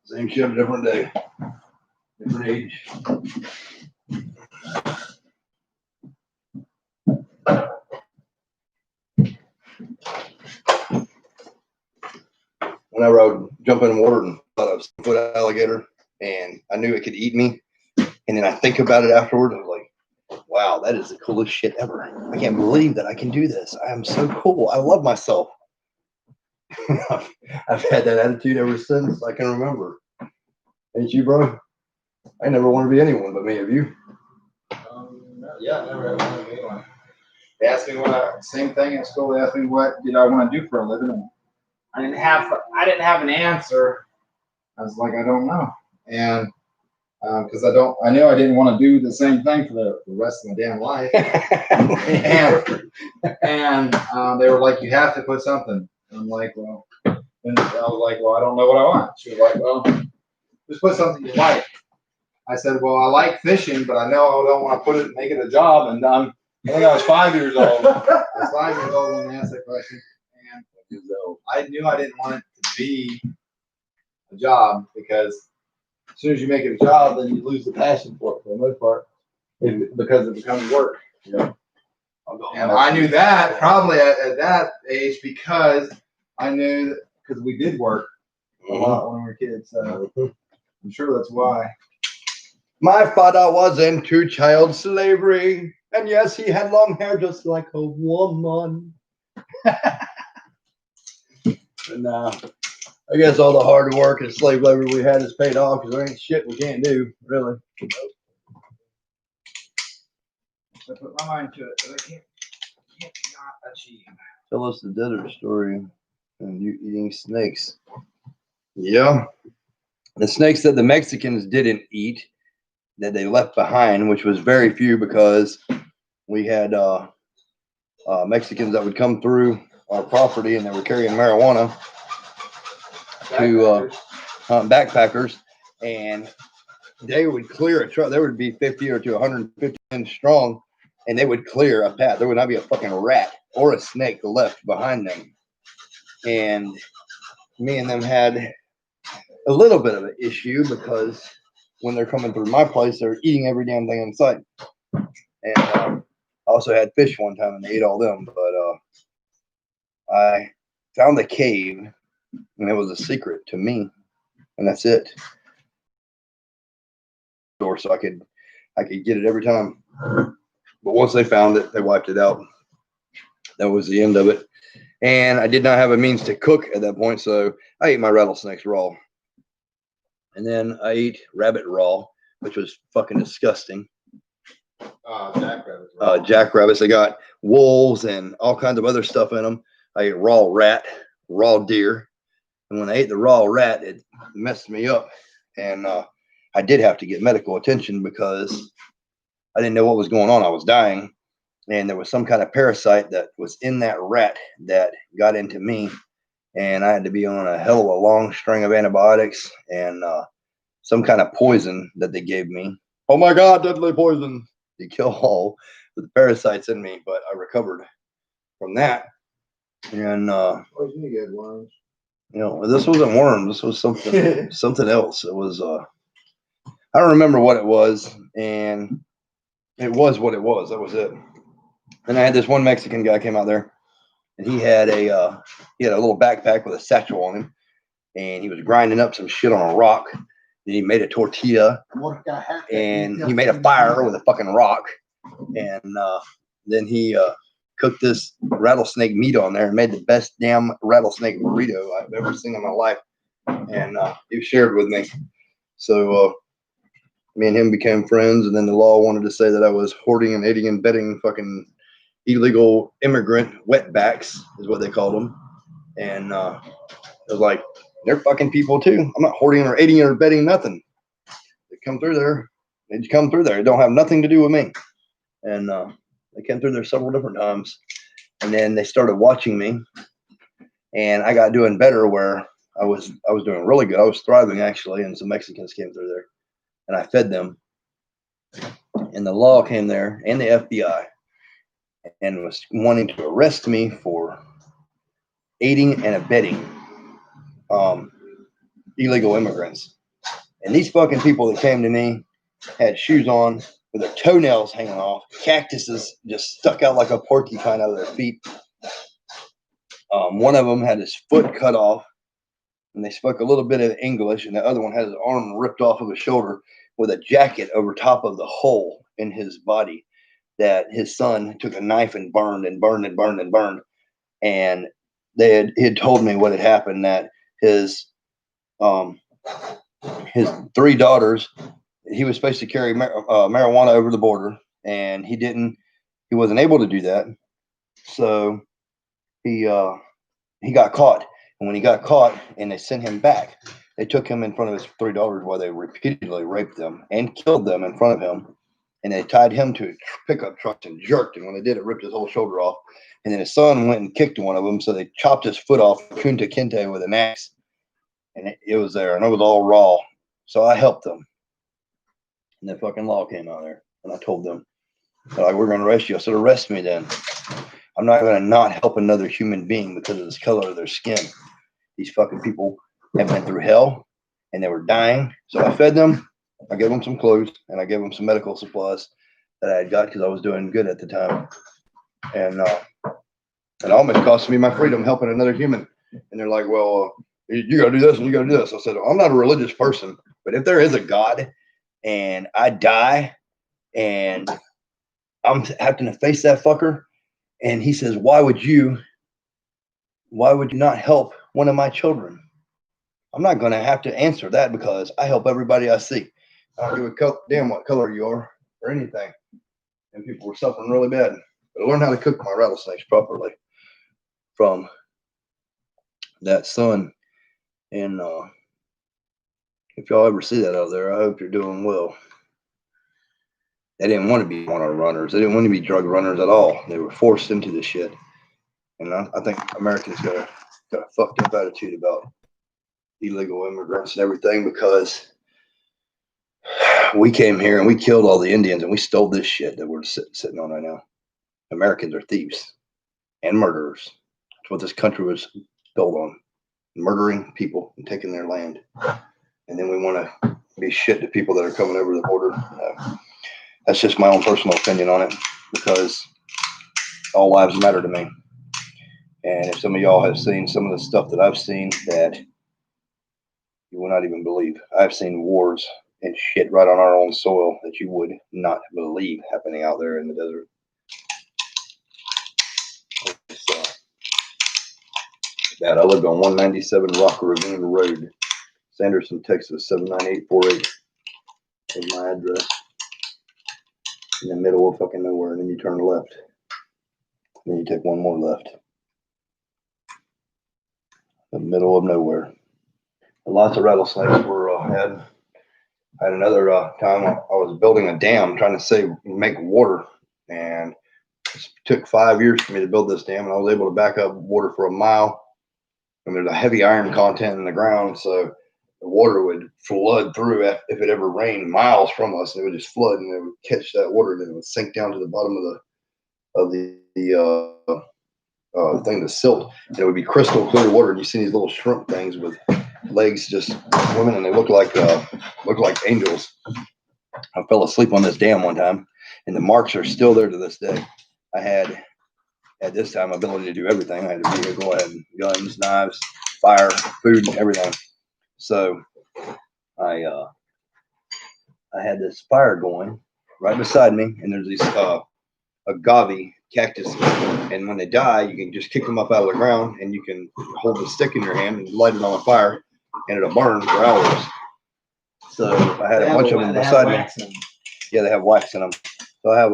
Same shit, different day. Different age. whenever I would jump in water and thought I was a 7-foot alligator, and I knew it could eat me. And then I think about it afterward. I was like, wow, that is the coolest shit ever. I can't believe that I can do this. I am so cool. I love myself. I've had that attitude ever since I can remember. Ain't you, bro? I never want to be anyone but me. Have you? Yeah, I never had one of anyone. They asked me same thing in school. They asked me what did I want to do for a living. And I didn't have an answer. I was like, I don't know. And because I knew I didn't want to do the same thing for the rest of my damn life. and they were like, you have to put something. And I'm like, well, and I was like, well, I don't know what I want. She was like, well, just put something you like. I said, well, I like fishing, but I know I don't want to put it and make it a job. And I think I was 5 years old. I was 5 years old when they asked that question. And I knew I didn't want it to be a job because as soon as you make it a job, then you lose the passion for it for the most part because it becomes work. Yeah. And I knew that probably at that age because I knew because we did work a lot when we were kids. So I'm sure that's why. My father was into child slavery, and yes, he had long hair just like a woman. And I guess all the hard work and slave labor we had is paid off because there ain't shit we can't do, really. I put my mind to it, but I can't not achieve. Tell us the desert story and you eating snakes. Yeah. The snakes that the Mexicans didn't eat, that they left behind, which was very few because we had Mexicans that would come through our property and they were carrying marijuana to backpackers, and they would clear a truck. There would be 50 or to 150 men strong, and they would clear a path. There would not be a fucking rat or a snake left behind them. And me and them had a little bit of an issue because when they're coming through my place, they're eating every damn thing in sight. And I also had fish one time and they ate all them. But I found the cave, and it was a secret to me, and that's it. Door so I could get it every time. But once they found it, they wiped it out. That was the end of it. And I did not have a means to cook at that point, so I ate my rattlesnakes raw. And then I ate rabbit raw, which was fucking disgusting. Jackrabbits. Jackrabbits. They got wolves and all kinds of other stuff in them. I ate raw rat, raw deer. And when I ate the raw rat, it messed me up. And I did have to get medical attention because I didn't know what was going on. I was dying. And there was some kind of parasite that was in that rat that got into me. And I had to be on a hell of a long string of antibiotics and some kind of poison that they gave me. Oh my God, deadly poison to kill all the parasites in me. But I recovered from that. And Poison you get worms. you know, this wasn't worms. This was something else. It was I don't remember what it was, and it was what it was. That was it. And I had this one Mexican guy came out there, and he had a little backpack with a satchel on him, and he was grinding up some shit on a rock. Then he made a tortilla, and he made a fire with a fucking rock, and then he cooked this rattlesnake meat on there and made the best damn rattlesnake burrito I've ever seen in my life, and he shared with me. So me and him became friends, and then the law wanted to say that I was hoarding and aiding and abetting fucking illegal immigrant wetbacks is what they called them. And it was like, they're fucking people too. I'm not hoarding or aiding or abetting nothing. They come through there. They just come through there. It don't have nothing to do with me. And they came through there several different times. And then they started watching me. And I got doing better where I was doing really good. I was thriving actually. And some Mexicans came through there. And I fed them. And the law came there and the FBI and was wanting to arrest me for aiding and abetting illegal immigrants. And these fucking people that came to me had shoes on with their toenails hanging off, cactuses just stuck out like a porcupine out of their feet. One of them had his foot cut off, and they spoke a little bit of English, and the other one had his arm ripped off of his shoulder with a jacket over top of the hole in his body that his son took a knife and burned and burned and burned and burned. And he had told me what had happened, that his 3 daughters, he was supposed to carry marijuana over the border, and he wasn't able to do that. So he got caught. And when he got caught and they sent him back, they took him in front of his 3 daughters while they repeatedly raped them and killed them in front of him. And they tied him to a pickup truck and jerked. And when they did, it ripped his whole shoulder off. And then his son went and kicked one of them. So they chopped his foot off Kunta Kinte with an axe. And it was there. And it was all raw. So I helped them. And the fucking law came out there. And I told them, like, we're going to arrest you. I said, arrest me then. I'm not going to not help another human being because of the color of their skin. These fucking people have been through hell and they were dying. So I fed them. I gave them some clothes and I gave them some medical supplies that I had got because I was doing good at the time. And it almost cost me my freedom helping another human. And they're like, well, you got to do this and you got to do this. I said, I'm not a religious person, but if there is a God and I die and I'm having to face that fucker, and he says, why would you not help one of my children? I'm not going to have to answer that because I help everybody I see. I don't give a damn what color you are or anything. And people were suffering really bad. But I learned how to cook my rattlesnakes properly from that son. And if y'all ever see that out there, I hope you're doing well. They didn't want to be on our runners. They didn't want to be drug runners at all. They were forced into this shit. And I think Americans got a fucked up attitude about illegal immigrants and everything because we came here and we killed all the Indians and we stole this shit that we're sitting on right now. Americans are thieves and murderers. That's what this country was built on. Murdering people and taking their land. And then we want to be shit to people that are coming over the border. That's just my own personal opinion on it because all lives matter to me. And if some of y'all have seen some of the stuff that I've seen that you will not even believe. I've seen wars and shit right on our own soil that you would not believe happening out there in the desert. That I lived on 197 Rock Ravine Road, Sanderson, Texas, 79848 is my address. In the middle of fucking nowhere, and then you turn left. And then you take one more left. The middle of nowhere. Lots of rattlesnakes were had. I had another time I was building a dam, trying to make water, and it took 5 years for me to build this dam, and I was able to back up water for a mile. And there's a heavy iron content in the ground, so the water would flood through if it ever rained miles from us, and it would just flood, and it would catch that water, and it would sink down to the bottom of the thing, the silt, and it would be crystal clear water. And you see these little shrimp things with legs just swimming, and they look like angels. I fell asleep on this dam one time, and the marks are still there to this day. I had at this time ability to do everything. I had a vehicle, I had guns, knives, fire, food, everything. So I had this fire going right beside me, and there's these agave cactus, and when they die, you can just kick them up out of the ground, and you can hold the stick in your hand and light it on fire, and it'll burn for hours. So I had a bunch of them beside me. Yeah, they have wax in them. So I have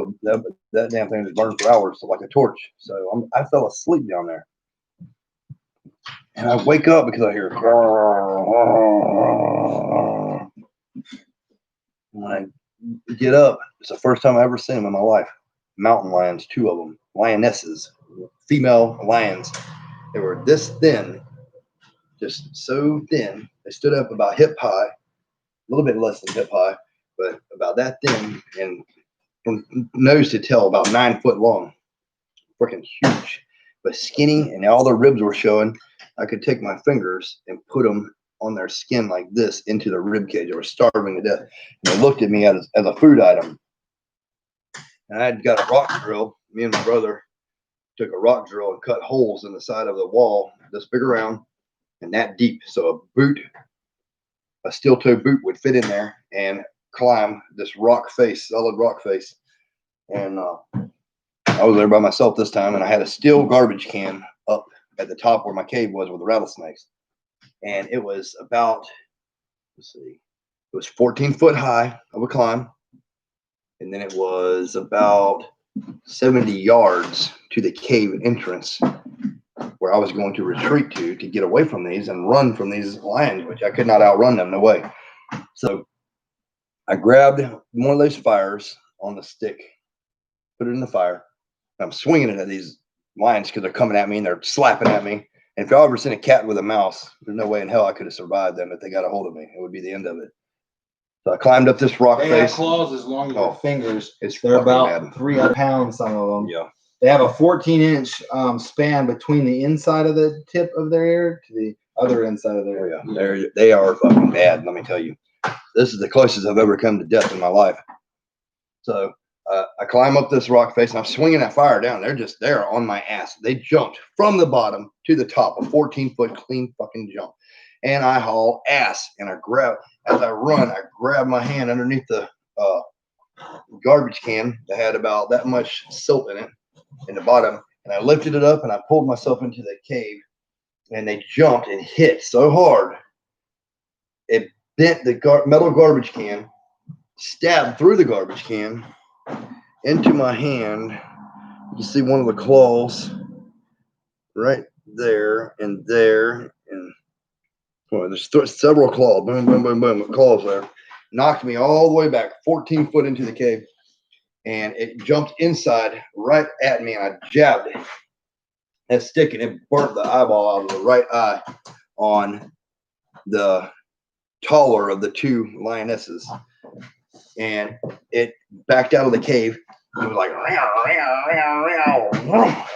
that damn thing just burned for hours, so like a torch. So I fell asleep down there, and I wake up because I hear. When I get up, it's the first time I ever seen them in my life. Mountain lions, 2 of them, lionesses, female lions. They were this thin, just so thin. They stood up about hip high, a little bit less than hip high, but about that thin, and from nose to tail about 9 foot long. Freaking huge, but skinny, and all their ribs were showing. I could take my fingers and put them on their skin like this into the rib cage. They were starving to death. And they looked at me as a food item. And I had got a rock drill. Me and my brother took a rock drill and cut holes in the side of the wall, this big around, and that deep. So a steel toe boot would fit in there and climb this rock face, solid rock face. And I was there by myself this time, and I had a steel garbage can up at the top where my cave was with the rattlesnakes. And it was about, let's see, it was 14 foot high of a climb. And then it was about 70 yards to the cave entrance where I was going to retreat to get away from these and run from these lions, which I could not outrun them, no way. So I grabbed one of those fires on the stick, put it in the fire. I'm swinging it at these lions because they're coming at me and they're slapping at me. And if y'all ever seen a cat with a mouse, there's no way in hell I could have survived them if they got a hold of me. It would be the end of it. So I climbed up this rock They have face. claws as long as your fingers. It's They're fucking about bad. 300 pounds, some of them. Yeah. They have a 14-inch span between the inside of the tip of their ear to the other inside of their Oh, yeah. They are fucking bad, let me tell you. This is the closest I've ever come to death in my life. So I climb up this rock face and I'm swinging that fire down. They're just there on my ass. They jumped from the bottom to the top, a 14-foot clean fucking jump. And I haul ass and as I run, I grab my hand underneath the garbage can that had about that much silt in it in the bottom. And I lifted it up and I pulled myself into the cave, and they jumped and hit so hard. It bent the metal garbage can, stabbed through the garbage can into my hand. You see one of the claws right there and there. And well, there's several claws. Boom, boom, boom, boom. Claws there. Knocked me all the way back 14 foot into the cave. And it jumped inside right at me. And I jabbed it. That stick, and it burnt the eyeball out of the right eye on the taller of the two lionesses. And it backed out of the cave. It was like, and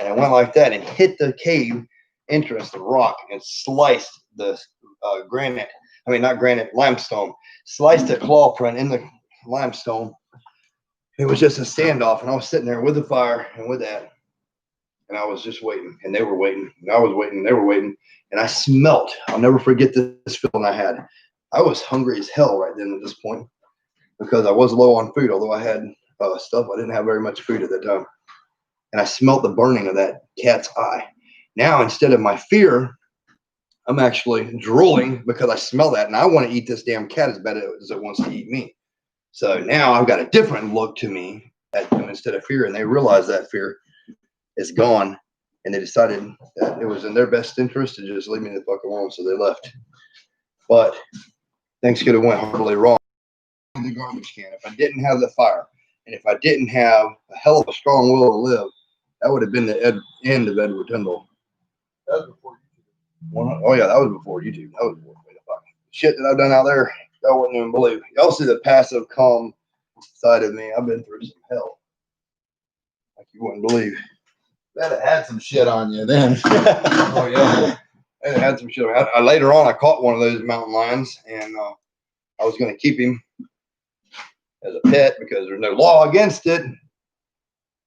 it went like that and hit the cave entrance, the rock, and sliced the limestone, sliced the claw print in the limestone. It was just a standoff, and I was sitting there with the fire and with that, and I was just waiting, and they were waiting, and I was waiting, and they were waiting, and I smelt. I'll never forget this feeling I had. I was hungry as hell right then at this point because I was low on food, although I had stuff. I didn't have very much food at that time. And I smelt the burning of that cat's eye. Now, instead of my fear, I'm actually drooling because I smell that, and I want to eat this damn cat as bad as it wants to eat me. So now I've got a different look to me at them instead of fear, and they realize that fear is gone, and they decided that it was in their best interest to just leave me the fuck alone, so they left. But things could have went horribly wrong in the garbage can if I didn't have the fire, and if I didn't have a hell of a strong will to live. That would have been the end of Edward Tyndall. That was before YouTube. Oh yeah, that was before YouTube. That was before the fuck shit that I've done out there. Y'all wouldn't even believe. Y'all see the passive, calm side of me. I've been through some hell, like you wouldn't believe. That had some shit on you then. Oh yeah, it had some shit. Later on, I caught one of those mountain lions, and I was going to keep him as a pet because there's no law against it,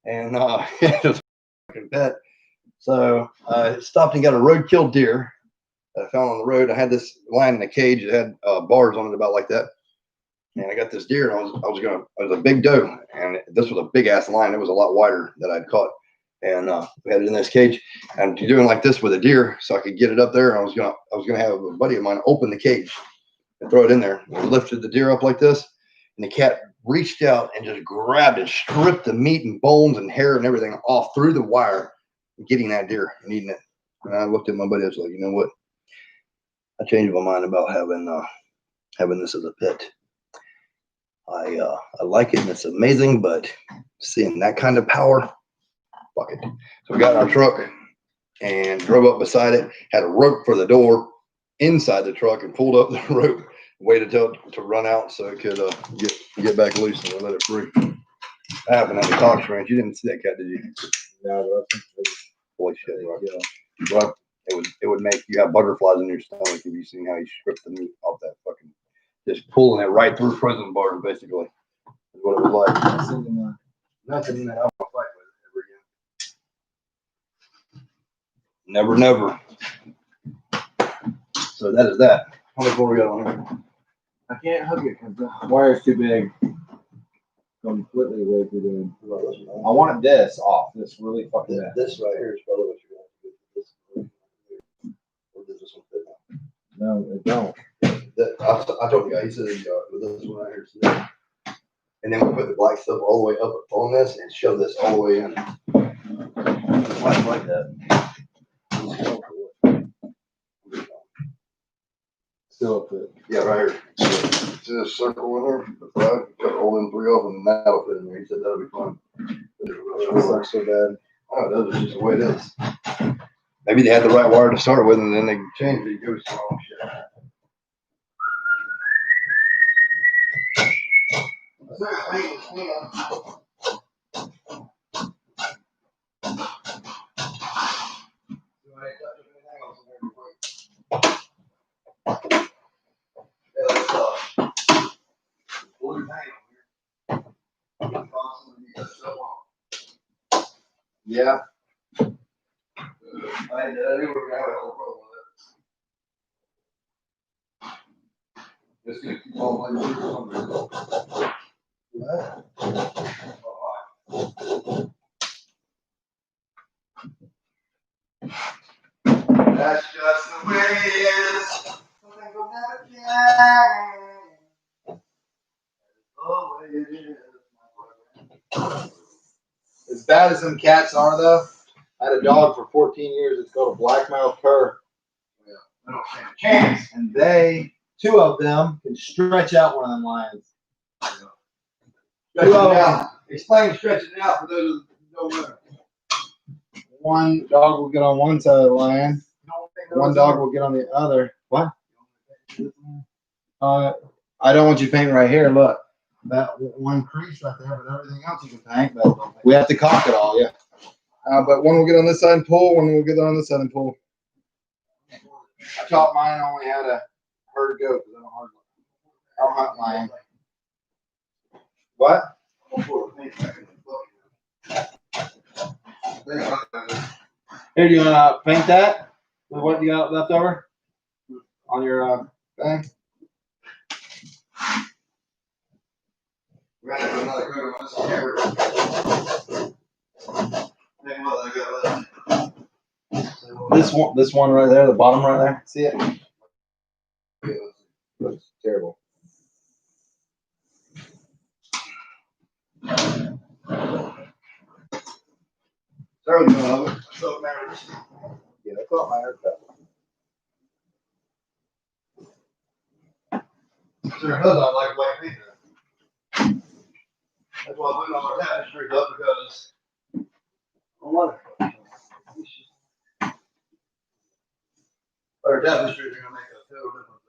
and it was a fucking pet. So I stopped and got a roadkill deer that I found on the road. I had this lion in a cage that had bars on it about like that, and I got this deer, and it was a big doe, and this was a big ass lion. It was a lot wider that I'd caught. And we had it in this cage, and doing like this with a deer, so I could get it up there. And I was gonna have a buddy of mine open the cage and throw it in there. We lifted the deer up like this, and the cat reached out and just grabbed and stripped the meat and bones and hair and everything off through the wire, getting that deer and eating it. And I looked at my buddy. I was like, you know what? I changed my mind about having this as a pet. I like it, and it's amazing, but seeing that kind of power. Fuck it. So we got in our truck and drove up beside it, had a rope for the door inside the truck, and pulled up the rope, waited till to run out so it could get back loose, and we let it free. That happened at the Cox Ranch. You didn't see that cat, did you? No, Holy shit, right? Yeah. Well, it would make you have butterflies in your stomach if you seen how he stripped the meat off that fucking, just pulling it right through prison bars, basically. Is what it was like. Nothing that I want to fight with ever again. Never, never. So that is that. How much more we got on here? I can't hook it because the wire's too big. Completely way too big. I want this off. This really fucking bad. This right here is probably what you're going to do for this. Or does this one fit now? No, it don't. I told the guy, he said, this one right here is this. And then we put the black stuff all the way up on this and shove this all the way in. Why is it like that? Still up there. Yeah, right here. See this circle in there? The five, cut all them three off and that'll fit in there. He said that'll be fine. It sucks so bad. Oh, it does. It's just the way it is. Maybe they had the right wire to start with and then they changed it. It goes to wrong shit. Yeah. I knew we were gonna have a hell of a problem with it. Just gonna keep on playing something. That's just the way it is. Something will never change. Oh, way it is. As bad as them cats are, though, I had a dog for 14 years. It's called a black-mouthed cur. I don't stand a chance. And they, two of them, can stretch out one of them lions. Stretch it out. Explain stretching it out for those who don't know. One dog will get on one side of the lion. One dog will get on the other. What? I don't want you painting right here. Look, that one crease right there, but everything else you can paint. But we have to caulk it all, yeah. But one will get on this side and pull. One will get on this side and pull. I taught mine only how to herd a goat because I don't hunt lion. What? Here, do you want to paint that? With what you got left over? On your thing? We're gonna have another coat on this camera. Hey, what I got left? This one right there, the bottom right there. See it? Looks terrible. Sarah's gonna love it. So it matters. Yeah, I thought my haircut. Sarah does not like white paint. That's why I put all our tapestries up because I want it. Our tapestries are gonna make a total difference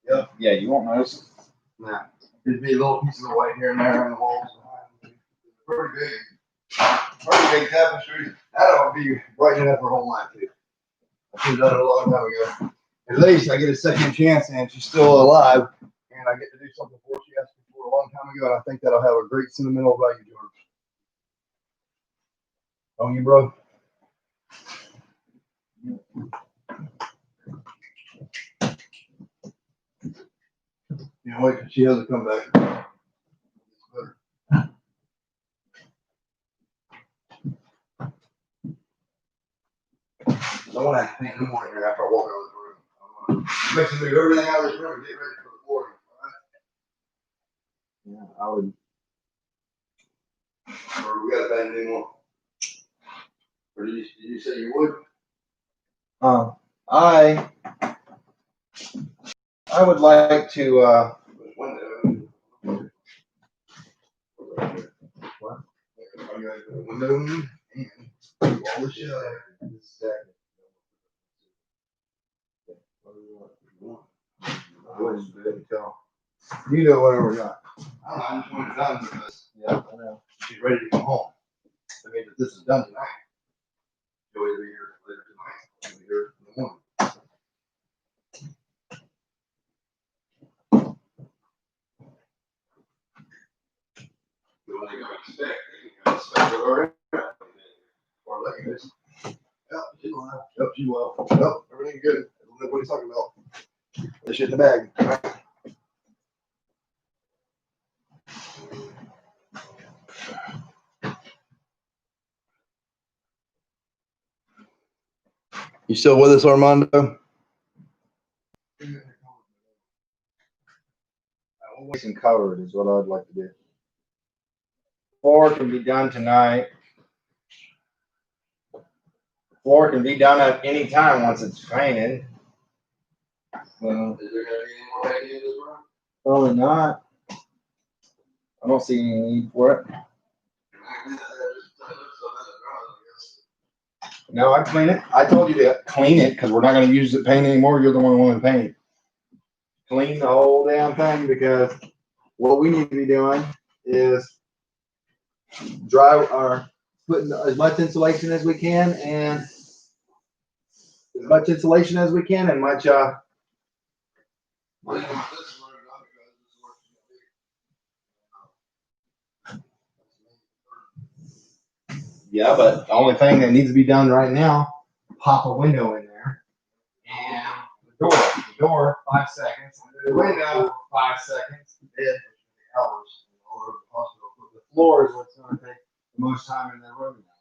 there. Yep. Yeah, you won't notice. Nah. There'd be little pieces of white here and there on the walls. Pretty big tapestries. That'll be brightening up her whole life too. I should have done it a long time ago. At least I get a second chance and she's still alive and I get to do something for her she asked me for a long time ago and I think that'll have a great sentimental value to her. Oh, you bro? You know, wait till she has to come back. I want to paint in the morning here after I walk out of the room. I'm gonna mix and move everything out of this room and get ready for the morning. Yeah, I would. Or we gotta paint anymore. Or did you say you would? I would like to. What? I'm gonna put a window in and do all the shit out of it. I wouldn't be able to tell. You know whatever we got. I don't know, I just want it done because Yeah, I know. she's ready to go home. I mean, if this is done tonight, she'll either be here later tonight, or be here in the morning. What they gonna expect? They expect her or leggings. Yep, she will. Yep, she will. Yep, everything good. It'll What he's talking about. The shit in the bag. You still with us, Armando? Always and covered is what I'd like to do. Floor can be done tonight. Floor can be done at any time once it's painted. Well, Is there gonna be any more painting in this room? probably not. I don't see any need for it. No, I clean it. I told you to clean it because we're not going to use the paint anymore. You're the one wanting to paint. Clean the whole damn thing because what we need to be doing is putting as much insulation as we can and much yeah, but the only thing that needs to be done right now, pop a window in there. And the door, 5 seconds. The window, 5 seconds. The bed, hours. All over the hospital. But the floor is what's going to take the most time in the room now.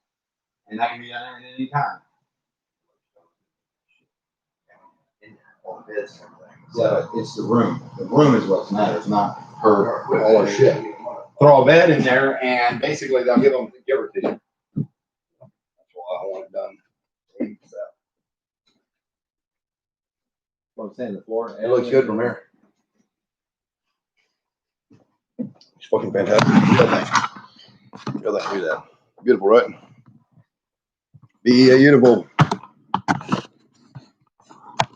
And that can be done at any time. All the beds and everything. So it's the room. The room is what matters, not her all her shit. Throw a bed in there and basically they'll give her to you. That's why I want it done. So. What I'm saying, the floor. It looks good from here. It's fucking fantastic. Real thing. Do that. Beautiful, right? Beautiful.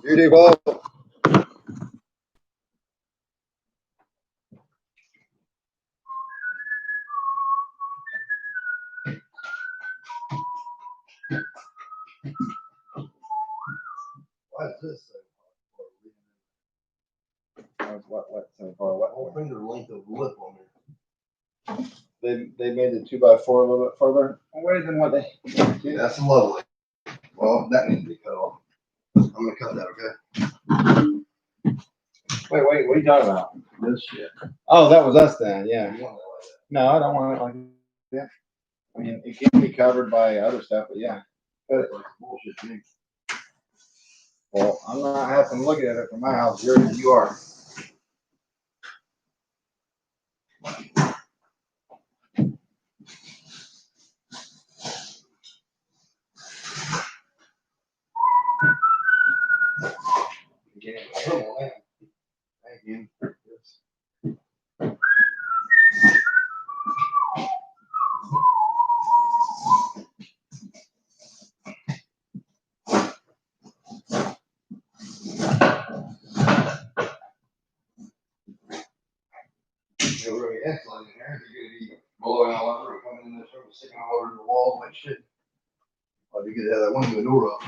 Beautiful. What is this thing? What so far? What whole finger length of lip on there? They made the 2x4 a little bit further away than what they. Yeah, that's lovely. Well, that needs to be cut off. I'm gonna cut that, okay? Wait, what are you talking about? This shit. Oh, that was us then, yeah. You want that like No, I don't want it like that. I mean, it can be covered by other stuff, but yeah. that? That's bullshit to me. Well, I'm not having to look at it from my house. You are. Thank you. You're really excellent in here. You're gonna be blowing all over, coming in this room, sticking all over the walls like shit. I'd be good to have that window and door up.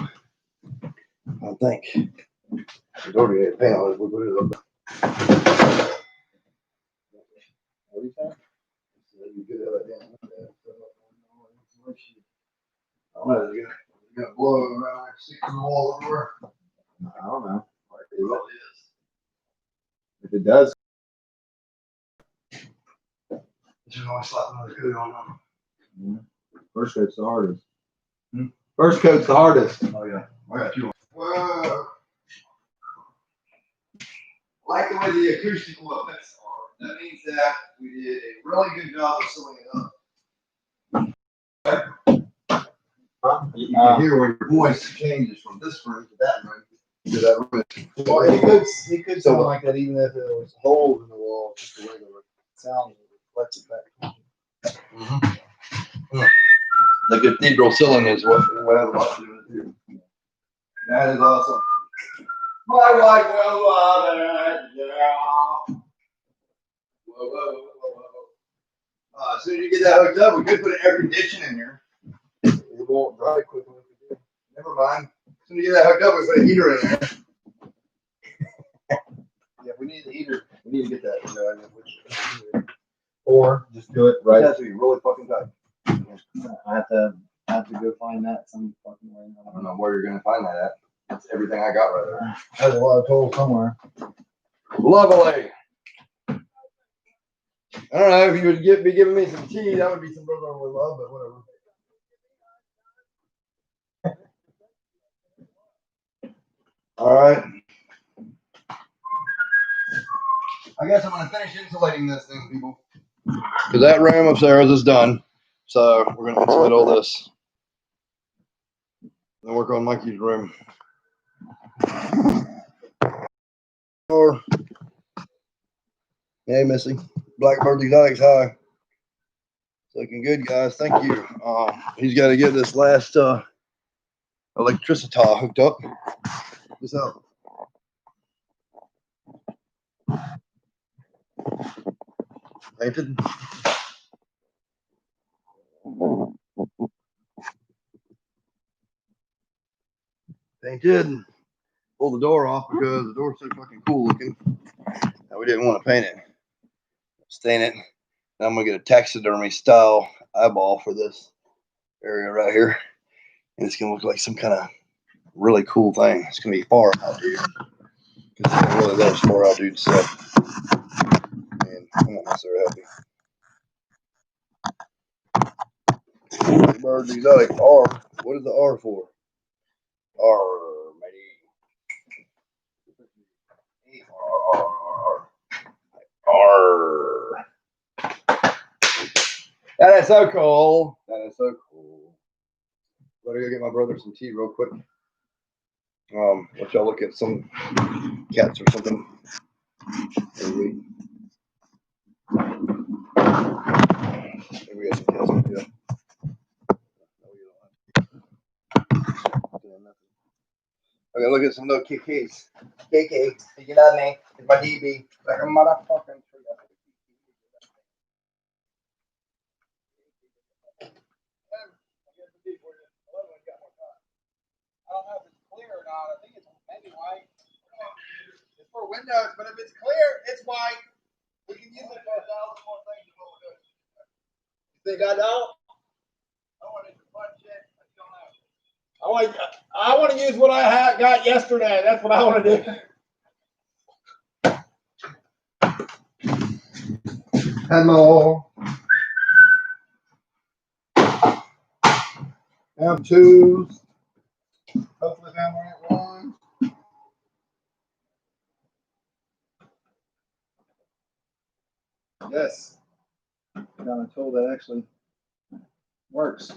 I think. The door had paint on it, we'll put it up. What do you say? It'd be good to have that damn window. I don't know, it's gonna blow around, stick to the wall everywhere. I don't know. It really is. If it does, Just gonna slap another coat on them. first coat's the hardest. First coat's the hardest. Oh, yeah. I got you. Whoa. Like the way the acoustical effects are. That means that we did a really good job of sealing it up. You can hear when your voice changes from this room to that room to that room. Well, it could sound like that even if it was holes in the wall, just the way the sound reflected back. The cathedral ceiling is what has a lot to do with it too. That is awesome. My wife will love it, yeah. Whoa, whoa, whoa, whoa. As soon as you get that hooked up, we could put an air conditioner in here. It won't dry quickly if you do. Never mind. As soon as you get that hooked up, we put a heater in there. Yeah, we need the heater. We need to get that. Or just do it It right. has to be really fucking tight. I have to go find that some fucking way. I don't know where you're gonna find that at. That's everything I got right there. There's a lot of tools somewhere. Lovely. I don't know if you would be giving me some tea. That would be some brotherly love, but whatever. All right. I guess I'm gonna finish insulating this thing, people. Because that room of Sarah's is done. So we're gonna insulate all this. Then work on Mikey's room. Or hey Missy. Blackbird Exotics, hi. Looking good, guys. Thank you. He's got to get this last electricity hooked up. This out. Painted. Painted. Pull the door off because the door's so fucking cool looking. And we didn't want to paint it. Stain it. Now I'm gonna get a taxidermy style eyeball for this area right here. And it's gonna look like some kind of really cool thing. It's gonna be far out, dude. I really love far out, dude stuff. And I'm not necessarily happy. Birds Exotic R. What is the R for? R, matey. R. That is so cool. That is so cool. Better go get my brother some tea real quick. Let y'all look at some cats or something. Maybe we got some cats. Yeah. Okay, look at some little KKs. KK, you love me. It's my DB. Like a motherfucking tree. I don't know if it's clear or not. I think it's maybe white. It's for windows, but if it's clear, it's white. We can use it for 1,000 more things. You think I don't? I want it to fun shit. I want to use what I got yesterday. That's what I want to do. Hello. M2s. Hopefully family at one. Yes. Got a tool that actually works.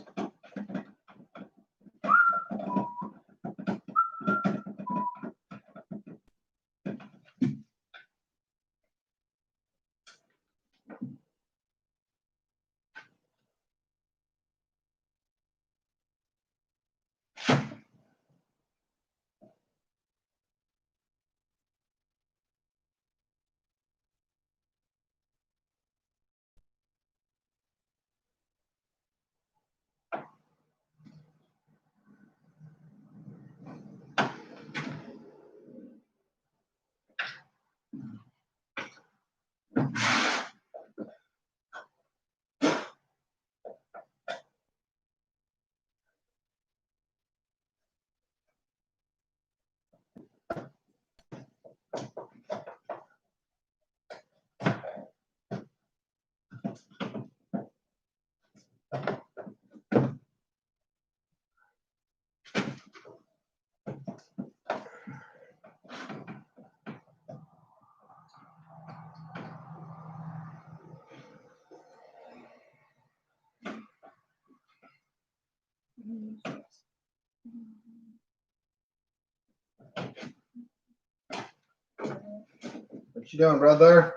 What you doing, brother?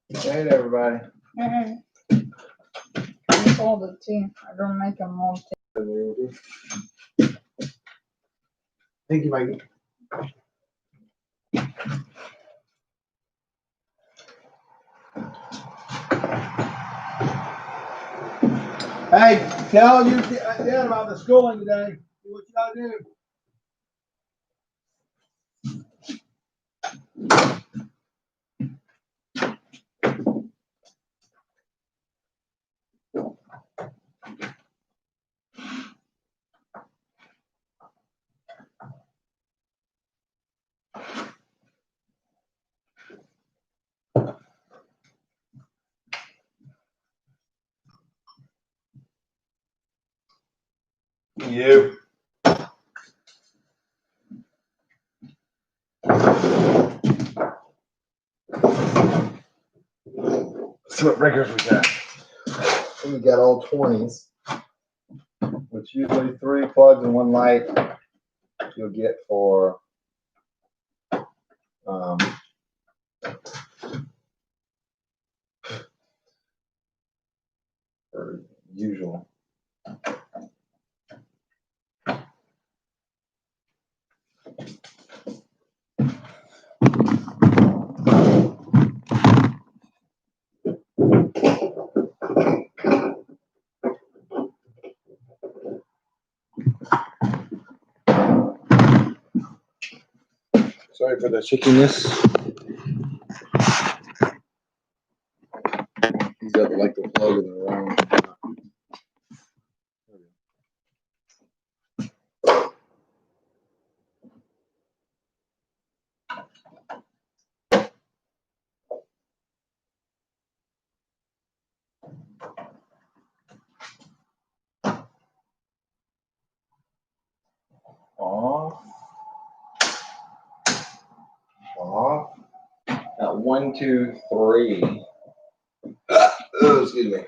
Hey, everybody. I'm cold too. I don't make them all. Thank you, Mikey. Hey, tell your dad about the schooling today. See what you gotta do. You. See what breakers we got. We got all 20s, which usually 3 plugs and 1 light you'll get for usual. Sorry for the chickiness. He's got like the plug in the wrong. Off. Off. At 1, 2, 3. Oh, excuse me.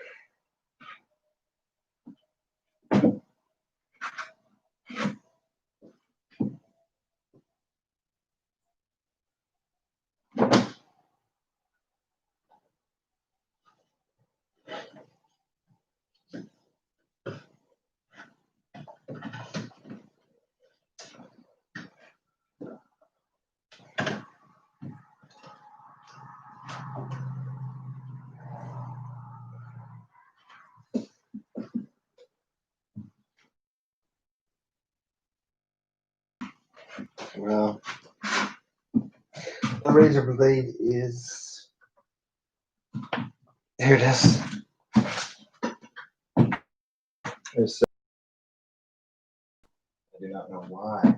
Well, the razor blade is. Here it is. It's, I do not know why.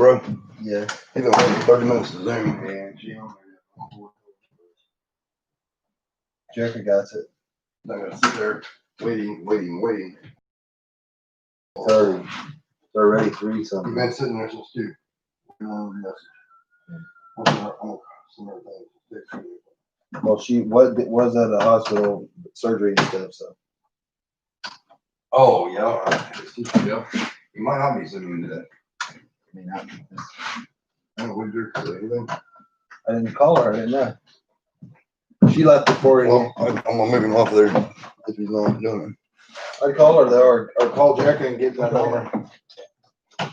bro. Yeah. He been waiting 30 minutes to Zoom. Yeah, she on there. Jeffrey got it. I gotta sit there waiting. They're already 3 He's something. been sitting there since 2. What's that? Some other things. Well, she was at the hospital surgery and stuff. So Oh, yeah, all right. Yeah. You might not be sitting today. I mean, I don't know, what did you do? Anything? I didn't call her. I didn't know. She left before. Well, I'm gonna move him off there if he's not doing I'd call her though, or call Jackie and get that number. it.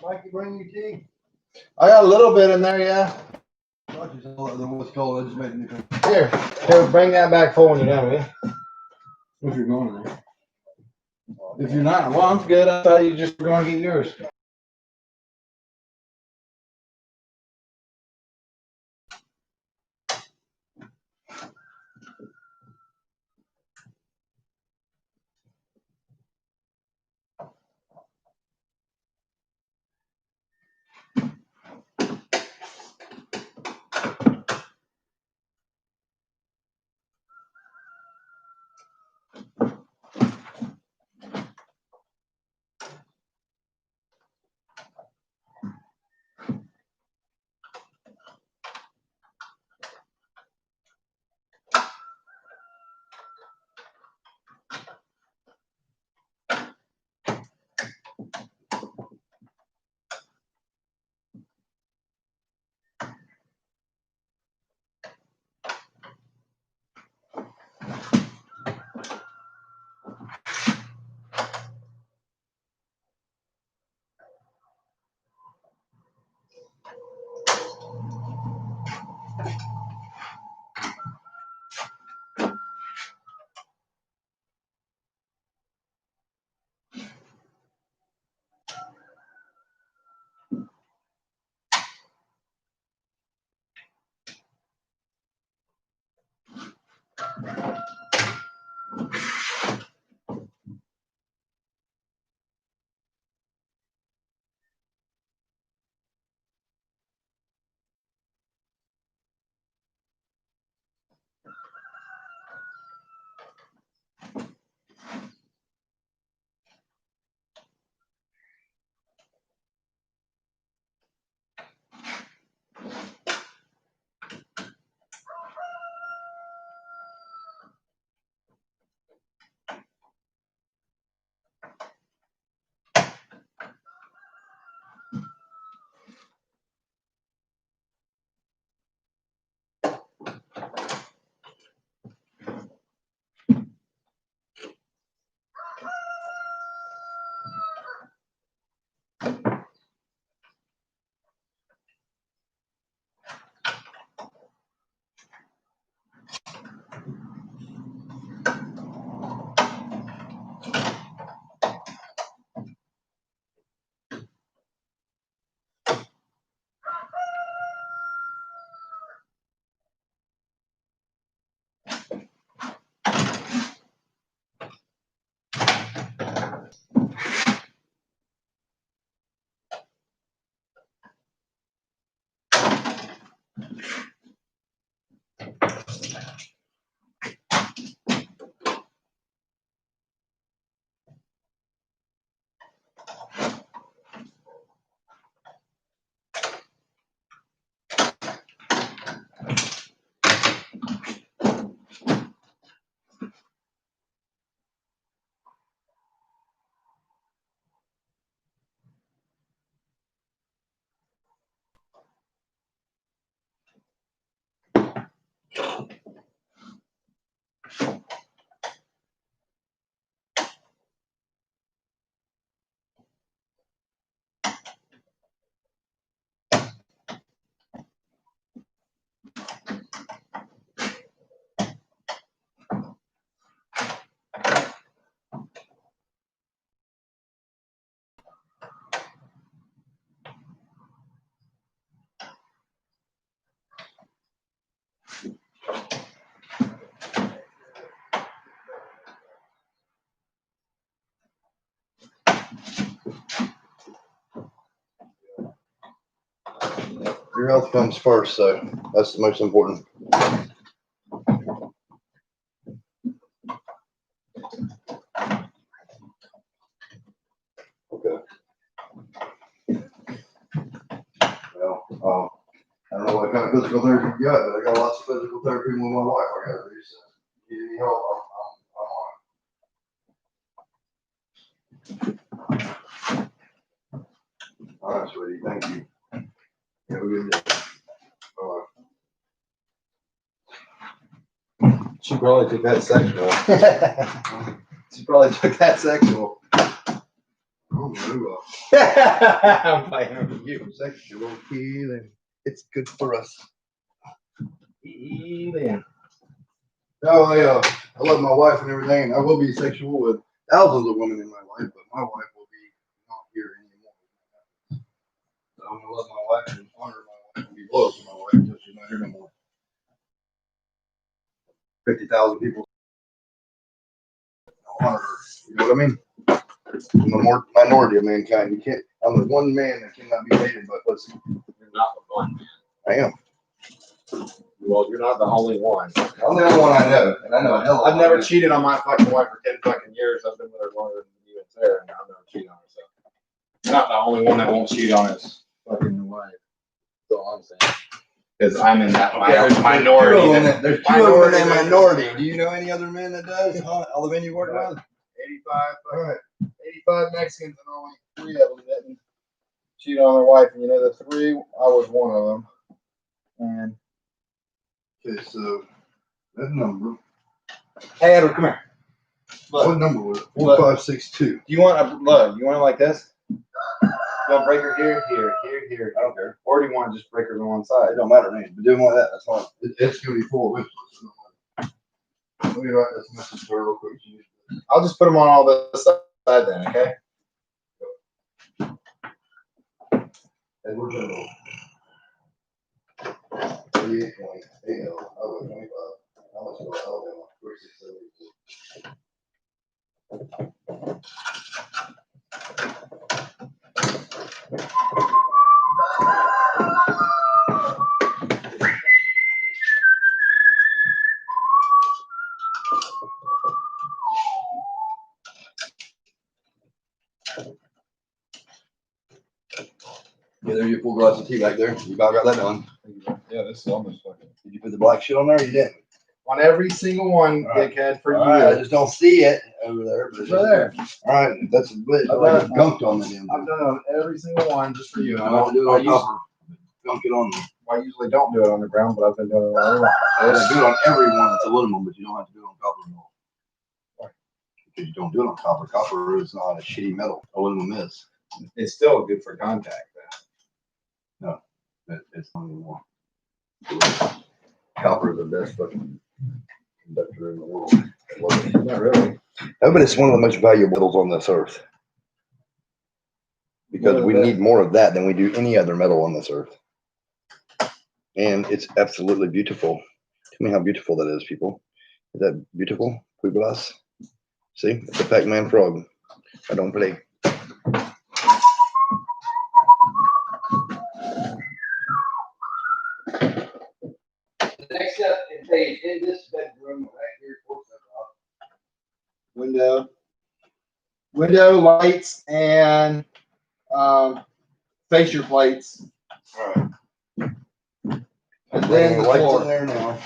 Mikey, bring you tea? I got a little bit in there, yeah. What's called, I just made a new thing. Here, bring that back full when you're done with it. If you're going there. If you're not, well, I'm good. I thought you just were going to get yours. Your health comes first, so that's the most important. Okay. Well, I don't know what kind of physical therapy you got, but I got lots of physical therapy with my wife. I got to do so. If you need any help, I'm on. All right, sweetie. Thank you. Have a good day. All right. She probably took that sexual. She probably took that sexual. Oh, no. I'm playing with you. Sexual healing. It's good for us. Healing. No, I love my wife and everything, and I will be sexual with thousands of women in my life, but my wife will be not here anymore. So I'm gonna love my wife and honor my wife and be loyal to my wife until she's not here no more. 50,000 people honor her. You know what I mean? I'm the minority of mankind. You can't. I'm the one man that cannot be hated by pussy. You're not the one. I am. Well, you're not the only one. I'm the only one I know, and I know a hell. I've never cheated on my fucking wife for 10 fucking years. I've been with her longer than you and Sarah, and I've never cheated on her. So you're not the only one that won't cheat on his fucking wife. That's all I'm saying. Because I'm in that minority. There's two of them in that minority. Do you know any other men that does? Huh? All the men you work with? 85, All right. 85 Mexicans, and only 3 of them didn't cheat on their wife. And you know, the 3, I was one of them. And Okay, so that number. hey, Edward, come here. Look, What number was it? Look. 4562. do you want a look? You want it like this? You want to break her here, here, here, here? I don't care. Or do you want to just break her on one side? It don't matter to me, but doing like that, that's fine. It's gonna be full of influence. Let me write this message to her real quick. I'll just put them on all this side then, okay? Edward General. 38.8 Alabama 25. Alabama, Alabama 3672. Yeah, there's your full glass of tea back there. You about got that done. Yeah, this is almost fucking. Did you put the black shit on there? Or you didn't. On every single one, All right. dickhead, for All you. right, I just don't see it over there. But It's right there. All right, that's a bit. I've Like done it's it. gunked on the damn I've thing. done it on every single one just for you. I don't do it I on usually, copper. Gunk it on there. I usually don't do it on the ground, but I've been doing it on everyone. I do it on everyone that's aluminum, but you don't have to do it on copper no more. Because you don't do it on copper. Copper is not a shitty metal. Aluminum is. It's still good for contact, It's not anymore. Copper is the best fucking conductor in the world. though. Not really. No, but it's one of the most valuable metals on this earth. Because we need more of that than we do any other metal on this earth. And it's absolutely beautiful. Tell me how beautiful that is, people. Is that beautiful? Pueblas? See, it's a Pac-Man frog. I don't play. The next step is in this bedroom right here. Window lights and facial plates. All right. And Bringing then the lights floor. in there now.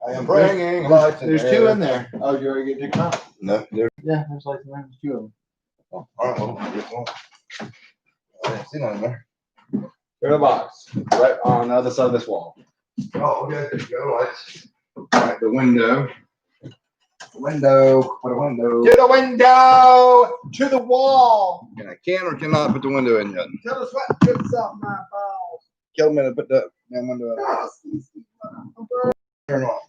I am bringing lights in There's there. 2 in there. Oh, you already get to come out? No, there. Yeah, there's lights in there. There's 2 of them. Oh, all right, well, I guess not. I didn't see none in there. They're in a box, right on the other side of this wall. Oh, okay. Go lights. All right, the window. Window. Put a window. To the window! To the wall! And I can or cannot put the window in yet. Till the sweat drips off my balls. Kill me to put the damn window in. Turn on.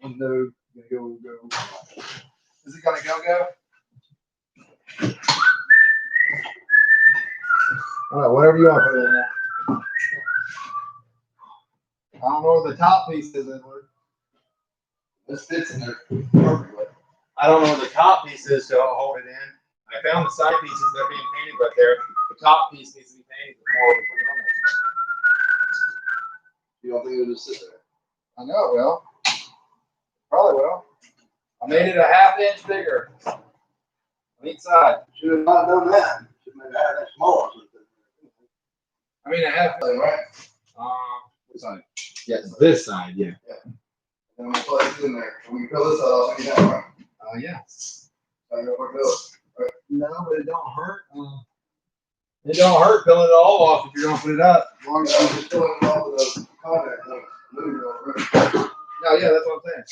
Window. Go. Is it gonna go? Alright, whatever you want to put in there. I don't know where the top piece is, Edward. This fits in there perfectly. I don't know where the top piece is to hold it in. I found the side pieces that are being painted, but the top piece needs to be paint before we put it on there. You don't think it'll just sit there? I know it will. Probably will. I made it a ½ inch bigger on each side. Should have not done that. Should have made it that smaller. I mean, a half. Right? What side? Yes, this side, yeah. And we'll plug it in there. We can fill this out anytime, right? Yeah. I know where to fill it. No, but it don't hurt. It don't hurt peeling it all off if you're gonna put it up. As long as I'm just filling it off with those contact links. No, yeah, that's what I'm saying.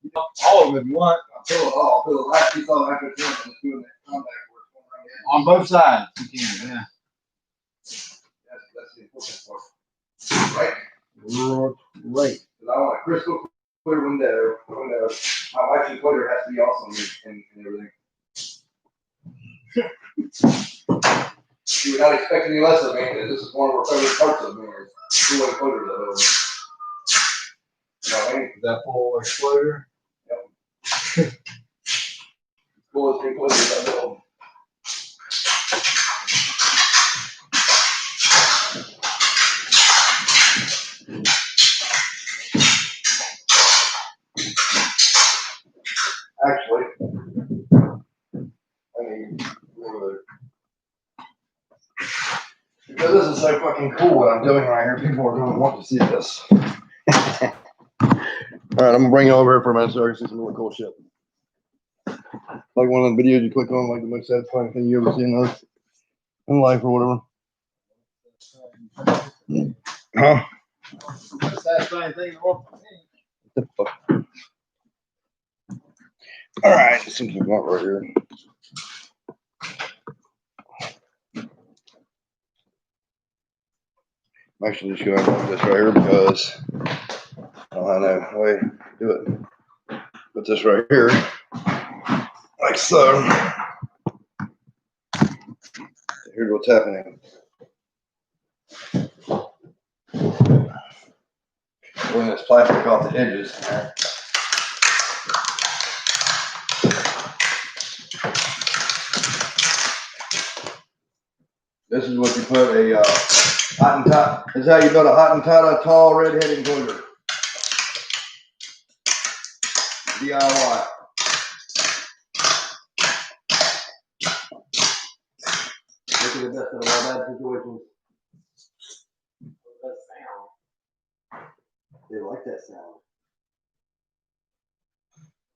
You know, all of them if you want. I'll fill it all. Fill the last piece off after it's done. Just doing that contact work going around the edge. On both sides, you can, yeah. That's the important part. Right? Right. Because I want a crystal clear window. My wife's enclosure has to be awesome and everything. She would not expect any less of me, and this is one of her favorite parts of me, is doing enclosures of it. You know what I mean? That full exploder. Cool as enclosures I build. Actually, I mean, because this is so fucking cool what I'm doing right here, people are going to want to see this. All right, I'm gonna bring you over here for a minute so I can see some really cool shit. Like one of the videos you click on, like the most satisfying thing you ever seen in life or whatever. Huh? Most satisfying thing in the world for me. The fuck? All right, seems to be want right here. I'm actually just gonna move this right here because I don't know a way to do it. Put this right here, like so. Here's what's happening. Pulling this plastic off the edges. This is what you put a Hottentot. This is how you build a Hottentot tall redhead enclosure. DIY. Look at the best of all bad situations. They like that sound.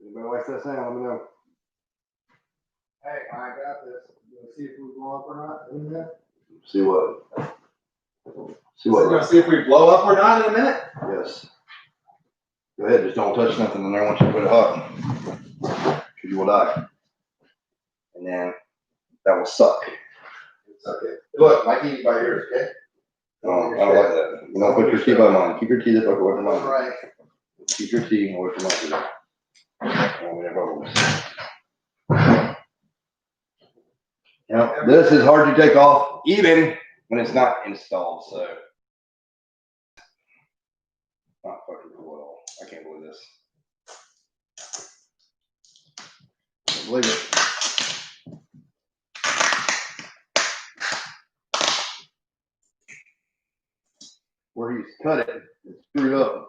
Anybody likes that sound? Let me know. Hey, I got this. You want to see if we blow up or not in a minute? See what? See So we're what? going to see if we blow up or not in a minute? Yes. Go ahead, just don't touch nothing in there once you put it hot. Because you will die. And then that will suck. It's okay. Look, my teeth by yours, okay? No, I don't like that. You don't put your tea by mine. Keep your tea away from All mine. right. Keep your tea away from mine. Oh, we have bubbles. Now, this is hard to take off even when it's not installed, so. Not fucking cool at all. I can't believe this. Can't believe it. Where he's cut it, it's screwed up.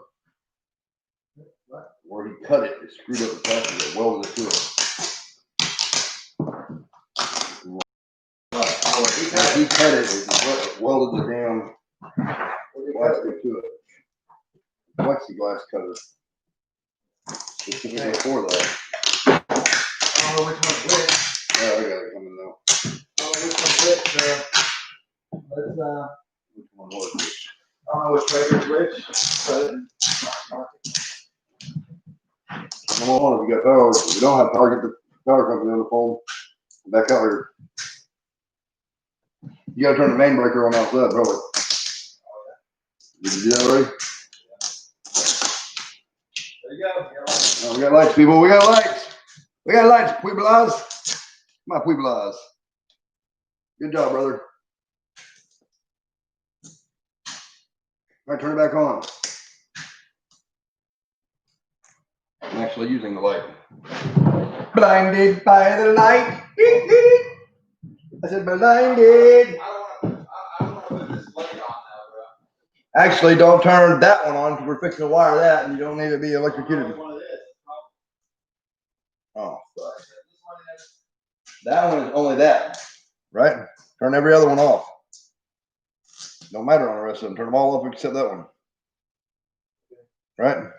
Where he cut it, it's screwed up the plastic. It welded it to it. Where he cut it, it welded the damn plastic to it. Plexiglass cutter. It's before that. I don't know which one's which. Yeah, I got it coming now. I don't know which one's which. Let's, Which one was it? I don't know which flavor's which. But Come on, if you got power. If you don't have power, get the power company on the phone. Back out here. You gotta turn the main breaker on outside, probably. Did you do that already? there you go. Oh, we got lights, people. We got lights. We got lights, Pueblas. Come on, Pueblas. Good job, brother. All right, turn it back on. I'm actually using the light. Blinded by the light. I said blinded. I don't want Actually, don't turn that one on because we're fixing to wire that and you don't need to be electrocuted. Oh, fuck. That one is only that, right? Turn every other one off. Don't matter on the rest of them. Turn them all off except that one. Right?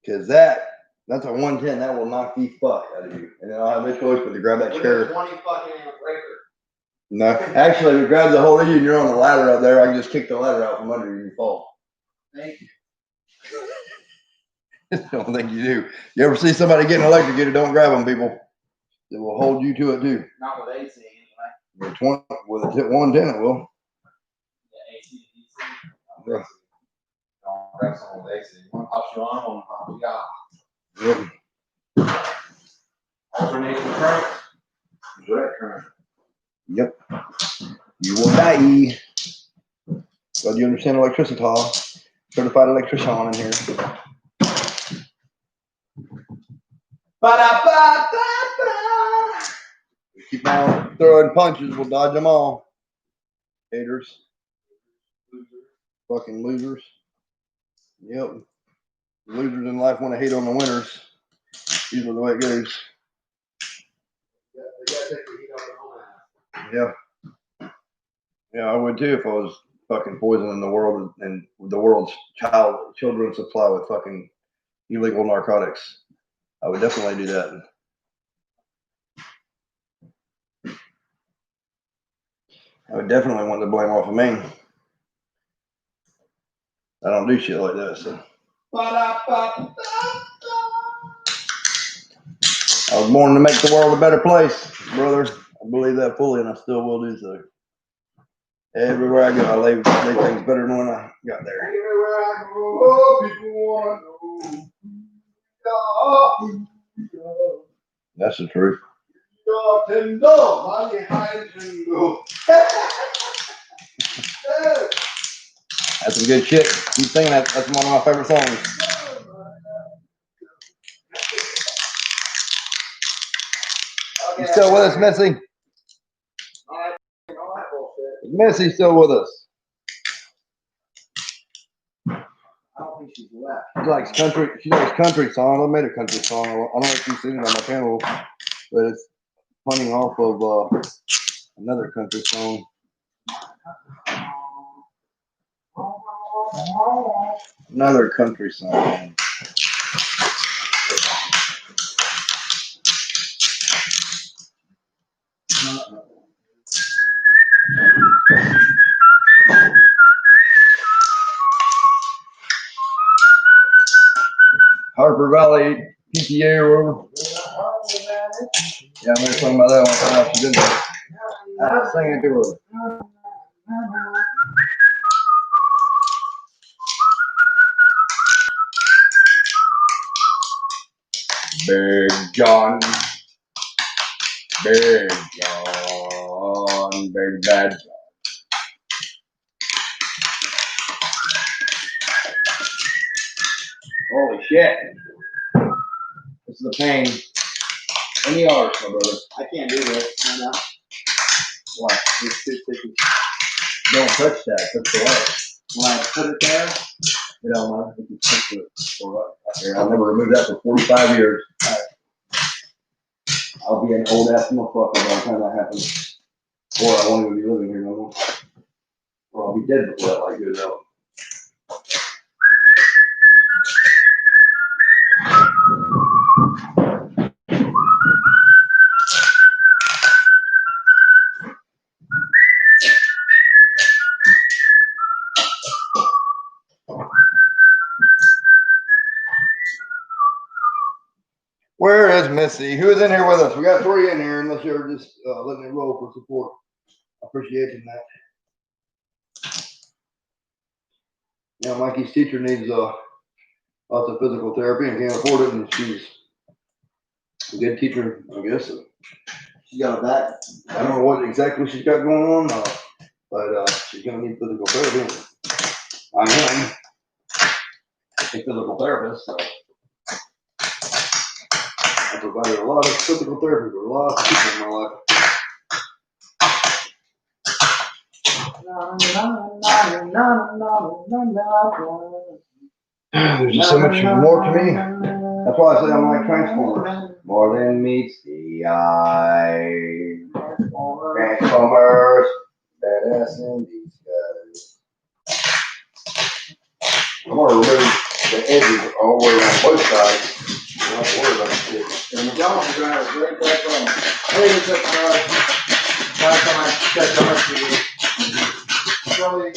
Because that's a 110. That will knock the fuck out of you. And then I'll have no choice but to grab that chair. 20 fucking amp breaker. No, actually, if it grabs a hold of you and you're on the ladder up there, I can just kick the ladder out from under you and you fall. Thank you. I don't think you do. You ever see somebody getting electrocuted? Don't grab them, people. It will hold you to it too. Not with AC anyway. With a 110, it will. Yeah, AC to DC. Yeah. Grab some with AC. One pops you on, one pops you off. Yep. Alternating current. Direct current. Yep. You will die. So do you understand electricity? Certified electrician in here. Ba-da-ba-ba-ba. Keep on throwing punches. We'll dodge them all. Haters. Fucking losers. Yep. Losers in life want to hate on the winners. Usually the way it goes. They gotta take the heat off their own ass. Yeah. Yeah, I would too if I was fucking poisoning the world and the world's children supply with fucking illegal narcotics. I would definitely do that. I would definitely want the blame off of me. I don't do shit like that, so. I was born to make the world a better place, brother. I believe that fully, and I still will do so. Everywhere I go, I leave things better than when I got there. Everywhere I go, people wanna know. That's the truth. That's some good shit. Keep singing that. That's one of my favorite songs. You still with us, Missy? Is Missy still with us? I don't think she's left. She likes country. She likes country song. I made a country song. I don't know if you've seen it on my channel, but it's punning off of another country song. Another country song. Harper Valley PTA or whatever. Yeah, I'm gonna sing about that one time she's in there. I'm singing to her. Big John, Big John, Big Bad John. Holy shit. This is a pain in the arse, my brother. I can't do this. I know. What? It's too sticky. Don't touch that. Touch the light. When I put it there, You know, I think you touch it. I'll never remove that for 45 years. I'll be an old ass motherfucker by the time that happens. Or I won't even be living here no more. Or I'll be dead before that light goes out. Where is Missy? Who is in here with us? We got 3 in here, unless you're just letting it roll for support. I appreciate that. Yeah, Mikey's teacher needs lots of physical therapy and can't afford it, and she's a good teacher, I guess. she got a back. I don't know what exactly she's got going on, but she's gonna need physical therapy. I am a physical therapist, so I provided a lot of physical therapy for a lot of people in my life. There's just so much more to me. That's why I say I'm like Transformers. More than meets the eye. Transformers. Badass in disguise. I'm gonna remove the edges all the way on both sides. I'm not worried about the shit. And McDonald's is gonna have a great back on. I think it's last time I checked on it, probably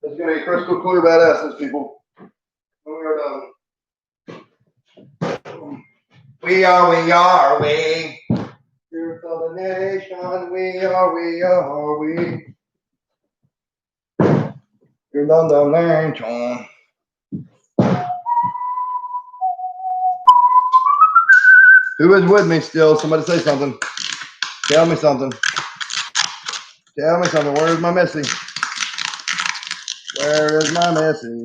It's gonna be crystal clear badasses, people. When we are done. We are, we. Here for the nation, we are, we. You're on the nation. Who is with me still? Somebody say something. Tell me something. Tell me something. Where is my Missy? Where is my Missy?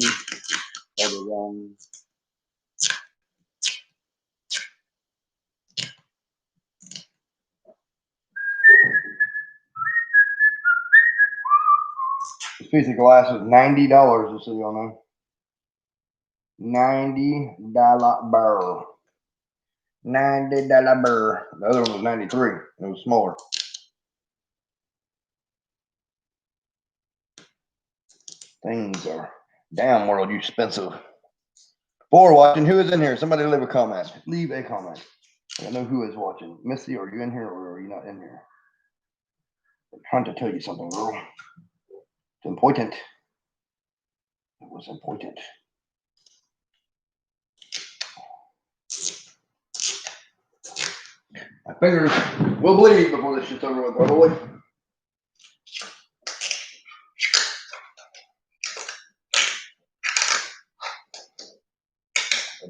This piece of glass is $90, just so y'all know. $90 bill. $90 bill. The other one was 93. It was smaller. Things are damn world expensive. For watching, who is in here? Somebody leave a comment. Leave a comment. I don't know who is watching. Missy, are you in here or are you not in here? I'm trying to tell you something, girl. It's important. It was important. My fingers will bleed before this shit's over with, by the way.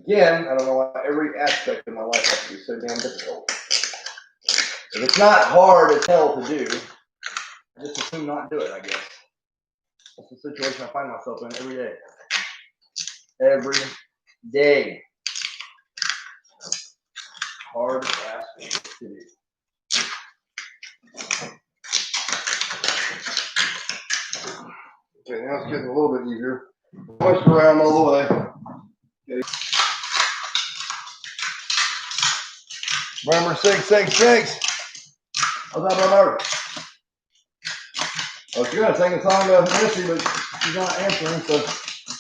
Again, I don't know why every aspect of my life has to be so damn difficult. If it's not hard as hell to do, I just assume not do it, I guess. That's the situation I find myself in every day. Every day. Hard aspect to do. Okay, now it's getting a little bit easier. Push around all the way. Okay. Remember 666. How's that, brother? I was gonna sing a song to Missy, but she's not answering. So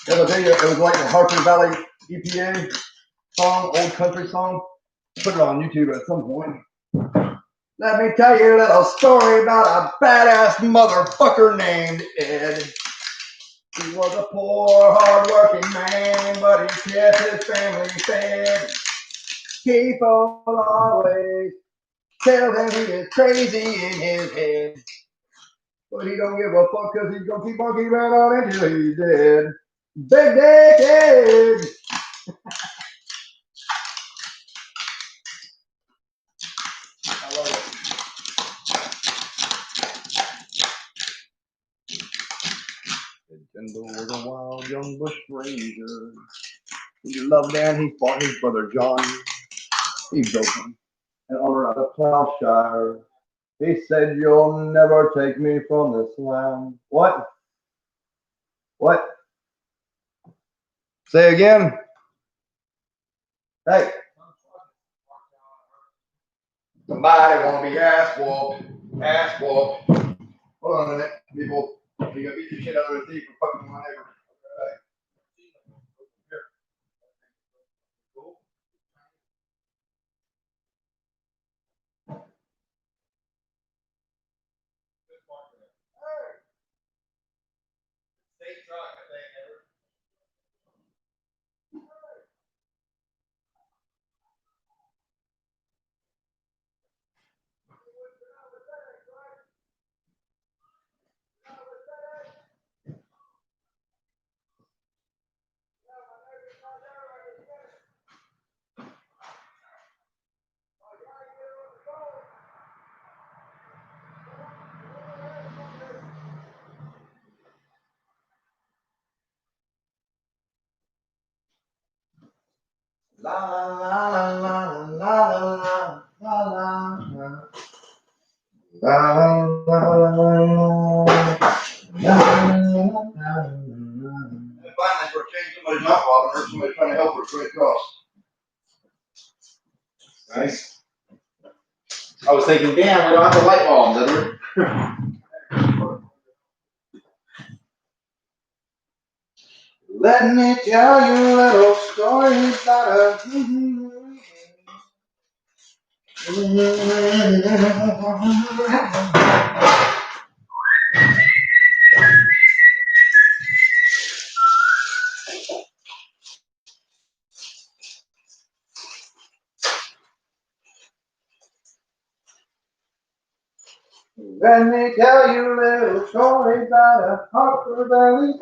the other video, it was like a Harper Valley EPA song, old country song. Put it on YouTube at some point. Let me tell you a little story about a badass motherfucker named Ed. He was a poor, hard-working man, but he kept his family fed. People always tell him he is crazy in his head. But he don't give a fuck because he's gonna keep on keeping on until he's dead. Big Dick Ed! I love it. Nintendo was a wild young bush ranger. He loved and he fought his brother John. He built him an armor out of Plowshire. He said, "You'll never take me from this land." What? What? Say again. Hey. Somebody wanna be ass whooped. Ass whooped. Hold on a minute, people. You gotta beat the shit out of the thief for fucking my neighbor. Right. La la la la la la la la la. La la la la la la. Find that for change somebody's not bothering her, somebody's trying to help her straight across. Nice. I was thinking, damn, we don't have the light bulbs, Edward. Let me tell you a little story about Let me tell you a little story about a Harper Valley.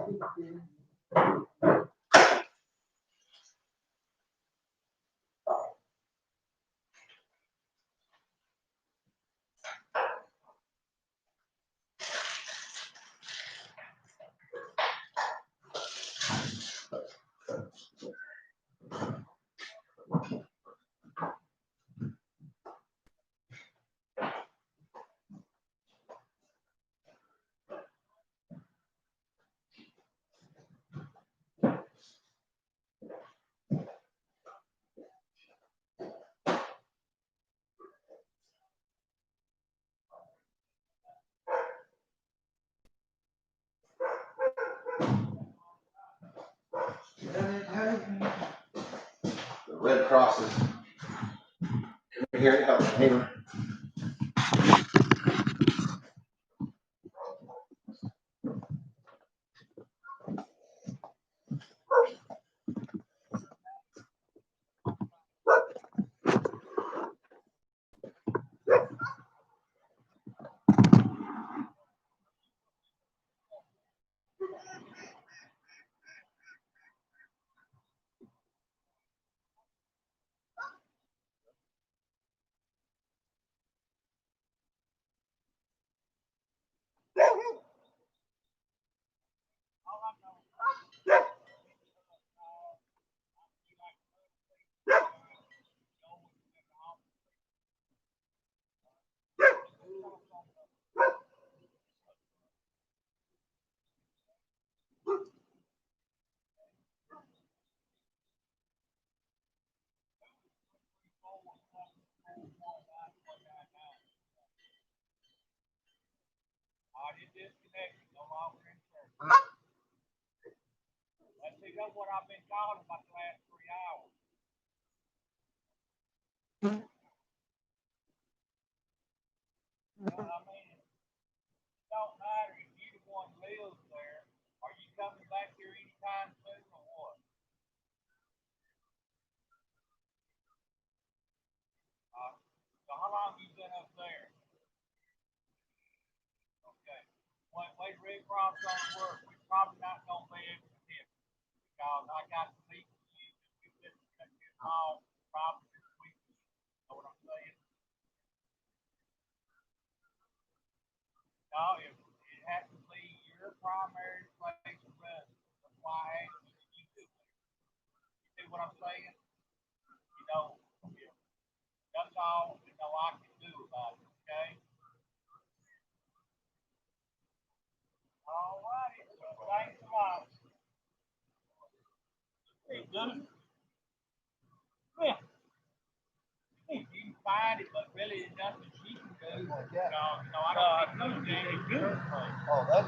The Red Crosses. Come here to help my neighbor. That's what I've been calling about the last 3 hours. You know what I mean? It don't matter if you the one lives there. Are you coming back here anytime soon or what? So how long you been up there? Okay. When Red Cross don't work, we're probably not gonna be able to hit because I got to meet you and we just cut this off probably this week. Know what I'm saying? No, it has to be your primary place of residence. That's why I asked you to do it. You see what I'm saying? You know, yeah. That's all you know I can do about it, okay? All righty. Well, thanks a lot. Hey, good. Yeah. You can find it, but really there's nothing she can do. I don't think it's good. Oh, that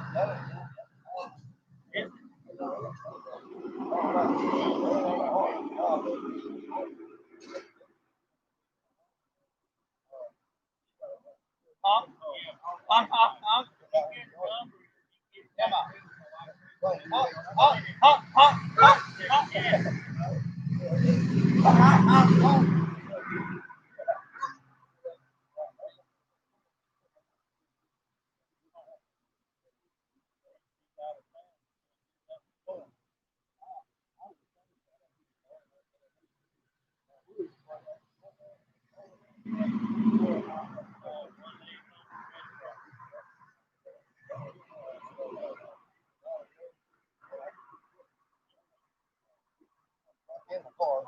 in the car,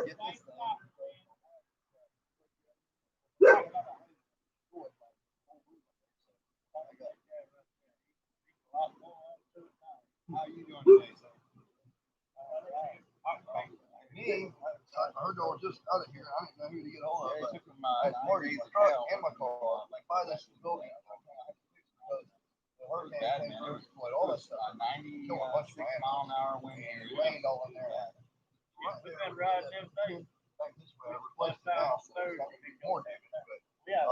get this thing. How you doing today, sir? Me, I heard y'all just out of here. I didn't know who to get hold of. Yeah, But it took my I had Marty's truck and my car. Like, by this building. The hurricane bad, came man. through, destroyed all that stuff. 96 Killed a bunch of mile-an-hour wind. And it rained all in there. We've been riding them days. Back this way, I replaced the house, so it's got more damage. But Yeah.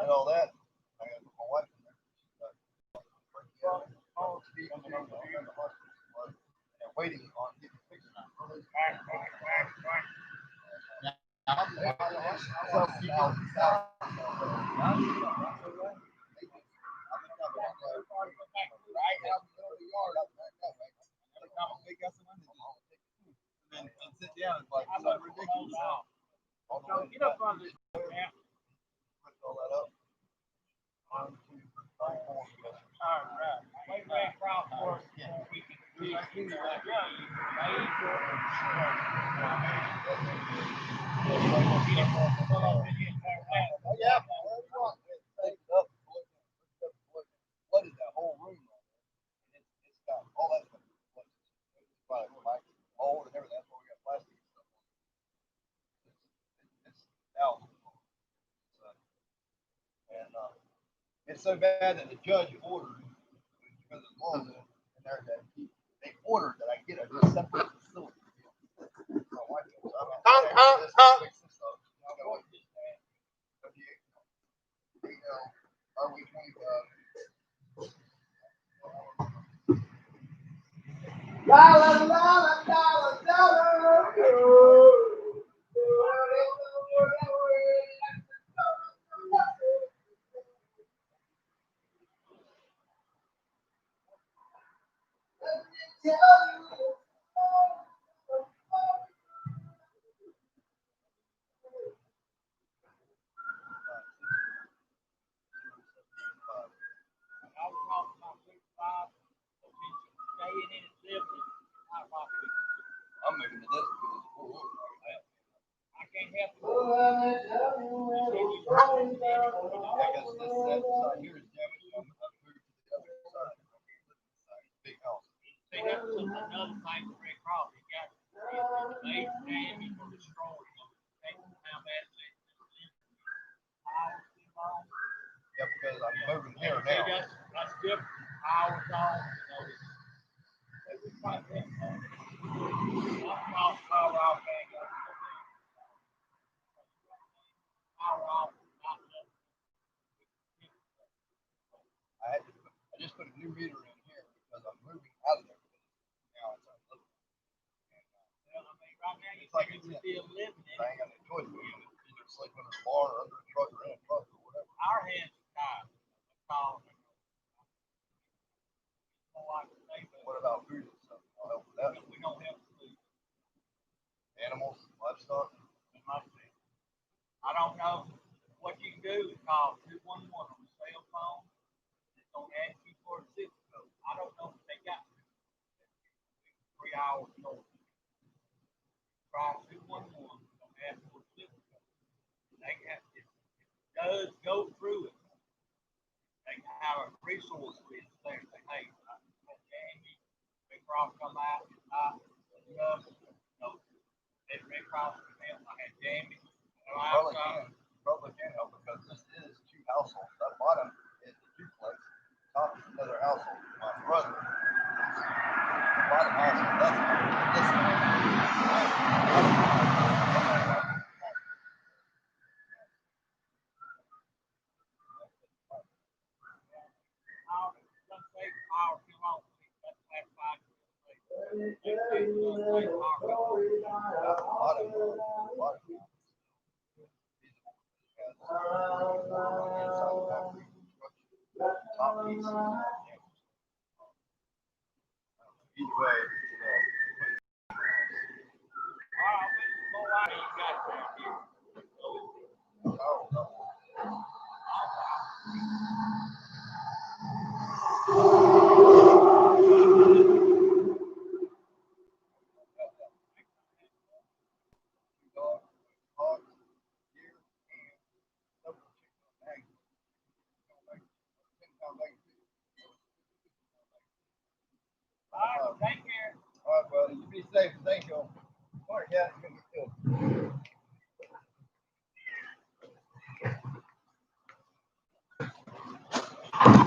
did all that. I got to put my wife in there. And waiting on getting fixed. And sit down, it's like, so ridiculous. Get up on this, man. All that up. 1, 2, 3, 4. All right. We ran across for us. We can do that. Oh, yeah. What is that whole room? It's got all that stuff. It's like old and everything. That's why we got plastic and stuff. It's out. And it's so bad that the judge ordered, because it's long in there, that they ordered that I get a separate facility. My wife goes, fix this up. I go, are we 25? I'm moving to this because it's full order. I can't help it. Because this side here is damaged, I'm moving to the other side. Big house. See, that's another thing with Red Cross. They got major damage or destroyed. How bad is it? Yeah, because I'm moving here See, now. that's different. Hours on, it's like that. I'll power off back up. Power off. I just put a new meter in here because I'm moving out of there. Now it's unlivable. Well, I mean, right now, you think it's still living in I ain't got no choice. Either sleep under a barn or under a truck or in a truck or whatever. our hands are tied. What about food and stuff? I'll help with that. We don't have food. Animals, livestock. I don't know what you can do is call 211 on the cell phone. It's gonna ask you for a zip code. I don't know if they got 3 hours notice. Try 211. Don't ask for a zip code. They have it does go through it. They can have a resource list there. Say, hey, Jamie, Red Cross come out, no, Red Cross come out. I had Jamie. Probably can help because this is 2 households. That bottom is the duplex. Top is another household. My brother. The bottom household. That's this Either way,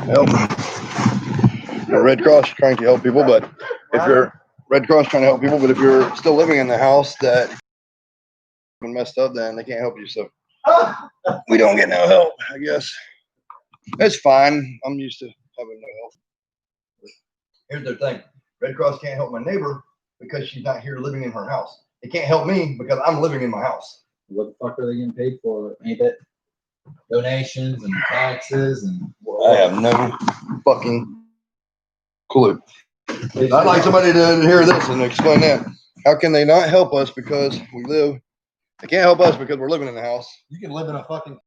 help. The Red Cross is trying to help people, but if you're Red Cross trying to help people, but if you're still living in the house that messed up, then they can't help you. So we don't get no help, I guess. It's fine. I'm used to having no help. Here's the thing. Red Cross can't help my neighbor because she's not here living in her house. They can't help me because I'm living in my house. What the fuck are they getting paid for? Ain't it donations and taxes and? I have no fucking clue. I'd like somebody to hear this and explain that. How can they not help us because we live? They can't help us because we're living in the house. You can live in a fucking.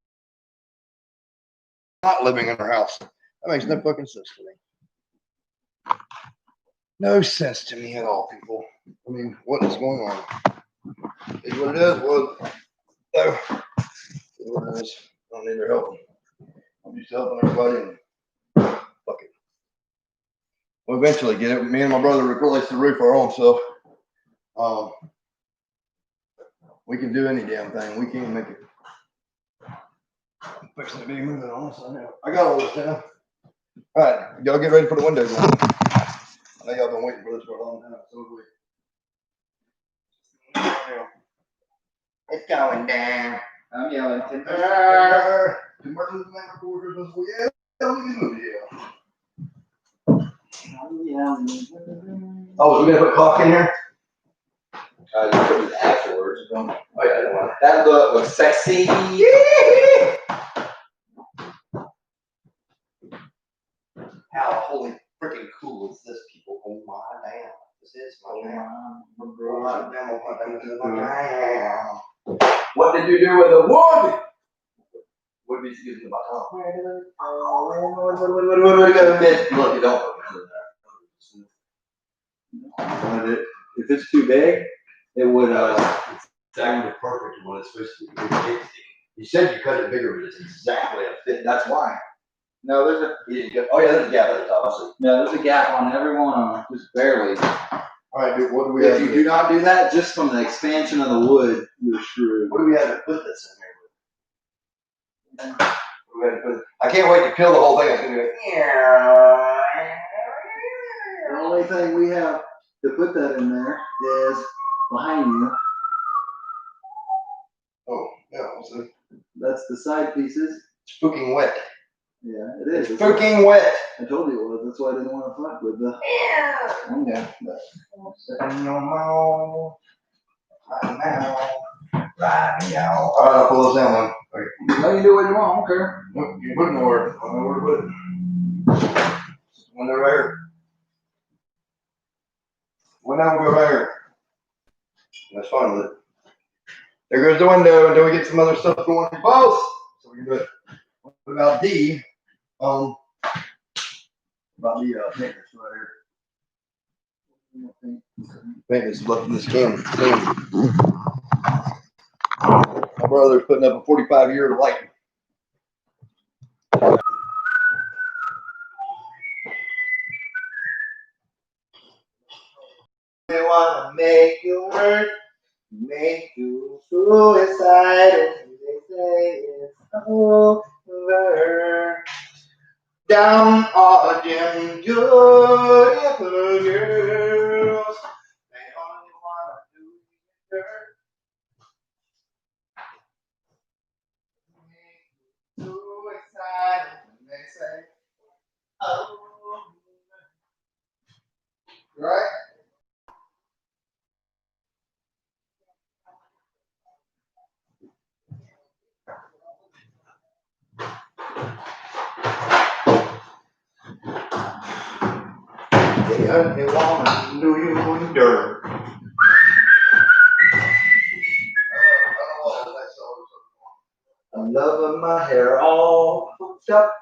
Not living in our house. That makes no fucking sense to me. No sense to me at all, people. I mean, what is going on? Is what it is. Well, no. Is what it is. I don't need their help. I'm just helping everybody and fuck it. We'll eventually get it. Me and my brother replace the roof our own self. We can do any damn thing. We can't make it. I'm fixing to be moving on, so I got all this down. All right, y'all get ready for the windows. I know y'all been waiting for this for a long time. So have we. It's going down. I'm yelling. Tomorrow's the night before Christmas. Yeah, oh, we gonna put cock in here? You put it afterwards. Don't. Oh yeah, I don't want That look was sexy. How holy freaking cool is this, people? Oh my damn. This is my damn. What did you do with the wood? What did you do with my tongue? Look, you don't put it. If it's too big, it would. Exactly perfect to what it's supposed to be. You said you cut it bigger, but it's exactly a fit. That's why. No, there's a. Oh yeah, there's a gap at the top. I see. No, there's a gap on every one of them, just barely. All right, dude. What do we If have? you do not do that, just from the expansion of the wood, you're screwed. What do we have to put this in here with? What do we have to put? I can't wait to peel the whole thing. It's gonna be like. The only thing we have to put that in there is behind you. Oh yeah, what's it? That's the side pieces. It's fucking wet. Yeah, it is. It's fucking wet. I told you it was. That's why I didn't want to fuck with the. Yeah. Sitting on my own. Right now. Right now. All right, I'll pull this down then. Okay. Let you do what you want. I don't care. Nope, you put it nowhere. I don't know where to put it. Window right here. Window will go right here. That's fine with it. There goes the window until we get some other stuff going in both. So we can do it. What about D? About the painters right here. Painters left in this can. My brother's putting up a 45-year light. They wanna make you work, make you suicidal. They say it's over. Down all them beautiful girls, they only wanna do you dirt. Make you suicidal. They say, oh. Right? They only wanna do you dirt. I'm loving my hair all hooked up.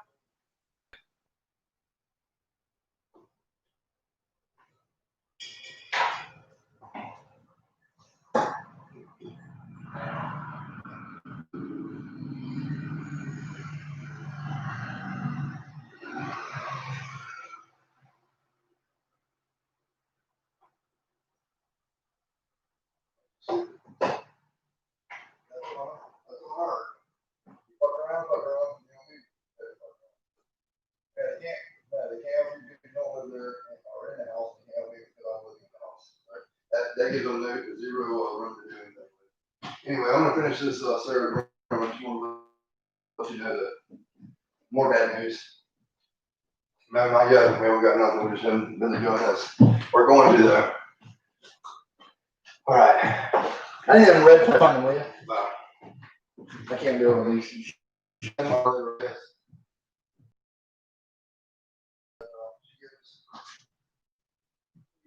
hit the 0, I'll run to do anything with it. Anyway, I'm gonna finish this, Sarah. I just wanna let you know that more bad news. No, not yet. We haven't got nothing. We just haven't been doing this. We're going to though. All right. I didn't have red pepper on the way. Bye. I can't do it with these.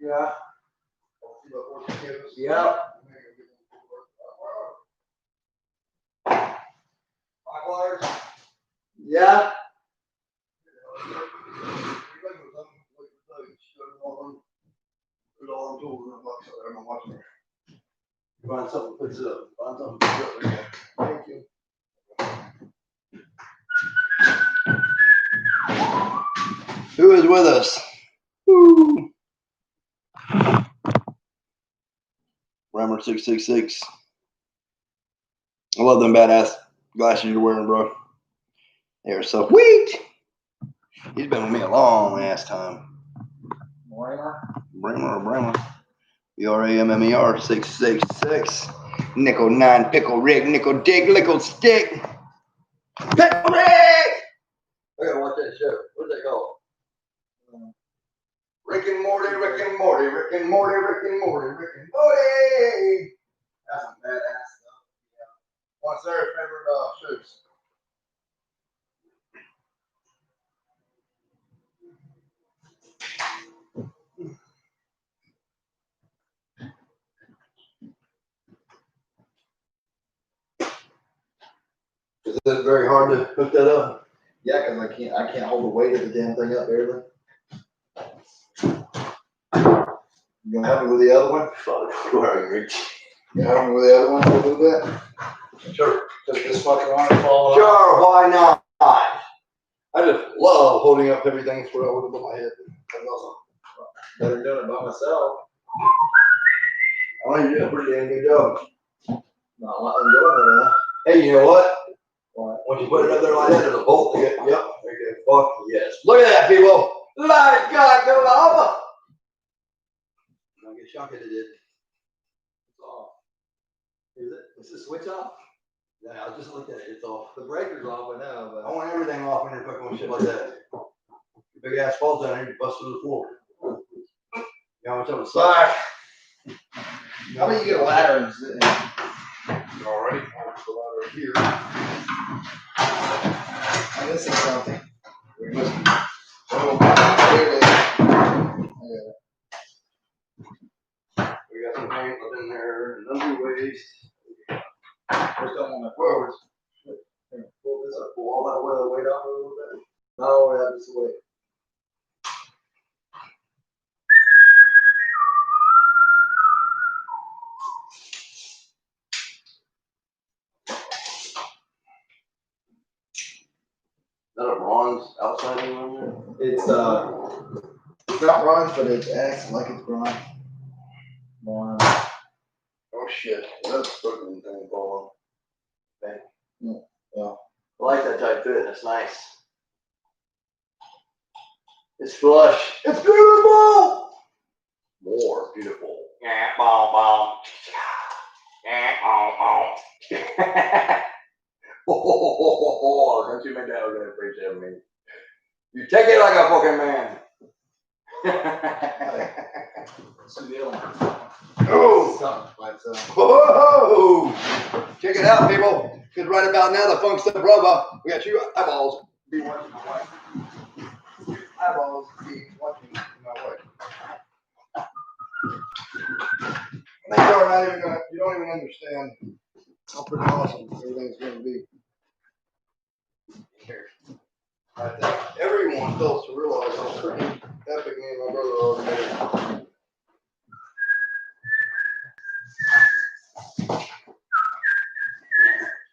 Yeah. Yep. Yeah. Find something, puts it up. Find something, puts it up. There you go. Thank you. Who is with us? Woo. Rammer 666. I love them badass glasses you're wearing, bro. They're so sweet. He's been with me a long ass time. Brammer. BRAMMER 666. Nickel 9 pickle rig, nickel dig, nickel stick. Pickle rig! I gotta watch that show. What's that called? Rick and Morty, Rick and Morty, Rick and Morty, Rick and Morty, Rick and Morty. That's some badass stuff. Yeah. What's their favorite shows? Is it very hard to hook that up? Yeah, because I can't hold the weight of the damn thing up barely. You gonna help me with the other one? Fuck, go ahead, Rich. You gonna help me with the other one a little bit? Sure. Because this fucking arm falling off. Sure, why not? I just love holding up everything where I would put my head. That's awesome. Better doing it by myself. I think you did a pretty damn good job. Not letting doing it, huh? Hey, you know what? What? Once you put it up there like that, there's a bolt to get, yep, there you go. Fuck yes. Look at that, people. My God, go over. Don't get shocked at it. It's off. Is it? Is the switch off? Yeah, I just looked at it. It's off. The breaker's off, I know, I but. want everything off when you're cooking with shit like that. Big ass falls down here, you bust through the floor. You know how much of a suck? How about you get a ladder and sit in? All right, I'll put the ladder here. I'm missing something. We must be. Oh, there it is. We got some paint up in there, and under waste. Just don't want my forwards. Pull this up, pull all that weight off a little bit. No, that's the way. Is that a bronze outside in there? It's not bronze, but it acts like it's bronze. Bronze. Oh shit, that's fucking thing falling. Okay. Yeah. I like that tight fit, that's nice. It's flush. It's beautiful! More beautiful. Yeah, bomb, bomb. Yeah, bomb, bomb. Oh, don't you make that look like preach at me. You take it like a fucking man. Oh! Something by itself. Whoa! Check it out, people. Because right about now, the Funk Stuff Brother, we got two eyeballs. Be watching my wife. Eyeballs be watching my wife. They are not even gonna, you don't even understand how pretty awesome everything's gonna be. Here. I think everyone fails to realize how freaking epic me and my brother are together.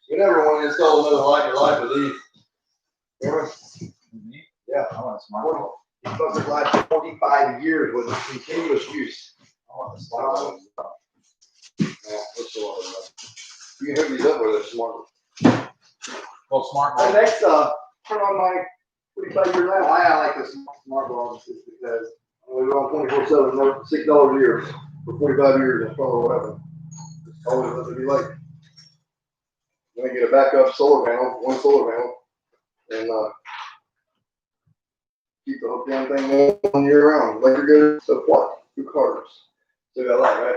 You never want to install another light in your life with these. Remember? Yeah, I want a smart one. These fuckers last 25 years with continuous use. I want the smart one. Yeah, what's the one? You can hook these up with a smart one. Well, smart The one. next, turn on my 45-year lamp. Why I like this smart bulb is because we run 24/7, $6 a year. for 45 years or whatever. Always let it be late. Then I get a backup solar panel, one solar panel, and keep the whole damn thing on year round. Electric goes so what? 2 cars. So got a lot, right?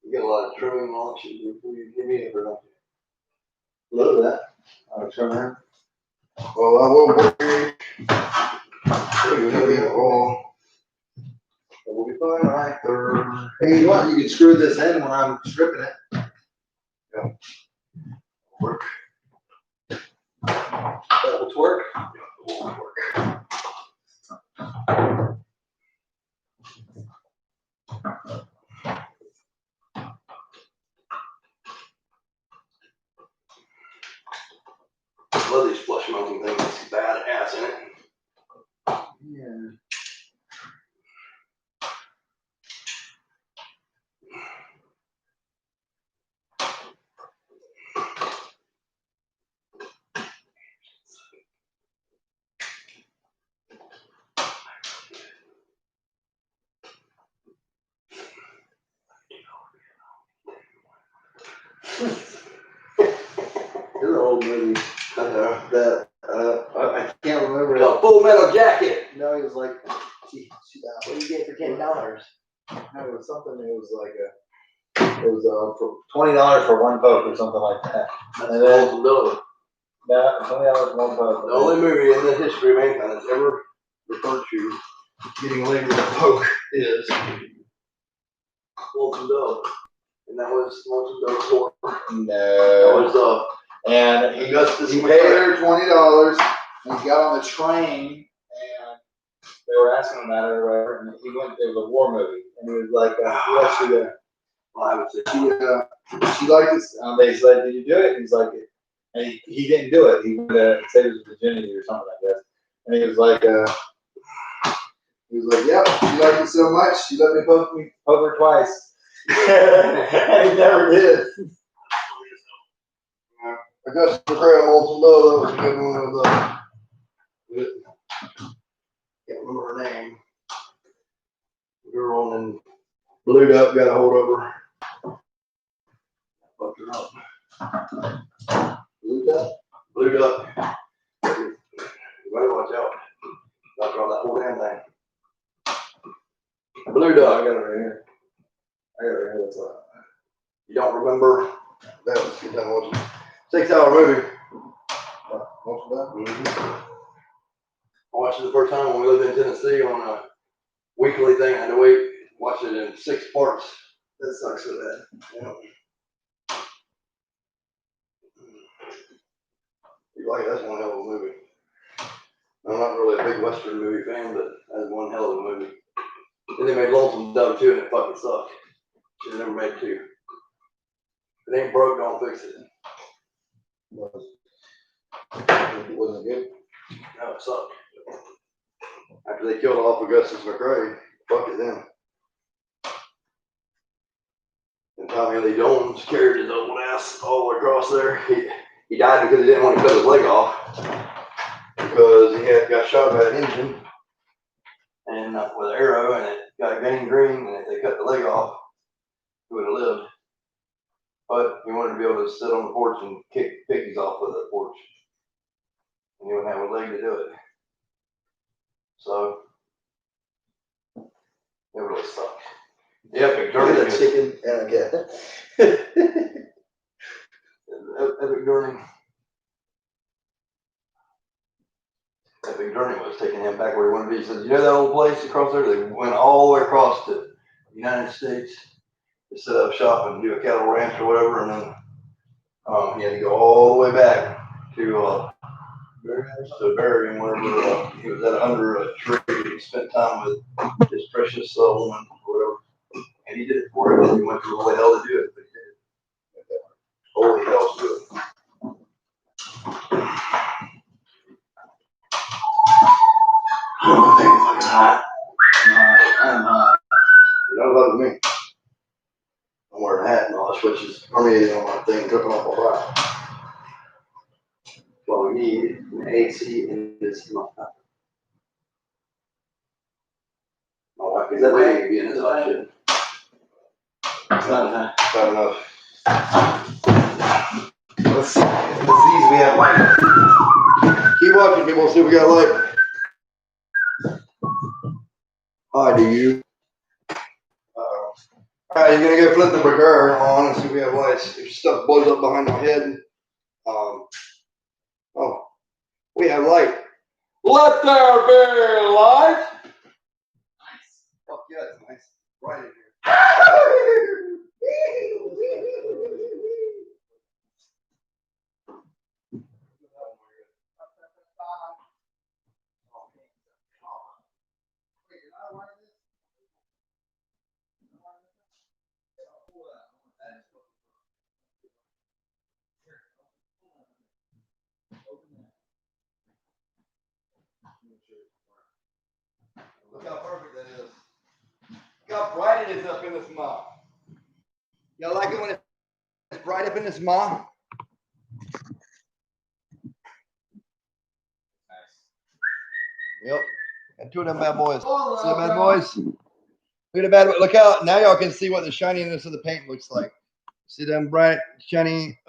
You get a lot of trimming options before you give me a production. Love that. I'll trim her. Well, I will work here. We'll be fine right there. Hey, you want, you can screw this in when I'm stripping it. Work. That will work. Love these flush mounting things. It's badass in it. Yeah. There's an old movie that I can't remember. A Full Metal Jacket. No, he was like, what do you get for $10? No, it was something. It was like for $20 for one Coke or something like that. And then The $20 for one Coke. only movie in the history of mankind that's ever referred to getting laid with a poke is Lonesome Dove. And that was Lonesome Dove's tour. That No. was And he Augustus paid McCrae. her $20 and he got on the train and they were asking him that or whatever. And he went, it was a war movie. And he was like, what else you got? Well, I would say She liked this. They said, did you do it? And he's like, and he didn't do it. He said it was virginity or something, I guess. And he was like, yep, she liked it so much, she let me poke her twice. And he never did. Augustus McCrae on Lonesome Dove, that was a good one with can't remember her name. The girl and Blue Duck got a hold of her. Fucked her up. Blue Duck? Blue Duck. You better watch out. Knock off that whole damn thing. Blue I Duck. got it right here. What's up? You don't remember? That was a good time watching. 6-hour movie. What's that? I watched it the first time when we lived in Tennessee on a weekly thing. I had to wait, watch it in 6 parts. That sucks for that. Yeah. You like it? That's one hell of a movie. I'm not really a big Western movie fan, but that's one hell of a movie. And they made Lonesome Dove too, and it fucking sucked. Should've never made 2. If it ain't broke, don't fix it. It wasn't good. No, it sucked. After they killed off Augustus McCrae, fuck it then. And Tommy Lee Jones carried his old ass all the way across there. He died because he didn't want to cut his leg off. Because he got shot by an engine and with an arrow, and it got gangrene, and if they cut the leg off, he would have lived. But he wanted to be able to sit on the porch and kick piggies off of the porch. And he wouldn't have a leg to do it. So it really sucked. The epic journey. That chicken and a cat. Epic journey. Epic journey was taking him back where he wanted to be. He said, you know that old place across there? They went all the way across to the United States to set up shop and do a cattle ranch or whatever, and then he had to go all the way back to bury him wherever he was at under a tree. He spent time with his precious woman or whatever, and he did it for him. And he went through all the hell to do it, but he did it. Holy hell to do it. I think it's hot. I'm hot. You don't love me. I'm wearing a hat and all the switches permeating on my thing, cooking off my fire. Well, we need an AC in this month. My wife is waiting to be in this hot shit. It's not enough. Let's see if we have light. Keep watching, people. See if we got light. Hi, do you? All right, you're gonna go flip the breaker on and see if we have lights. If stuff blows up behind my head, oh, we have light. Let there be light. Nice. Fuck yeah, it's nice. Right in here. Look how perfect that is. Look how bright it is up in this mop. Y'all like it when it's bright up in this mop? Yep. And two of them bad boys. See the bad boys? Look at the bad boys. Look out. Now y'all can see what the shininess of the paint looks like. See them bright, shiny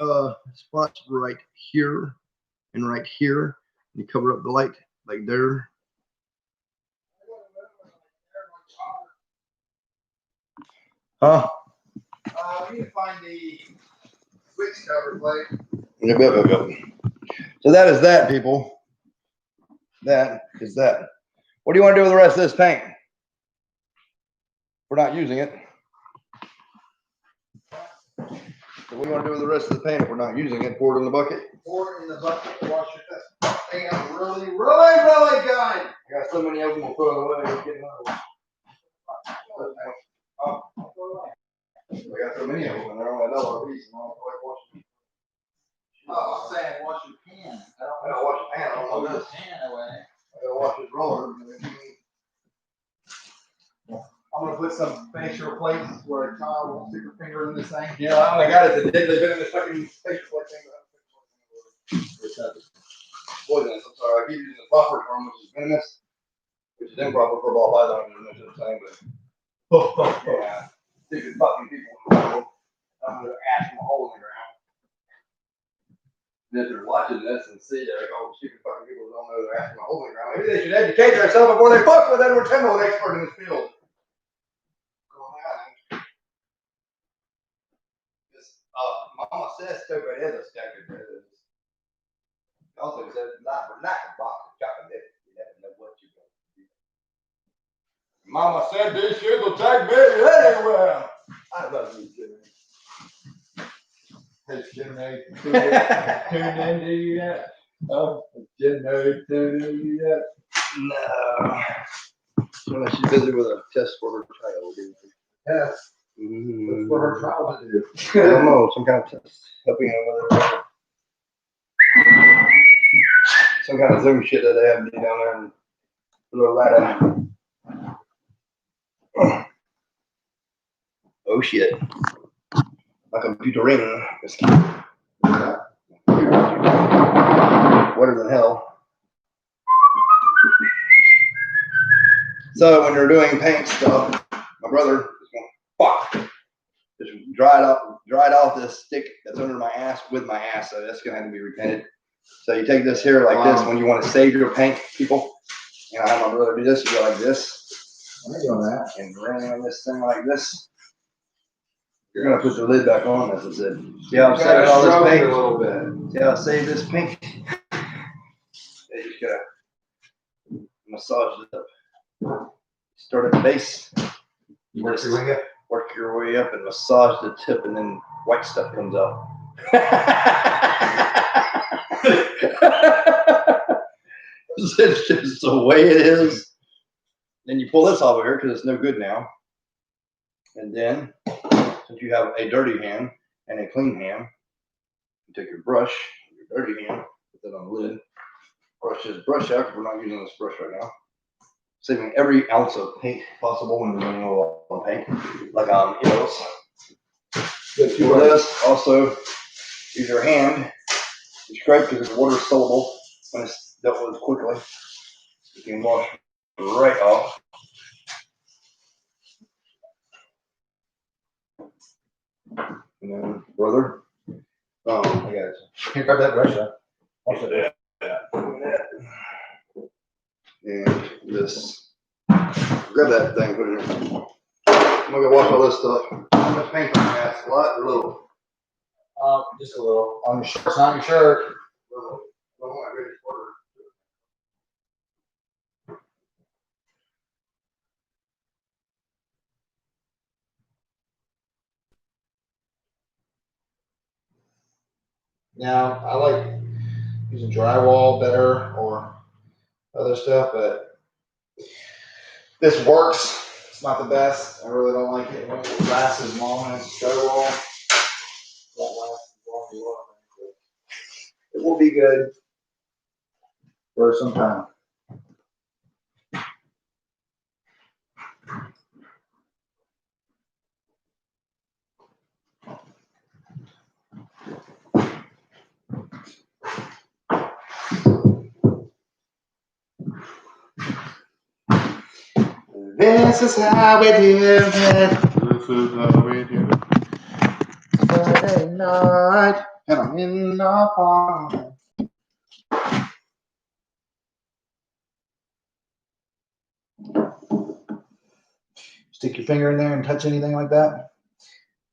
spots right here and right here. You cover up the light like there. Huh? We need to find the switch cover plate. Yep. So that is that, people. That is that. What do you want to do with the rest of this paint? We're not using it. So what do you want to do with the rest of the paint if we're not using it? Pour it in the bucket? Pour it in the bucket. Wash your face. They got really good. I got so many of them, we'll throw it away. We'll get another one. Oh. I got so many of them, and they're only $1 a piece. And I don't like washing them. Oh, I'm saying wash your pan. I gotta wash the pan. I don't know this. Pan away. I gotta wash this roller. I'm gonna put some facial plates where a child won't stick her finger in this thing. Yeah, I only got it today. They've been in this fucking facial plate thing. Poisonous. I'm sorry. I keep using the buffer form, which is venomous, which is improper for ball python. There's no such thing, but yeah, stupid fucking people in the world. I'm gonna ask them a hole in the ground. And if they're watching this and see that, like, oh, stupid fucking people don't know they're asking a hole in the ground. Maybe they should educate themselves before they fuck with Edward Kendall, an expert in this field. Mama says stupid is a stupid is. Also says like a box of chocolate. You never know what you're going to do. Mama said this shit will take me anywhere. I love you, Jimmy. Has Jimmy tuned into you yet? Oh, Jimmy tuned into you yet? No. Unless she's busy with a test for her child. Yes. What's for her child to do? I don't know, some kind of test. Helping her with her. Some kind of Zoom shit that they have to do down there and put a little light on. Oh shit. My computer ring is wetter than hell. So when you're doing paint stuff, my brother is going, fuck. Just dried off this stick that's under my ass with my ass, so that's gonna have to be repainted. So you take this here like this when you want to save your paint, people. And I have my brother do this. You go like this. I'm doing that. And running on this thing like this. You're gonna put the lid back on, as I said. See how I'm saving all this paint? A little bit. See how I save this paint? Yeah, you just gotta massage it up. Start at the base. You Work just your way up. work your way up and massage the tip, and then white stuff comes out. It's just the way it is. Then you pull this off of here because it's no good now. And then, since you have a dirty hand and a clean hand, you take your brush, your dirty hand, put that on the lid, brush this brush out because we're not using this brush right now. saving every ounce of paint possible when we're running low on paint, like arrows. Good for this. Also, use your hand. It's great because it's water soluble when it's dealt with quickly. You can wash right off. And then, brother, I got it. Here, grab that brush up. And this, grab that thing, put it in. I'm gonna go wash all this stuff. How much paint on that? A lot or little? Just a little. On your shorts, not your shirt. Little. Don't want to get water. Now, I like using drywall better or other stuff, but this works. It's not the best. I really don't like it. It won't last as long as drywall. Won't last as long as you want. It will be good for some time. This is how we do it. This is how we do it. Friday night, and I'm in the park. Stick your finger in there and touch anything like that,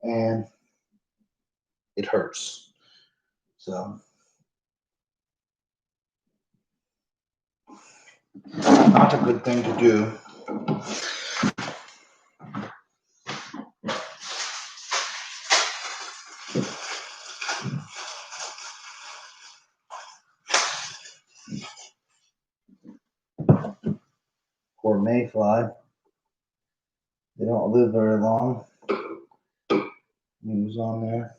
and it hurts. So, not a good thing to do. Or mayfly. They don't live very long. News on there.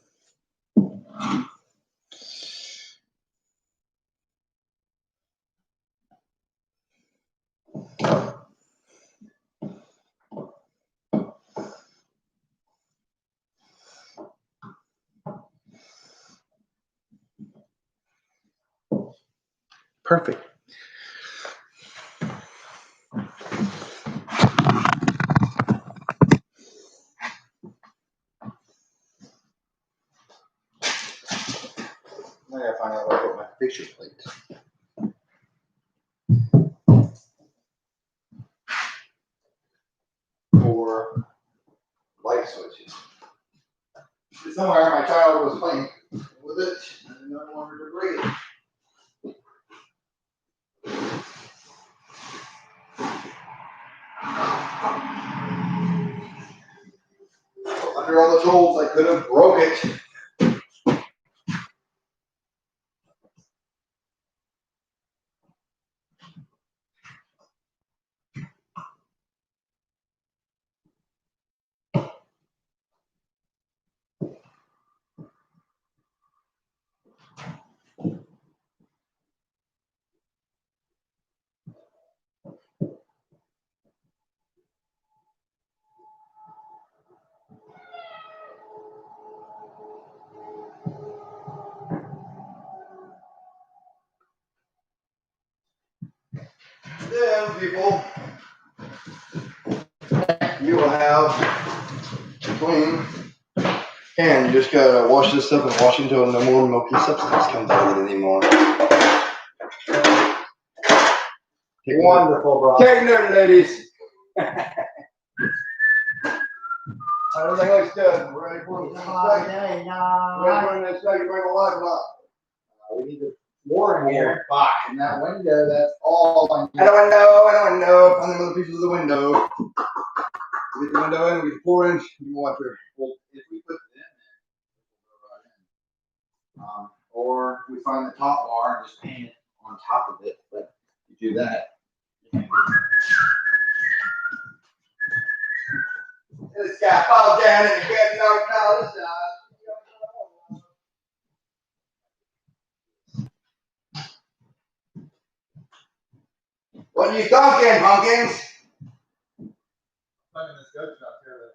Perfect. I gotta find out where I put my picture plate. For light switches. Somewhere my child was playing with it and I wanted to break it. Under all the tools, I could have broke it. Then people, you will have clean hand. You just gotta wash this stuff and wash until no more milky substance comes out of it anymore. Wonderful, bro. Take note, ladies. Everything looks good. We're ready for the next second. We're ready for the next second. Bring the lights up. We need the more in here. Fuck. In that window, that's all I need. I don't know. Find the other pieces of the window. We get the window in, we get 4 inch, you watch her. Well, if we put it in there, we'll go right in. Or we find the top bar and just paint it on top of it. But if you do that, This guy fall down and get knocked out of the side. What are you thinking, pumpkins? Plugging this goat out there.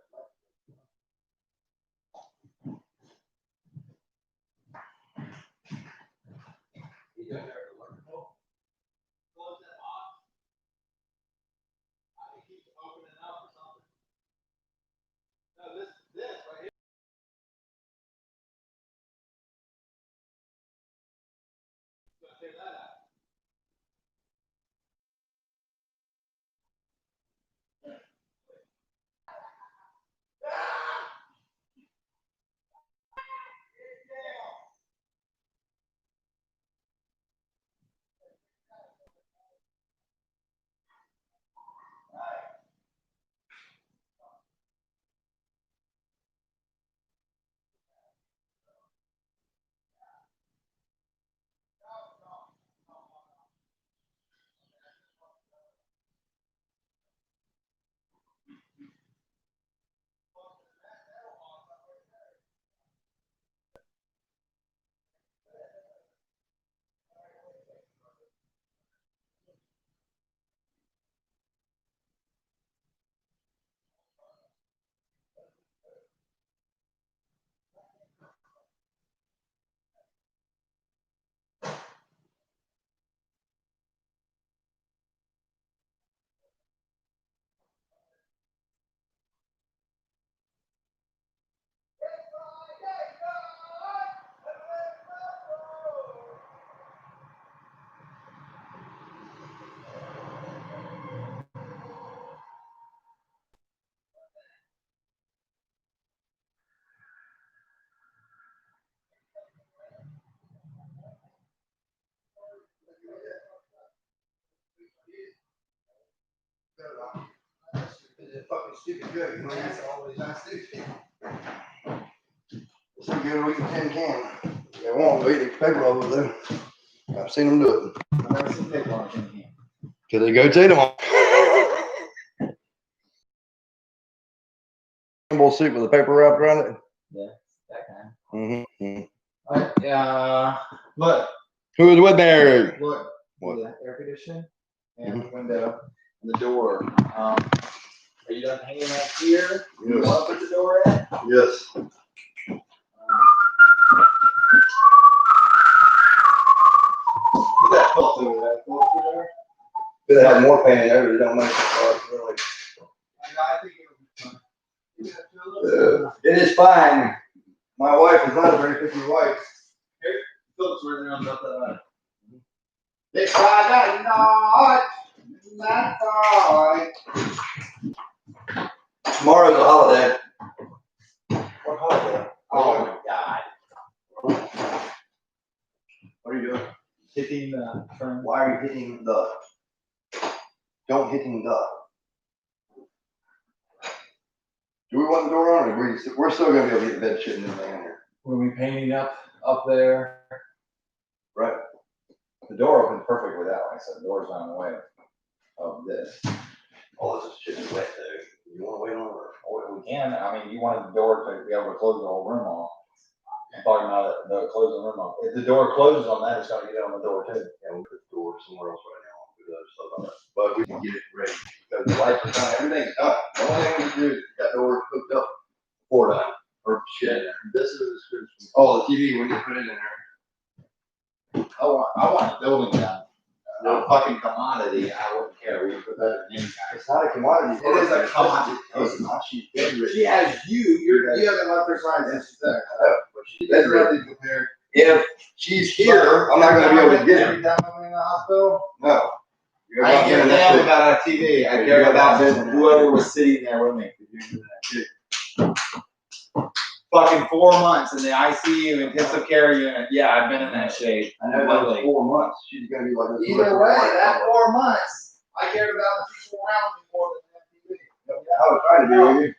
Fucking stupid good, man. That's always not stupid. So good we can can. They won't eat the paper over there. I've seen them do it. I've never seen paper on a tin can. Cause they go take them all. Campbell soup with a paper wrapped around it. Yeah, that kind. Mm-hmm. Alright, look, Who is with there? look. What? The air conditioning and the window and the door. Are you done hanging that here? You Yes. want to put the door in? Yes. Get that filter over there. Filter there. Could have more paint there, but it don't make it really. I think it'll be fun. You got to do a little It is fine. My wife is not a very picky wife. Phillips right there on top of that. It's Friday night, night night. Tomorrow's a holiday. What holiday? Oh my God. What are you doing? Hitting the turn. Why are you hitting the? Don't hitting the. Do we want the door on, or we're still gonna be able to get the bed shit and everything in here? Were we painting up there? Right. The door opens perfectly that way, so the door's not in the way of this. All this shit is wet though. You wanna wait on it? Or we can, I mean, you wanted the door to be able to close the whole room off. I'm talking about the closing the room off. If the door closes on that, it's gonna get on the door too. Yeah, we'll put the door somewhere else right now. We'll do other stuff on it. But we can get it ready because the lights are done, everything's done. The only thing we can do is get that door hooked up before done. Or shit in there. This is a description. Oh, the TV, we can put it in there. I want a building down. A fucking commodity. I wouldn't care. We can put that in any kind. It's not a commodity. It is a commodity. No, it's not. She's dead rich. She has you haven't left her side since she's there. But she's dead That's rich. nothing compared. If she's here, I'm not gonna be able to get her. Every time I'm in the hospital, No. You're I not ain't give a getting damn that about a TV. I You're care not about business. whoever was sitting there with me. Fucking 4 months in the ICU intensive care unit. Yeah, I've been in that shape. I know that was 4 months. She's gonna be like this. Either way, that 4 months, I cared about the people around me more than that TV. I was trying to be with you.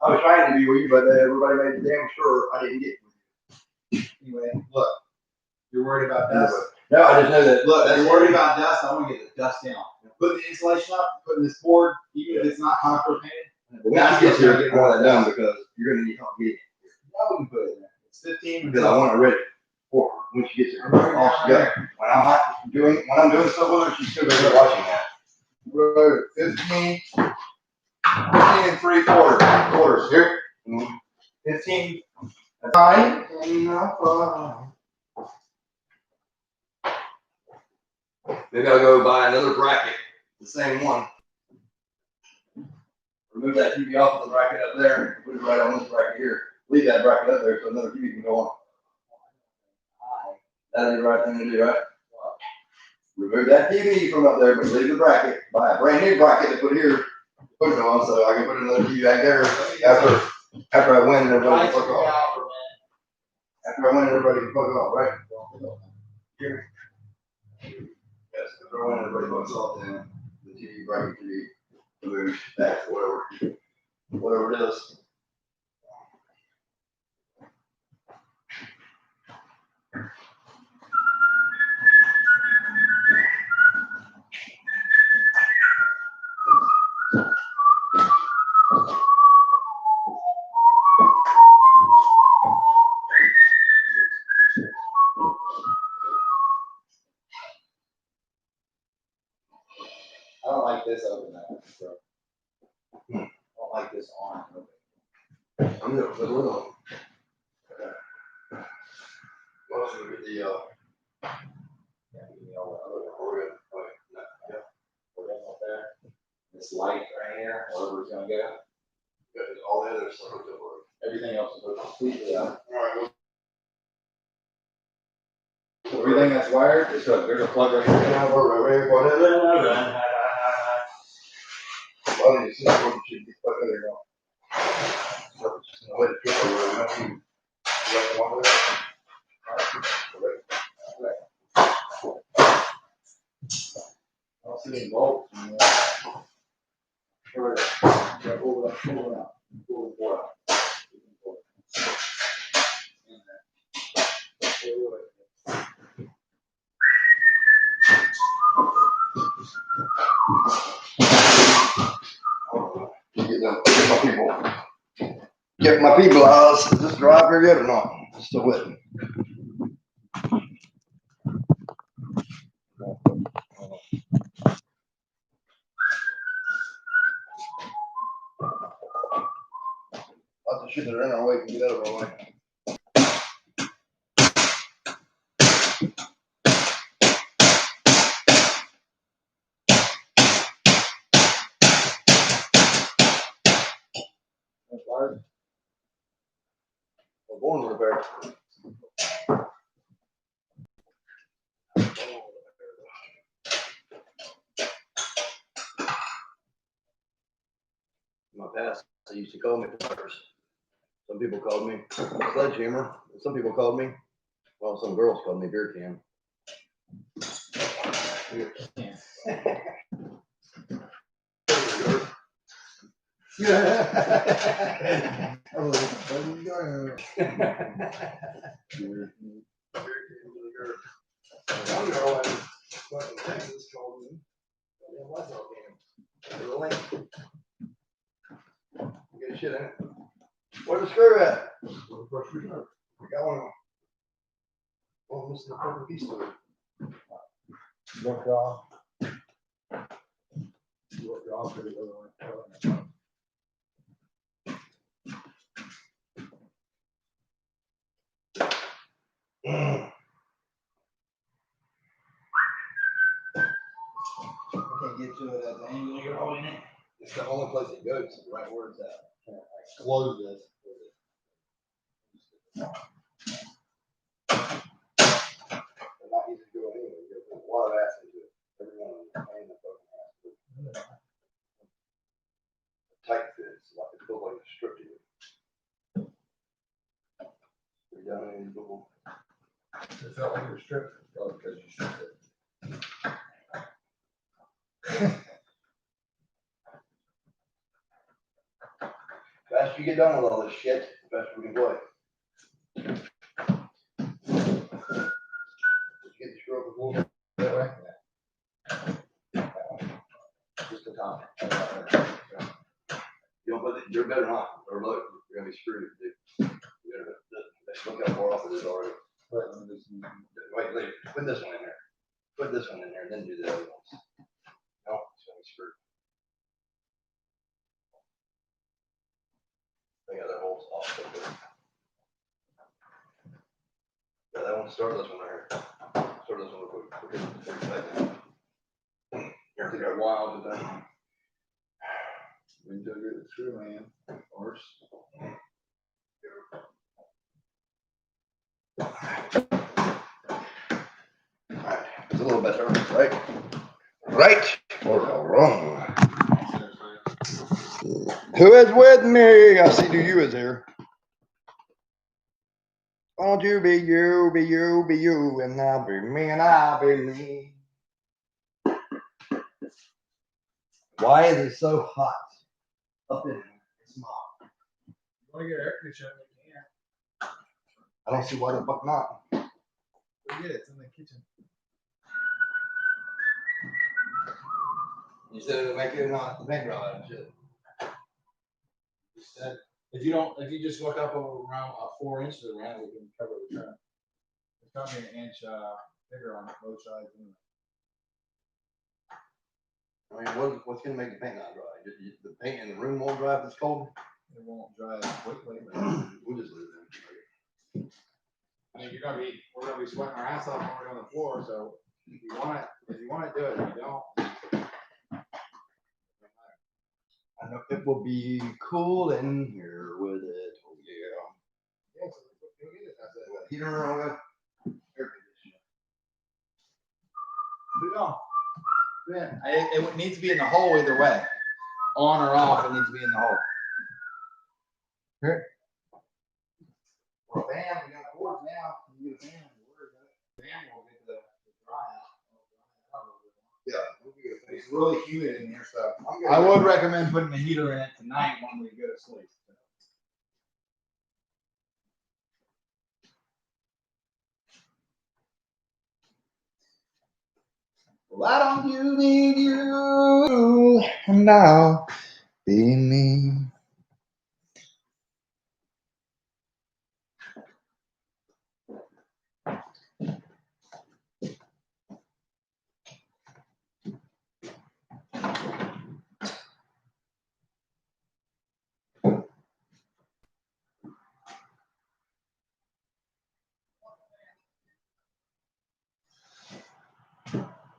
I was trying to be with you, but everybody made damn sure I didn't get with you. Anyway, look, you're worried about dust. No, I just know that. Look, you're worried about dust. I want to get the dust down. Putting the insulation up, putting this board, even if it's not concrete painted. But when she gets here, I want it done because you're gonna need help getting it. I wouldn't put it in there. It's 15. Because I want it ready for her when she gets here. All she got. When I'm doing stuff with her, she's still gonna be watching that. Road 15 20 3/4 Quarters here. 15. 9. Maybe I'll go buy another bracket, the same one. Remove that TV off of the bracket up there, put it right on this bracket here. Leave that bracket up there so another TV can go on. That'd be the right thing to do, right? Remove that TV from up there, but leave the bracket. Buy a brand new bracket to put here, put it on, so I can put another TV back there after I win and everybody can fuck off. After I win, everybody can fuck off, right? Here. Yes, after I win, everybody fucks off, then the TV bracket can be removed back, whatever it is. I don't like this open now, bro. I don't like this on. I'm gonna put a little. Well, so we get the, Yeah, you know, what other one, we're gonna, yeah, we're going up there. This light right here, wherever it's gonna go, got all the other stuff hooked up already. everything else is hooked completely up. Alright, Everything that's wired is hooked. There's a plug right here. now we're ready for it. Well, it's just what you should be putting there now. So, just gonna let it drip over, you know, you like one of that. I don't see any bolts. Sure. Yeah, pull it up, pull it out. Pull the board out. Get my people out, is this driver yet or not? Still with me. Lots of shit that are in our way can get out of our way. We're born repaired. In my past, they used to call me first. Some people called me sledgehammer. Some people called me, well, some girls called me beer can. One girl in fucking Texas called me. Get shit in it. Where's the screw at? We got one. Oh, I'm missing the fucking piece of it. Look off. Look off for the other one. I can't get to it at the angle you're holding it. It's the only place it goes, right where it's at. Close this. They're not easy to go anyway. You gotta put a lot of ass into it. Everyone in the fucking ass. Tight fits, like it feels like a strip to you. You're down in the little. It felt like it was stripped, probably because you stripped it. Faster you get done with all this shit, the faster we can play. Did you get the screw up before? That way? Just the top. You don't put it, you're better not, or look, you're gonna be screwed if you do. You gotta, look how far off it is already. Wait, put this one in there. Put this one in there and then do the other ones. No, it's gonna be screwed. off. Yeah, that one, start this one there. Start this one real quick. You're thinking wild today. We took it through, man. Horse. Alright, it's a little better, right? Right or wrong? Who is with me? I see you is here. Won't you be you, be you, be you, and I'll be me, and I'll be me. Why is it so hot up in here? It's small. You wanna get air conditioning, we can. I don't see why the fuck not. Go get it, it's in the kitchen. You said it'll make it not the paint dry and shit. You said, if you just look up around 4 inches around, we can cover the trim. It's gonna be an inch, bigger on both sides. I mean, what's gonna make the paint not dry? The paint in the room won't dry if it's cold? It won't dry as quickly, but We'll just leave it. I mean, we're gonna be sweating our ass off when we're on the floor, so if you wanna do it, if you don't. I know it will be cool in here with it. Oh yeah. Yeah, so go get it, that's it. Heater on it. Air conditioner. Put it on. Yeah, it needs to be in the hole either way. On or off, it needs to be in the hole. Here. Or a fan, we got cords now. You get a fan, the fan will get the dry out. Yeah. It's really humid in here, so I would recommend putting the heater in it tonight when we go to sleep. Well, I don't you need you, and I'll be me.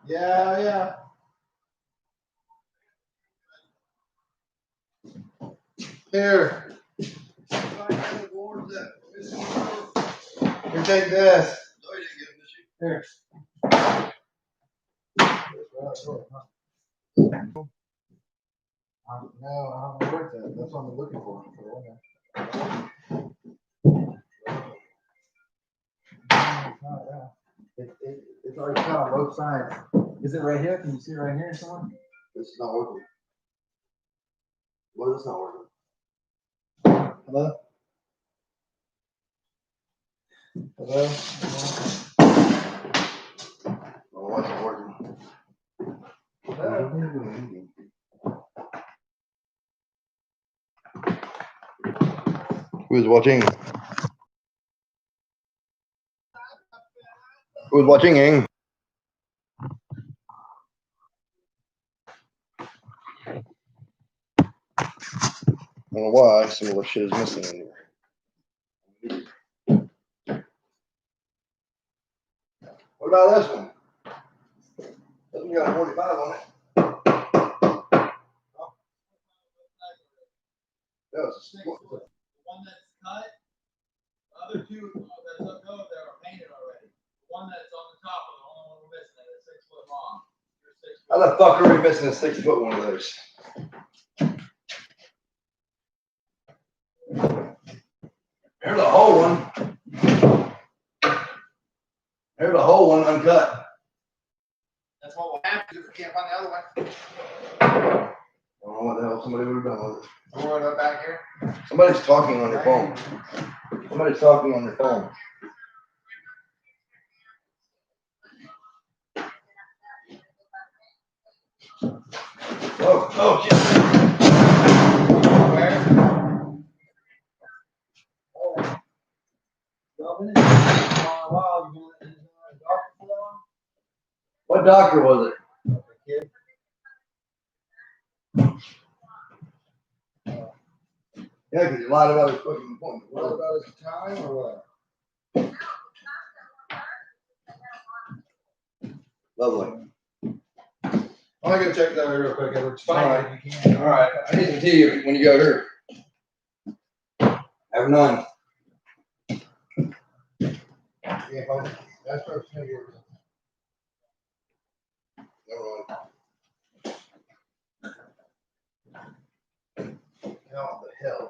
Yeah. Here. Here, take this. Here. No, I don't know where it's at. That's what I'm looking for. It's already cut on both sides. Is it right here? Can you see it right here, someone? This is not working. What is not working? Hello? Hello? Oh, what's not working? Who's watching? Who's watching? I don't know why some of the shit is missing in here. What about this one? This one got a 45 on it. Yeah, it's a The one that's cut, the other two that's up there are painted already. The one that's on the top is the only one we're missing, and it's 6 foot long. You're 6 foot. How the fuck are we missing a 6-foot one of those? There's a whole one. There's a whole one uncut. That's what will happen if we can't find the other one. I don't know what the hell somebody would have done with it. Throw it up back here. Somebody's talking on their phone. Somebody's talking on their phone. Oh shit. Where? What doctor was it? Yeah, because you lied about his fucking appointment. What about his time or what? Lovely. I'm gonna go check that out real quick. Edward. All right. If you can. All right. I need some tea when you go here. Have none. Yeah, folks, that's what I was gonna get. How the hell?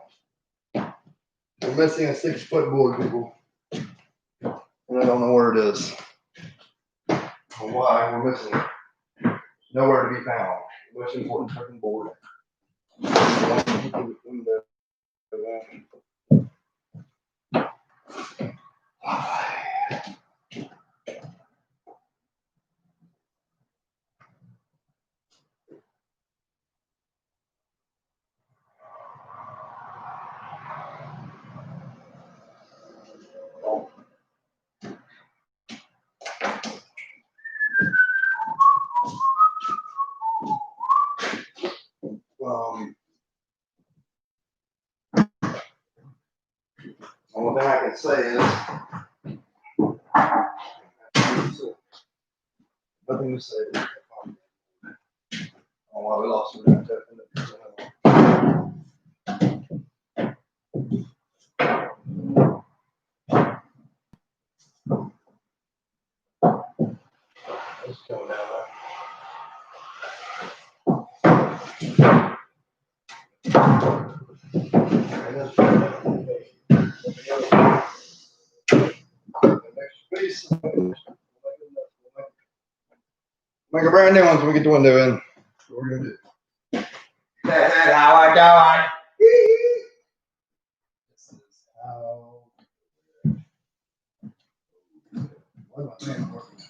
We're missing a 6-foot board, people. And I don't know where it is. Or why we're missing it. Nowhere to be found. Most important fucking board. Only thing I can say is nothing to say. I don't know why we lost it. It's going down there. Make a brand new one so we get the window in. That's what we're gonna do. That's how I die. This is how. Why my fan working?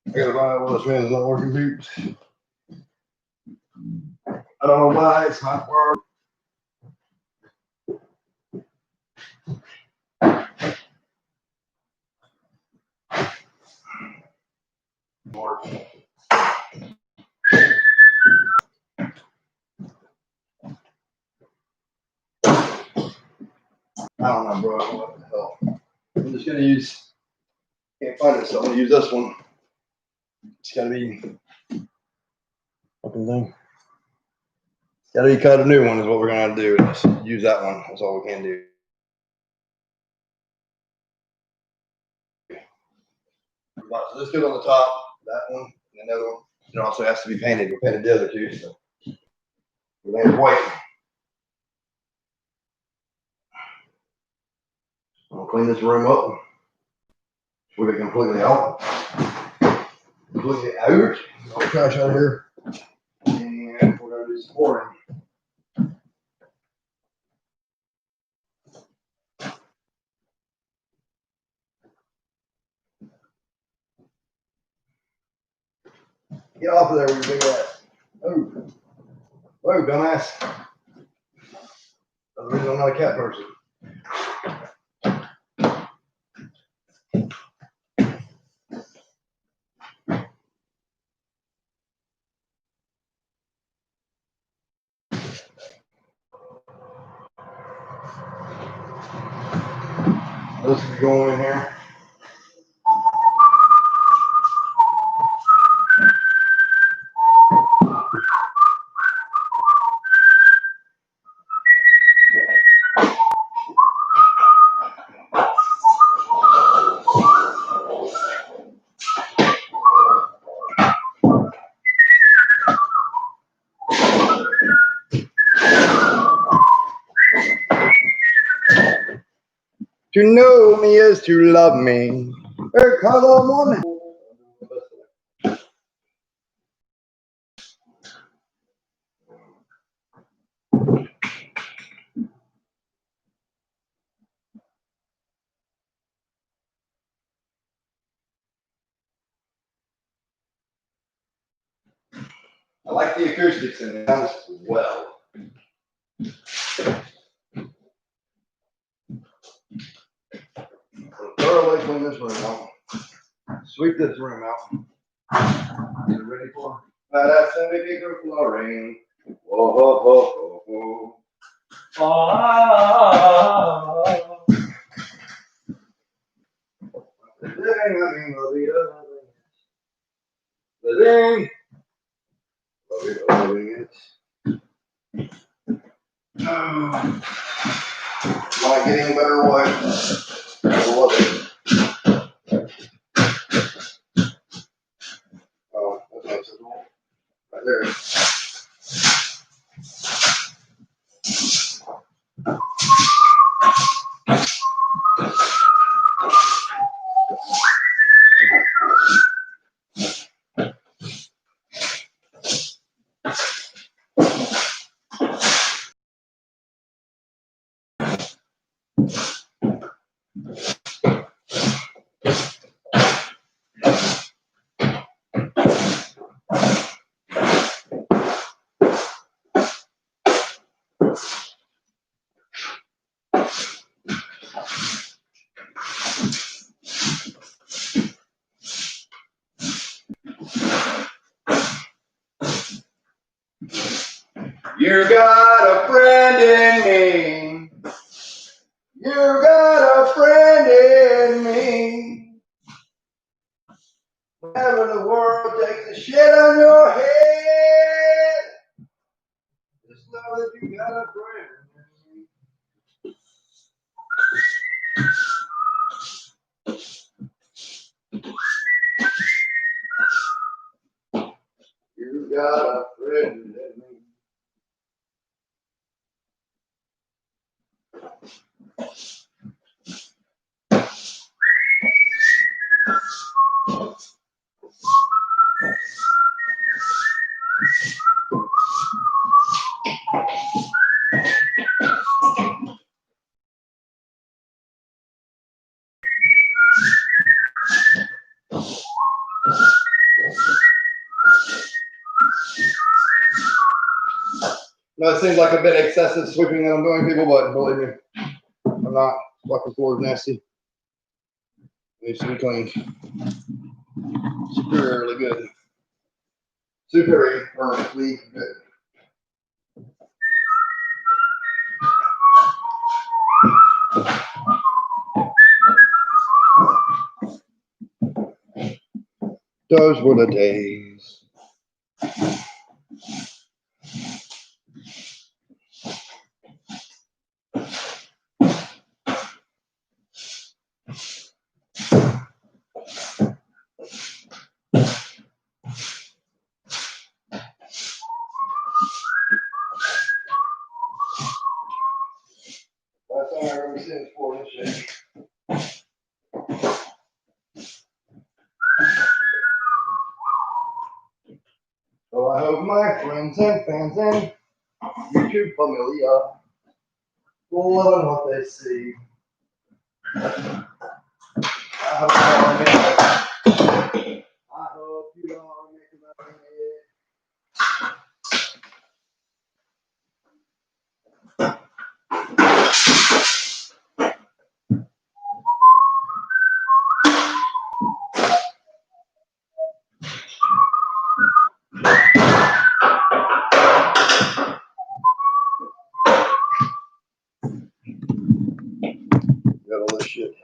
I gotta buy one of those fans not working boots. I don't know why it's not working. I don't know, bro. What the hell? I'm just gonna use. Can't find it, so I'm gonna use this one. It's gotta be fucking thing. Gotta be cut a new one is what we're gonna do. Just use that one. That's all we can do. So this goes on the top, that one, and another one. It also has to be painted. We painted the other two, so we made it white. I'll clean this room up. Sweep it completely out. Completely out. All the trash out of here. And we're gonna do some pouring. Get off of there, you big ass. Oh. Whoa, dumbass. That's the reason I'm not a cat person. This is going in here. To know me is to love me. Because I'm one. I like the acoustics in the house as well. Thoroughly clean this room out. Sweep this room out. Get it ready for that Sunday bigger flooring. Whoa, ho, ho, ho, ho. Might get any better way. Or was it? Oh, that's nice. Right there. You got a friend in me. You got a friend in me. Whenever the world takes a shit on your head, just know that you got a friend in me. You got a friend in me. No, it seems like a bit excessive sweeping that I'm doing, people, but believe me, I'm not. Fucking floor is nasty. Needs to be cleaned. Superiorly good. Superiorly good. Those were the days. Last time I remember seeing this floor in this shape. So I hope my friends and fans and YouTube familia will love what they see. I hope you all make it. Got all this shit.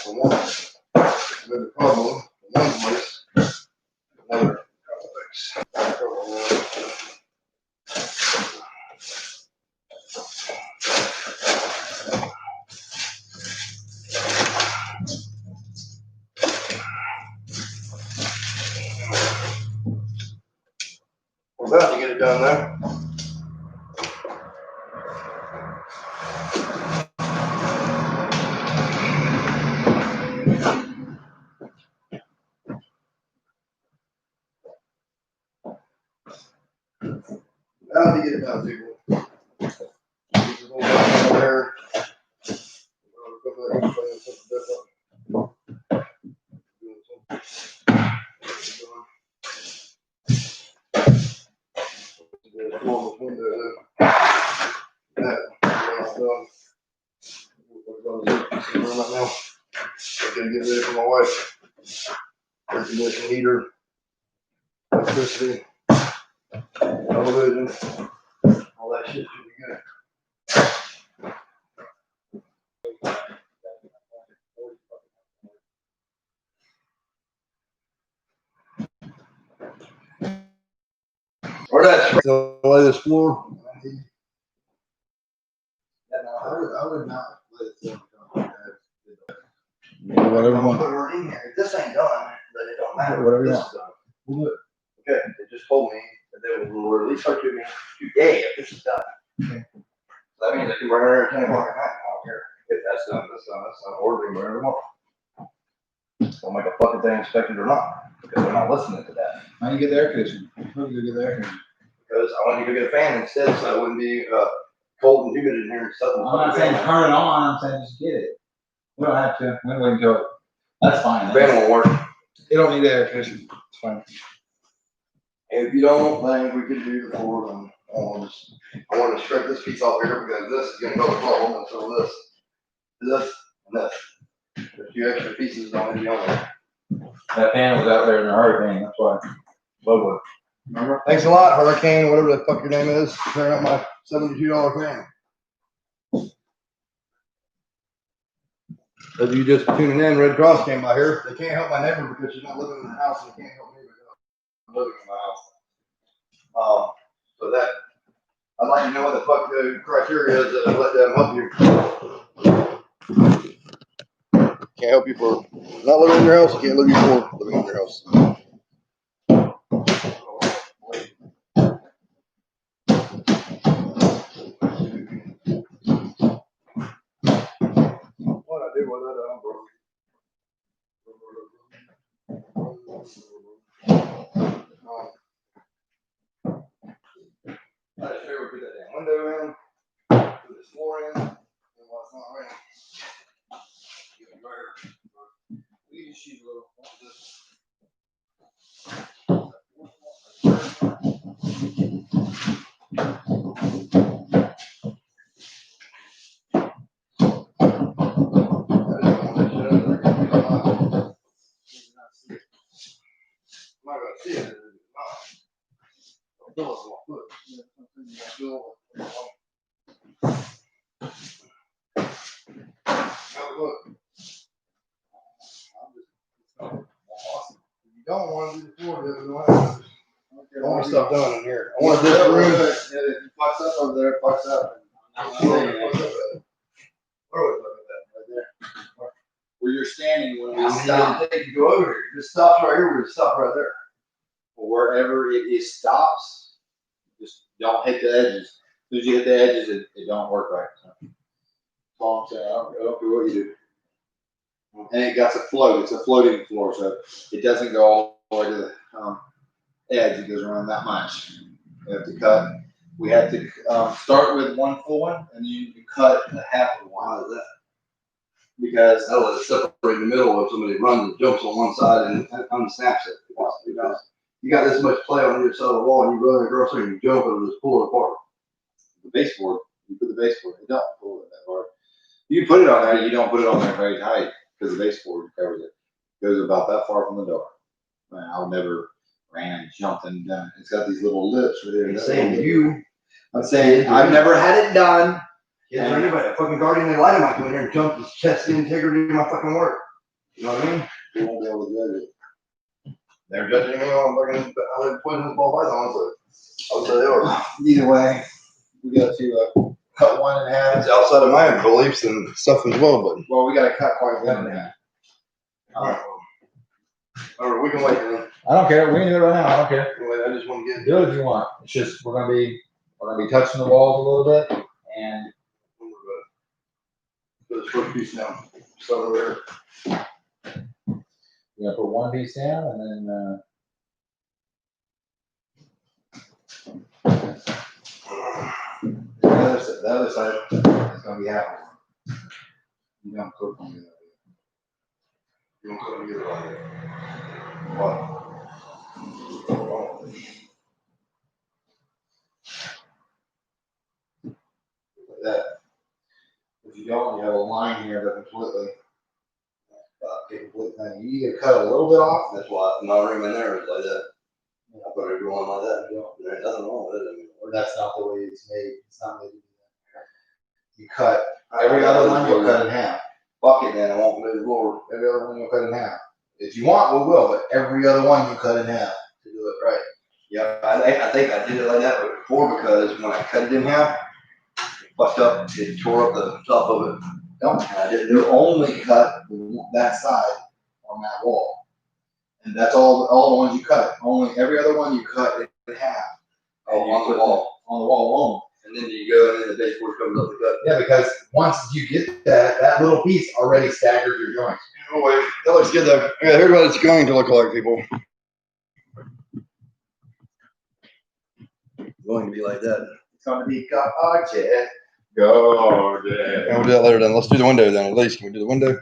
For one, with the problem, one place, another couple things. We're about to get it done there. About to get it done, people. This is going on there. We're going to come back and play something different. Doing something. The floor between the that last done. We're going to see right now. I'm gonna get ready for my wife. Air conditioning, heater, electricity, television, all that shit should be good. Or that, lay this floor. I would not let it come. Whatever you want. We're in here. This ain't done, but it don't matter. Whatever you This want. is done. Okay, they just told me that they will release her to me today if this is done. Okay. So that means I can bring her at 10 o'clock at night. I don't care if that's done, that's done, or they can bring her tomorrow. Don't make a fucking thing inspected or not, because they're not listening to that. How you get the air conditioning? How do you get the air conditioning? Because I wanted to go get a fan instead, so it wouldn't be cold and humid in here and stuff. I'm not saying turn it on, I'm saying just get it. We don't have to, we can wait until, that's fine. The fan won't work. You don't need the air conditioning, it's fine. If you don't think we could do the floor, then I want to strip this piece off here because this is gonna go the problem, and so and this. The few extra pieces don't need to be on there. That fan was out there in the hurricane, that's why. Lovely. Remember? Thanks a lot, Hurricane, whatever the fuck your name is, for clearing up my $72 fan. If you just tuning in, Red Cross came by here. They can't help my neighbor because she's not living in the house, and they can't help me because I'm living in my house. So that, I'd like to know what the fuck the criteria is that let them help you. Can't help you for not living in your house, you can't live you for living in your house. What I do with that umbrella? I just figured we put that damn window in, put this floor in, and while it's not raining. Get it right here. We just use a little, I'm not gonna see it. You don't want to do the floor, I want stuff done in here. I want this room. If it fucks up over there, it fucks up. Where you're standing when we stop. Take you go over here. Just stops right here. We're gonna stop right there. Wherever it stops, just don't hit the edges. As soon as you hit the edges, it don't work right. So, that's all I'm saying. I don't care what you do. And it got to float. It's a floating floor, so it doesn't go all the way to the edge. It goes around that much. We have to cut. We have to start with one full one, and then you cut a half of one. Why is that? Because I let it separate in the middle if somebody runs and jumps on one side and unsnaps it. Because you got this much play on your side of the wall and you run across there and you jump and it'll just pull it apart. the baseboard, you put the baseboard, it don't pull it that far. You put it on there, you don't put it on there very tight because the baseboard covers it. It goes about that far from the door. Man, I've never ran and jumped and done it. It's got these little lips right there. He's saying you. I'm saying I've never had it done. Yeah, anybody, a fucking guardian ad litem might go in there and jump and test the integrity of my fucking work. You know what I mean? You won't be able to judge it. They're judging me on fucking poisonous ball pythons, so I would say they are. Either way, we got to cut one in half. It's outside of my beliefs and stuff as well, but. Well, we got to cut quite one in half. Alright. Alright, we can wait then. I don't care. We can do it right now. I don't care. Anyway, I just want to get. Do it if you want. It's just we're gonna be touching the walls a little bit, and Put this first piece down. Start over there. we're gonna put one piece down, and then The other side is going to be half. You don't cook on the other. You want to put them together like that? What? Like that. If you don't, you have a line here that completely, thing. You either cut a little bit off. That's why my room in there is like that. I put it going like that. There's nothing wrong with it. I mean, Or that's not the way it's made. It's not made to do that. You cut every other one. You'll cut in half. bucket then, I won't move forward. Every other one you'll cut in half. If you want, we will. But every other one you cut in half to do it right. Yeah, I think I did it like that before because when I cut it in half, it fucked up, it tore up the top of it. No, I didn't do only cut that side on that wall. And that's all the ones you cut. Only every other one you cut in half. Oh, on the wall. On the wall alone. And then you go and then the baseboard comes up the cut. Yeah, because once you get that little piece already staggered your joints. Oh, wait, that looks good though. Yeah, here's what it's going to look like, people. It's going to be like that. It's gonna be gorgeous. Gorgeous. And we'll do that later then. Let's do the window then, at least. Can we do the window?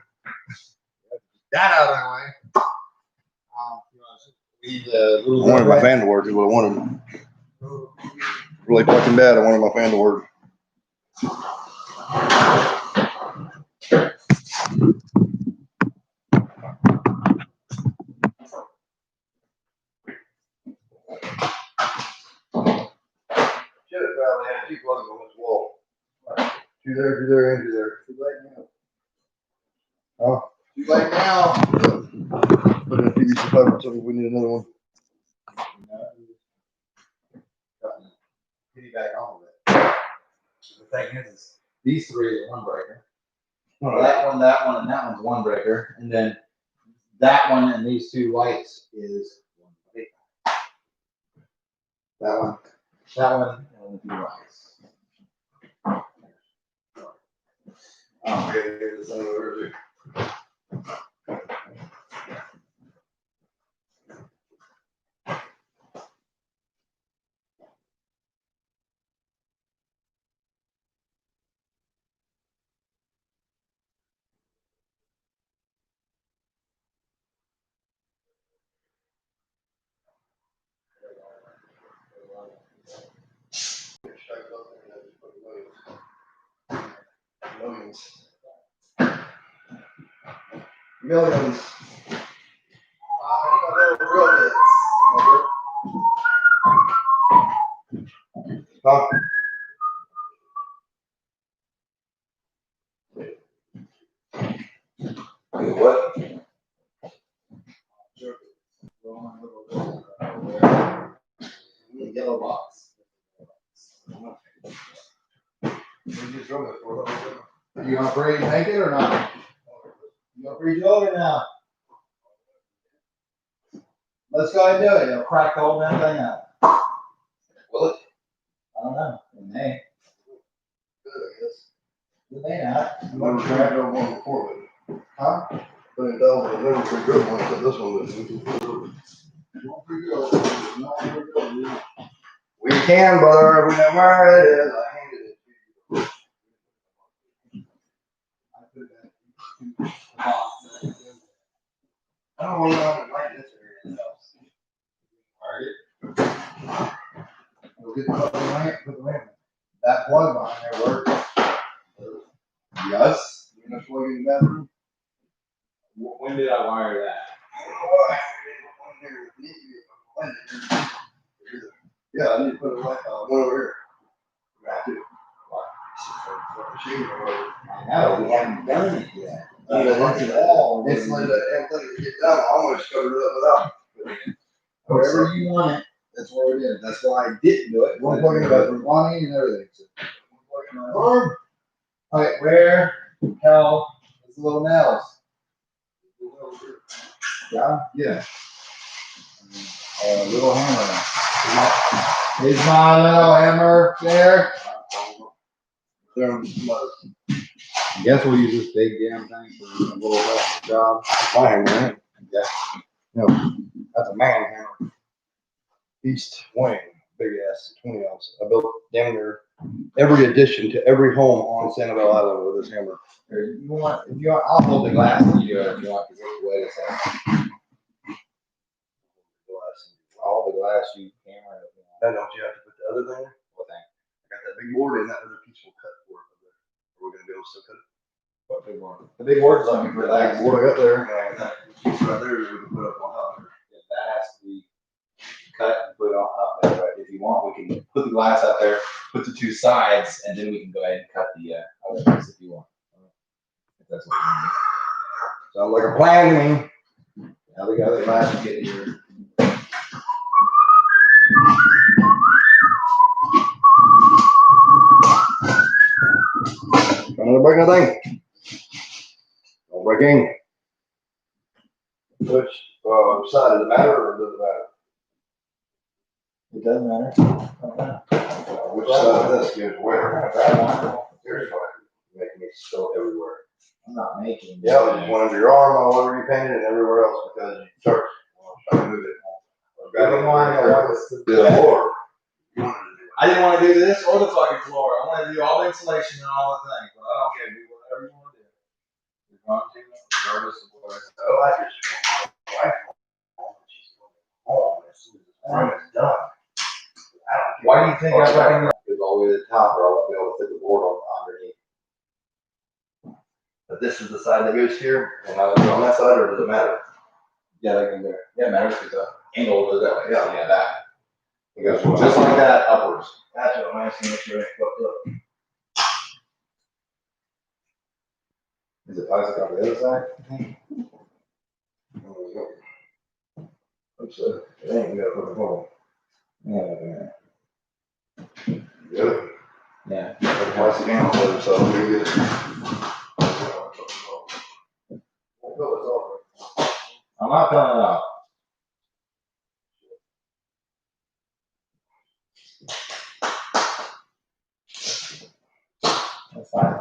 That out of the way. I wanted my fan to work is what I wanted. Really fucking bad, I wanted my fan to work. Should have probably had 2 plugs on this wall. 2 there, 2 there, and 2 there. Too late now. Oh. Too late now. Put in a PVC pipe, so we need another one. Piggyback off of it. The thing is these three are one breaker. That one, and that one's one breaker. And then that one and these 2 lights is one breaker. That one, and 2 lights. Oh, okay, here's this over here. Millions. Huh? What? Yellow box. You gonna free make it or not? You gonna free Joe or not? Let's go ahead and do it. It'll crack the whole damn thing out. Will it? I don't know. It may. Good, I guess. It may not. I've never tried to go one before, but. Huh? But it does, I've never pretty good one, but this one was. We can, brother, we know where it is. I handed it to you. I don't want to like this area else. We'll get the fucking lamp, put the lamp. That plug behind there works. Yes. You gonna plug in the bathroom? When did I wire that? Yeah, I need to put a light, one over here. Right here. I know, we haven't done it yet. It's wall. It's like that thing to get done. I almost covered it up without. Wherever you want it, that's where it is. That's why I didn't do it. One plug in the bathroom. Plumbing and everything. Okay, where the hell is the little nails? Yeah, yeah. Little hammer. Is my little hammer there? I guess we'll use this big damn thing for a little job. My hammer, right? Yeah. No, that's a man hammer. East wing, big ass, 20 ounce. I built damn near every addition to every home on Sanibel Island with this hammer. Here, you want, if you want, I'll hold the glass to you if you want, because it's way to say. All the glass you hammer it. Then don't you have to put the other thing? What thing? I got that big board and that other piece will cut for it. We're gonna be able to still cut it. What big board? The big board's looking for That that. board I got there, and that piece right there is we can put up on top there. That has to be cut and put on up there, but if you want, we can put the glass up there, put the 2 sides, and then we can go ahead and cut the other piece if you want. If that's what you need. Sounds like a plan to me. Now we got the glass to get here. break nothing. No breaking. Which, side, does it matter or does it matter? It doesn't matter. Which side of this gives where? That one. Here's why. Making me spill everywhere. I'm not making. Yeah, just one under your arm, all over you painted, and everywhere else because you start trying to move it. I didn't want to The floor. I didn't want to do this or the fucking floor. I wanted to do all the insulation and all the things. But I don't care. Do whatever you want to do. You're going to, regardless of what I say. Oh, I just want my wife home as soon as the room is done. Why do you think I fucking? It's all the way to the top, or I won't be able to fit the board on underneath. But this is the side that goes here, and I was on that side, or does it matter? Yeah, that can go. Yeah, it matters because the angle goes that way. Yeah. Yeah, that. It goes Just like that, upwards. That's what I'm asking, make sure it's fucked up. Is it plastic on the other side? Oops, it ain't, we gotta put it home. Yeah. Good. Yeah. Plastic and leather, so we get it. I'm not coming out. That's fine.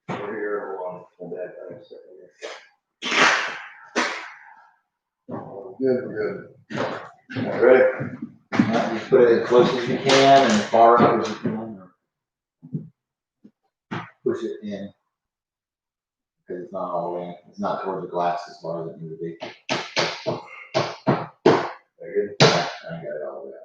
We're here on that thing. Good, we're good. All right. Yeah, you put it as close as you can and as far up as you can. Push it in. Because it's not all the way. It's not towards the glass as far as it needs to be. Very good. I got it all the way out.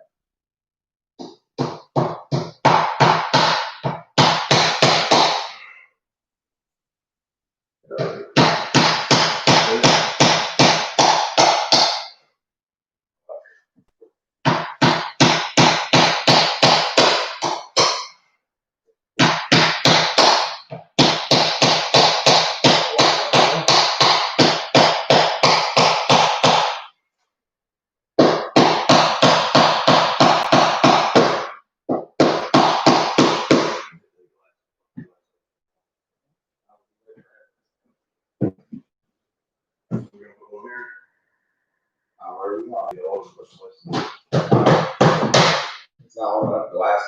It's not all about glass.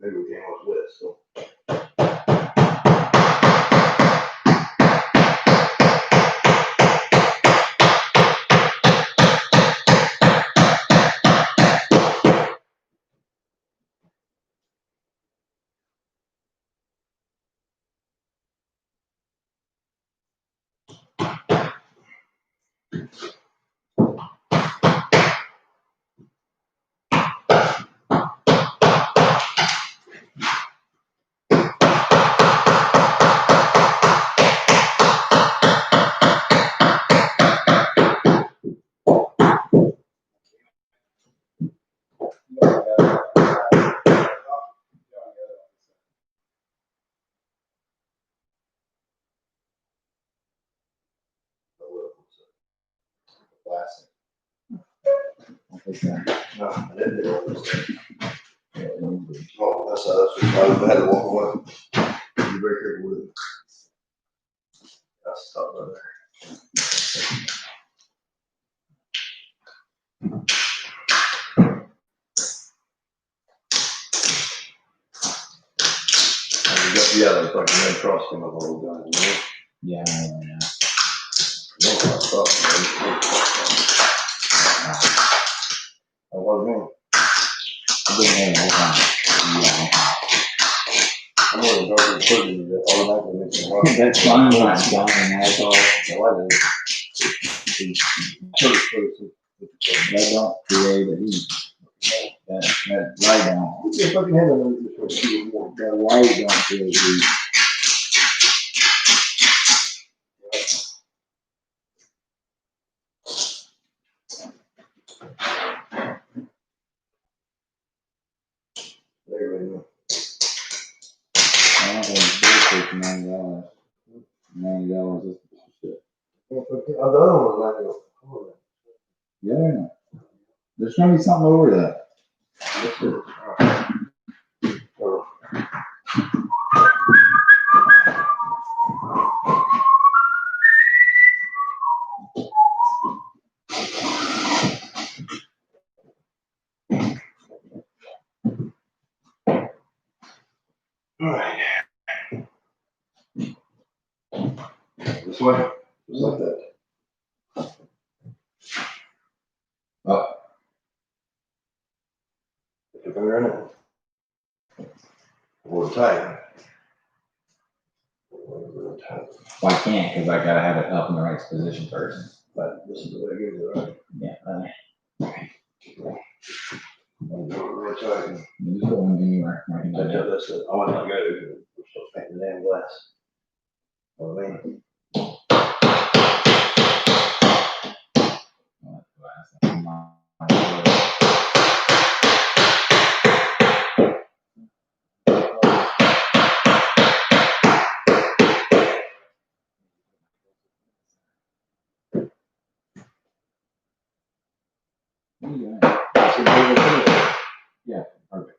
Maybe we came up with this, so. Glass. No, I didn't do all this stuff. Oh, that's I had to walk away. Be very careful with it. That's stuff right there. Yeah, that's like the main cross came up all the time, you know? Yeah. You know, that's stuff, man. What do you mean? I've been here the whole time. Yeah. I'm more than dark and pretty, that automatically makes me want. That's fine. That's fine. That's all. No, I didn't. That don't create a heat. That light don't. If I can have it, That light don't create heat. I'm going to bullshit for $90. $90 is bullshit. The other one was like, Yeah, I know. There's gonna be something over that. alright. This way, just like that. Up. Put your finger in it. Hold it tight. Hold it tight. Well, I can't because I gotta have it up in the right position first. But this is the way it gives it, right? Yeah. Hold it real tight. You just go anywhere. Right in I there. tell this, I want to go, we're still painting the damn glass. Know what I mean? Yeah, perfect.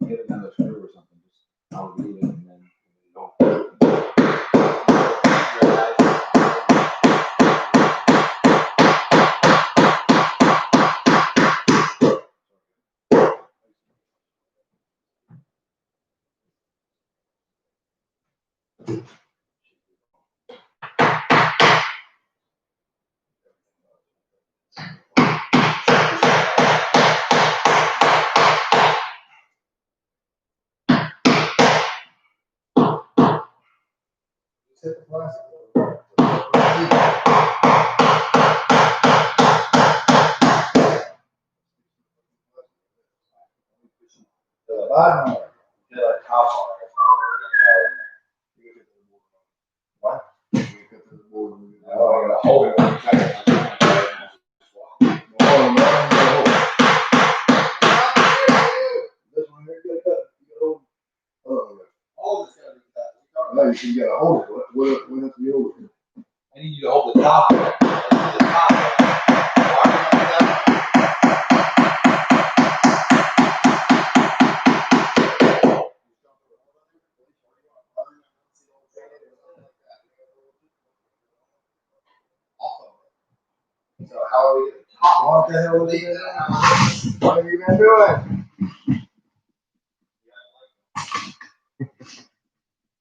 Get another screw or something. Just I'll leave it and then go. The bottom one, get a top on it. What? Oh, I gotta hold it. Oh, man. This one here, get cut. You All this gotta be cut. gotta, no, you gotta hold it. What have to be over here? I need you to hold the top. The top. So how are we gonna top? What the hell is it? What have you been doing?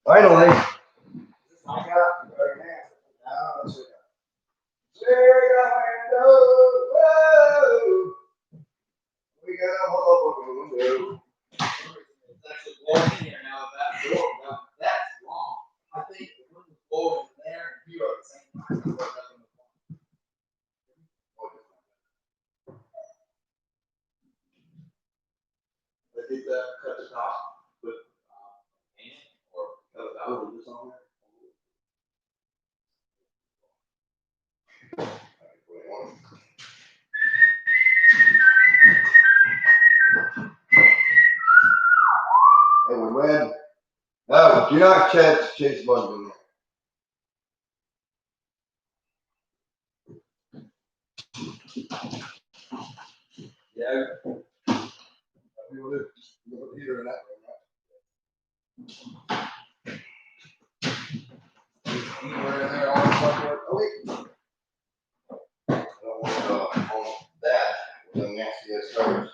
Finally. I got right now. Now let's see. Whoa. We got a whole window. It's actually blowing in here now with that door. Now, that's wrong. I think the wind was blowing in there and here at the same time. I think cut the top with paint or cut it out and do something. Hey, we win. No, do not chase bugs in there. Yeah. What do you do? You put the heater in that room, right? Anywhere in there, all the stuff work. Oh, wait. I don't want on that with the nasty ass colors.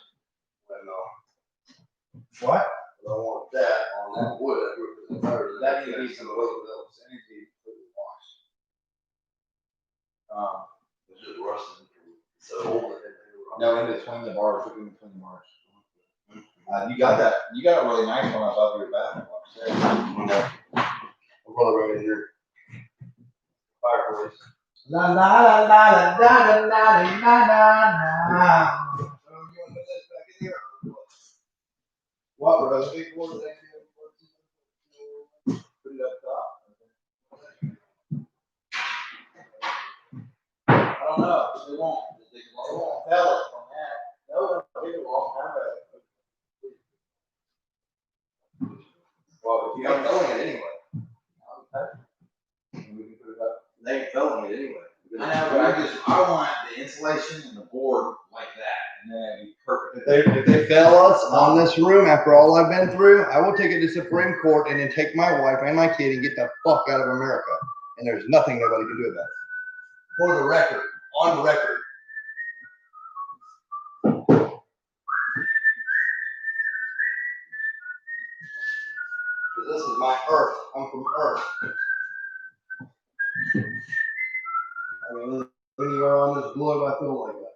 What? I don't want that on that wood. I do it for the colors. That needs to be some of those. That needs to be completely washed. It's just rusting. So old. No, in between the bars, look in between the bars. You got that. You got a really nice one above your bathroom upstairs. My brother right in here. Fireplace. La la la la la la la la la la. What, bro? Big board thing. Put it up top. I don't know. They won't. They won't tell us on that. No, it won't have it. Well, if you I'm don't filling it anyway. we can put it up. They ain't filling it anyway. I know, but I want the insulation and the board like that, and then it'd be perfect. If they fail us on this room after all I've been through, I will take it to Supreme Court and then take my wife and my kid and get the fuck out of America. And there's nothing nobody can do about it. For the record, on record. Because this is my earth. I'm from Earth. I mean, anywhere on this globe, I feel like that.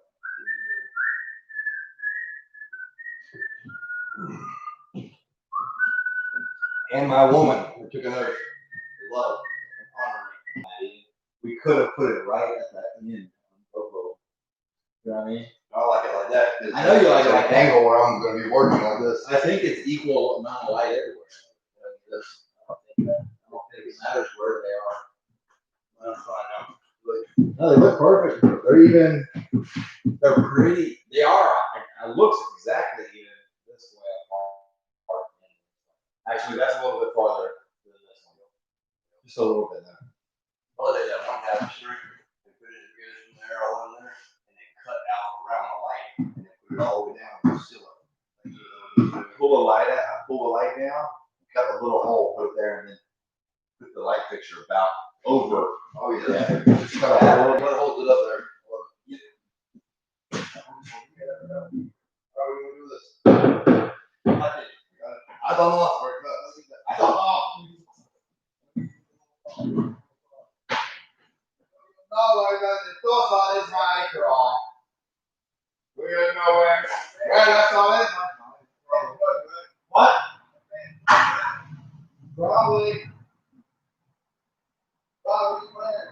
And my woman, who took an oath to love and honor me. We could have put it right at that end. You know what I mean? I like it like that. I know you like it like an that. angle where I'm going to be working like this. I think it's equal amount of light everywhere. I don't think it matters where they are. That's fine now. No, they look perfect. They're pretty. They are. It looks exactly even this way apart. Actually, that's a little bit farther than this one. Just a little bit now. Oh, they got one tapestry. They put it together from there all in there, and they cut out around the light, and they put it all the way down and seal it. Pull the light down, cut a little hole, put it there, and then put the light fixture about over. Oh yeah. Just cut a hole. What holds it up there? How are we gonna do this? I don't know where it goes. I thought, No, I got the thoughts on this right off. we're nowhere. Yeah, that's all it is. What? Probably. Probably plan.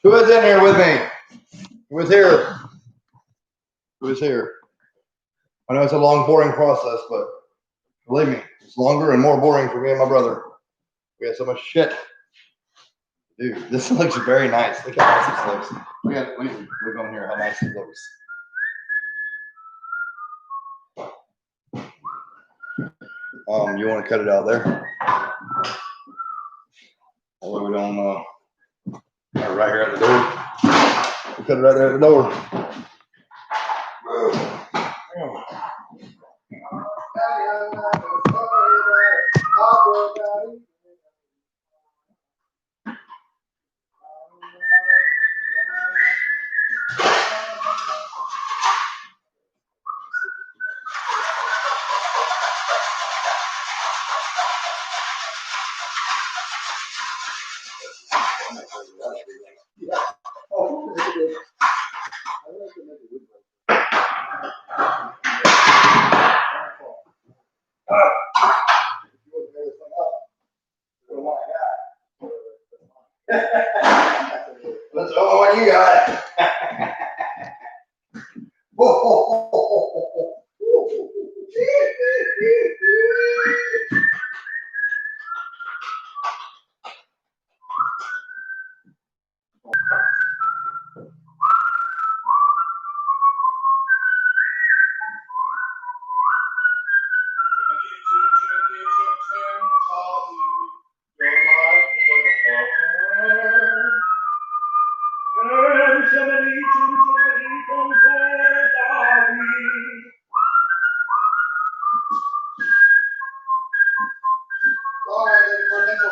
Who is in here with me? Who is here? Who is here? I know it's a long, boring process, but believe me, it's longer and more boring for me and my brother. We have so much shit. Dude, this looks very nice. Look how nice this looks. Look on here how nice it looks. You want to cut it out there? Although we don't right here at the door. We'll cut it right there at the door. Let's know what you got. Whoa.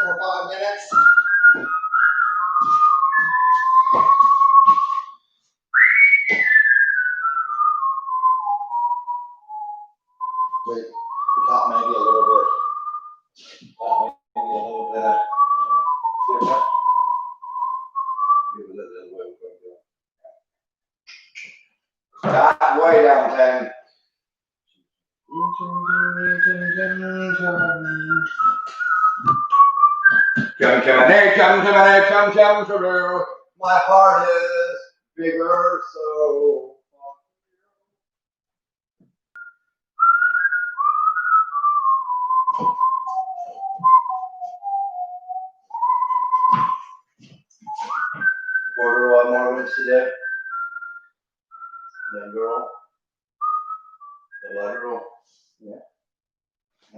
for 5 minutes. The top maybe a little bit. Maybe a little bit. Different. Give it a little way. Not way down 10. Chum. My heart is bigger, so. Order 1 more wins today. Then girl. The lateral. Yeah.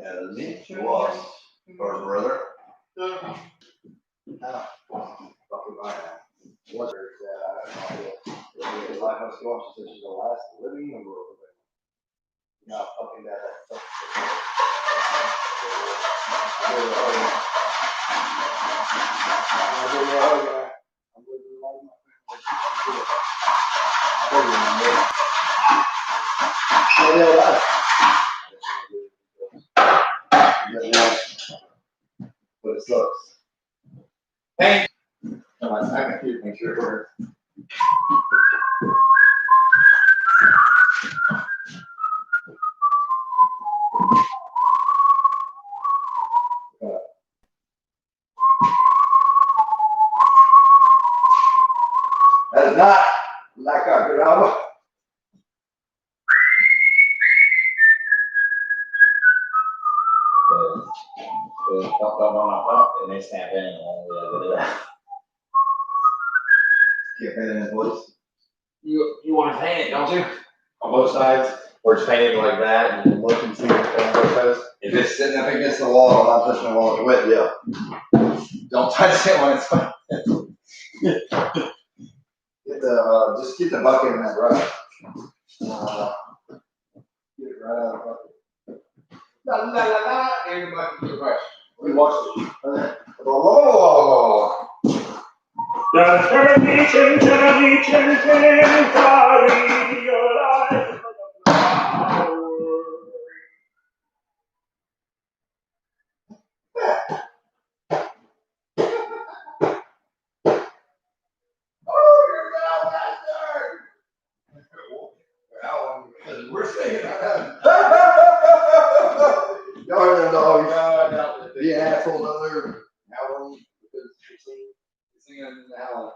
As she was. Or brother. Fucking by now. What's her, I don't know. The life of Squash says she's the last living member of the no, fucking that. But it sucks. Hey! No, I can keep make sure it works. That is not like a good album. And they snap in and Keep it in his voice. You want to paint it, don't you? On both sides, or just paint it like that and look and see what it says. If it's sitting up against the wall, I'm not touching the wall with it, yeah. Don't touch it when it's fun. Get the, just keep the bucket in that brush. Get it right out of the bucket. La la la la, and the bucket, get the brush. We watched it. Okay. Whoa. We're singing out loud. Y'all hear them dogs? The asshole down there howling because you're singing in the howling.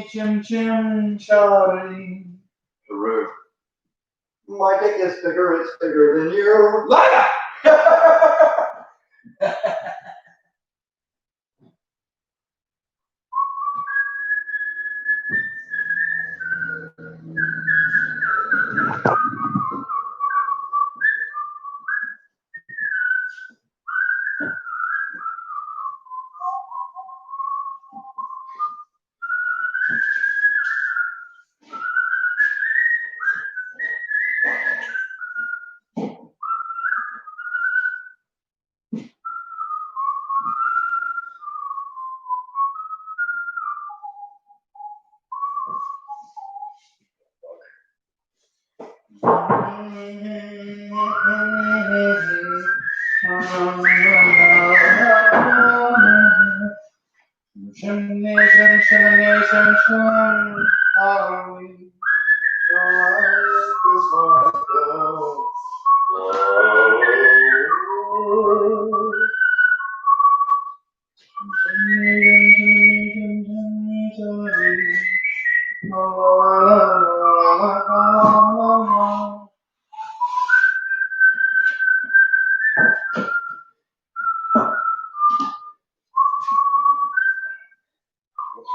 Chim, shawty. The roof. My dick is bigger, it's bigger than you. Light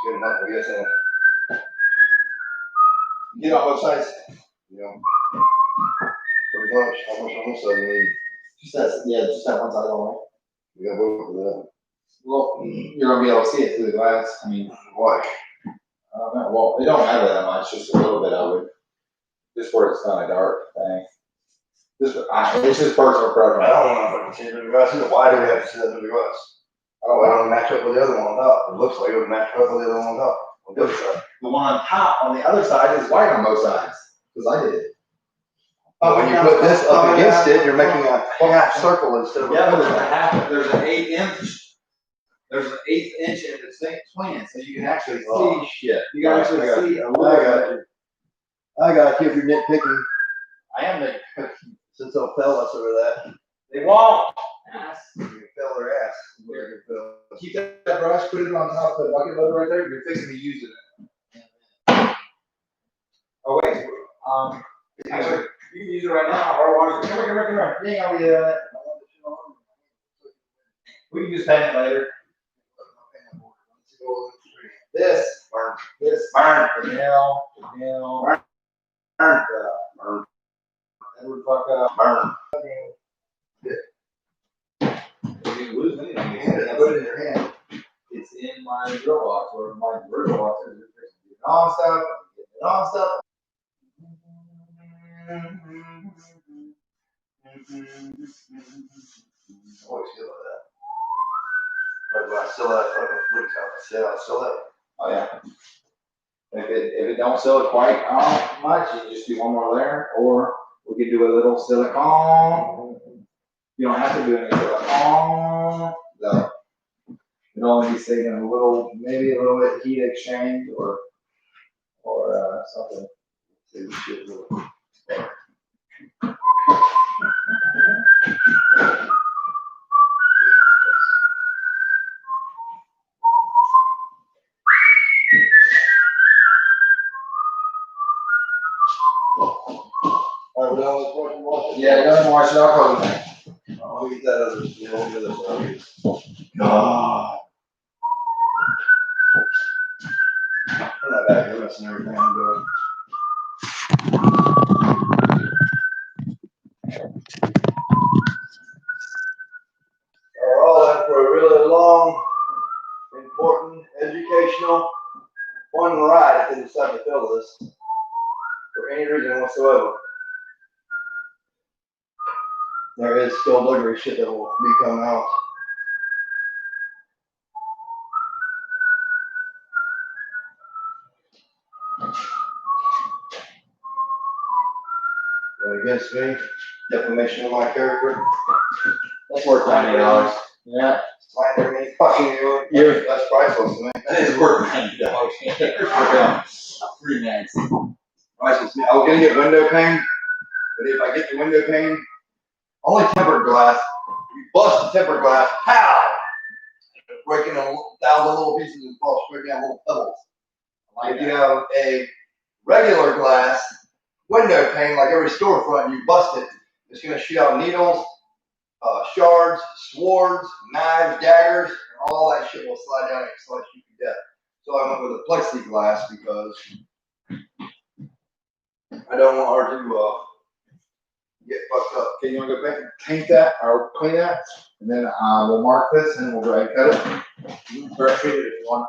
good enough, I guess. Get on both sides. Yeah. Pretty much. How much on this side you need? Just that one side only. You got both of that. Well, you're gonna be able to see it through the glass. I mean, why? I don't know. Well, it don't matter that much. Just a little bit of it. Just where it's kind of dark thing. It's just personal I preference. don't want to fucking see through the glass. Why do we have to see through the glass? Oh, I don't match up with the other one on top. It looks like it would match up with the other one on top. On the other side. The one on top, on the other side, is white on both sides, because I did it. But when you put this up against it, you're making a half circle instead of a Yeah, but quarter. there's an 1/8 inch in between, so you can actually Oh, see, shit. you can actually I got see you. a I little got bit. you. I got you if you're nitpicking. I am the, Since they'll tell us over that. they won't. Ass. You can fell their ass. Where you fell. Keep that brush, put it on top of the bucket load right there, you're fixing to use it. Oh, wait, actually, you can use it right now, or watch it. Come here. Yeah, I'll be doing it. We can just paint it later. This, burn, the nail, burn, that would fuck up. Burn. If you lose anything, Put it in your hand. it's in my drill box, or my drill box is fixing to get on stuff. Always feel like that. Like when I still that fucking wood count, I said I still that. Oh, yeah. If it don't sell it quite much, you can just do one more layer, or we could do a little silicone. You don't have to do any silicone. No. It'll only be saving a little, maybe a little bit of heat exchange or something. See this shit really. Alright, we're done with watching. Yeah, go ahead and wash it off. I'll eat that other, you know, the other side. God. Turn that back, you're messing everything I'm doing. Are all in for a really long, important, educational, fun ride if they decide to fill this for any reason whatsoever. There is still delivery shit that will be coming out. Going against me, defamation of my character. That's worth $90. Yeah. Slander me, fucking you. That's priceless to me. That is worth $90. Free mags. Priceless to me. I was gonna get window pane, but if I get the window pane, only tempered glass. You bust the tempered glass, pow! Breaking 1,000 little pieces and fall straight down little pebbles. If you have a regular glass window pane, like every storefront, and you bust it, it's gonna shoot out needles, shards, swords, knives, daggers, and all that shit will slide down and slice you to death. So I went with a plexiglass because I don't want her to get fucked up. Okay, you wanna go paint that or clean that? And then we'll mark this and we'll go ahead and cut it. You can start treating it if you want.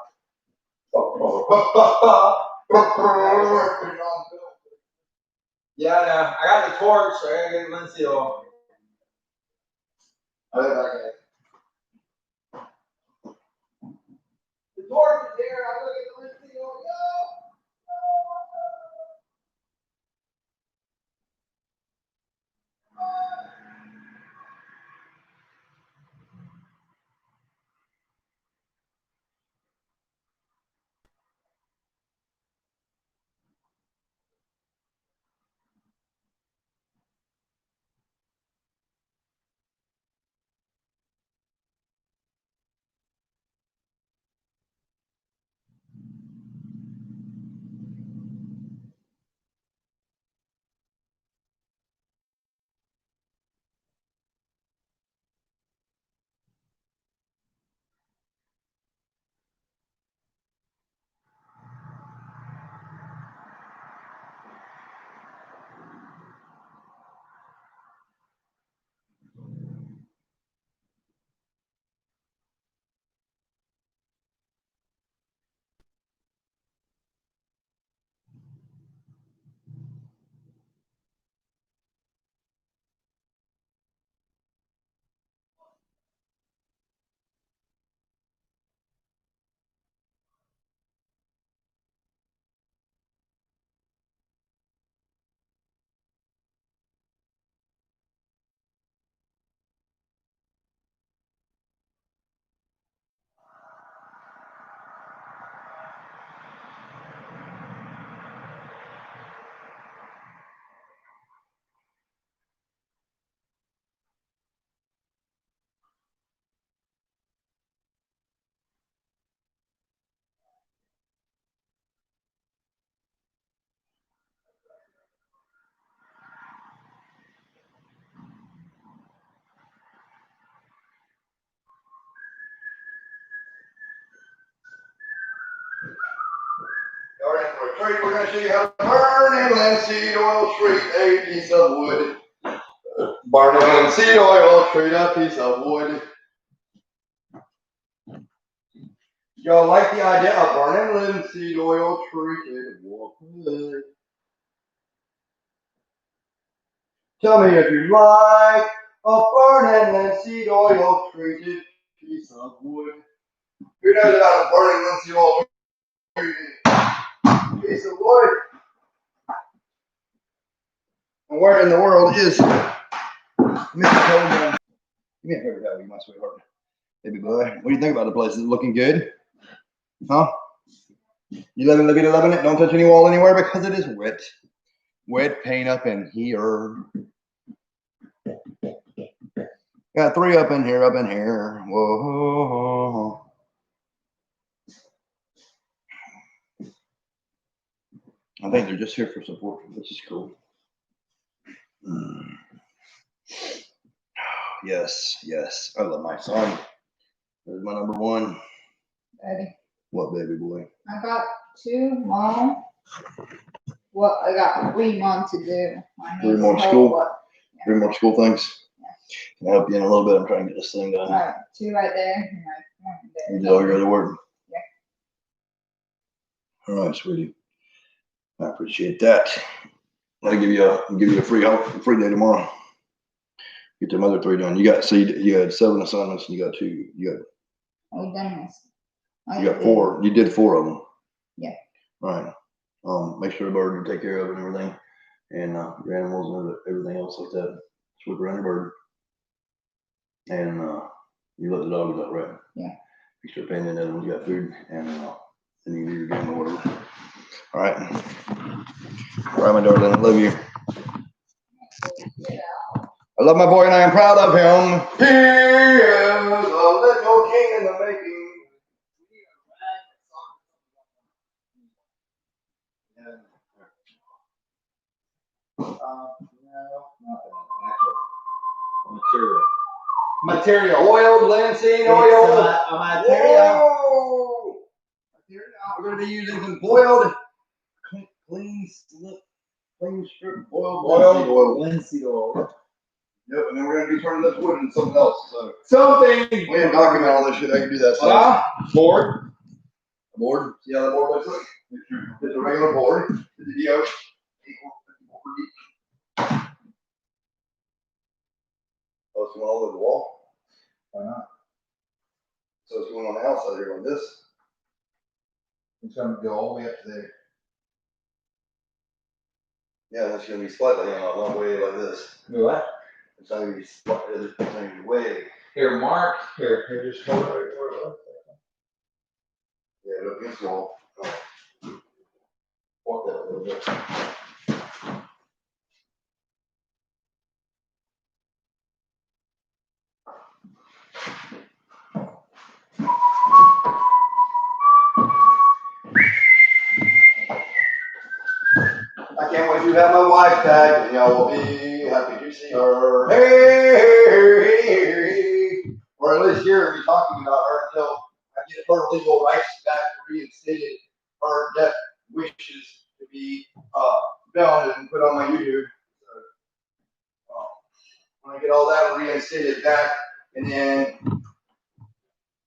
Yeah, I know. I got the torch, so I gotta get linseed. I think I can. The torch is here. I gotta get the linseed. Go. show you how to burn in linseed oil, treat a piece of wood. Burn in linseed oil, treat a piece of wood. Y'all like the idea of burning linseed oil treated wood? Tell me if you like a burning linseed oil treated piece of wood. Who knows about a burning linseed oil treated piece of wood? And where in the world is Mr. Coleman? Give me a favorite towel, you my sweetheart. Baby boy, what do you think about the place? Is it looking good? Huh? You loving it? Don't touch any wall anywhere because it is wet. Wet paint up in here. Got 3 up in here. Whoa. I think they're just here for support, which is cool. Yes. I love my son. There's my number 1. Daddy, What, baby boy? I got 2 mom. Well, I got 3 mom to do. I 3 need more help, school? but- 3 more school things? Can I help you in a little bit? I'm trying to get this thing done. Alright, 2 right there. And like 1 there. You did all your other work? Yeah. All right, sweetie. I appreciate that. I'll give you a free day tomorrow. Get them other 3 done. You had 7 assignments and you got 2. You We done this. got 4. You did 4 of them. Yeah. All right. Make sure the bird you take care of it and everything, and your animals and everything else like that. Sweep around your bird, and you let the dogs out, right? Yeah. Make sure paying in that when you got food, and then you do your game or whatever. All right. All right, my darling. I love you. I love my boy, and I am proud of him. He is a little king in the making. Material. Oiled linseed It's, oil. a material. Whoa! We're going to be using some boiled, clean strip boiled oil. Linseed oil. Yep, and then we're going to be turning this wood into something else. So Something. we didn't document all this shit. I can do that. Board. Board. See how that board looks like? It's a regular board. It's a DO. Oh, it's going all over the wall? Why not? So it's going on the outside here like this. It's going to go all the way up to there. Yeah, that's going to be slightly on one way like this. Do what? It's not going to be slightly, it's going to be way. Here, Mark. Here, just hold it right where it was. Yeah, look against the wall. Walk that a little bit. I can't wait to have my wife back, and y'all will be happy to see her. Hey, or at least hear me talking about her until I get her legal rights back reinstated, her death wishes to be filmed and put on my YouTube. So, when I get all that reinstated back, and then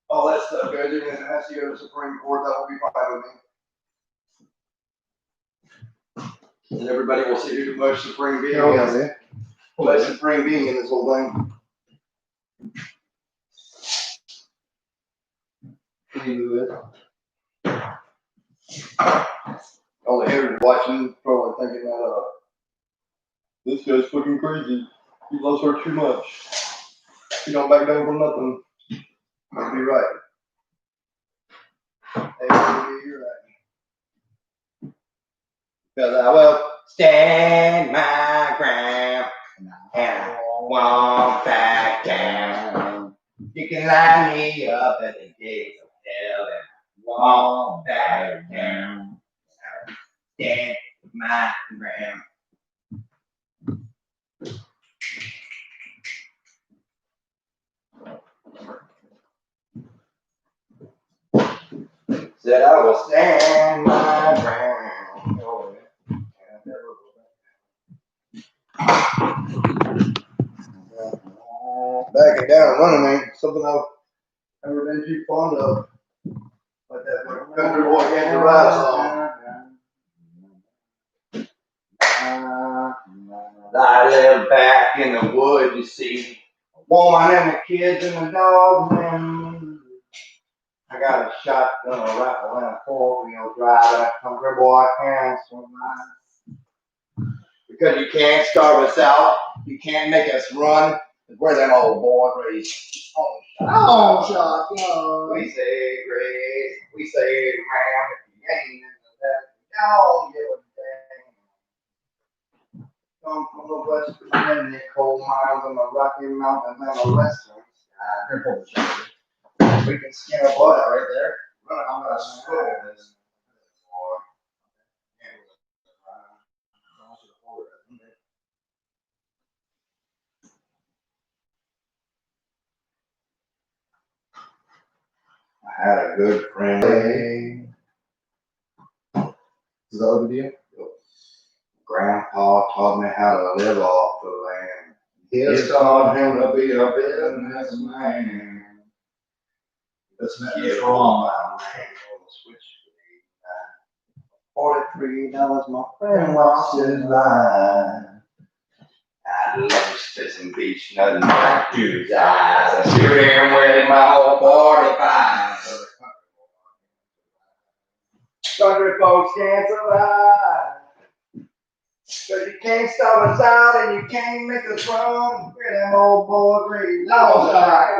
all that stuff goes in, and it has to go to the Supreme Court, that will be fine with me. And everybody will see who the most supreme being is. Most supreme being in this whole thing. All the haters watching probably thinking that this guy's fucking crazy. He loves her too much. He don't back down from nothing. Might be right. Hey, maybe you're right. Because I will stand my ground and I won't back down. You can line me up at the gates of hell and I won't back down. Stand my ground. Said I will stand my ground. Backing down and running ain't something I've ever been too fond of. Like that country boy can't ride song. I live back in the woods, you see. A woman and the kids and the dogs, and I got a shotgun, a rifle, and a four-wheel drive, and a country boy can't survive. Because you can't starve us out, you can't make us run. We're them old boys raised on shotgun. We say grace, we say ram, if you ain't in the don't give a damn. Come from the West Virginia coal mines and the Rocky Mountains and the western sky. We can skin a butt out right there. I'm gonna spoil this. I had a good friend. Is that what you do? Grandpa taught me how to live off the land. He taught him to be a businessman. That's not wrong. $43, my friend lost his mind. I love spitting beach, nothing but dude's eyes. I shoot him with my old 45. Country folks can't survive. Cause you can't stop us out and you can't make us run. We're them old boys ready lost like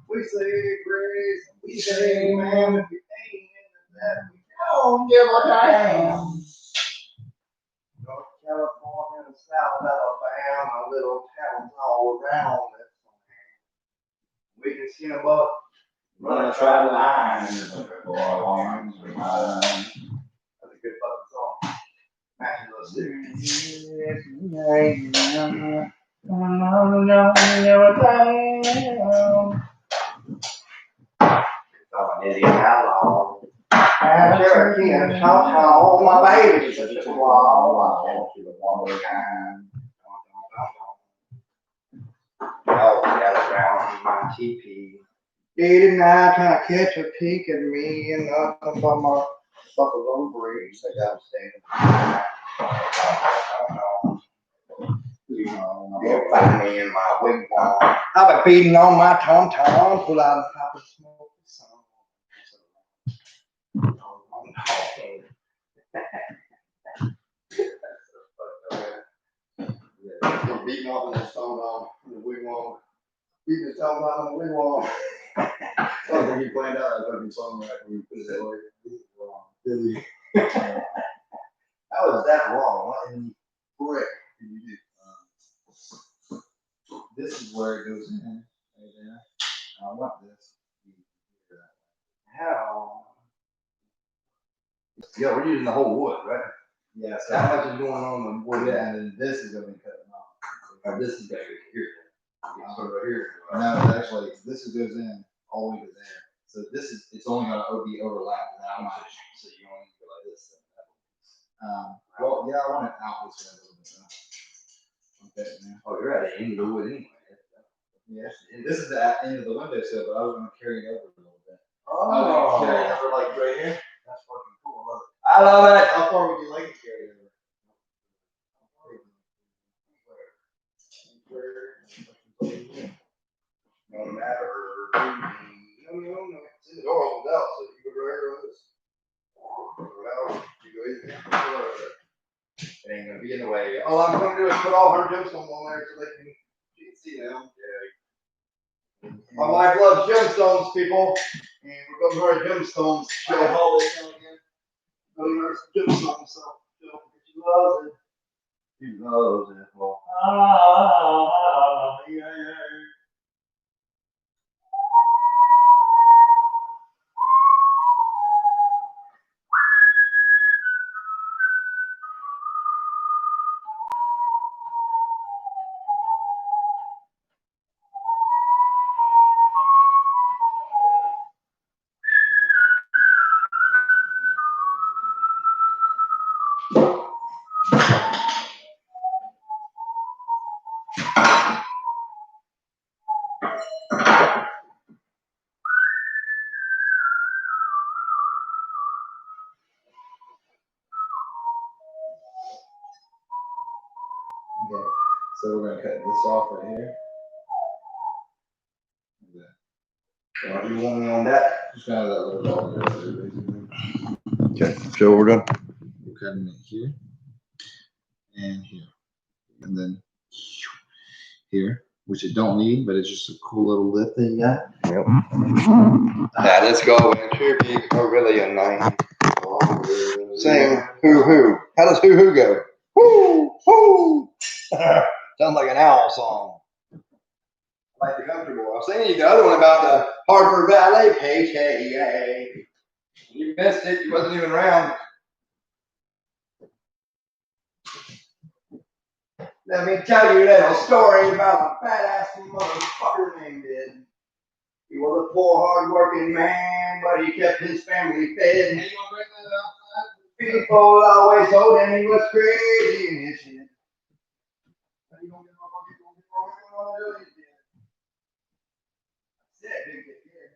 we say grace, we say man, if you ain't in that, we don't give a damn. North California and South Alabama, little towns all around us. We can see them up, run a try line. That's a good fucking song. Imagine those singing. I'm an Indian outlaw. Cherokee and Choctaw, my baby such a wow. Oh, gather round my teepee. 89 trying to catch a peek at me and nothing but my buffalo breeze. I got standing. You'll find me in my wigwam. I've been beating on my tom-tom, pull out a pop and smoke the sun. I'm talking. I'm beating off in the tom-tom in the wigwam. Beating the tom-tom in the wigwam. I don't think he planned out that fucking song right when we put it that way. How is that wrong? What in the frick did you do? This is where it goes in. Right there. I want this. How? Yeah, we're using the whole wood, right? Yeah, so how much is going on in the wood? Yeah, and then this is going to be cut off. Or this is going to be here. So right here. No, actually, this goes in all the way to there. So this is, it's only going to be overlapped that much. So you only go like this. Well, yeah, I want it out this way a little bit. Okay, man. Oh, you're at the end of the wood anyway. Yes. And this is the end of the windowsill, but I was going to carry it over a little bit. Oh. I was going to carry it over like right here. That's fucking cool. I love it. How far would you like to carry it over? No matter. No. It's in the door opens out, so you go right here with this. You go easy. It ain't gonna be in the way. All I'm gonna do is put all her gemstones on there so she can see them. Yeah. My wife loves gemstones, people. And we're gonna her gemstones. She'll haul this down again. Go to her gemstones, so she loves it. She loves it. Well, yeah. Okay, so we're gonna cut this off right here. You want me on that? Just kind of that little dog there, basically. Okay, show what we're doing. We're cutting it here and here, and then here, which it don't need, but it's just a cool little lip that you got. Yep. That is going to be a really a nice. Saying hoo. How does hoo go? Woo, woo. Sounds like an owl song. Like the country boy. I was thinking the other one about the Harper Valley KKA. You missed it. You wasn't even around. Let me tell you a little story about a fat-ass motherfucker named Ed. He was a poor, hard-working man, but he kept his family fed. People always told him he was crazy in his shit. How you gonna get wrong? That's it, big kid.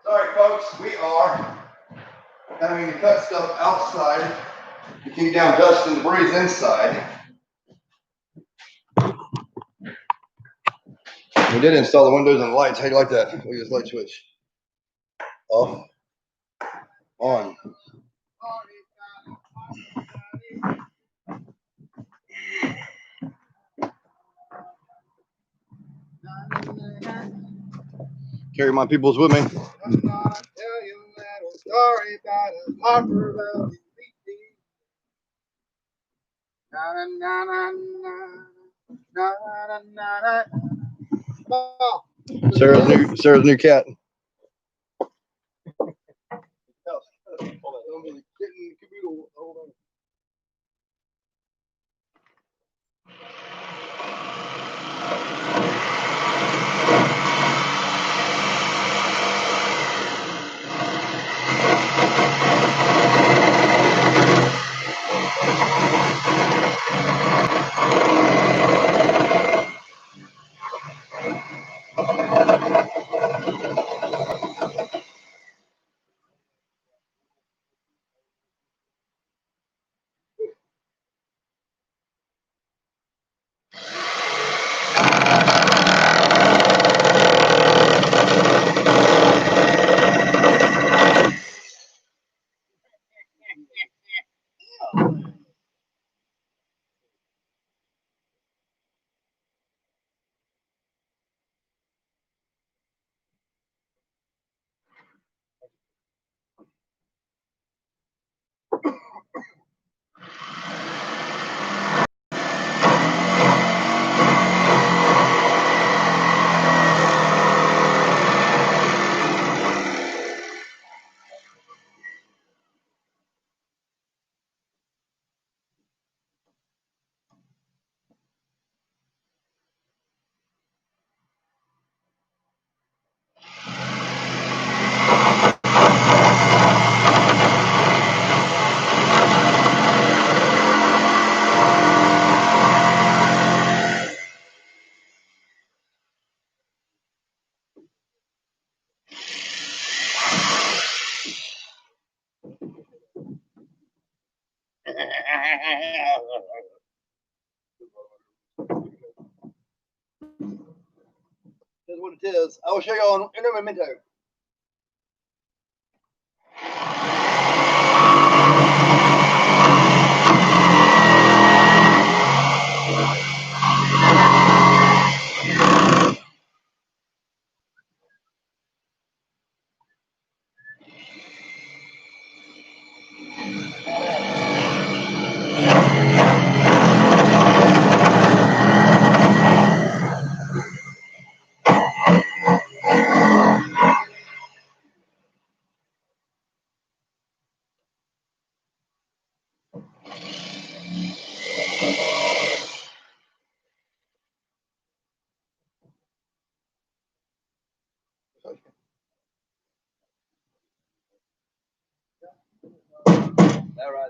Sorry, folks, we are having to cut stuff outside to keep down dust and debris inside. We did install the windows and the lights. How do you like that? Look at this light switch. Off. On. Carry my peoples with me. I'm gonna tell you a little story about a Harper Valley meeting. Na na na na na na na na. Come on. Sarah's new cat. That's what it is. I will show you on in a memento.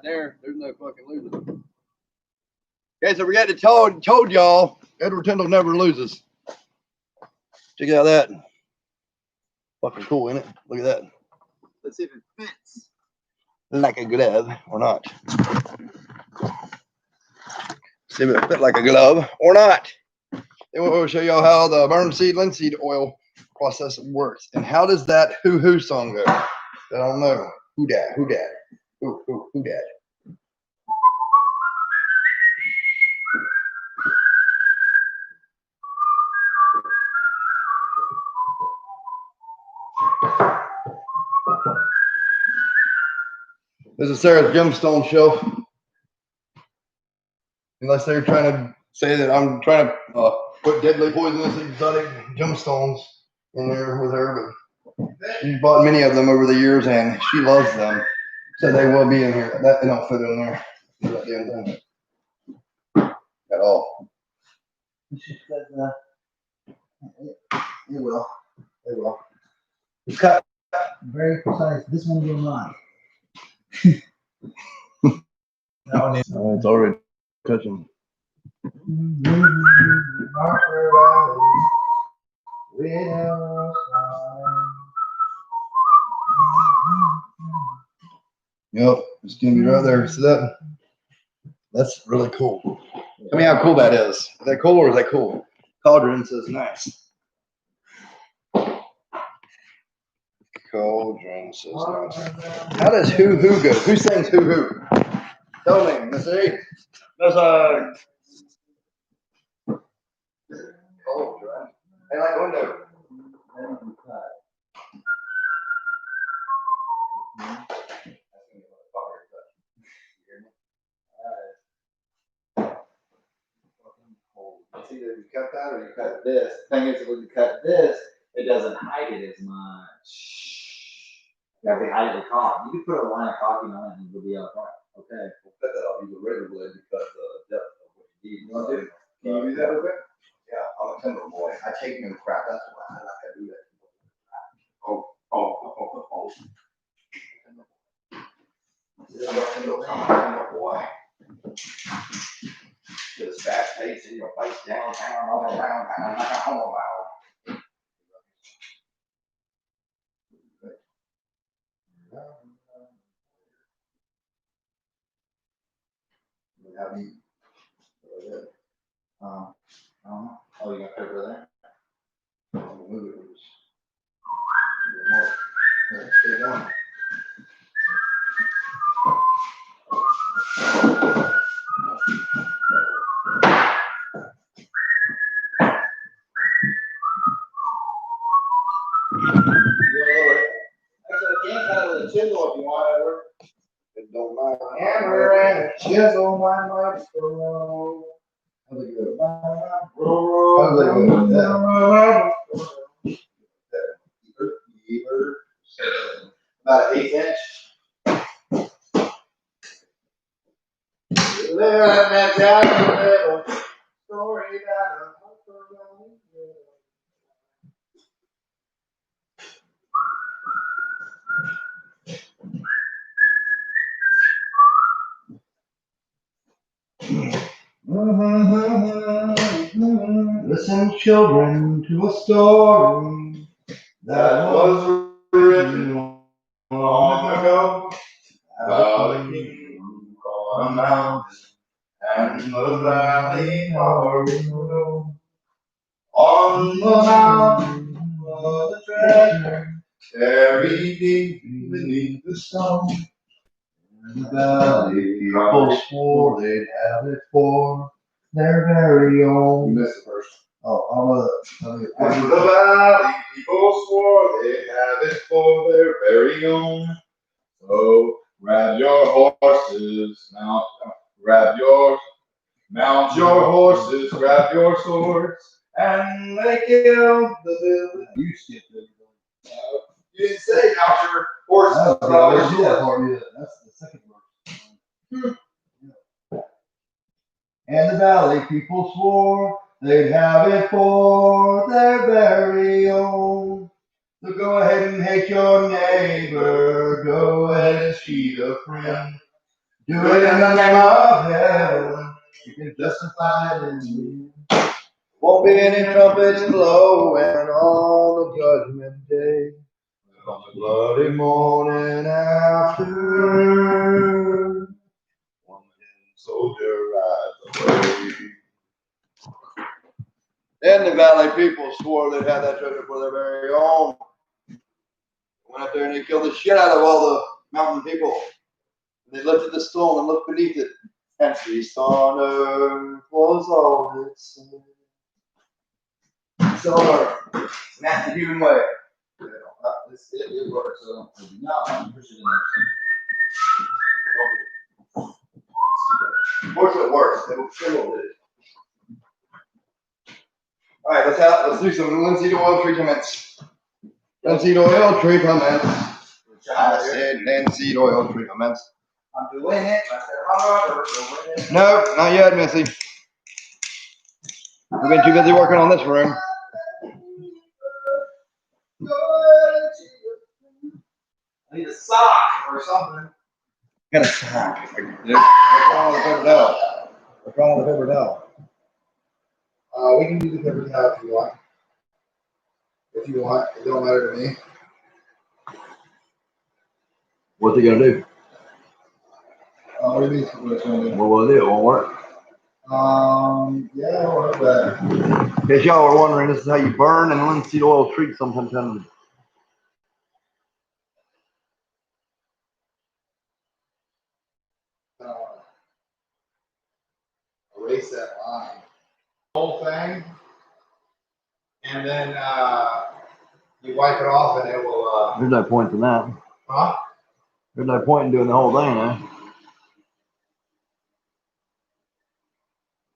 right there. There's no fucking losing. Okay, so we got to told y'all Edward Tyndall never loses. Check out that. Fucking cool, isn't it? Look at that. Let's see if it fits. Like a glove or not. See if it fit like a glove or not. Then we'll show y'all how the burn seed, linseed oil process works. And how does that hoo-hoo song go? I don't know. Who dat? Who dat? Who dat? This is Sarah's gemstone shelf. Unless they're trying to say that I'm trying to put deadly poisonous exotic gemstones in there with her, but she's bought many of them over the years and she loves them. So they will be in here. That they don't fit in there. That damn thing. At all. She said, it will. It will. You cut very precise. This one will not. Oh, it's already touching. Yep, it's gonna be right there. So that's really cool. Tell me how cool that is. Is that cool or is that cool? Cauldron says nice. Cauldron says nice. How does hoo-hoo go? Who sings hoo-hoo? Tell me, Miss A. There's a cauldron. Hey, like window. It's either you cut that or you cut this. Thing is, when you cut this, it doesn't hide it as much. Yeah, we hide it with caulk. You can put a line of caulking on it and it'll be all right. Okay. We'll cut that off. Use a razor blade to cut the depth of what you need. You want to do? Can you do that real quick? Yeah, I'm a timber boy. I take no crap. That's why I like to do that. Oh. Timber boy. Just fast pace in your face downtown, all around, kind of like a homo bow. How do you? Oh, you got paper there? Move it. Stay down. Actually, I can cut it with a chisel if you want, Edward. It don't matter. Hammer and chisel, my life below. How's it go? About an 1/8 inch. Living that down little story that I hope around. Listen, children, to a story That was written long ago about a king on a mountain and the valley of Rio. On the mountain was a treasure buried deep beneath the stone. in the valley. People swore they'd have it for their very You own. missed the first. Oh, In the valley, people swore they'd have it for their very own. So grab your horses, mount your horses, grab your swords, and they killed the villain. you skipped it. You didn't say mount your horses, I grab your didn't see that swords. part yet. That's the second verse. And the valley people swore they'd have it for their very own. So go ahead and hate your neighbor. Go ahead and cheat a friend. Do it in the name of heaven. You can justify it in me. Won't be any trumpets blowing on the judgment day. On the bloody morning after, one soldier rides away. Then the valley people swore they'd have that treasure for their very own. Went up there and they killed the shit out of all the mountain people. And they lifted the stone and looked beneath it. And peace on earth was all it said. So that's the human way. It works. So no, I'm pushing it Of course it works. It will it. All right, let's do some linseed oil treatments. Linseed oil treatments. I said linseed oil treatments. I'm doing it. I said, doing it. No, not yet, Missy. We've been too busy working on this room. I need a sock or something. Got a sock. What's wrong with the paper towel? What's wrong with the paper towel? We can do the paper towel if you want. If you want, it don't matter to me. What's it gonna do? What do you mean? What it's gonna do? What will it do? It won't work. Yeah, or that. In case y'all were wondering, this is how you burn and linseed oil treat sometimes. Erase that line. Whole thing, and then you wipe it off, and it will. There's no point in that. Huh? There's no point in doing the whole thing, eh?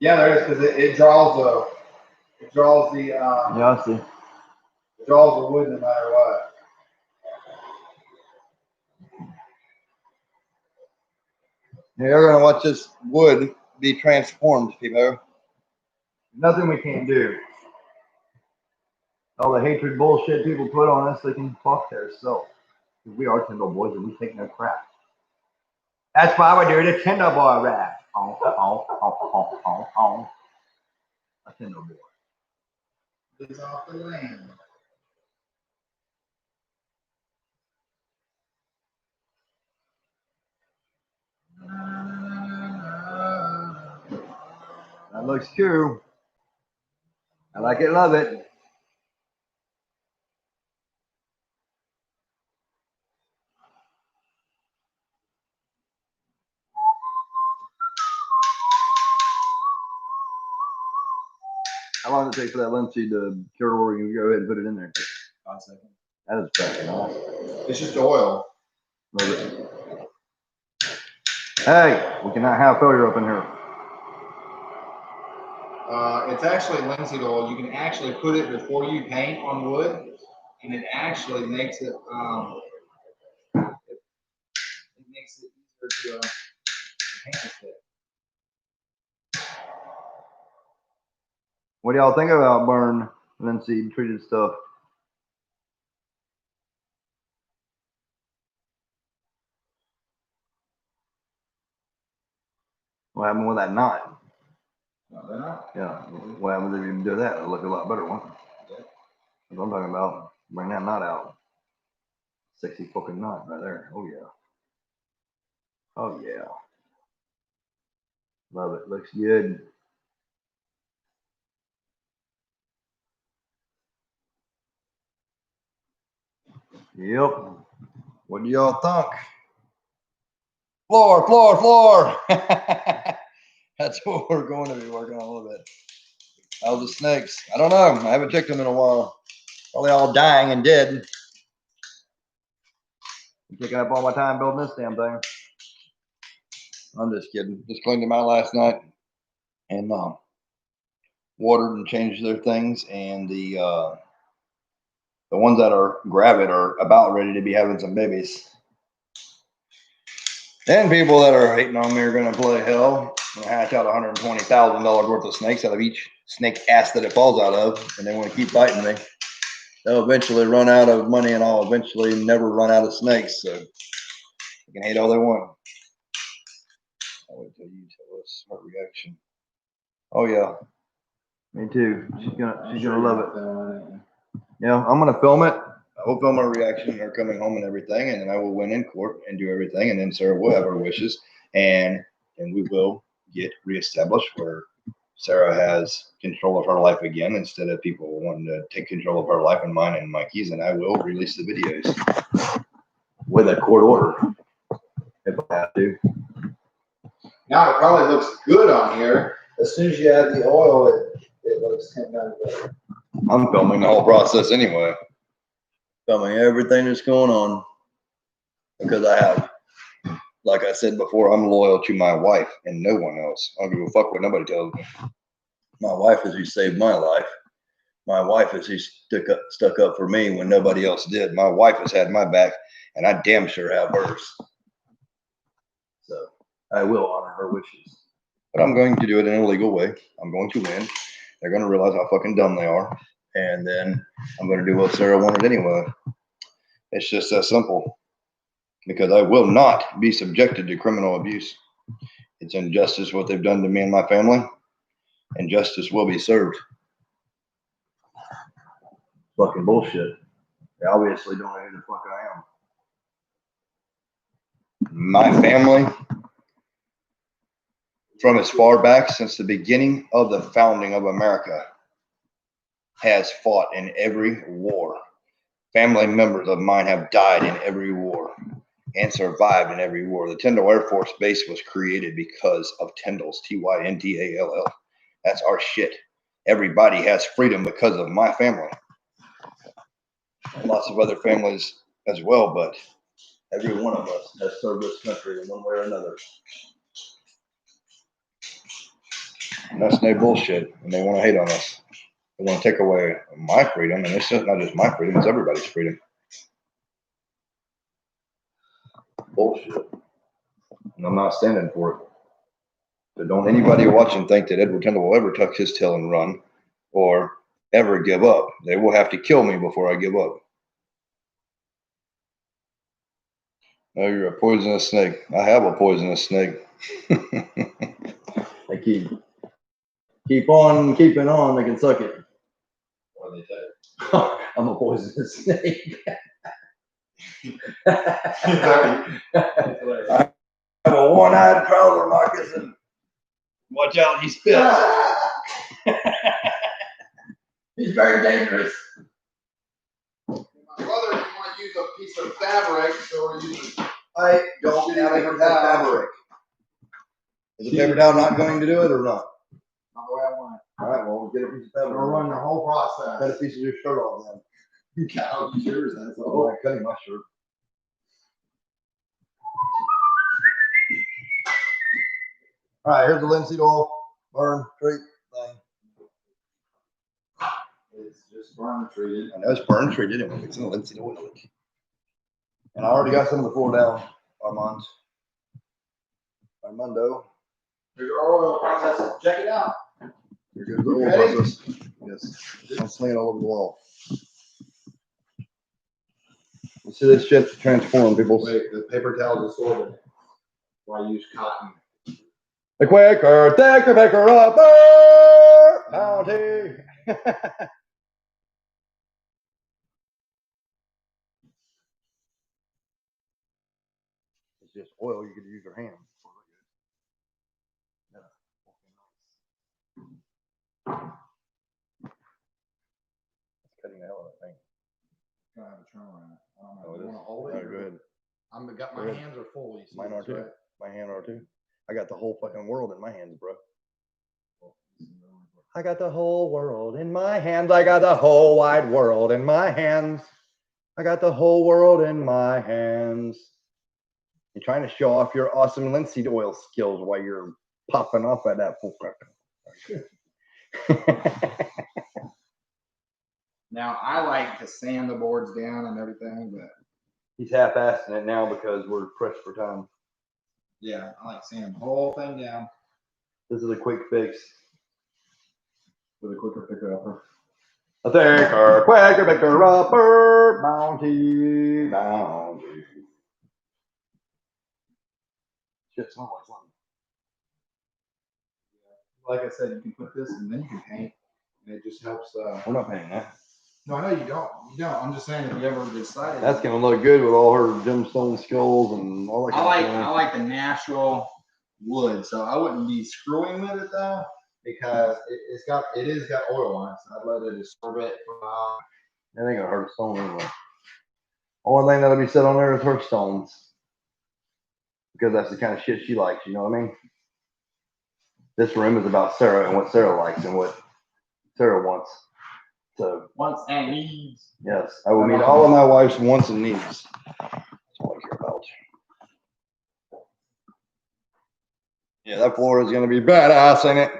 Yeah, there is because it draws the. It draws the. Yeah, I see. It draws the wood no matter what. You're gonna watch this wood be transformed, people. Nothing we can't do. All the hatred bullshit people put on us, they can fuck themselves. We are Tyndall boys and we take no crap. That's why we do the Tyndall boy rap. A Tyndall boy. It's off the land. That looks cool. I like it, love it. How long does it take for that linseed to cure where you go ahead and put it in there? 5 seconds. That is fucking awesome. It's just oil. Love it. Hey, we cannot have failure up in here. It's actually linseed oil. You can actually put it before you paint on wood, and it actually makes it easier to paint with. What do y'all think about burn linseed treated stuff? What happened with that knot? No, they're not. Yeah. What happens if you do that? It'll look a lot better, won't it? Yeah. That's what I'm talking about. Bring that knot out. Sexy fucking knot right there. Oh yeah. Oh yeah. Love it. Looks good. Yep. What do y'all think? Floor. That's what we're going to be working on a little bit. How's the snakes? I don't know. I haven't checked them in a while. Probably all dying and dead. I'm taking up all my time building this damn thing. I'm just kidding. Just cleaned them out last night and watered and changed their things. And the ones that are gravid are about ready to be having some babies. And people that are hating on me are going to play hell and hatch out $120,000 worth of snakes out of each snake ass that it falls out of. And they want to keep fighting me. They'll eventually run out of money and I'll eventually never run out of snakes. So they can hate all they want. I'll wait till you tell us her reaction. Oh yeah, me too. She's gonna love it. Yeah, I'm gonna film it. I will film her reaction, her coming home and everything, and then I will win in court and do everything, and then Sarah will have her wishes, and we will get reestablished where Sarah has control of her life again instead of people wanting to take control of her life and mine and Mikey's, and I will release the videos with a court order if I have to. Now it probably looks good on here. As soon as you add the oil, it looks 10 times better. I'm filming the whole process anyway. Filming everything that's going on because I have, like I said before, I'm loyal to my wife and no one else. I don't give a fuck what nobody tells me. My wife is who saved my life. My wife is who stuck up for me when nobody else did. My wife has had my back, and I damn sure have hers. So I will honor her wishes. But I'm going to do it in a legal way. I'm going to win. They're going to realize how fucking dumb they are. And then I'm going to do what Sarah wanted anyway. It's just that simple. Because I will not be subjected to criminal abuse. It's injustice what they've done to me and my family. And justice will be served. Fucking bullshit. They obviously don't know who the fuck I am. My family, from as far back since the beginning of the founding of America, has fought in every war. Family members of mine have died in every war and survived in every war. The Tyndall Air Force Base was created because of Tyndall's, Tyndall. That's our shit. Everybody has freedom because of my family. And lots of other families as well, but every one of us has served this country in one way or another. And that's no bullshit. And they want to hate on us. They want to take away my freedom. And it's just not just my freedom, it's everybody's freedom. Bullshit. And I'm not standing for it. So don't anybody watching think that Edward Tyndall will ever tuck his tail and run or ever give up. They will have to kill me before I give up. Oh, you're a poisonous snake. I have a poisonous snake. I keep on keeping on. They can suck it. What do they say? I'm a poisonous snake. I have a one-eyed trouser moccasin. Watch out, he spits. He's very dangerous. My brother didn't want to use a piece of fabric, so we're using. I don't have a fabric. Is the paper towel not going to do it or not? Not the way I want it. All right, well, we'll get a piece of fabric. We're running the whole process. Cut a piece of your shirt off then. You can't use yours, that's Oh, all. I'm cutting my shirt. All right, here's the linseed oil burn treat thing. It's just burn treated. I know it's burn treated and we're mixing the linseed oil with it. And I already got some of the floor down, Armand's. Armando. Here's our oil process. Check it out. You're good for the Ready? oil process. Yes. Don't sling it all over the wall. You see this shit transform, people. Wait, the paper towel is absorbent. Why use cotton? The quicker, thicker, picker upper bounty. It's just oil. You could use your hands. It's cutting the hell out of that thing. Gonna have a turnaround. I don't know. Oh, it You is? wanna hold All it? right, go ahead. I'm got Go my ahead. hands are full. You see Mine are this, too. right? My hand are too. I got the whole fucking world in my hands, bro. I got the whole world in my hands. I got the whole wide world in my hands. I got the whole world in my hands. You're trying to show off your awesome linseed oil skills while you're popping off at that full Now I like to sand the boards down and everything, but He's half-assing it now because we're pressed for time. yeah, I like sanding the whole thing down This is a quick fix. with a quicker picker upper. A thicker, quicker, picker upper bounty, bounty. Shit smells like something. like I said, you can put this and then you can paint, and it just helps. We're not paying that. No, I know you don't. You don't. I'm just saying if you ever decided. That's gonna look good with all her gemstone skulls and all that. I like the natural wood, so I wouldn't be screwing with it though, because it is got oil on it. So I'd let it absorb it. That ain't gonna hurt stone anyway. Only thing that'll be set on there is her stones, because that's the kind of shit she likes. You know what I mean? This room is about Sarah and what Sarah likes and what Sarah wants. So Wants and needs. yes, I will meet all of my wife's wants and needs. That's all I care about. Yeah, that floor is gonna be badass, ain't it?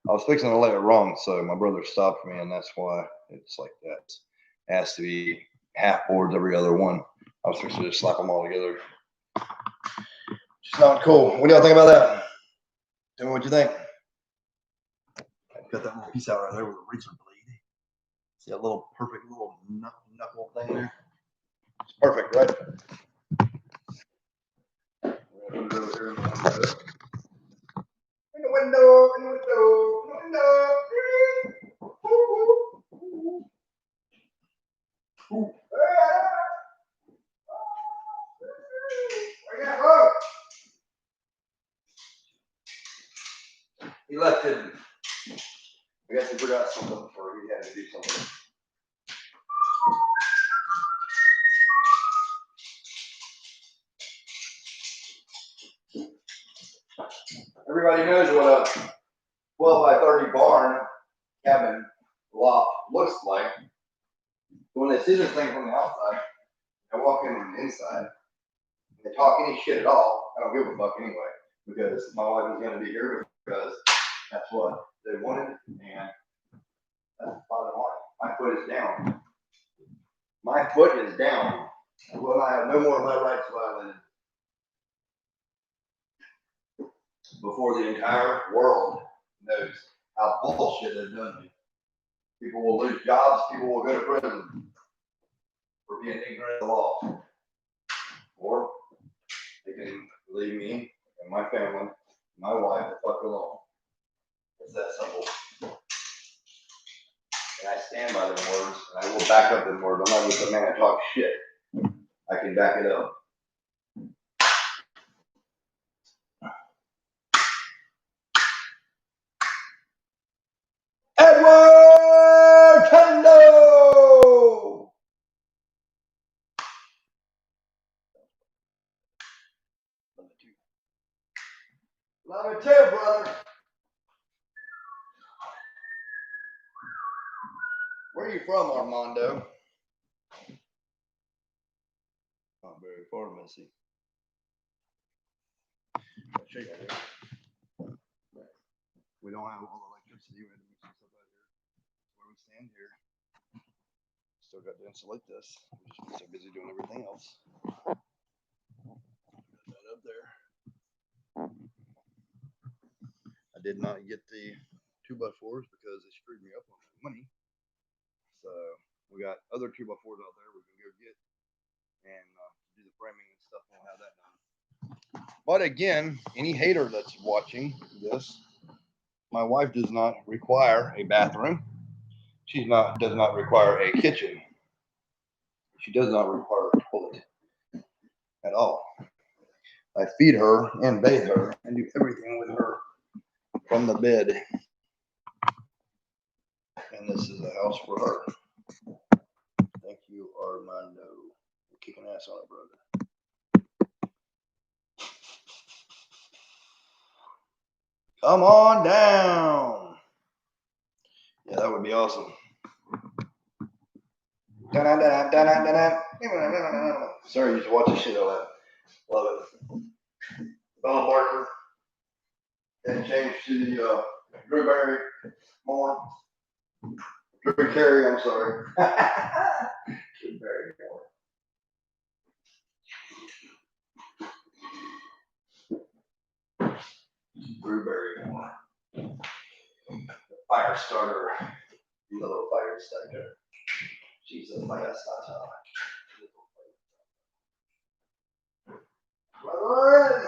I was fixing to lay it wrong, so my brother stopped me, and that's why it's like that. It has to be half boards every other one. I was fixing to just slap them all together. It's not cool. What do y'all think about that? Tell me what you think. Got that little piece out right there with a razor blade. See that little perfect little knuckle thing there? It's perfect, right? In the window. He left it. I guess he forgot something before he had to do something. Everybody knows what a 12 by 30 barn cabin loft looks like. But when they see this thing from the outside, I walk in from the inside, and they talk any shit at all, I don't give a fuck anyway, because my wife is going to be here because that's what they wanted, and that's the bottom line. My foot is down. My foot is down. I will not have no more of my rights violated before the entire world knows how bullshit they've done to me. People will lose jobs. People will go to prison for being ignorant of the law. Or they can leave me and my family, my wife, the fuck alone. It's that simple. And I stand by them words, and I will back up them words. I'm not just a man that talks shit. I can back it up. Edward Kendo! Love it too, brother. Where are you from, Armando? Not very far, Missy. I'll show you here. We don't have all the electricity. We had to move some stuff out here. Where we stand here. Still got to insulate this. We're just so busy doing everything else. Got that up there. I did not get the 2x4s because they screwed me up on that money. So we got other 2x4s out there we're gonna go get and do the framing and stuff. We'll have that done. But again, any hater that's watching this, my wife does not require a bathroom. She does not require a kitchen. She does not require a toilet at all. I feed her and bathe her and do everything with her from the bed. And this is a house for her. Thank you, Armando. You're kicking ass on it, brother. Come on down. Yeah, that would be awesome. Sorry, you just watch the shit out of that. Love it. Bella Barker. And change to the Drew Barry more. Drew Carey, I'm sorry. Drew Barry more. Drew Barrymore. Fire starter. Little fire starter. She's a fire starter. Run!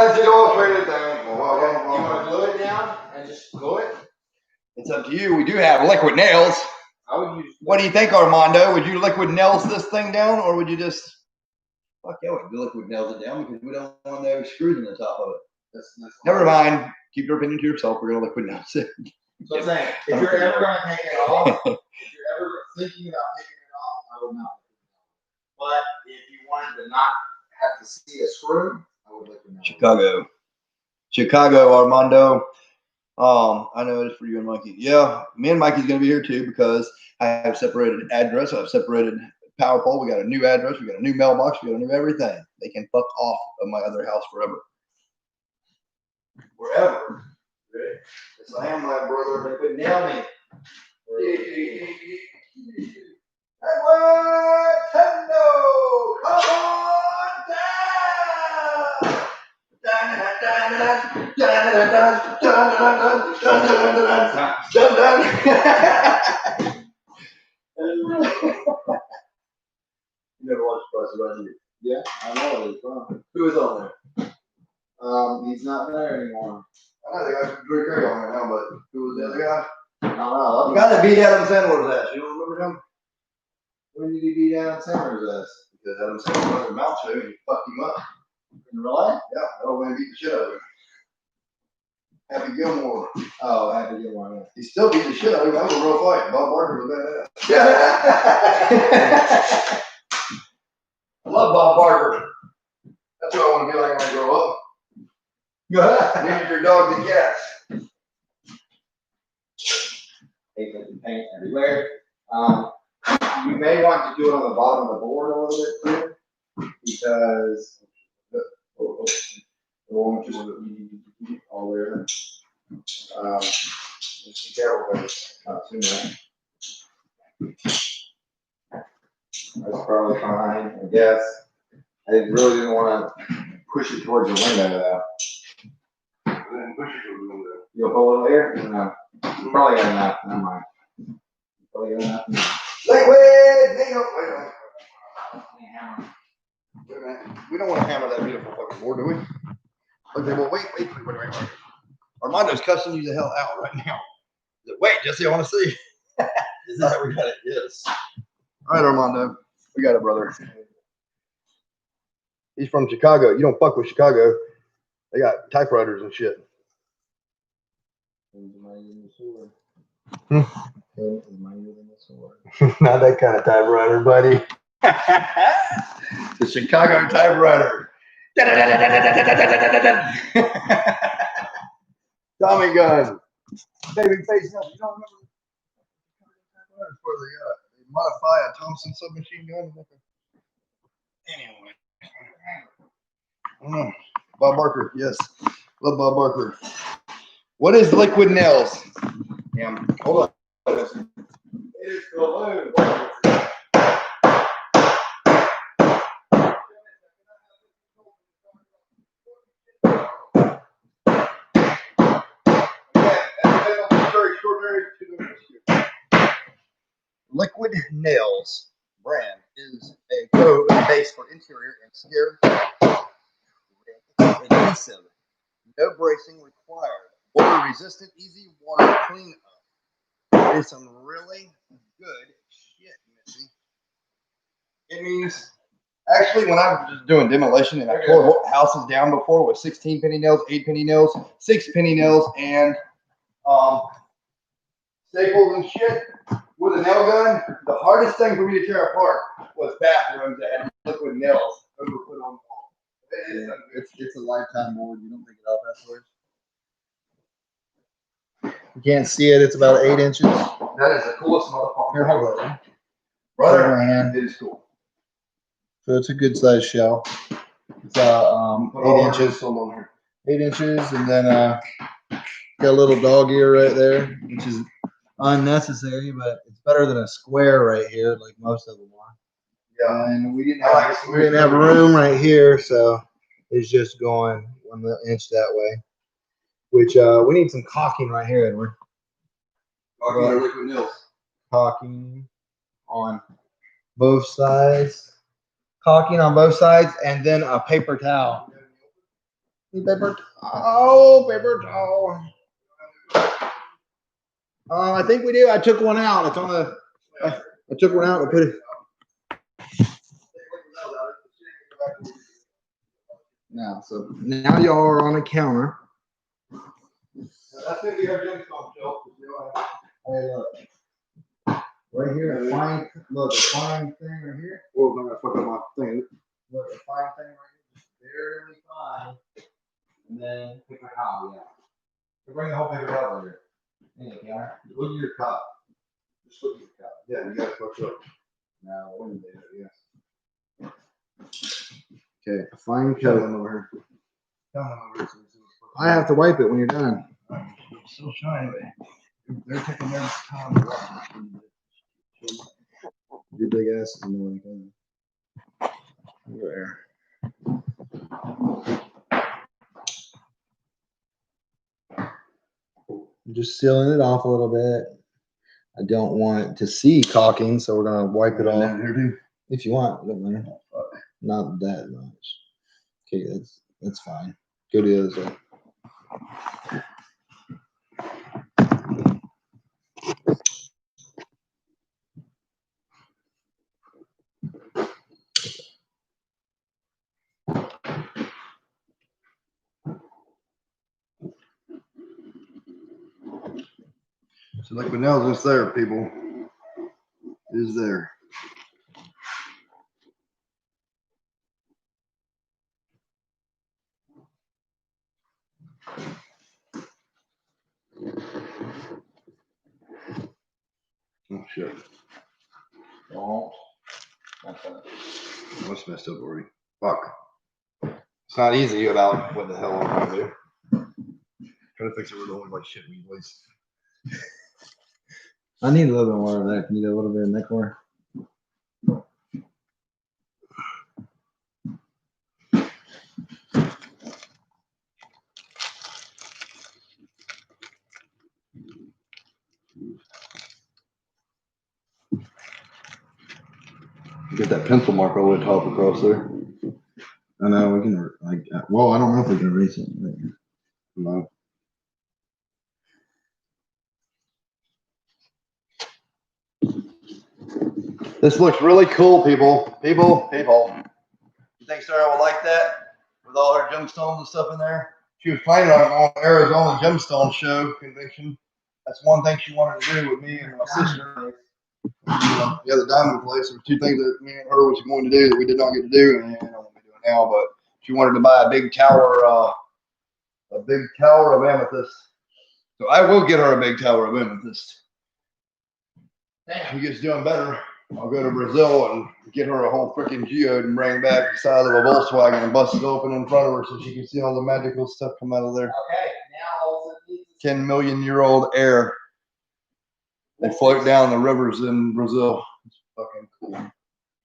As it all traded down. You want to glue it down and just glue it? It's up to you. We do have liquid nails. I would use. What do you think, Armando? Would you liquid nails this thing down, or would you just? Fuck yeah, we can liquid nails it down because we don't want no screws in the top of it. That's Never mind. Keep your opinion to yourself. We're gonna liquid nails it. So I'm saying, if you're ever going to take it off, if you're ever thinking about taking it off, I would not. But if you wanted to not have to see a screw, I would liquid nail it. Chicago, Armando. I know it's for you and Mikey. Yeah, me and Mikey's gonna be here too because I have separated address. I've separated power pole. We got a new address. We got a new mailbox. We got a new everything. They can fuck off of my other house forever. Forever. Yes, I am my brother. Liquid nail me. Edward Tendo, come on down. You never watched Price is Right, did you? Yeah, I know it's fun. Who is on there? He's not there anymore. I know they got Drew Carey on there now, but who was the other guy? I don't know. The guy that beat Adam Sandler's ass. You don't remember him? When did he beat Adam Sandler's ass? Because Adam Sandler went to the mouth show and he fucked him up. Really? Yeah, that old man beat the shit out of him. Happy Gilmore. Oh, I had to get one. He still beat the shit out of him. That was a real fight. Bob Barker was a badass. I love Bob Barker. That's who I want to be like when I grow up. Needed your dog to cats. Paint everywhere. You may want to do it on the bottom of the board a little bit too, because all there. Just be careful, but not too much. That's probably fine, I guess. I really didn't want to push it towards the window though. You'll pull it over here? No. You probably got enough. Never mind. You probably got enough. Liquid! Wait a minute. We don't want to hammer that beautiful fucking board, do we? Okay, well, wait. Armando's cussing you the hell out right now. Wait, Jesse, I want to see. Is that we got it? Yes. All right, Armando. We got it, brother. He's from Chicago. You don't fuck with Chicago. They got typewriters and shit. Not that kind of typewriter, buddy. The Chicago typewriter. Tommy gun. Baby face help. You don't remember for the modify a Thompson submachine gun? Anyway. I don't know. Bob Barker, yes. Love Bob Barker. What is liquid nails? Yeah. Hold on. It's balloon. Liquid Nails brand is a code base for interior and exterior adhesive. No bracing required. Water resistant, easy water cleanup. It is some really good shit, Missy. It means, actually, when I was just doing demolition and I tore houses down before with 16 penny nails, 8 penny nails, 6 penny nails, and staples and shit with a nail gun, the hardest thing for me to tear apart was bathrooms that had liquid nails over put on the wall. It's a lifetime board. You don't take it off afterwards. You can't see it. It's about 8 inches. That is the coolest motherfucker. Here, hold on. Brother, my hand. it is cool. So it's a good size shell. It's 8 inches. 8 inches, and then got a little dog ear right there, which is unnecessary, but it's better than a square right here, like most of them are. Yeah. And we didn't have room right here, so it's just going 1 inch that way. Which we need some caulking right here, Edward. Liquid nails. Caulking on both sides. Caulking on both sides, and then a paper towel. Paper towel, paper towel. I think we do. I took one out. It's on the. I took one out and put it. Now, so now y'all are on the counter. That's gonna be our gemstone shelf. Hey, look. Right here, a fine, look, a fine thing right here. Well, I'm gonna fuck up my thing. Look, a fine thing right here, just barely fine. And then paper towel, yeah. So bring the whole paper towel over here. In the counter. Look at your cup. Just look at your cup. Yeah, you gotta fuck up. Now, what is it? Yes. Okay, a fine coat. Over here. I have to wipe it when you're done. It's still shiny. They're taking their time to watch it. Your big ass is annoying. There. I'm just sealing it off a little bit. I don't want to see caulking, so we're gonna wipe it off. Down here too. If you want, doesn't matter. Not that much. Okay, that's fine. Go to the other side. So liquid nails is there, people. Is there. Oh shit. Don't. What's messed up already? Fuck. It's not easy without what the hell I'm gonna do. Try to fix it with only like shit we waste. I need a little bit more of that. Need a little bit of neck more. Get that pencil mark all the way top across there. I know we can like. Well, I don't know if we can erase it. No. This looks really cool, people. People. You think Sarah will like that? With all her gemstones and stuff in there? She was planning on going to Arizona Gemstone Show convention. That's one thing she wanted to do with me and my sister. Yeah, the diamond place. There were two things that me and her was going to do that we did not get to do, and I don't want to do it now. But she wanted to buy a big tower of amethyst. So I will get her a big tower of amethyst. She gets doing better. I'll go to Brazil and get her a whole freaking geode and bring back the size of a Volkswagen and bust it open in front of her so she can see all the magical stuff come out of there. Okay, now also 10 million year old air. They float down the rivers in Brazil. It's fucking cool.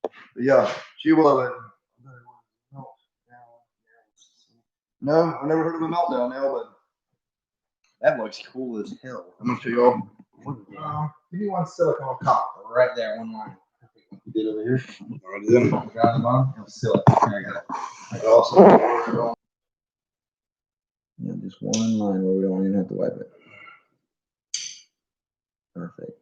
But yeah, she will love it. No, I've never heard of a meltdown now, but that looks cool as hell. I'm gonna show y'all. give me one silicone cup right there, one line. You did over here. Alright then. Got the bottom? I'll seal it. There, I got it. Awesome. Yeah, just one line where we don't even have to wipe it. Perfect.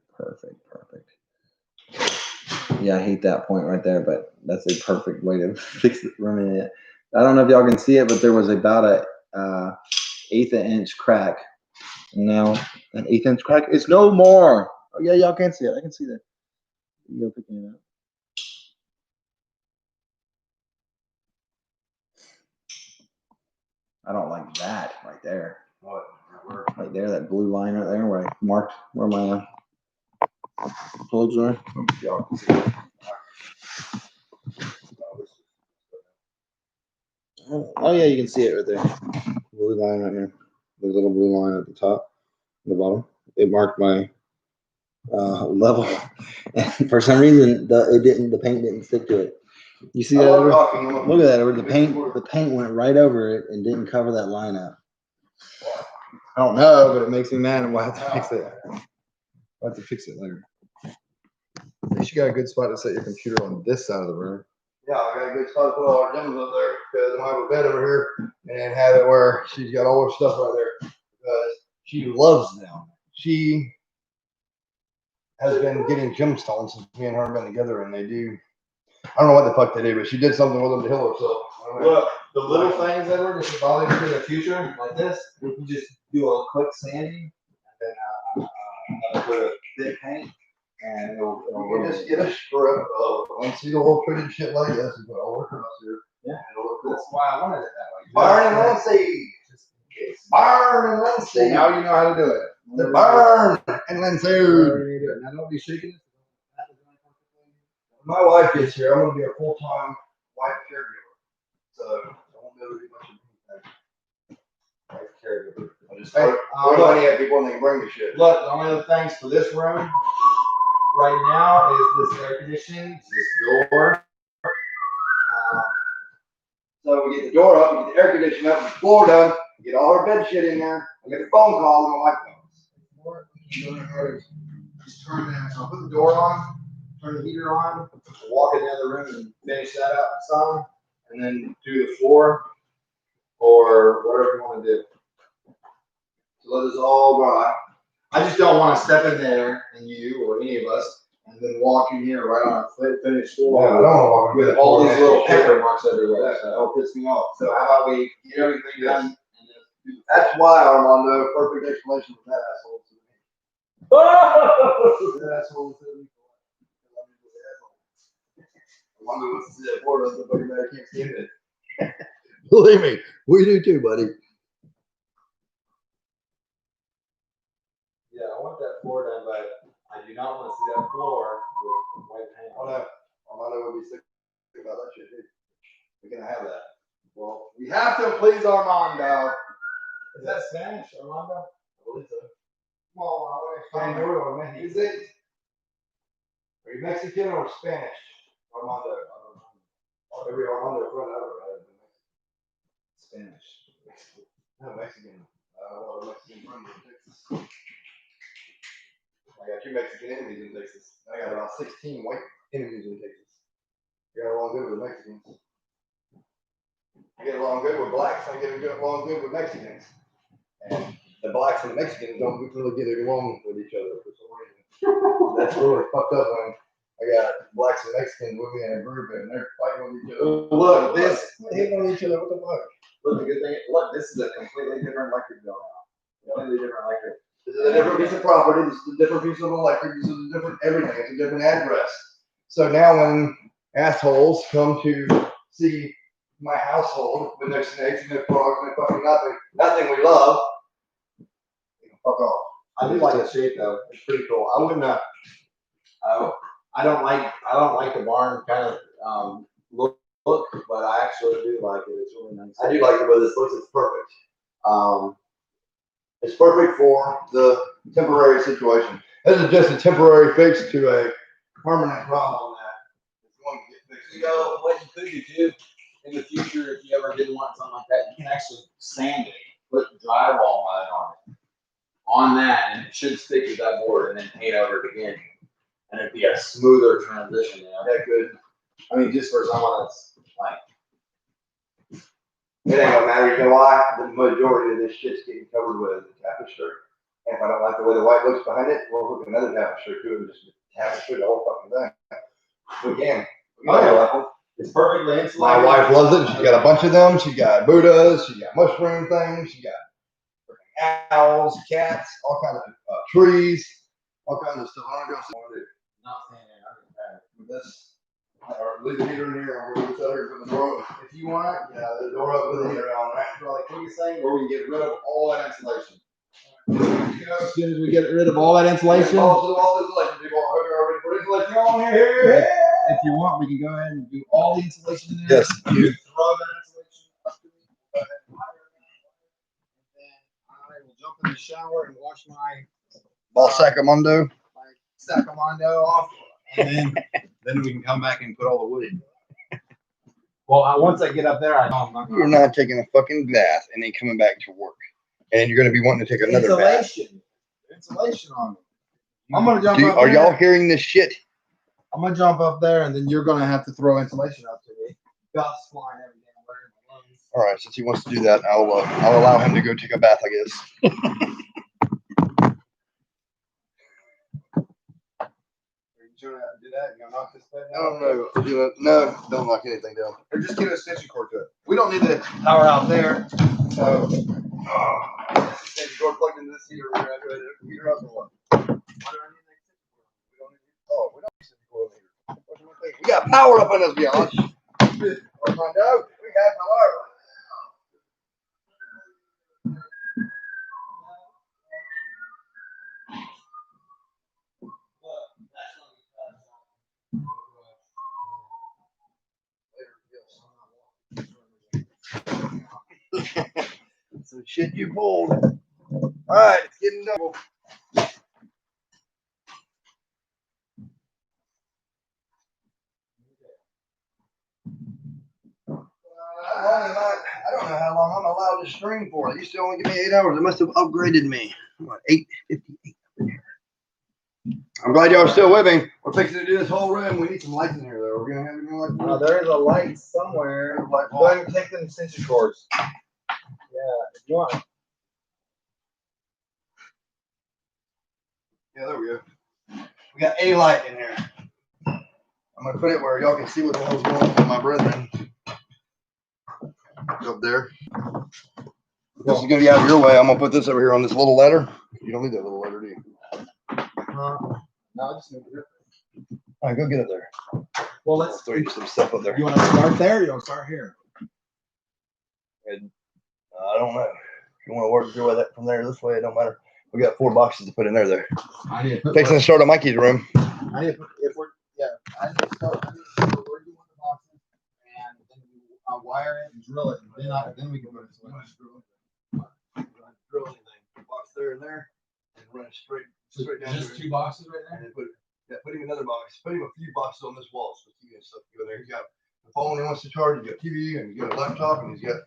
Yeah, I hate that point right there, but that's a perfect way to fix it. I don't know if y'all can see it, but there was about a eighth of an inch crack. And now an eighth inch crack is no more. Oh yeah, y'all can see it. I can see that. You're picking it up. I don't like that right there. What? Right there, that blue line right there where I marked where my plugs are. Y'all can see it. Oh yeah, you can see it right there. Blue line right here. The little blue line at the top, the bottom. It marked my level, and for some reason the paint didn't stick to it. You see that? Look at that. The paint went right over it and didn't cover that line up. I don't know, but it makes me mad, and we'll have to fix it. We'll have to fix it later. At least you got a good spot to set your computer on this side of the room. Yeah, I got a good spot to put all our gems up there because I have a bed over here and have it where she's got all her stuff right there because she loves them. She has been getting gemstones since me and her have been together, and they do. I don't know what the fuck they do, but she did something with them to heal herself. I don't know. Look, the little things that were just bother you in the future, like this, we can just do a quick sanding and then put a thick paint and it'll We'll just get a strip of unsealable treated shit like this and put all our across here. Yeah. And it'll look cool. That's why I wanted it that way. Burn and linseed. Just in case. Burn and So linseed. now you know how to do it. The burn and You linseed. already do it. Now don't be shaking it. When my wife gets here, I'm gonna be a full-time wife caregiver. So I won't be able to do much of anything. Wife caregiver. I just throw money at people and they can bring me shit. Look, the only other things for this room right now is this air conditioning, this door. So we get the door up, we get the air conditioning up, the floor done, get all our bed shit in there. I get a phone call and my wife goes. Just turn that, so I'll put the door on, turn the heater on, walk in the other room and finish that up some, and then do the floor or whatever you want to do. So let us all dry. I just don't want to step in there and you or any of us and then walk in here right on a finished floor. Yeah, I don't want to walk With all these little paper marks everywhere. So That'll piss me off. how about we get everything done and then do the That's why Armando, perfect explanation for that asshole. That asshole to me. Armando wants to see that board on the fucking man, I can't stand it. Believe me, we do too, buddy. Yeah, I want that floor done, but I do not want to see that floor with white paint. Oh no, Armando would be sick about that shit, dude. We can have that. Well, we have to please Armando. Is that Spanish, Armando? I believe so. Well, I want to explain Spaniard or Mexican? Is it? Are you Mexican or Spanish? Armando. Every Armando front ever, right? Spanish. No, Mexican. A lot of Mexican friends in Texas. I got 2 Mexican enemies in Texas. I got about 16 white enemies in Texas. I got along good with Mexicans. I get along good with blacks. I get along good with Mexicans. And the blacks and the Mexicans don't really get along with each other for some reason. That's really fucked up when I got blacks and Mexicans with me in a group and they're fighting with each other. Look, this. Hitting on each other. What the fuck? Look, the good thing. Look, this is a completely different electric bill now. Completely different electric. This is a different piece of property. This is a different piece of electric. This is a different everything. It's a different address. So now when assholes come to see my household with no snakes, no frogs, no fucking nothing we love, they can fuck off. I do like the shape though. It's pretty cool. I wouldn't. I don't like the barn kind of look, but I actually do like it. It's really nice. I do like the way this looks. It's perfect. It's perfect for the temporary situation. This is just a temporary fix to a permanent problem that is going to get fixed. You know what you could do too in the future if you ever didn't want something like that, you can actually sand it, put drywall mud on that, and it should stick to that board, and then paint over it again, and it'd be a smoother transition. You know, That good. I mean, just for someone that's like, It ain't gonna matter. You know why? The majority of this shit's getting covered with tapestry. And if I don't like the way the white looks behind it, we'll hook another tapestry to it and just tapestry the whole fucking thing. We can. it's perfectly insulated. My wife loves it. She's got a bunch of them. She got Buddhas. She got mushroom things. She got owls, cats, all kinds of trees, all kinds of stuff. I don't know what to do. Not saying that. With this, or leave the heater in here, or we'll set her from the door. If you want, yeah, the door up with the heater on, right? Probably the quickest thing where we can get rid of all that insulation. As soon as we get rid of all that insulation, All this insulation. People are already put insulation on here. if you want, we can go ahead and do all the insulation in there. Yes. You can throw that insulation up to me, go ahead and hire that, and then I will jump in the shower and wash my Ball Sacramento. Sacramento off, and then we can come back and put all the wood in. Well, once I get up there, I know I'm not You're not taking a fucking bath and then coming back to work. And you're going to be wanting to take another bath. Insulation on it. I'm gonna jump up Are there. y'all hearing this shit? I'm gonna jump up there, and then you're gonna have to throw insulation up to me. Dust flying every damn where in my lungs. All right, since he wants to do that, I'll allow him to go take a bath, I guess. Are you trying to do that? You gonna knock this bed I down? don't know. No, don't knock anything down. Or just get an extension cord to it. We don't need the power out there. So extension cord plugged into this heater. We're gonna have to heat her up or what? Why do I need an extension cord? We don't need Oh, we don't need extension cord here. What do you think? We got power up in this garage. oh my God, we got power. Some shit you pulled. All right, it's getting double. I don't know how long I'm allowed to stream for. They used to only give me 8 hours. They must have upgraded me. What, 8:58 up in here. I'm glad y'all are still with me. We're fixing to do this whole room. We need some lights in here, though. We're gonna have any lights. There is a light somewhere. Go ahead and take them extension cords. Yeah, if you want. Yeah, there we go. We got a light in here. I'm gonna put it where y'all can see what the hell's going on with my brethren. Up there. This is gonna be out of your way. I'm gonna put this over here on this little ladder. You don't need that little ladder, do you? No, I just need to. All right, go get it there. Well, I'll throw you some stuff up there. You want to start there? Or you want to start here? I don't know. If you want to work your way that from there this way, it don't matter. We got 4 boxes to put in there. I need to put. Fixing to start on Mikey's room. I need to put, if we're I need to start where you want the boxes, and then we wire it and drill it, and then we can put it. Drill anything. Box there and there, and run it straight down. Just 2 boxes right And there. then put him another box. Put him a few boxes on this wall so he can stuff go there. He's got the phone he wants to charge. He's got TV, and he's got a laptop, and he's got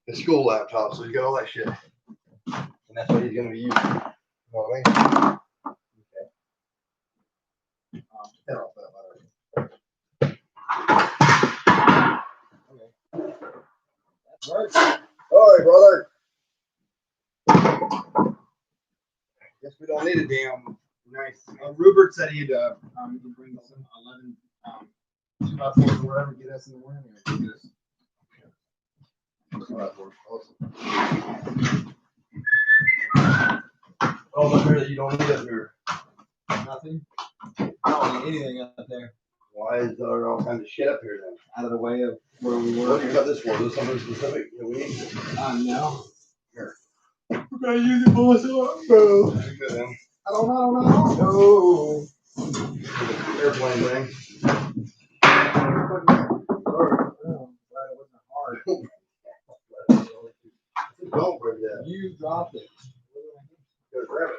his school laptop. So he's got all that shit, and that's what he's gonna be using. You know what I mean? Get off that ladder. Okay. That's right. Sorry, brother. Guess we don't need a damn nice. Rupert said he'd we can bring some 11 2x4s or whatever, get us in the room and get us. Awesome. Oh, look here that you don't need up here. Nothing. I don't need anything up there. Why is there all kinds of shit up here then? Out of the way of where we What were. do you got this for? Is this something specific that we need? No. Here. We're gonna use it for myself, bro. Very good, then. I don't know. Airplane thing. Don't break that. You dropped it. Gotta grab it.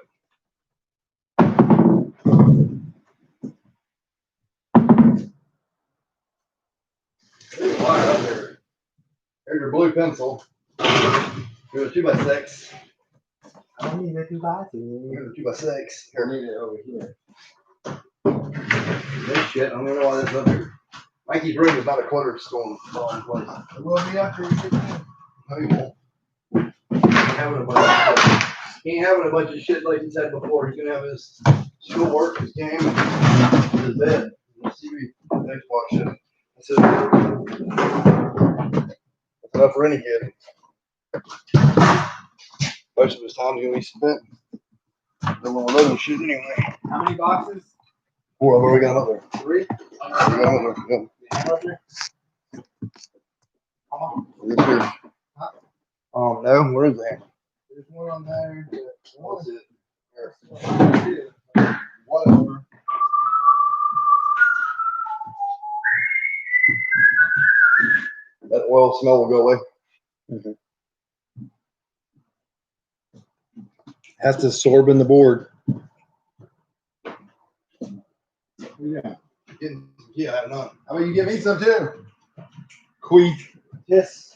There's a wire up there. There's your blue pencil. Here's a 2x6. I don't need a 2x2. Here's a 2x6. I need it over here. This shit, I don't even know why this is up here. Mikey's room is not a clutter storm falling place. It will be after you get in. No, you won't. He ain't having a bunch of shit like he's had before. He's gonna have his schoolwork, his game, and his bed. Let's see what the Xbox shit. That's it. That's enough for any kid. Most of his time's gonna be spent doing all those shit anyway. How many boxes? 4 of them we got up there. 3? We got up there. Yep. Up there? Yes, sir. No, where is that? There's one on there. What's it? Whatever. That oil smell will go away. Has to absorb in the board. Yeah, I have none. How about you give me some too? Queef. Yes.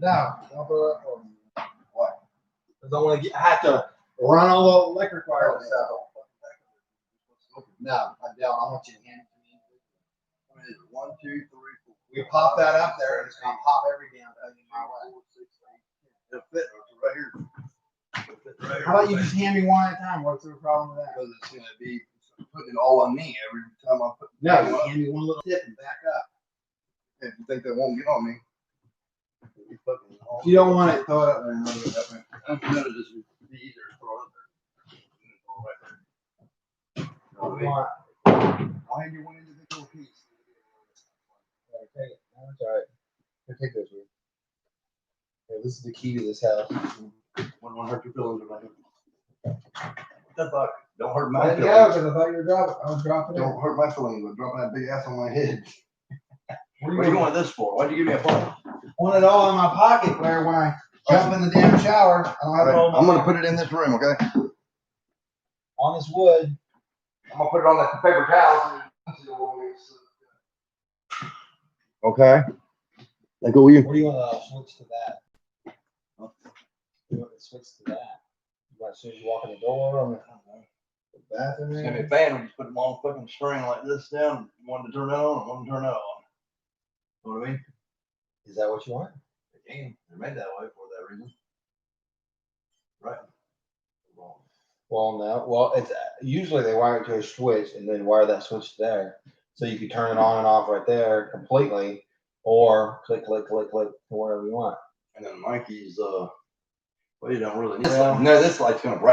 No, don't put it up for me. Why? Because I want to I have to run all the electric wires out. No, I don't. I want you to hand it to me. is 1, 2, 3, 4. We pop that up there and it's gonna pop every damn thing in my way. It'll fit right here. It'll fit right here. How about you just hand me one at a time? What's the problem with that? Because it's gonna be putting it all on me every time I put. No, you hand me one little tip and back up. If you think that won't get on me. If you don't want it, throw it up there and I'll do it up there. I'm gonna just be easier to throw it up there. I'll hand you one individual piece. Take it. No, it's all right. Here, take this one. Here, this is the key to this house. Won't hurt your feelings about it. What the fuck? Don't hurt Let my it go, feelings. because I thought you were dropping. I was dropping it. Don't hurt my feelings by dropping that big ass on my head. What What do you want this for? Why'd you give me a phone? Want it all in my pocket where when I jump in the damn shower, I don't have it all I'm gonna put it in this room, okay? on this wood. I'm gonna put it on that paper towel. Okay. That go with you? What do you want to switch to that? You want to switch to that? You want as soon as you walk in the door on the bathroom It's gonna be a there? fan when you put them on a fucking string like this down. One to turn that on and one to turn that on. Know what I mean? Is that what you want? They can. They're made that way for that reason. Right. Well, no. Well, it's usually they wire it to a switch and then wire that switch there, so you can turn it on and off right there completely, or click, click, click, click to wherever you want. And then Mikey's well, you don't really need Well- no, this light's gonna brighten